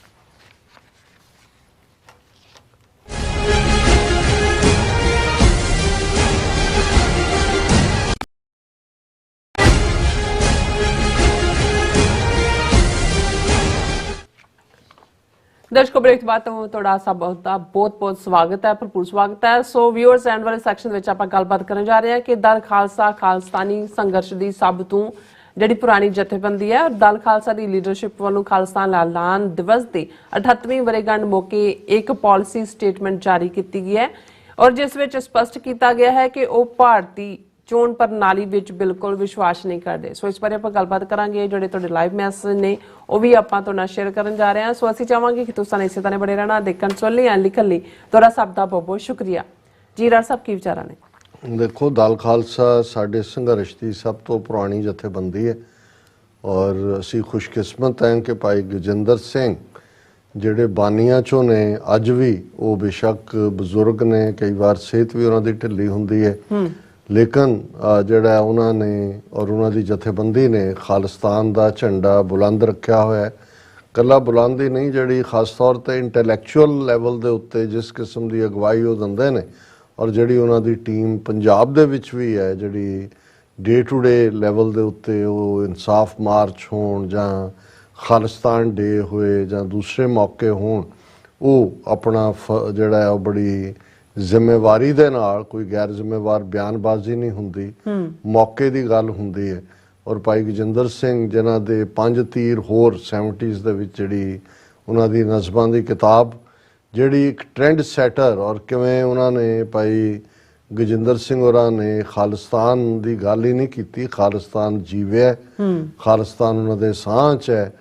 ਦਰਸ਼ਕੋ ਬ੍ਰੇਕ ਤੋਂ ਬਾਅਦ ਤੁਹਾਡਾ ਸਭ ਦਾ ਬਹੁਤ ਬਹੁਤ ਸਵਾਗਤ ਹੈ, ਭਰਪੂਰ ਸਵਾਗਤ ਹੈ। ਸੋ ਵਿਊਅਰਸ, ਐਂਡ ਵਾਲੇ ਸੈਕਸ਼ਨ ਵਿੱਚ ਆਪਾਂ ਗੱਲਬਾਤ ਕਰਨ ਜਾ ਰਹੇ ਹਾਂ ਕਿ ਦਲ ਖਾਲਸਾ ਖਾਲਸਤਾਨੀ ਸੰਘਰਸ਼ ਦੀ ਸਭ ਤੋਂ ਜਿਹੜੀ ਪੁਰਾਣੀ ਜਥੇਬੰਦੀ ਹੈ, ਦਲ ਖਾਲਸਾ ਦੀ ਲੀਡਰਸ਼ਿਪ ਵੱਲੋਂ ਖਾਲਿਸਤਾਨ ਐਲਾਨ ਦਿਵਸ ਦੀ 38ਵੀਂ ਵਰ੍ਹੇਗੰਢ ਮੌਕੇ ਇੱਕ ਪਾਲਿਸੀ ਸਟੇਟਮੈਂਟ ਜਾਰੀ ਕੀਤੀ ਗਈ ਹੈ, ਔਰ ਜਿਸ ਵਿੱਚ ਸਪਸ਼ਟ ਕੀਤਾ ਗਿਆ ਹੈ ਕਿ ਉਹ ਭਾਰਤੀ ਚੋਣ ਪ੍ਰਣਾਲੀ ਵਿੱਚ ਬਿਲਕੁਲ ਵਿਸ਼ਵਾਸ ਨਹੀਂ ਕਰਦੇ। ਸੋ ਇਸ ਬਾਰੇ ਆਪਾਂ ਗੱਲਬਾਤ ਕਰਾਂਗੇ। ਜਿਹੜੇ ਤੁਹਾਡੇ ਲਾਈਵ ਮੈਸੇਜ ਨੇ ਉਹ ਵੀ ਆਪਾਂ ਤੁਹਾਡੇ ਨਾਲ ਸ਼ੇਅਰ ਕਰਨ ਜਾ ਰਹੇ ਹਾਂ। ਸੋ ਅਸੀਂ ਚਾਹਾਂਗੇ ਕਿ ਤੁਸੀਂ ਇਸੇ ਤਰ੍ਹਾਂ ਬੜੇ ਰਹਿਣਾ, ਦੇਖਣ ਸੁਣਨ ਲਈ, ਲਿਖਣ ਲਈ ਤੁਹਾਡਾ ਸਭ ਦਾ ਬਹੁਤ ਬਹੁਤ ਸ਼ੁਕਰੀਆ ਜੀ। ਰਾਜ ਸਾਹਿਬ, ਕੀ ਵਿਚਾਰਾਂ ਨੇ? ਦੇਖੋ, ਦਲ ਖਾਲਸਾ ਸਾਡੇ ਸੰਘਰਸ਼ ਦੀ ਸਭ ਤੋਂ ਪੁਰਾਣੀ ਜਥੇਬੰਦੀ ਹੈ, ਔਰ ਅਸੀਂ ਖੁਸ਼ਕਿਸਮਤ ਹਾਂ ਕਿ ਭਾਈ ਗਜਿੰਦਰ ਸਿੰਘ ਜਿਹੜੇ ਬਾਨੀਆਂ ਚੋਂ ਨੇ, ਅੱਜ ਵੀ ਉਹ ਬੇਸ਼ੱਕ ਬਜ਼ੁਰਗ ਨੇ, ਕਈ ਵਾਰ ਸਿਹਤ ਵੀ ਉਹਨਾਂ ਦੀ ਢਿੱਲੀ ਹੁੰਦੀ ਹੈ, ਲੇਕਿਨ ਜਿਹੜਾ ਉਹਨਾਂ ਨੇ ਔਰ ਉਹਨਾਂ ਦੀ ਜਥੇਬੰਦੀ ਨੇ ਖਾਲਿਸਤਾਨ ਦਾ ਝੰਡਾ ਬੁਲੰਦ ਰੱਖਿਆ ਹੋਇਆ। ਇਕੱਲਾ ਬੁਲੰਦ ਹੀ ਨਹੀਂ, ਜਿਹੜੀ ਖਾਸ ਤੌਰ 'ਤੇ ਇੰਟੈਲੈਕਚੁਅਲ ਲੈਵਲ ਦੇ ਉੱਤੇ ਜਿਸ ਕਿਸਮ ਦੀ ਅਗਵਾਈ ਉਹ ਦਿੰਦੇ ਨੇ, ਔਰ ਜਿਹੜੀ ਉਹਨਾਂ ਦੀ ਟੀਮ ਪੰਜਾਬ ਦੇ ਵਿੱਚ ਵੀ ਹੈ, ਜਿਹੜੀ ਡੇ ਟੂ ਡੇ ਲੈਵਲ ਦੇ ਉੱਤੇ ਉਹ ਇਨਸਾਫ ਮਾਰਚ ਹੋਣ ਜਾਂ ਖਾਲਿਸਤਾਨ ਡੇ ਹੋਏ ਜਾਂ ਦੂਸਰੇ ਮੌਕੇ ਹੋਣ, ਉਹ ਆਪਣਾ ਜਿਹੜਾ ਉਹ ਬੜੀ ਜ਼ਿੰਮੇਵਾਰੀ ਦੇ ਨਾਲ, ਕੋਈ ਗੈਰ ਜ਼ਿੰਮੇਵਾਰ ਬਿਆਨਬਾਜ਼ੀ ਨਹੀਂ ਹੁੰਦੀ, ਮੌਕੇ ਦੀ ਗੱਲ ਹੁੰਦੀ ਹੈ। ਔਰ ਭਾਈ ਗਜਿੰਦਰ ਸਿੰਘ ਜਿਨ੍ਹਾਂ ਦੇ 5 ਤੀਰ ਹੋਰ 70s ਦੇ ਵਿੱਚ ਜਿਹੜੀ ਉਹਨਾਂ ਦੀ ਨਜ਼ਮਾਂ ਦੀ ਕਿਤਾਬ, ਜਿਹੜੀ ਇੱਕ ਟ੍ਰੈਂਡ ਸੈਟਰ, ਔਰ ਕਿਵੇਂ ਉਹਨਾਂ ਨੇ ਭਾਈ ਗਜਿੰਦਰ ਸਿੰਘ ਹੋਰਾਂ ਨੇ ਖਾਲਿਸਤਾਨ ਦੀ ਗੱਲ ਹੀ ਨਹੀਂ ਕੀਤੀ, ਖਾਲਿਸਤਾਨ ਜੀਵਿਆ, ਖਾਲਿਸਤਾਨ ਉਹਨਾਂ ਦੇ ਸਾਹ 'ਚ ਹੈ।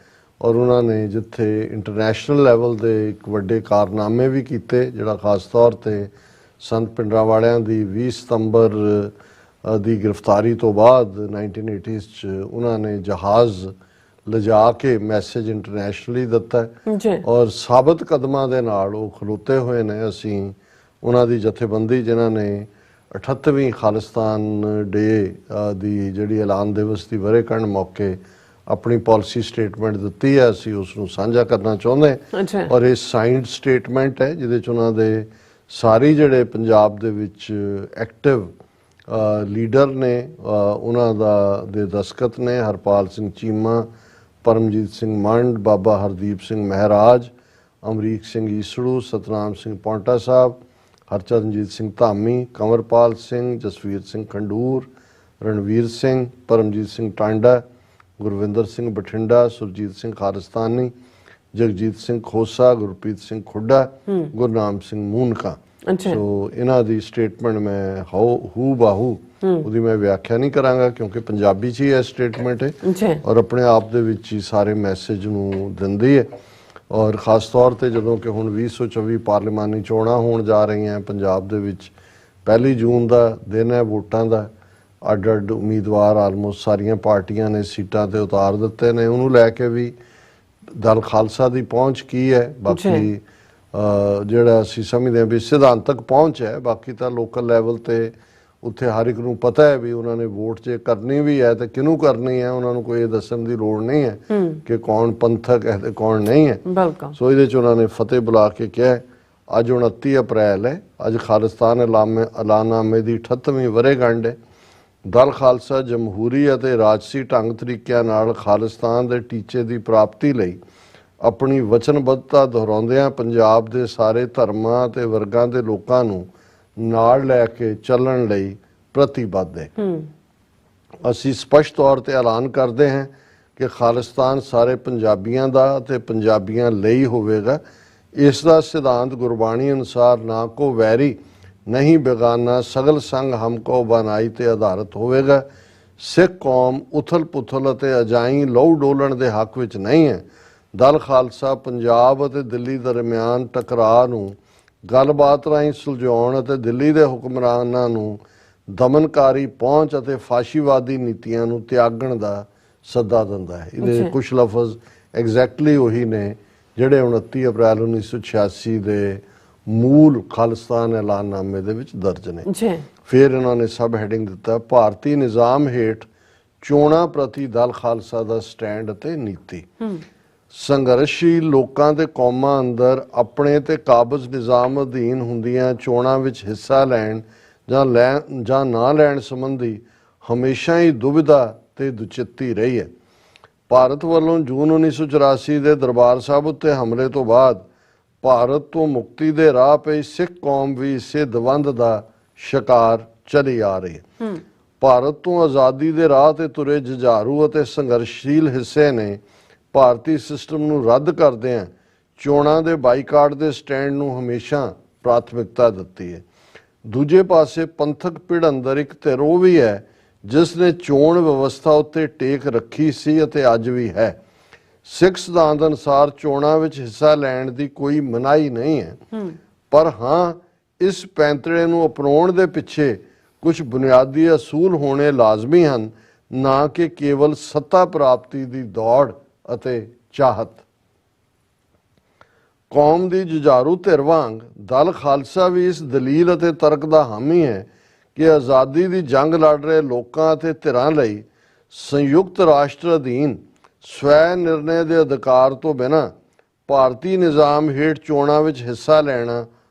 ਔਰ ਉਹਨਾਂ ਨੇ ਜਿੱਥੇ ਇੰਟਰਨੈਸ਼ਨਲ ਲੈਵਲ ਦੇ ਇੱਕ ਵੱਡੇ ਕਾਰਨਾਮੇ ਵੀ ਕੀਤੇ, ਜਿਹੜਾ ਖਾਸ ਤੌਰ 'ਤੇ ਸੰਤ ਭਿੰਡਰਾਂਵਾਲਿਆਂ ਦੀ 20 ਸਤੰਬਰ ਦੀ ਗ੍ਰਿਫਤਾਰੀ ਤੋਂ ਬਾਅਦ 1980s 'ਚ ਉਹਨਾਂ ਨੇ ਜਹਾਜ਼ ਲਿਜਾ ਕੇ ਮੈਸੇਜ ਇੰਟਰਨੈਸ਼ਨਲੀ ਦਿੱਤਾ, ਔਰ ਸਾਬਤ ਕਦਮਾਂ ਦੇ ਨਾਲ ਉਹ ਖਲੋਤੇ ਹੋਏ ਨੇ। ਅਸੀਂ ਉਹਨਾਂ ਦੀ ਜਥੇਬੰਦੀ ਜਿਨ੍ਹਾਂ ਨੇ 38ਵੀਂ ਖਾਲਿਸਤਾਨ ਡੇ ਦੀ ਜਿਹੜੀ ਐਲਾਨ ਦਿਵਸ ਦੀ ਵਰ੍ਹੇਗੰਢ ਮੌਕੇ ਆਪਣੀ ਪਾਲਿਸੀ ਸਟੇਟਮੈਂਟ ਦਿੱਤੀ ਹੈ, ਅਸੀਂ ਉਸ ਨੂੰ ਸਾਂਝਾ ਕਰਨਾ ਚਾਹੁੰਦੇ ਹਾਂ। ਔਰ ਇਹ ਸਾਈਨਡ ਸਟੇਟਮੈਂਟ ਹੈ ਜਿਹਦੇ 'ਚ ਉਹਨਾਂ ਦੇ ਸਾਰੀ ਜਿਹੜੇ ਪੰਜਾਬ ਦੇ ਵਿੱਚ ਐਕਟਿਵ ਲੀਡਰ ਨੇ ਉਹਨਾਂ ਦੇ ਦਸਤਖਤ ਨੇ। ਹਰਪਾਲ ਸਿੰਘ ਚੀਮਾ, ਪਰਮਜੀਤ ਸਿੰਘ ਮੰਡ, ਬਾਬਾ ਹਰਦੀਪ ਸਿੰਘ ਮਹਿਰਾਜ, ਅਮਰੀਕ ਸਿੰਘ ਈਸੜੂ, ਸਤਨਾਮ ਸਿੰਘ ਪੌਂਟਾ ਸਾਹਿਬ, ਹਰਚਰਨਜੀਤ ਸਿੰਘ ਧਾਮੀ, ਕੰਵਰਪਾਲ ਸਿੰਘ, ਜਸਵੀਰ ਸਿੰਘ ਖੰਡੂਰ, ਰਣਵੀਰ ਸਿੰਘ, ਪਰਮਜੀਤ ਸਿੰਘ ਟਾਂਡਾ, ਗੁਰਵਿੰਦਰ ਸਿੰਘ ਬਠਿੰਡਾ, ਸੁਰਜੀਤ ਸਿੰਘ ਖਾਰਸਤਾਨੀ, ਜਗਜੀਤ ਸਿੰਘ ਖੋਸਾ, ਗੁਰਪ੍ਰੀਤ ਸਿੰਘ ਖੁੱਡਾ, ਗੁਰਨਾਮ ਸਿੰਘ ਮੂਨਕਾ। ਸੋ ਇਹਨਾਂ ਦੀ ਸਟੇਟਮੈਂਟ ਮੈਂ ਹੂ ਬਾਹੂ ਉਹਦੀ ਮੈਂ ਵਿਆਖਿਆ ਨਹੀਂ ਕਰਾਂਗਾ ਕਿਉਂਕਿ ਪੰਜਾਬੀ 'ਚ ਹੀ ਇਹ ਸਟੇਟਮੈਂਟ ਹੈ ਔਰ ਆਪਣੇ ਆਪ ਦੇ ਵਿੱਚ ਹੀ ਸਾਰੇ ਮੈਸੇਜ ਨੂੰ ਦਿੰਦੀ ਹੈ। ਔਰ ਖਾਸ ਤੌਰ ਤੇ ਜਦੋਂ ਕਿ ਹੁਣ 2024 ਪਾਰਲੀਮਾਨੀ ਚੋਣਾਂ ਹੋਣ ਜਾ ਰਹੀਆਂ ਪੰਜਾਬ ਦੇ ਵਿੱਚ, 1 ਜੂਨ ਦਾ ਦਿਨ ਹੈ ਵੋਟਾਂ ਦਾ। ਅੱਡ ਉਮੀਦਵਾਰ ਆਲਮੋਸਟ ਸਾਰੀਆਂ ਪਾਰਟੀਆਂ ਨੇ ਸੀਟਾਂ ਤੇ ਉਤਾਰ ਦਿੱਤੇ ਨੇ। ਉਹਨੂੰ ਲੈ ਕੇ ਵੀ ਦਲ ਖਾਲਸਾ ਦੀ ਪਹੁੰਚ ਕੀ ਹੈ, ਬਾਕੀ ਜਿਹੜਾ ਅਸੀਂ ਸਮਝਦੇ ਹਾਂ ਵੀ ਸਿਧਾਂਤਕ ਪਹੁੰਚ ਹੈ। ਬਾਕੀ ਤਾਂ ਲੋਕਲ ਲੈਵਲ ਤੇ ਉੱਥੇ ਹਰ ਇੱਕ ਨੂੰ ਪਤਾ ਹੈ ਵੀ ਉਹਨਾਂ ਨੇ ਵੋਟ ਜੇ ਕਰਨੀ ਵੀ ਹੈ ਤੇ ਕਿਹਨੂੰ ਕਰਨੀ ਹੈ, ਉਹਨਾਂ ਨੂੰ ਕੋਈ ਇਹ ਦੱਸਣ ਦੀ ਲੋੜ ਨਹੀਂ ਹੈ ਕਿ ਕੌਣ ਪੰਥਕ ਹੈ ਤੇ ਕੌਣ ਨਹੀਂ ਹੈ। ਸੋ ਇਹਦੇ 'ਚ ਉਹਨਾਂ ਨੇ ਫਤਿਹ ਬੁਲਾ ਕੇ ਕਿਹਾ। ਅੱਜ 29 ਅਪ੍ਰੈਲ ਹੈ, ਅੱਜ ਖਾਲਿਸਤਾਨ ਐਲਾਨਨਾਮੇ ਦੀ 38ਵੀਂ ਵਰ੍ਹੇਗੰਢ ਹੈ। ਦਲ ਖਾਲਸਾ ਜਮਹੂਰੀ ਅਤੇ ਰਾਜਸੀ ਢੰਗ ਤਰੀਕਿਆਂ ਨਾਲ ਖਾਲਿਸਤਾਨ ਦੇ ਟੀਚੇ ਦੀ ਪ੍ਰਾਪਤੀ ਲਈ ਆਪਣੀ ਵਚਨਬੱਧਤਾ ਦੁਹਰਾਉਂਦਿਆਂ ਪੰਜਾਬ ਦੇ ਸਾਰੇ ਧਰਮਾਂ ਤੇ ਵਰਗਾਂ ਦੇ ਲੋਕਾਂ ਨੂੰ ਨਾਲ ਲੈ ਕੇ ਚੱਲਣ ਲਈ ਪ੍ਰਤੀਬੱਧ ਹੈ। ਅਸੀਂ ਸਪਸ਼ਟ ਤੌਰ ਤੇ ਐਲਾਨ ਕਰਦੇ ਹਾਂ ਕਿ ਖਾਲਿਸਤਾਨ ਸਾਰੇ ਪੰਜਾਬੀਆਂ ਦਾ ਅਤੇ ਪੰਜਾਬੀਆਂ ਲਈ ਹੋਵੇਗਾ। ਇਸ ਦਾ ਸਿਧਾਂਤ ਗੁਰਬਾਣੀ ਅਨੁਸਾਰ ਨਾ ਕੋ ਵੈਰੀ ਨਹੀਂ ਬੇਗਾਨਾ ਸਗਲ ਸੰਗ ਹਮਕੋ ਬਨਾਈ ਤੇ ਆਧਾਰਿਤ ਹੋਵੇਗਾ। ਸਿੱਖ ਕੌਮ ਉਥਲ ਪੁਥਲ ਅਤੇ ਅਜਾਈ ਲਹੂ ਡੋਲਣ ਦੇ ਹੱਕ ਵਿੱਚ ਨਹੀਂ ਹੈ। ਦਲ ਖਾਲਸਾ ਪੰਜਾਬ ਅਤੇ ਦਿੱਲੀ ਦਰਮਿਆਨ ਟਕਰਾਅ ਨੂੰ ਗੱਲਬਾਤ ਰਾਹੀਂ ਸੁਲਝਾਉਣ ਅਤੇ ਦਿੱਲੀ ਦੇ ਹੁਕਮਰਾਨਾਂ ਨੂੰ ਦਮਨਕਾਰੀ ਪਹੁੰਚ ਅਤੇ ਫਾਸ਼ੀਵਾਦੀ ਨੀਤੀਆਂ ਨੂੰ ਤਿਆਗਣ ਦਾ ਸੱਦਾ ਦਿੰਦਾ ਹੈ। ਇਹਦੇ ਕੁਝ ਲਫ਼ਜ਼ ਐਗਜ਼ੈਕਟਲੀ ਉਹੀ ਨੇ ਜਿਹੜੇ 29 ਅਪ੍ਰੈਲ 1986 ਦੇ ਮੂਲ ਖਾਲਿਸਤਾਨ ਐਲਾਨਨਾਮੇ ਦੇ ਵਿੱਚ ਦਰਜ ਨੇ। ਫਿਰ ਇਹਨਾਂ ਨੇ ਸਬ ਹੈਡਿੰਗ ਦਿੱਤਾ, ਭਾਰਤੀ ਨਿਜ਼ਾਮ ਹੇਠ ਚੋਣਾਂ ਪ੍ਰਤੀ ਦਲ ਖਾਲਸਾ ਦਾ ਸਟੈਂਡ ਅਤੇ ਨੀਤੀ। ਸੰਘਰਸ਼ਸ਼ੀਲ ਲੋਕਾਂ ਤੇ ਕੌਮਾਂ ਅੰਦਰ ਆਪਣੇ ਤੇ ਕਾਬਜ਼ ਨਿਜ਼ਾਮ ਅਧੀਨ ਹੁੰਦੀਆਂ ਚੋਣਾਂ ਵਿੱਚ ਹਿੱਸਾ ਲੈਣ ਜਾਂ ਨਾ ਲੈਣ ਸੰਬੰਧੀ ਹਮੇਸ਼ਾ ਹੀ ਦੁਵਿਧਾ ਤੇ ਦੁਚਿੱਤੀ ਰਹੀ ਹੈ। ਭਾਰਤ ਵੱਲੋਂ ਜੂਨ 1984 ਦੇ ਦਰਬਾਰ ਸਾਹਿਬ ਉੱਤੇ ਹਮਲੇ ਤੋਂ ਬਾਅਦ ਭਾਰਤ ਤੋਂ ਮੁਕਤੀ ਦੇ ਰਾਹ ਪਈ ਸਿੱਖ ਕੌਮ ਵੀ ਇਸੇ ਦਵੰਦ ਦਾ ਸ਼ਿਕਾਰ ਚਲੀ ਆ ਰਹੀ ਹੈ। ਭਾਰਤ ਤੋਂ ਆਜ਼ਾਦੀ ਦੇ ਰਾਹ ਤੇ ਤੁਰੇ ਜੁਝਾਰੂ ਅਤੇ ਸੰਘਰਸ਼ਸ਼ੀਲ ਹਿੱਸੇ ਨੇ ਭਾਰਤੀ ਸਿਸਟਮ ਨੂੰ ਰੱਦ ਕਰਦਿਆਂ ਚੋਣਾਂ ਦੇ ਬਾਈਕਾਟ ਦੇ ਸਟੈਂਡ ਨੂੰ ਹਮੇਸ਼ਾ ਪ੍ਰਾਥਮਿਕਤਾ ਦਿੱਤੀ ਹੈ। ਦੂਜੇ ਪਾਸੇ ਪੰਥਕ ਪਿੜ ਅੰਦਰ ਇੱਕ ਧਿਰ ਉਹ ਵੀ ਹੈ ਜਿਸ ਨੇ ਚੋਣ ਵਿਵਸਥਾ ਉੱਤੇ ਟੇਕ ਰੱਖੀ ਸੀ ਅਤੇ ਅੱਜ ਵੀ ਹੈ। ਸਿੱਖ ਸਿਧਾਂਤ ਅਨੁਸਾਰ ਚੋਣਾਂ ਵਿੱਚ ਹਿੱਸਾ ਲੈਣ ਦੀ ਕੋਈ ਮਨਾਹੀ ਨਹੀਂ ਹੈ, ਪਰ ਹਾਂ ਇਸ ਪੈਂਤੜੇ ਨੂੰ ਅਪਣਾਉਣ ਦੇ ਪਿੱਛੇ ਕੁਝ ਬੁਨਿਆਦੀ ਅਸੂਲ ਹੋਣੇ ਲਾਜ਼ਮੀ ਹਨ, ਨਾ ਕਿ ਕੇਵਲ ਸੱਤਾ ਪ੍ਰਾਪਤੀ ਦੀ ਦੌੜ ਅਤੇ ਚਾਹਤ। ਕੌਮ ਦੀ ਜੁਝਾਰੂ ਧਿਰ ਵਾਂਗ ਦਲ ਖਾਲਸਾ ਵੀ ਇਸ ਦਲੀਲ ਅਤੇ ਤਰਕ ਦਾ ਹਾਮੀ ਹੈ ਕਿ ਆਜ਼ਾਦੀ ਦੀ ਜੰਗ ਲੜ ਰਹੇ ਲੋਕਾਂ ਅਤੇ ਧਿਰਾਂ ਲਈ ਸੰਯੁਕਤ ਰਾਸ਼ਟਰ ਅਧੀਨ ਸਵੈ ਨਿਰਣੇ ਦੇ ਅਧਿਕਾਰ ਤੋਂ ਬਿਨਾਂ ਭਾਰਤੀ ਨਿਜ਼ਾਮ ਹੇਠ ਚੋਣਾਂ ਵਿੱਚ ਹਿੱਸਾ ਲੈਣਾ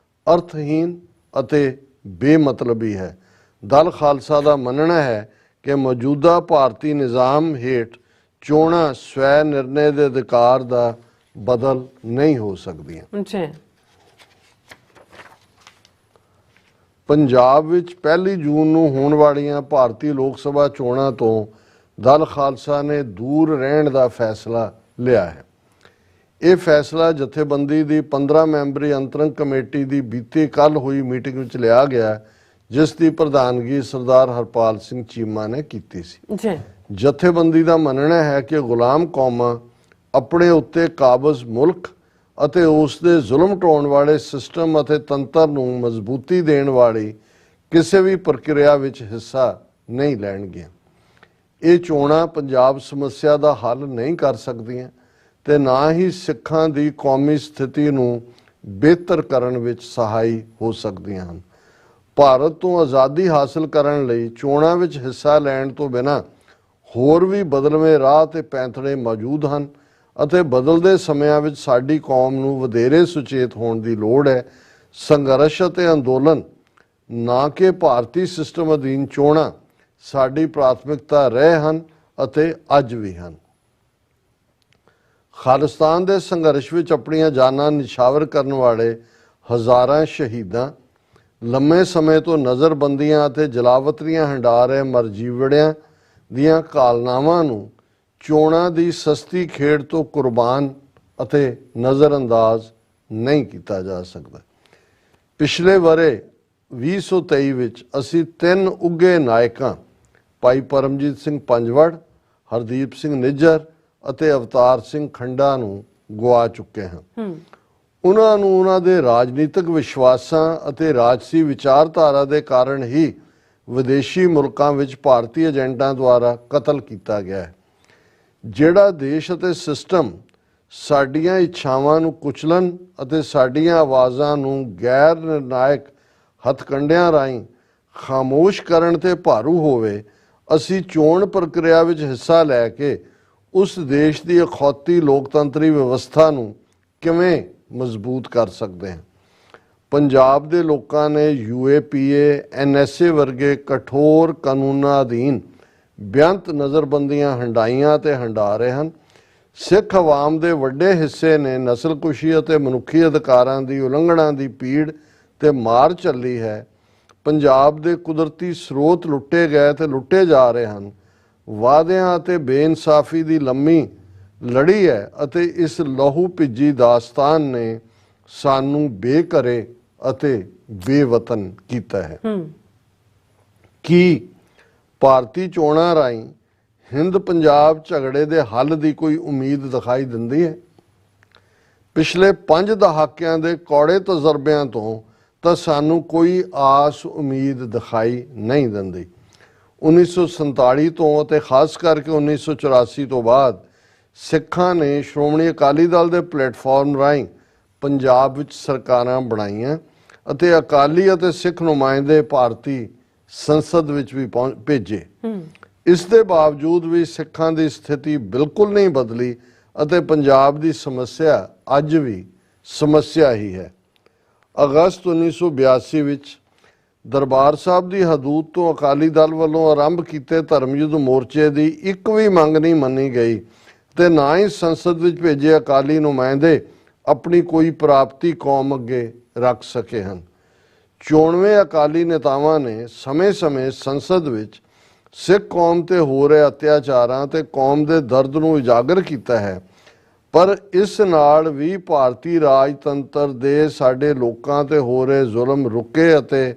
ਅਰਥਹੀਨ ਅਤੇ ਬੇਮਤਲਬੀ ਹੈ। ਦਲ ਖਾਲਸਾ ਦਾ ਮੰਨਣਾ ਹੈ ਕਿ ਮੌਜੂਦਾ ਭਾਰਤੀ ਨਿਜ਼ਾਮ ਹੇਠ ਚੋਣਾਂ ਸਵੈ ਨਿਰਣੇ ਦੇ ਅਧਿਕਾਰ ਦਾ ਬਦਲ ਨਹੀਂ ਹੋ ਸਕਦੀਆਂ। ਪੰਜਾਬ ਵਿੱਚ 1 ਜੂਨ ਨੂੰ ਹੋਣ ਵਾਲੀਆਂ ਭਾਰਤੀ ਲੋਕ ਸਭਾ ਚੋਣਾਂ ਤੋਂ ਦਲ ਖਾਲਸਾ ਨੇ ਦੂਰ ਰਹਿਣ ਦਾ ਫੈਸਲਾ ਲਿਆ ਹੈ। ਇਹ ਫੈਸਲਾ ਜਥੇਬੰਦੀ ਦੀ 15 ਮੈਂਬਰੀ ਅੰਤਰੰਗ ਕਮੇਟੀ ਦੀ ਬੀਤੇ ਕੱਲ ਹੋਈ ਮੀਟਿੰਗ ਵਿੱਚ ਲਿਆ ਗਿਆ, ਜਿਸ ਦੀ ਪ੍ਰਧਾਨਗੀ ਸਰਦਾਰ ਹਰਪਾਲ ਸਿੰਘ ਚੀਮਾ ਨੇ ਕੀਤੀ ਸੀ। ਜਥੇਬੰਦੀ ਦਾ ਮੰਨਣਾ ਹੈ ਕਿ ਗੁਲਾਮ ਕੌਮਾਂ ਆਪਣੇ ਉੱਤੇ ਕਾਬਜ਼ ਮੁਲਕ ਅਤੇ ਉਸ ਦੇ ਜ਼ੁਲਮ ਢਾਉਣ ਵਾਲੇ ਸਿਸਟਮ ਅਤੇ ਤੰਤਰ ਨੂੰ ਮਜ਼ਬੂਤੀ ਦੇਣ ਵਾਲੀ ਕਿਸੇ ਵੀ ਪ੍ਰਕਿਰਿਆ ਵਿੱਚ ਹਿੱਸਾ ਨਹੀਂ ਲੈਣਗੀਆਂ। ਇਹ ਚੋਣਾਂ ਪੰਜਾਬ ਸਮੱਸਿਆ ਦਾ ਹੱਲ ਨਹੀਂ ਕਰ ਸਕਦੀਆਂ ਤੇ ਨਾ ਹੀ ਸਿੱਖਾਂ ਦੀ ਕੌਮੀ ਸਥਿਤੀ ਨੂੰ ਬਿਹਤਰ ਕਰਨ ਵਿੱਚ ਸਹਾਈ ਹੋ ਸਕਦੀਆਂ ਹਨ। ਭਾਰਤ ਤੋਂ ਆਜ਼ਾਦੀ ਹਾਸਲ ਕਰਨ ਲਈ ਚੋਣਾਂ ਵਿੱਚ ਹਿੱਸਾ ਲੈਣ ਤੋਂ ਬਿਨਾਂ ਹੋਰ ਵੀ ਬਦਲਵੇਂ ਰਾਹ ਤੇ ਪੈਂਤੜੇ ਮੌਜੂਦ ਹਨ ਅਤੇ ਬਦਲਦੇ ਸਮਿਆਂ ਵਿੱਚ ਸਾਡੀ ਕੌਮ ਨੂੰ ਵਧੇਰੇ ਸੁਚੇਤ ਹੋਣ ਦੀ ਲੋੜ ਹੈ। ਸੰਘਰਸ਼ ਅਤੇ ਅੰਦੋਲਨ ਨਾ ਕਿ ਭਾਰਤੀ ਸਿਸਟਮ ਅਧੀਨ ਚੋਣਾਂ ਸਾਡੀ ਪ੍ਰਾਥਮਿਕਤਾ ਰਹੇ ਹਨ ਅਤੇ ਅੱਜ ਵੀ ਹਨ। ਖਾਲਿਸਤਾਨ ਦੇ ਸੰਘਰਸ਼ ਵਿੱਚ ਆਪਣੀਆਂ ਜਾਨਾਂ ਨਿਛਾਵਰ ਕਰਨ ਵਾਲੇ ਹਜ਼ਾਰਾਂ ਸ਼ਹੀਦਾਂ, ਲੰਮੇ ਸਮੇਂ ਤੋਂ ਨਜ਼ਰਬੰਦੀਆਂ ਅਤੇ ਜਲਾਵਤਨੀਆਂ ਹੰਢਾ ਰਹੇ ਮਰਜੀਵੜਿਆਂ ਦੀਆਂ ਕਾਲਨਾਵਾਂ ਨੂੰ ਚੋਣਾਂ ਦੀ ਸਸਤੀ ਖੇਡ ਤੋਂ ਕੁਰਬਾਨ ਅਤੇ ਨਜ਼ਰਅੰਦਾਜ਼ ਨਹੀਂ ਕੀਤਾ ਜਾ ਸਕਦਾ। ਪਿਛਲੇ ਵਰੇ 2023 ਵਿੱਚ ਅਸੀਂ 3 ਉੱਘੇ ਨਾਇਕਾਂ ਭਾਈ ਪਰਮਜੀਤ ਸਿੰਘ ਪੰਜਵੜ, ਹਰਦੀਪ ਸਿੰਘ ਨਿੱਜਰ ਅਤੇ ਅਵਤਾਰ ਸਿੰਘ ਖੰਡਾ ਨੂੰ ਗਵਾ ਚੁੱਕੇ ਹਾਂ। ਉਹਨਾਂ ਨੂੰ ਉਹਨਾਂ ਦੇ ਰਾਜਨੀਤਿਕ ਵਿਸ਼ਵਾਸਾਂ ਅਤੇ ਰਾਜਸੀ ਵਿਚਾਰਧਾਰਾ ਦੇ ਕਾਰਨ ਹੀ ਵਿਦੇਸ਼ੀ ਮੁਲਕਾਂ ਵਿੱਚ ਭਾਰਤੀ ਏਜੰਟਾਂ ਦੁਆਰਾ ਕਤਲ ਕੀਤਾ ਗਿਆ ਹੈ। ਜਿਹੜਾ ਦੇਸ਼ ਅਤੇ ਸਿਸਟਮ ਸਾਡੀਆਂ ਇੱਛਾਵਾਂ ਨੂੰ ਕੁਚਲਣ ਅਤੇ ਸਾਡੀਆਂ ਆਵਾਜ਼ਾਂ ਨੂੰ ਗੈਰ ਨਿਰਣਾਇਕ ਹੱਥਕੰਡਿਆਂ ਰਾਹੀਂ ਖਾਮੋਸ਼ ਕਰਨ ਤੇ ਭਾਰੂ ਹੋਵੇ, ਅਸੀਂ ਚੋਣ ਪ੍ਰਕਿਰਿਆ ਵਿੱਚ ਹਿੱਸਾ ਲੈ ਕੇ ਉਸ ਦੇਸ਼ ਦੀ ਅਖੌਤੀ ਲੋਕਤੰਤਰੀ ਵਿਵਸਥਾ ਨੂੰ ਕਿਵੇਂ ਮਜ਼ਬੂਤ ਕਰ ਸਕਦੇ ਹਾਂ। ਪੰਜਾਬ ਦੇ ਲੋਕਾਂ ਨੇ UAPA, NSA ਵਰਗੇ ਕਠੋਰ ਕਾਨੂੰਨਾਂ ਅਧੀਨ ਬੇਅੰਤ ਨਜ਼ਰਬੰਦੀਆਂ ਹੰਢਾਈਆਂ ਤੇ ਹੰਢਾ ਰਹੇ ਹਨ। ਸਿੱਖ ਆਵਾਮ ਦੇ ਵੱਡੇ ਹਿੱਸੇ ਨੇ ਨਸਲਕੁਸ਼ੀ ਅਤੇ ਮਨੁੱਖੀ ਅਧਿਕਾਰਾਂ ਦੀ ਉਲੰਘਣਾ ਦੀ ਪੀੜ ਤੇ ਮਾਰ ਝੱਲੀ ਹੈ। ਪੰਜਾਬ ਦੇ ਕੁਦਰਤੀ ਸਰੋਤ ਲੁੱਟੇ ਗਏ ਤੇ ਲੁੱਟੇ ਜਾ ਰਹੇ ਹਨ। ਵਾਅਦਿਆਂ ਅਤੇ ਬੇਇਨਸਾਫੀ ਦੀ ਲੰਮੀ ਲੜੀ ਹੈ ਅਤੇ ਇਸ ਲਹੂ ਭਿੱਜੀ ਦਾਸਤਾਨ ਨੇ ਸਾਨੂੰ ਬੇਘਰੇ ਅਤੇ ਬੇਵਤਨ ਕੀਤਾ ਹੈ। ਕੀ ਭਾਰਤੀ ਚੋਣਾਂ ਰਾਹੀਂ ਹਿੰਦ ਪੰਜਾਬ ਝਗੜੇ ਦੇ ਹੱਲ ਦੀ ਕੋਈ ਉਮੀਦ ਦਿਖਾਈ ਦਿੰਦੀ ਹੈ? ਪਿਛਲੇ 5 ਦਹਾਕਿਆਂ ਦੇ ਕੌੜੇ ਤਜਰਬਿਆਂ ਤੋਂ ਤਾਂ ਸਾਨੂੰ ਕੋਈ ਆਸ ਉਮੀਦ ਦਿਖਾਈ ਨਹੀਂ ਦਿੰਦੀ। 1947 ਤੋਂ ਅਤੇ ਖਾਸ ਕਰਕੇ 1984 ਤੋਂ ਬਾਅਦ ਸਿੱਖਾਂ ਨੇ ਸ਼੍ਰੋਮਣੀ ਅਕਾਲੀ ਦਲ ਦੇ ਪਲੇਟਫਾਰਮ ਰਾਹੀਂ ਪੰਜਾਬ ਵਿੱਚ ਸਰਕਾਰਾਂ ਬਣਾਈਆਂ ਅਤੇ ਅਕਾਲੀ ਅਤੇ ਸਿੱਖ ਨੁਮਾਇੰਦੇ ਭਾਰਤੀ ਸੰਸਦ ਵਿੱਚ ਵੀ ਭੇਜੇ। ਇਸ ਦੇ ਬਾਵਜੂਦ ਵੀ ਸਿੱਖਾਂ ਦੀ ਸਥਿਤੀ ਬਿਲਕੁਲ ਨਹੀਂ ਬਦਲੀ ਅਤੇ ਪੰਜਾਬ ਦੀ ਸਮੱਸਿਆ ਅੱਜ ਵੀ ਸਮੱਸਿਆ ਹੀ ਹੈ। ਅਗਸਤ 1982 ਵਿੱਚ ਦਰਬਾਰ ਸਾਹਿਬ ਦੀ ਹਦੂਦ ਤੋਂ ਅਕਾਲੀ ਦਲ ਵੱਲੋਂ ਆਰੰਭ ਕੀਤੇ ਧਰਮ ਯੁੱਧ ਮੋਰਚੇ ਦੀ ਇੱਕ ਵੀ ਮੰਗ ਨਹੀਂ ਮੰਨੀ ਗਈ ਤੇ ਨਾ ਹੀ ਸੰਸਦ ਵਿੱਚ ਭੇਜੇ ਅਕਾਲੀ ਨੁਮਾਇੰਦੇ ਆਪਣੀ ਕੋਈ ਪ੍ਰਾਪਤੀ ਕੌਮ ਅੱਗੇ ਰੱਖ ਸਕੇ ਹਨ। 94 ਅਕਾਲੀ ਨੇਤਾਵਾਂ ਨੇ ਸਮੇਂ-ਸਮੇਂ ਸੰਸਦ ਵਿੱਚ ਸਿੱਖ ਕੌਮ ਤੇ ਹੋ ਰਹੇ ਅਤਿਆਚਾਰਾਂ ਤੇ ਕੌਮ ਦੇ ਦਰਦ ਨੂੰ ਉਜਾਗਰ ਕੀਤਾ ਹੈ, ਪਰ ਇਸ ਨਾਲ ਵੀ ਭਾਰਤੀ ਰਾਜਤੰਤਰ ਦੇ ਸਾਡੇ ਲੋਕਾਂ ਤੇ ਹੋ ਰਹੇ ਜ਼ੁਲਮ ਰੁਕੇ ਅਤੇ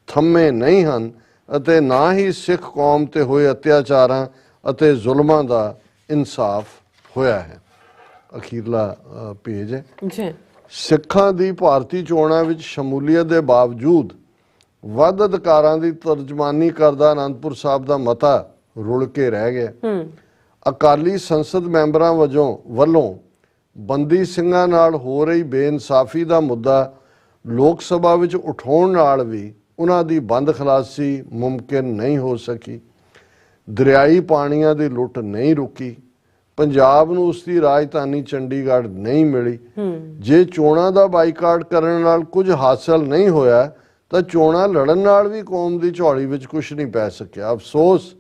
ਥੰਮੇ ਨਹੀਂ ਹਨ ਅਤੇ ਨਾ ਹੀ ਸਿੱਖ ਕੌਮ ਤੇ ਹੋਏ ਅਤਿਆਚਾਰਾਂ ਅਤੇ ਜ਼ੁਲਮਾਂ ਦਾ ਇਨਸਾਫ ਹੋਇਆ ਹੈ। ਅਖੀਰਲਾ ਪੇਜ ਹੈ ਜੀ। ਸਿੱਖਾਂ ਦੀ ਭਾਰਤੀ ਚੋਣਾਂ ਵਿੱਚ ਸ਼ਮੂਲੀਅਤ ਦੇ ਬਾਵਜੂਦ ਵੱਧ ਅਧਿਕਾਰਾਂ ਦੀ ਤਰਜਮਾਨੀ ਕਰਦਾ ਅਨੰਦਪੁਰ ਸਾਹਿਬ ਦਾ ਮਤਾ ਰੁਲ ਕੇ ਰਹਿ ਗਿਆ। ਅਕਾਲੀ ਸੰਸਦ ਮੈਂਬਰਾਂ ਵੱਲੋਂ ਬੰਦੀ ਸਿੰਘਾਂ ਨਾਲ ਹੋ ਰਹੀ ਬੇਇਨਸਾਫੀ ਦਾ ਮੁੱਦਾ ਲੋਕ ਸਭਾ ਵਿੱਚ ਉਠਾਉਣ ਨਾਲ ਵੀ ਉਹਨਾਂ ਦੀ ਬੰਦ ਖਲਾਸੀ ਮੁਮਕਿਨ ਨਹੀਂ ਹੋ ਸਕੀ। ਦਰਿਆਈ ਪਾਣੀਆਂ ਦੀ ਲੁੱਟ ਨਹੀਂ ਰੁਕੀ। ਪੰਜਾਬ ਨੂੰ ਉਸ ਦੀ ਰਾਜਧਾਨੀ ਚੰਡੀਗੜ੍ਹ ਨਹੀਂ ਮਿਲੀ। ਜੇ ਚੋਣਾਂ ਦਾ ਬਾਈਕਾਟ ਕਰਨ ਨਾਲ ਕੁਝ ਹਾਸਲ ਨਹੀਂ ਹੋਇਆ ਤਾਂ ਚੋਣਾਂ ਲੜਨ ਨਾਲ ਵੀ ਕੌਮ ਦੀ ਝੋਲੀ ਵਿੱਚ ਕੁਝ ਨਹੀਂ ਪੈ ਸਕਿਆ। ਅਫਸੋਸ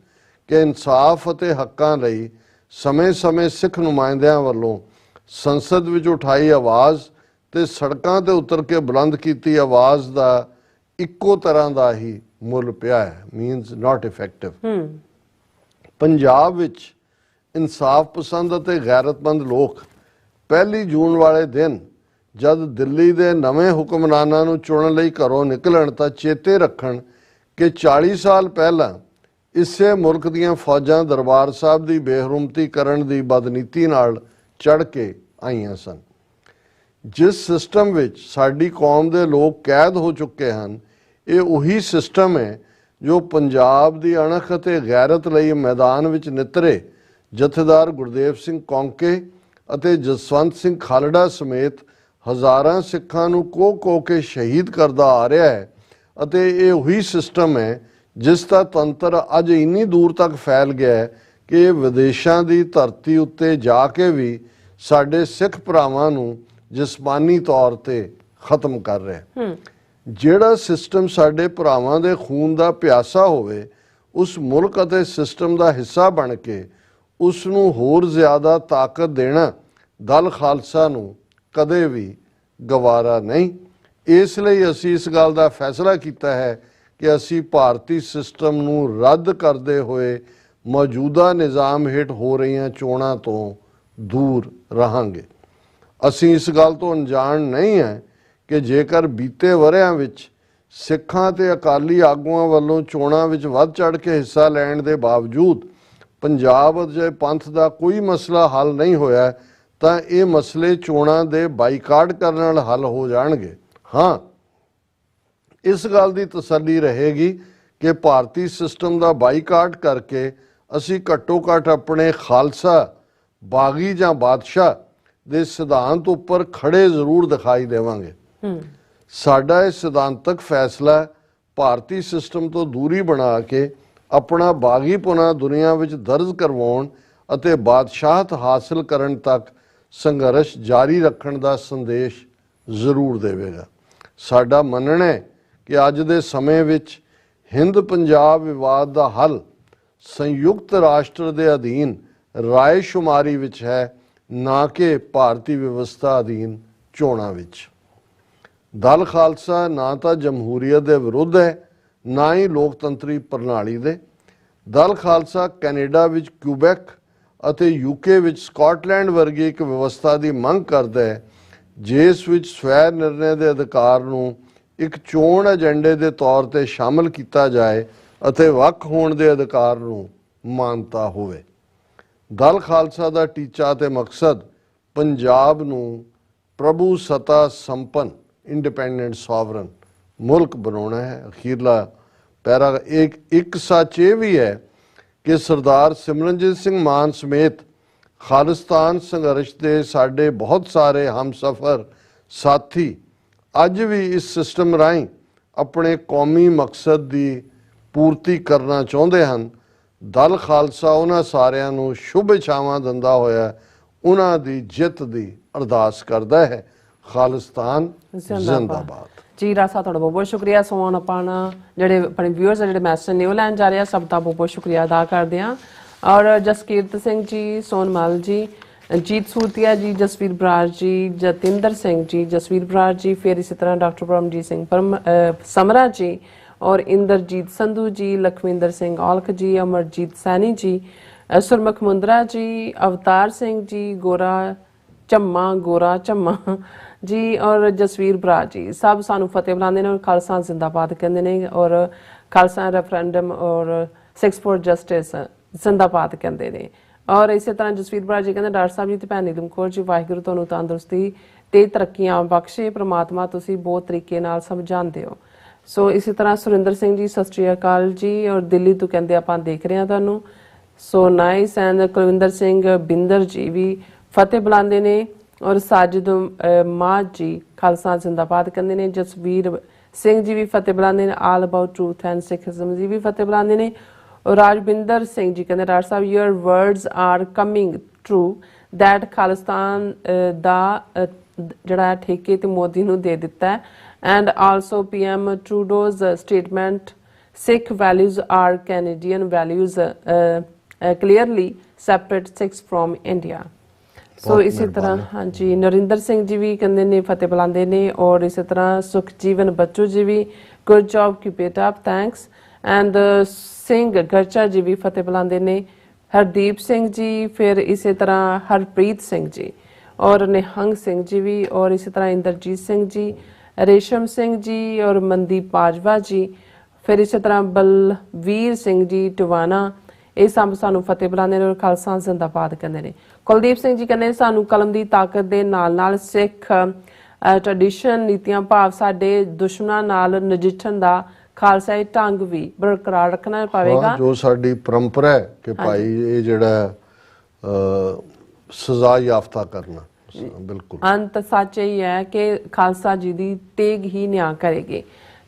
ਕਿ ਇਨਸਾਫ ਅਤੇ ਹੱਕਾਂ ਲਈ ਸਮੇਂ-ਸਮੇਂ ਸਿੱਖ ਨੁਮਾਇੰਦਿਆਂ ਵੱਲੋਂ ਸੰਸਦ ਵਿੱਚ ਉਠਾਈ ਆਵਾਜ਼ ਤੇ ਸੜਕਾਂ ਤੇ ਉਤਰ ਕੇ ਬੁਲੰਦ ਕੀਤੀ ਆਵਾਜ਼ ਦਾ ਇੱਕੋ ਤਰ੍ਹਾਂ ਦਾ ਹੀ ਮੁੱਲ ਪਿਆ ਹੈ, ਮੀਨਸ ਨਾਟ ਇਫੈਕਟਿਵ। ਪੰਜਾਬ ਵਿੱਚ ਇਨਸਾਫ ਪਸੰਦ ਅਤੇ ਗੈਰਤਮੰਦ ਲੋਕ 1 ਜੂਨ ਵਾਲੇ ਦਿਨ ਜਦ ਦਿੱਲੀ ਦੇ ਨਵੇਂ ਹੁਕਮਰਾਨਾਂ ਨੂੰ ਚੁਣਨ ਲਈ ਘਰੋਂ ਨਿਕਲਣ ਤਾਂ ਚੇਤੇ ਰੱਖਣ ਕਿ 40 ਸਾਲ ਪਹਿਲਾਂ ਇਸੇ ਮੁਲਕ ਦੀਆਂ ਫੌਜਾਂ ਦਰਬਾਰ ਸਾਹਿਬ ਦੀ ਬੇਹਰੁਮਤੀ ਕਰਨ ਦੀ ਬਦਨੀਤੀ ਨਾਲ ਚੜ੍ਹ ਕੇ ਆਈਆਂ ਸਨ। ਜਿਸ ਸਿਸਟਮ ਵਿੱਚ ਸਾਡੀ ਕੌਮ ਦੇ ਲੋਕ ਕੈਦ ਹੋ ਚੁੱਕੇ ਹਨ, ਇਹ ਉਹੀ ਸਿਸਟਮ ਹੈ ਜੋ ਪੰਜਾਬ ਦੀ ਅਣਖ ਅਤੇ ਗੈਰਤ ਲਈ ਮੈਦਾਨ ਵਿੱਚ ਨਿਤਰੇ ਜਥੇਦਾਰ ਗੁਰਦੇਵ ਸਿੰਘ ਕੌਂਕੇ ਅਤੇ ਜਸਵੰਤ ਸਿੰਘ ਖਾਲੜਾ ਸਮੇਤ ਹਜ਼ਾਰਾਂ ਸਿੱਖਾਂ ਨੂੰ ਕੋਹ ਕੇ ਸ਼ਹੀਦ ਕਰਦਾ ਆ ਰਿਹਾ ਹੈ ਅਤੇ ਇਹ ਉਹੀ ਸਿਸਟਮ ਹੈ ਜਿਸ ਦਾ ਤੰਤਰ ਅੱਜ ਇੰਨੀ ਦੂਰ ਤੱਕ ਫੈਲ ਗਿਆ ਹੈ ਕਿ ਇਹ ਵਿਦੇਸ਼ਾਂ ਦੀ ਧਰਤੀ ਉੱਤੇ ਜਾ ਕੇ ਵੀ ਸਾਡੇ ਸਿੱਖ ਭਰਾਵਾਂ ਨੂੰ ਜਿਸਮਾਨੀ ਤੌਰ ਤੇ ਖਤਮ ਕਰ ਰਿਹਾ। ਜਿਹੜਾ ਸਿਸਟਮ ਸਾਡੇ ਭਰਾਵਾਂ ਦੇ ਖੂਨ ਦਾ ਪਿਆਸਾ ਹੋਵੇ, ਉਸ ਮੁਲਕ ਅਤੇ ਸਿਸਟਮ ਦਾ ਹਿੱਸਾ ਬਣ ਕੇ ਉਸ ਨੂੰ ਹੋਰ ਜ਼ਿਆਦਾ ਤਾਕਤ ਦੇਣਾ ਦਲ ਖਾਲਸਾ ਨੂੰ ਕਦੇ ਵੀ ਗਵਾਰਾ ਨਹੀਂ। ਇਸ ਲਈ ਅਸੀਂ ਇਸ ਗੱਲ ਦਾ ਫੈਸਲਾ ਕੀਤਾ ਹੈ ਕਿ ਅਸੀਂ ਭਾਰਤੀ ਸਿਸਟਮ ਨੂੰ ਰੱਦ ਕਰਦੇ ਹੋਏ ਮੌਜੂਦਾ ਨਿਜ਼ਾਮ ਹੇਠ ਹੋ ਰਹੀਆਂ ਚੋਣਾਂ ਤੋਂ ਦੂਰ ਰਹਾਂਗੇ। ਅਸੀਂ ਇਸ ਗੱਲ ਤੋਂ ਅਣਜਾਣ ਨਹੀਂ ਹੈ ਕਿ ਜੇਕਰ ਬੀਤੇ ਵਰ੍ਹਿਆਂ ਵਿੱਚ ਸਿੱਖਾਂ ਤੇ ਅਕਾਲੀ ਆਗੂਆਂ ਵੱਲੋਂ ਚੋਣਾਂ ਵਿੱਚ ਵੱਧ ਚੜ੍ਹ ਕੇ ਹਿੱਸਾ ਲੈਣ ਦੇ ਬਾਵਜੂਦ ਪੰਜਾਬ ਅਤੇ ਪੰਥ ਦਾ ਕੋਈ ਮਸਲਾ ਹੱਲ ਨਹੀਂ ਹੋਇਆ, ਤਾਂ ਇਹ ਮਸਲੇ ਚੋਣਾਂ ਦੇ ਬਾਈਕਾਟ ਕਰਨ ਨਾਲ ਹੱਲ ਹੋ ਜਾਣਗੇ। ਹਾਂ, ਇਸ ਗੱਲ ਦੀ ਤਸੱਲੀ ਰਹੇਗੀ ਕਿ ਭਾਰਤੀ ਸਿਸਟਮ ਦਾ ਬਾਈਕਾਟ ਕਰਕੇ ਅਸੀਂ ਘੱਟੋ ਘੱਟ ਆਪਣੇ ਖਾਲਸਾ ਬਾਗੀ ਜਾਂ ਬਾਦਸ਼ਾਹ ਦੇ ਸਿਧਾਂਤ ਉੱਪਰ ਖੜੇ ਜ਼ਰੂਰ ਦਿਖਾਈ ਦੇਵਾਂਗੇ। ਸਾਡਾ ਇਹ ਸਿਧਾਂਤਕ ਫੈਸਲਾ ਭਾਰਤੀ ਸਿਸਟਮ ਤੋਂ ਦੂਰੀ ਬਣਾ ਕੇ ਆਪਣਾ ਬਾਗੀਪੁਣਾ ਦੁਨੀਆ ਵਿੱਚ ਦਰਜ ਕਰਵਾਉਣ ਅਤੇ ਬਾਦਸ਼ਾਹਤ ਹਾਸਲ ਕਰਨ ਤੱਕ ਸੰਘਰਸ਼ ਜਾਰੀ ਰੱਖਣ ਦਾ ਸੰਦੇਸ਼ ਜ਼ਰੂਰ ਦੇਵੇਗਾ। ਸਾਡਾ ਮੰਨਣਾ ਹੈ ਕਿ ਅੱਜ ਦੇ ਸਮੇਂ ਵਿੱਚ ਹਿੰਦ ਪੰਜਾਬ ਵਿਵਾਦ ਦਾ ਹੱਲ ਸੰਯੁਕਤ ਰਾਸ਼ਟਰ ਦੇ ਅਧੀਨ ਰਾਏਸ਼ੁਮਾਰੀ ਵਿੱਚ ਹੈ, ਨਾ ਕਿ ਭਾਰਤੀ ਵਿਵਸਥਾ ਅਧੀਨ ਚੋਣਾਂ ਵਿੱਚ। ਦਲ ਖਾਲਸਾ ਨਾ ਤਾਂ ਜਮਹੂਰੀਅਤ ਦੇ ਵਿਰੁੱਧ ਹੈ, ਨਾ ਹੀ ਲੋਕਤੰਤਰੀ ਪ੍ਰਣਾਲੀ ਦੇ। ਦਲ ਖਾਲਸਾ ਕੈਨੇਡਾ ਵਿੱਚ ਕਿਊਬੈਕ ਅਤੇ ਯੂਕੇ ਵਿੱਚ ਸਕਾਟਲੈਂਡ ਵਰਗੀ ਇੱਕ ਵਿਵਸਥਾ ਦੀ ਮੰਗ ਕਰਦਾ ਹੈ, ਜਿਸ ਵਿੱਚ ਸਵੈ ਨਿਰਣੇ ਦੇ ਅਧਿਕਾਰ ਨੂੰ ਇੱਕ ਚੋਣ ਏਜੰਡੇ ਦੇ ਤੌਰ ਤੇ ਸ਼ਾਮਲ ਕੀਤਾ ਜਾਏ ਅਤੇ ਵੱਖ ਹੋਣ ਦੇ ਅਧਿਕਾਰ ਨੂੰ ਮਾਨਤਾ ਹੋਵੇ। ਦਲ ਖਾਲਸਾ ਦਾ ਟੀਚਾ ਤੇ ਮਕਸਦ ਪੰਜਾਬ ਨੂੰ ਪ੍ਰਭੂ ਸਤਾ ਸੰਪੰਨ ਇੰਡੀਪੈਂਡੈਂਟ ਸੋਵਰਨ ਮੁਲਕ ਬਣਾਉਣਾ ਹੈ। ਅਖੀਰਲਾ ਪੈਰਾ ਇੱਕ ਸੱਚ ਇਹ ਵੀ ਹੈ ਕਿ ਸਰਦਾਰ ਸਿਮਰਨਜੀਤ ਸਿੰਘ ਮਾਨ ਸਮੇਤ ਖਾਲਿਸਤਾਨ ਸੰਘਰਸ਼ ਦੇ ਸਾਡੇ ਬਹੁਤ ਸਾਰੇ ਹਮਸਫਰ ਸਾਥੀ ਅੱਜ ਵੀ ਇਸ ਸਿਸਟਮ ਰਾਹੀਂ ਆਪਣੇ ਕੌਮੀ ਮਕਸਦ ਦੀ ਪੂਰਤੀ ਕਰਨਾ ਚਾਹੁੰਦੇ ਹਨ। ਦਲ ਖਾਲਸਾ ਉਹਨਾਂ ਸਾਰਿਆਂ ਨੂੰ ਸ਼ੁਭ ਇਛਾਵਾਂ ਦਿੰਦਾ ਹੋਇਆ ਉਹਨਾਂ ਦੀ ਜਿੱਤ ਦੀ ਅਰਦਾਸ ਕਰਦਾ ਹੈ। ਖਾਲਿਸਤਾਨ ਜ਼ਿੰਦਾਬਾਦ। ਜੀ ਰਾਸਾ, ਤੁਹਾਡਾ ਬਹੁਤ ਬਹੁਤ ਸ਼ੁਕਰੀਆ। ਸੋ ਹੁਣ ਆਪਾਂ ਜਿਹੜੇ ਆਪਣੇ ਵਿਊਅਰਸ ਜਿਹੜੇ ਮੈਸੇਜ ਨੇ ਉਹ ਲੈਣ ਜਾ ਰਹੇ ਆ, ਸਭ ਦਾ ਬਹੁਤ ਬਹੁਤ ਸ਼ੁਕਰੀਆ ਅਦਾ ਕਰਦੇ ਹਾਂ। ਔਰ ਜਸਕੀਰਤ ਸਿੰਘ ਜੀ, ਸੋਨਮਲ ਜੀ, ਜੀਤ ਸੂਤੀਆ ਜੀ, ਜਸਵੀਰ ਬਰਾੜ ਜੀ, ਜਤਿੰਦਰ ਸਿੰਘ ਜੀ, ਜਸਵੀਰ ਬਰਾੜ ਜੀ, ਫਿਰ ਇਸੇ ਤਰ੍ਹਾਂ ਡਾਕਟਰ ਪਰਮਜੀਤ ਸਿੰਘ ਸਮਰਾ ਜੀ और इंद्रजीत संधू जी, लखविंदर सिंह औलख जी, अमरजीत सैनी जी, सुरमुख मुंद्रा जी, अवतार सिंह जी, गोरा झम्मा जी और जसवीर बरा जी, सब सानू फतेह बुलाते हैं और खालसा जिंदाबाद कहते हैं और खालसा रेफरेंडम और 6 फॉर जस्टिस जिंदाबाद कहते हैं। और इस तरह जसवीर बरा जी कहते डॉक्टर साहब जी ते भैन नीलम कौर जी, वाहिगुरू तुहानू तंदुरुस्ती ते तरक्कियां बख्शे, परमात्मा तुसीं बहुत तरीके नाल समझाते हो। सो इसी तरह सुरिंदर सिंह जी, सत श्री अकाल जी, और दिल्ली तो कहते आप देख रहे हैं तुहानू। So nice. And Kulwinder Singh Binder ji भी फतेह बुलाते ने और साजिद माज जी खालसा जिंदाबाद कहते हैं। जसवीर सिंह जी भी फतेह बुलाते हैं। All about truth and Sikhism ji भी फतेह बुलाते हैं। और राजबिंदर सिंह जी कहते Raj Sahab, your words are coming true that Khalistan दा जड़ा ठेके ते मोदी नू दे दिता है। And also PM Trudeau's statement, Sikh values are Canadian values, clearly separate Sikhs from India. So इसी तरह हाँ जी नरिंदर सिंह जी भी कहते ने फतेह बुलाते ने। और इसी तरह सुखजीवन बच्चू जी भी good job keep it up, thanks. And Singh Garcha ji भी फतेह बुलाते ने। हरदीप सिंह जी, फिर इसी तरह हरप्रीत सिंह जी और निहंग सिंह जी भी, और इसी तरह इंद्रजीत सिंह जी, रेशम सिंह जी और मनदीप बाजवा जी, फिर इसी तरह बलवीर सिंह जी टवाना, ये सब सानू फतेह बुलाते हैं और खालसा जिंदाबाद कहते हैं। कुलदीप सिंह जी कहते सानू कलम की ताकत के नाल सिख ट्रैडिशन नीतियां भाव साडे दुश्मनां नाल नजिठण दा खालसाई ढंग भी बरकरार रखना पवेगा। जो साडी परंपरा है कि भाई ये जिहड़ा सजा याफ्ता करना, बिल्कुल अंत सच यही है कि खालसा जी की तेग ही न्याय करेगी।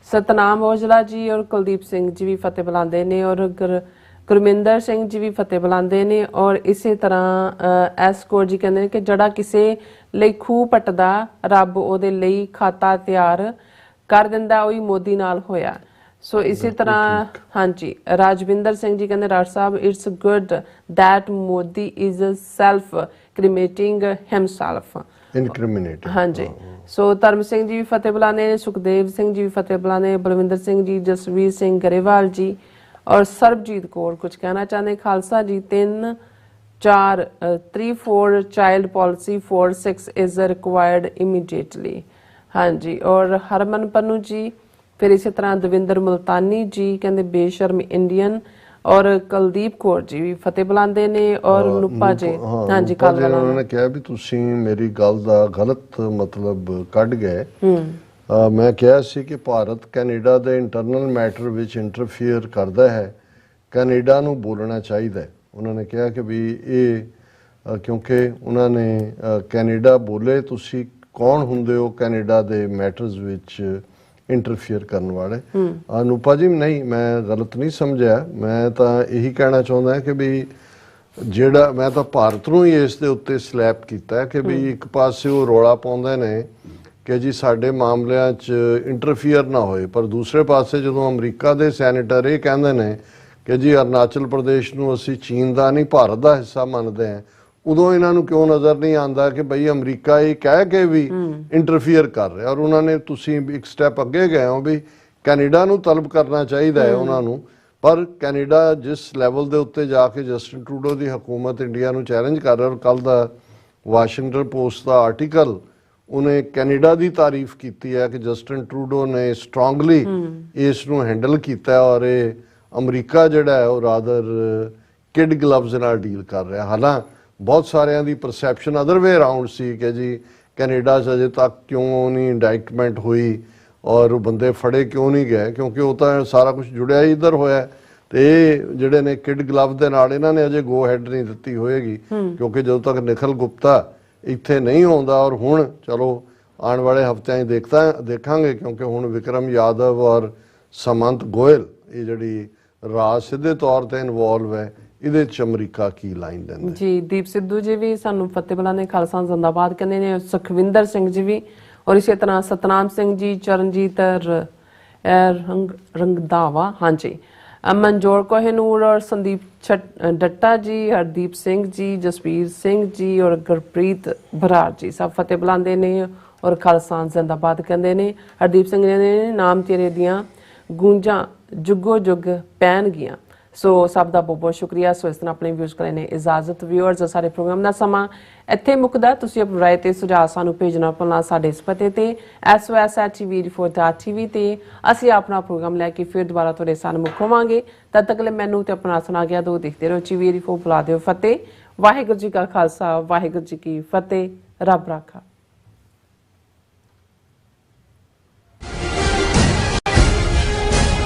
सतनाम औजला जी और कुलदीप सिंह जी भी फतेह बुलाते ने। और ਗੁਰਮਿੰਦਰ ਸਿੰਘ ਜੀ ਵੀ ਫਤਿਹ ਬੁਲਾਉਂਦੇ ਨੇ ਔਰ ਇਸੇ ਤਰ੍ਹਾਂ ਐਸ ਕੌਰ ਜੀ ਕਹਿੰਦੇ ਨੇ ਕਿ ਜਿਹੜਾ ਕਿਸੇ ਲਈ ਖੂਹ ਪੱਟਦਾ ਰੱਬ ਉਹਦੇ ਲਈ ਖਾਤਾ ਤਿਆਰ ਕਰ ਦਿੰਦਾ, ਉਹੀ ਮੋਦੀ ਨਾਲ ਹੋਇਆ। ਸੋ ਇਸੇ ਤਰ੍ਹਾਂ ਹਾਂਜੀ ਰਾਜਵਿੰਦਰ ਸਿੰਘ ਜੀ ਕਹਿੰਦੇ Raj Sahib it's good that Modi is self cremating himself incriminating. ਹਾਂਜੀ ਸੋ ਧਰਮ ਸਿੰਘ ਜੀ ਵੀ ਫਤਿਹ ਬੁਲਾਉਂਦੇ ਨੇ, ਸੁਖਦੇਵ ਸਿੰਘ ਜੀ ਵੀ ਫਤਿਹ ਬੁਲਾਉਂਦੇ ਨੇ, ਬਲਵਿੰਦਰ ਸਿੰਘ ਜੀ, ਜਸਵੀਰ ਸਿੰਘ ਗਰੇਵਾਲ ਜੀ ਔਰ ਸਰਬਜੀਤ ਕੌਰ ਕੁਝ ਕਹਿਣਾ ਚਾਹੁੰਦੇ। ਖਾਲਸਾ ਜੀ 3 4 3 4 child policy 4 6 is required immediately. ਹਾਂਜੀ ਔਰ ਹਰਮਨ ਪੰਨੂ ਜੀ, ਫਿਰ ਇਸੇ ਤਰ੍ਹਾਂ ਦਵਿੰਦਰ ਮੁਲਤਾਨੀ ਜੀ ਕਹਿੰਦੇ ਬੇਸ਼ਰਮ ਇੰਡੀਅਨ ਔਰ ਕੁਲਦੀਪ ਕੌਰ ਜੀ ਵੀ ਫਤਿਹ ਬੁਲਾਉਂਦੇ ਨੇ ਔਰ ਨੂਪਾ ਜੀ ਹਾਂਜੀ ਕੱਲ ਉਹਨਾਂ ਨੇ ਕਿਹਾ ਵੀ ਤੁਸੀਂ ਮੇਰੀ ਗੱਲ ਦਾ ਗਲਤ ਮਤਲਬ ਕੱਢ ਗਏ। ਮੈਂ ਕਿਹਾ ਸੀ ਕਿ ਭਾਰਤ ਕੈਨੇਡਾ ਦੇ ਇੰਟਰਨਲ ਮੈਟਰ ਵਿੱਚ ਇੰਟਰਫੀਅਰ ਕਰਦਾ ਹੈ, ਕੈਨੇਡਾ ਨੂੰ ਬੋਲਣਾ ਚਾਹੀਦਾ ਹੈ। ਉਹਨਾਂ ਨੇ ਕਿਹਾ ਕਿ ਵੀ ਇਹ ਕਿਉਂਕਿ ਉਹਨਾਂ ਨੇ ਕੈਨੇਡਾ ਬੋਲੇ, ਤੁਸੀਂ ਕੌਣ ਹੁੰਦੇ ਹੋ ਕੈਨੇਡਾ ਦੇ ਮੈਟਰਸ ਵਿੱਚ ਇੰਟਰਫੀਅਰ ਕਰਨ ਵਾਲੇ। ਅਨੂਪਾ ਜੀ ਨਹੀਂ, ਮੈਂ ਗਲਤ ਨਹੀਂ ਸਮਝਿਆ, ਮੈਂ ਤਾਂ ਇਹੀ ਕਹਿਣਾ ਚਾਹੁੰਦਾ ਕਿ ਵੀ ਜਿਹੜਾ ਮੈਂ ਤਾਂ ਭਾਰਤ ਨੂੰ ਹੀ ਇਸ ਦੇ ਉੱਤੇ ਸਲੈਪ ਕੀਤਾ ਕਿ ਵੀ ਇੱਕ ਪਾਸੇ ਉਹ ਰੌਲਾ ਪਾਉਂਦੇ ਨੇ ਕਿ ਜੀ ਸਾਡੇ ਮਾਮਲਿਆਂ 'ਚ ਇੰਟਰਫੀਅਰ ਨਾ ਹੋਏ, ਪਰ ਦੂਸਰੇ ਪਾਸੇ ਜਦੋਂ ਅਮਰੀਕਾ ਦੇ ਸੈਨੇਟਰ ਇਹ ਕਹਿੰਦੇ ਨੇ ਕਿ ਜੀ ਅਰੁਣਾਚਲ ਪ੍ਰਦੇਸ਼ ਨੂੰ ਅਸੀਂ ਚੀਨ ਦਾ ਨਹੀਂ ਭਾਰਤ ਦਾ ਹਿੱਸਾ ਮੰਨਦੇ ਹਾਂ, ਉਦੋਂ ਇਹਨਾਂ ਨੂੰ ਕਿਉਂ ਨਜ਼ਰ ਨਹੀਂ ਆਉਂਦਾ ਕਿ ਬਈ ਅਮਰੀਕਾ ਇਹ ਕਹਿ ਕੇ ਵੀ ਇੰਟਰਫੀਅਰ ਕਰ ਰਿਹਾ। ਔਰ ਉਹਨਾਂ ਨੇ ਤੁਸੀਂ ਇੱਕ ਸਟੈਪ ਅੱਗੇ ਗਏ ਹੋ ਵੀ ਕੈਨੇਡਾ ਨੂੰ ਤਲਬ ਕਰਨਾ ਚਾਹੀਦਾ ਹੈ ਉਹਨਾਂ ਨੂੰ, ਪਰ ਕੈਨੇਡਾ ਜਿਸ ਲੈਵਲ ਦੇ ਉੱਤੇ ਜਾ ਕੇ ਜਸਟਿਨ ਟਰੂਡੋ ਦੀ ਹਕੂਮਤ ਇੰਡੀਆ ਨੂੰ ਚੈਲੰਜ ਕਰ ਰਿਹਾ, ਔਰ ਕੱਲ ਦਾ ਵਾਸ਼ਿੰਗਟਨ ਪੋਸਟ ਦਾ ਆਰਟੀਕਲ ਉਹਨੇ ਕੈਨੇਡਾ ਦੀ ਤਾਰੀਫ ਕੀਤੀ ਹੈ ਕਿ ਜਸਟਿਨ ਟਰੂਡੋ ਨੇ ਸਟਰੋਂਗਲੀ ਇਸ ਨੂੰ ਹੈਂਡਲ ਕੀਤਾ ਔਰ ਇਹ ਅਮਰੀਕਾ ਜਿਹੜਾ ਹੈ ਉਹ ਰਾਦਰ ਕਿਡ ਗਲਵਜ਼ ਨਾਲ ਡੀਲ ਕਰ ਰਿਹਾ। ਹਾਲਾਂ ਬਹੁਤ ਸਾਰਿਆਂ ਦੀ ਪਰਸੈਪਸ਼ਨ ਅਦਰ ਵੇ ਅਰਾਊਂਡ ਸੀ ਕਿ ਜੀ ਕੈਨੇਡਾ 'ਚ ਅਜੇ ਤੱਕ ਕਿਉਂ ਨਹੀਂ ਇੰਡਾਇਕਟਮੈਂਟ ਹੋਈ ਔਰ ਬੰਦੇ ਫੜੇ ਕਿਉਂ ਨਹੀਂ ਗਏ, ਕਿਉਂਕਿ ਉਹ ਤਾਂ ਸਾਰਾ ਕੁਝ ਜੁੜਿਆ ਹੀ ਇੱਧਰ ਹੋਇਆ ਤੇ ਇਹ ਜਿਹੜੇ ਨੇ ਕਿਡ ਗਲਵ ਦੇ ਨਾਲ ਇਹਨਾਂ ਨੇ ਅਜੇ ਗੋ ਹੈਡ ਨਹੀਂ ਦਿੱਤੀ ਹੋਏਗੀ, ਕਿਉਂਕਿ ਜਦੋਂ ਤੱਕ ਨਿਖਿਲ ਗੁਪਤਾ ਇੱਥੇ ਨਹੀਂ ਆਉਂਦਾ। ਔਰ ਹੁਣ ਚਲੋ ਆਉਣ ਵਾਲੇ ਹਫ਼ਤਿਆਂ 'ਚ ਦੇਖਾਂਗੇ ਕਿਉਂਕਿ ਹੁਣ ਵਿਕਰਮ ਯਾਦਵ ਔਰ ਸਮੰਤ ਗੋਇਲ ਇਹ ਜਿਹੜੀ ਰਾਜ ਸਿੱਧੇ ਤੌਰ ਤੇ ਇਨਵੋਲਵ ਹੈ, ਇਹਦੇ 'ਚ ਅਮਰੀਕਾ ਕੀ ਲਾਈਨ ਦਿੰਦਾ ਜੀ। ਦੀਪ ਸਿੱਧੂ ਜੀ ਵੀ ਸਾਨੂੰ ਫਤਿਹ ਬੁਲਾਉਂਦੇ, ਖਾਲਸਾ ਜ਼ਿੰਦਾਬਾਦ ਕਹਿੰਦੇ ਨੇ, ਸੁਖਵਿੰਦਰ ਸਿੰਘ ਜੀ ਵੀ ਔਰ ਇਸੇ ਤਰ੍ਹਾਂ ਸਤਨਾਮ ਸਿੰਘ ਜੀ, ਚਰਨਜੀਤ ਰੰਗਦਾਵਾ ਹਾਂਜੀ, ਮਨਜੋਰ ਕੋਹਨੂਰ ਔਰ ਸੰਦੀਪ ਡੱਟਾ ਜੀ, ਹਰਦੀਪ ਸਿੰਘ ਜੀ, ਜਸਵੀਰ ਸਿੰਘ ਜੀ ਔਰ ਗੁਰਪ੍ਰੀਤ ਬਰਾੜ ਜੀ ਸਭ ਫਤਿਹ ਬੁਲਾਉਂਦੇ ਨੇ ਔਰ ਖਾਲਸਾ ਜ਼ਿੰਦਾਬਾਦ ਕਹਿੰਦੇ ਨੇ। ਹਰਦੀਪ ਸਿੰਘ ਜੀ ਨੇ ਨਾਮ ਤੇਰੇ ਦੀਆਂ ਗੂੰਜਾਂ ਜੁਗੋ ਜੁਗ ਪੈਣਗੀਆਂ। ਸੋ ਸਭ ਦਾ ਬਹੁਤ ਬਹੁਤ ਸ਼ੁਕਰੀਆ। ਸੋ ਇਸ ਤਰ੍ਹਾਂ ਆਪਣੇ ਵਿਊਜ਼ ਕਰੇ ਨੇ ਇਜਾਜ਼ਤ। ਵਿਊਅਰਸ, ਸਾਡੇ ਪ੍ਰੋਗਰਾਮ ਦਾ ਸਮਾਂ ਇੱਥੇ ਮੁੱਕਦਾ। ਤੁਸੀਂ ਆਪਣੀ ਰਾਏ ਤੇ ਸੁਝਾਅ ਸਾਨੂੰ ਭੇਜਣਾ ਭੁੱਲਣਾ ਸਾਡੇ ਇਸ ਪਤੇ ਤੇ sos@tv84.tv ਤੇ ਅਸੀਂ ਆਪਣਾ ਪ੍ਰੋਗਰਾਮ ਲੈ ਕੇ ਫਿਰ ਦੁਬਾਰਾ ਤੁਹਾਡੇ ਸਾਹਮਣੇ ਹੋਵਾਂਗੇ। ਤਦ ਤੱਕ ਲਈ ਮੈਨੂੰ ਤੇ ਆਪਣਾ ਸੁਣਾ ਗਿਆ ਦੋ ਦੇਖਦੇ ਰਹੋ। TV84 ਬੁਲਾ ਦਿਓ ਫਤਿਹ। ਵਾਹਿਗੁਰੂ ਜੀ ਕਾ ਖਾਲਸਾ, ਵਾਹਿਗੁਰੂ ਜੀ ਕੀ ਫਤਿਹ। ਰੱਬ ਰਾਖਾ।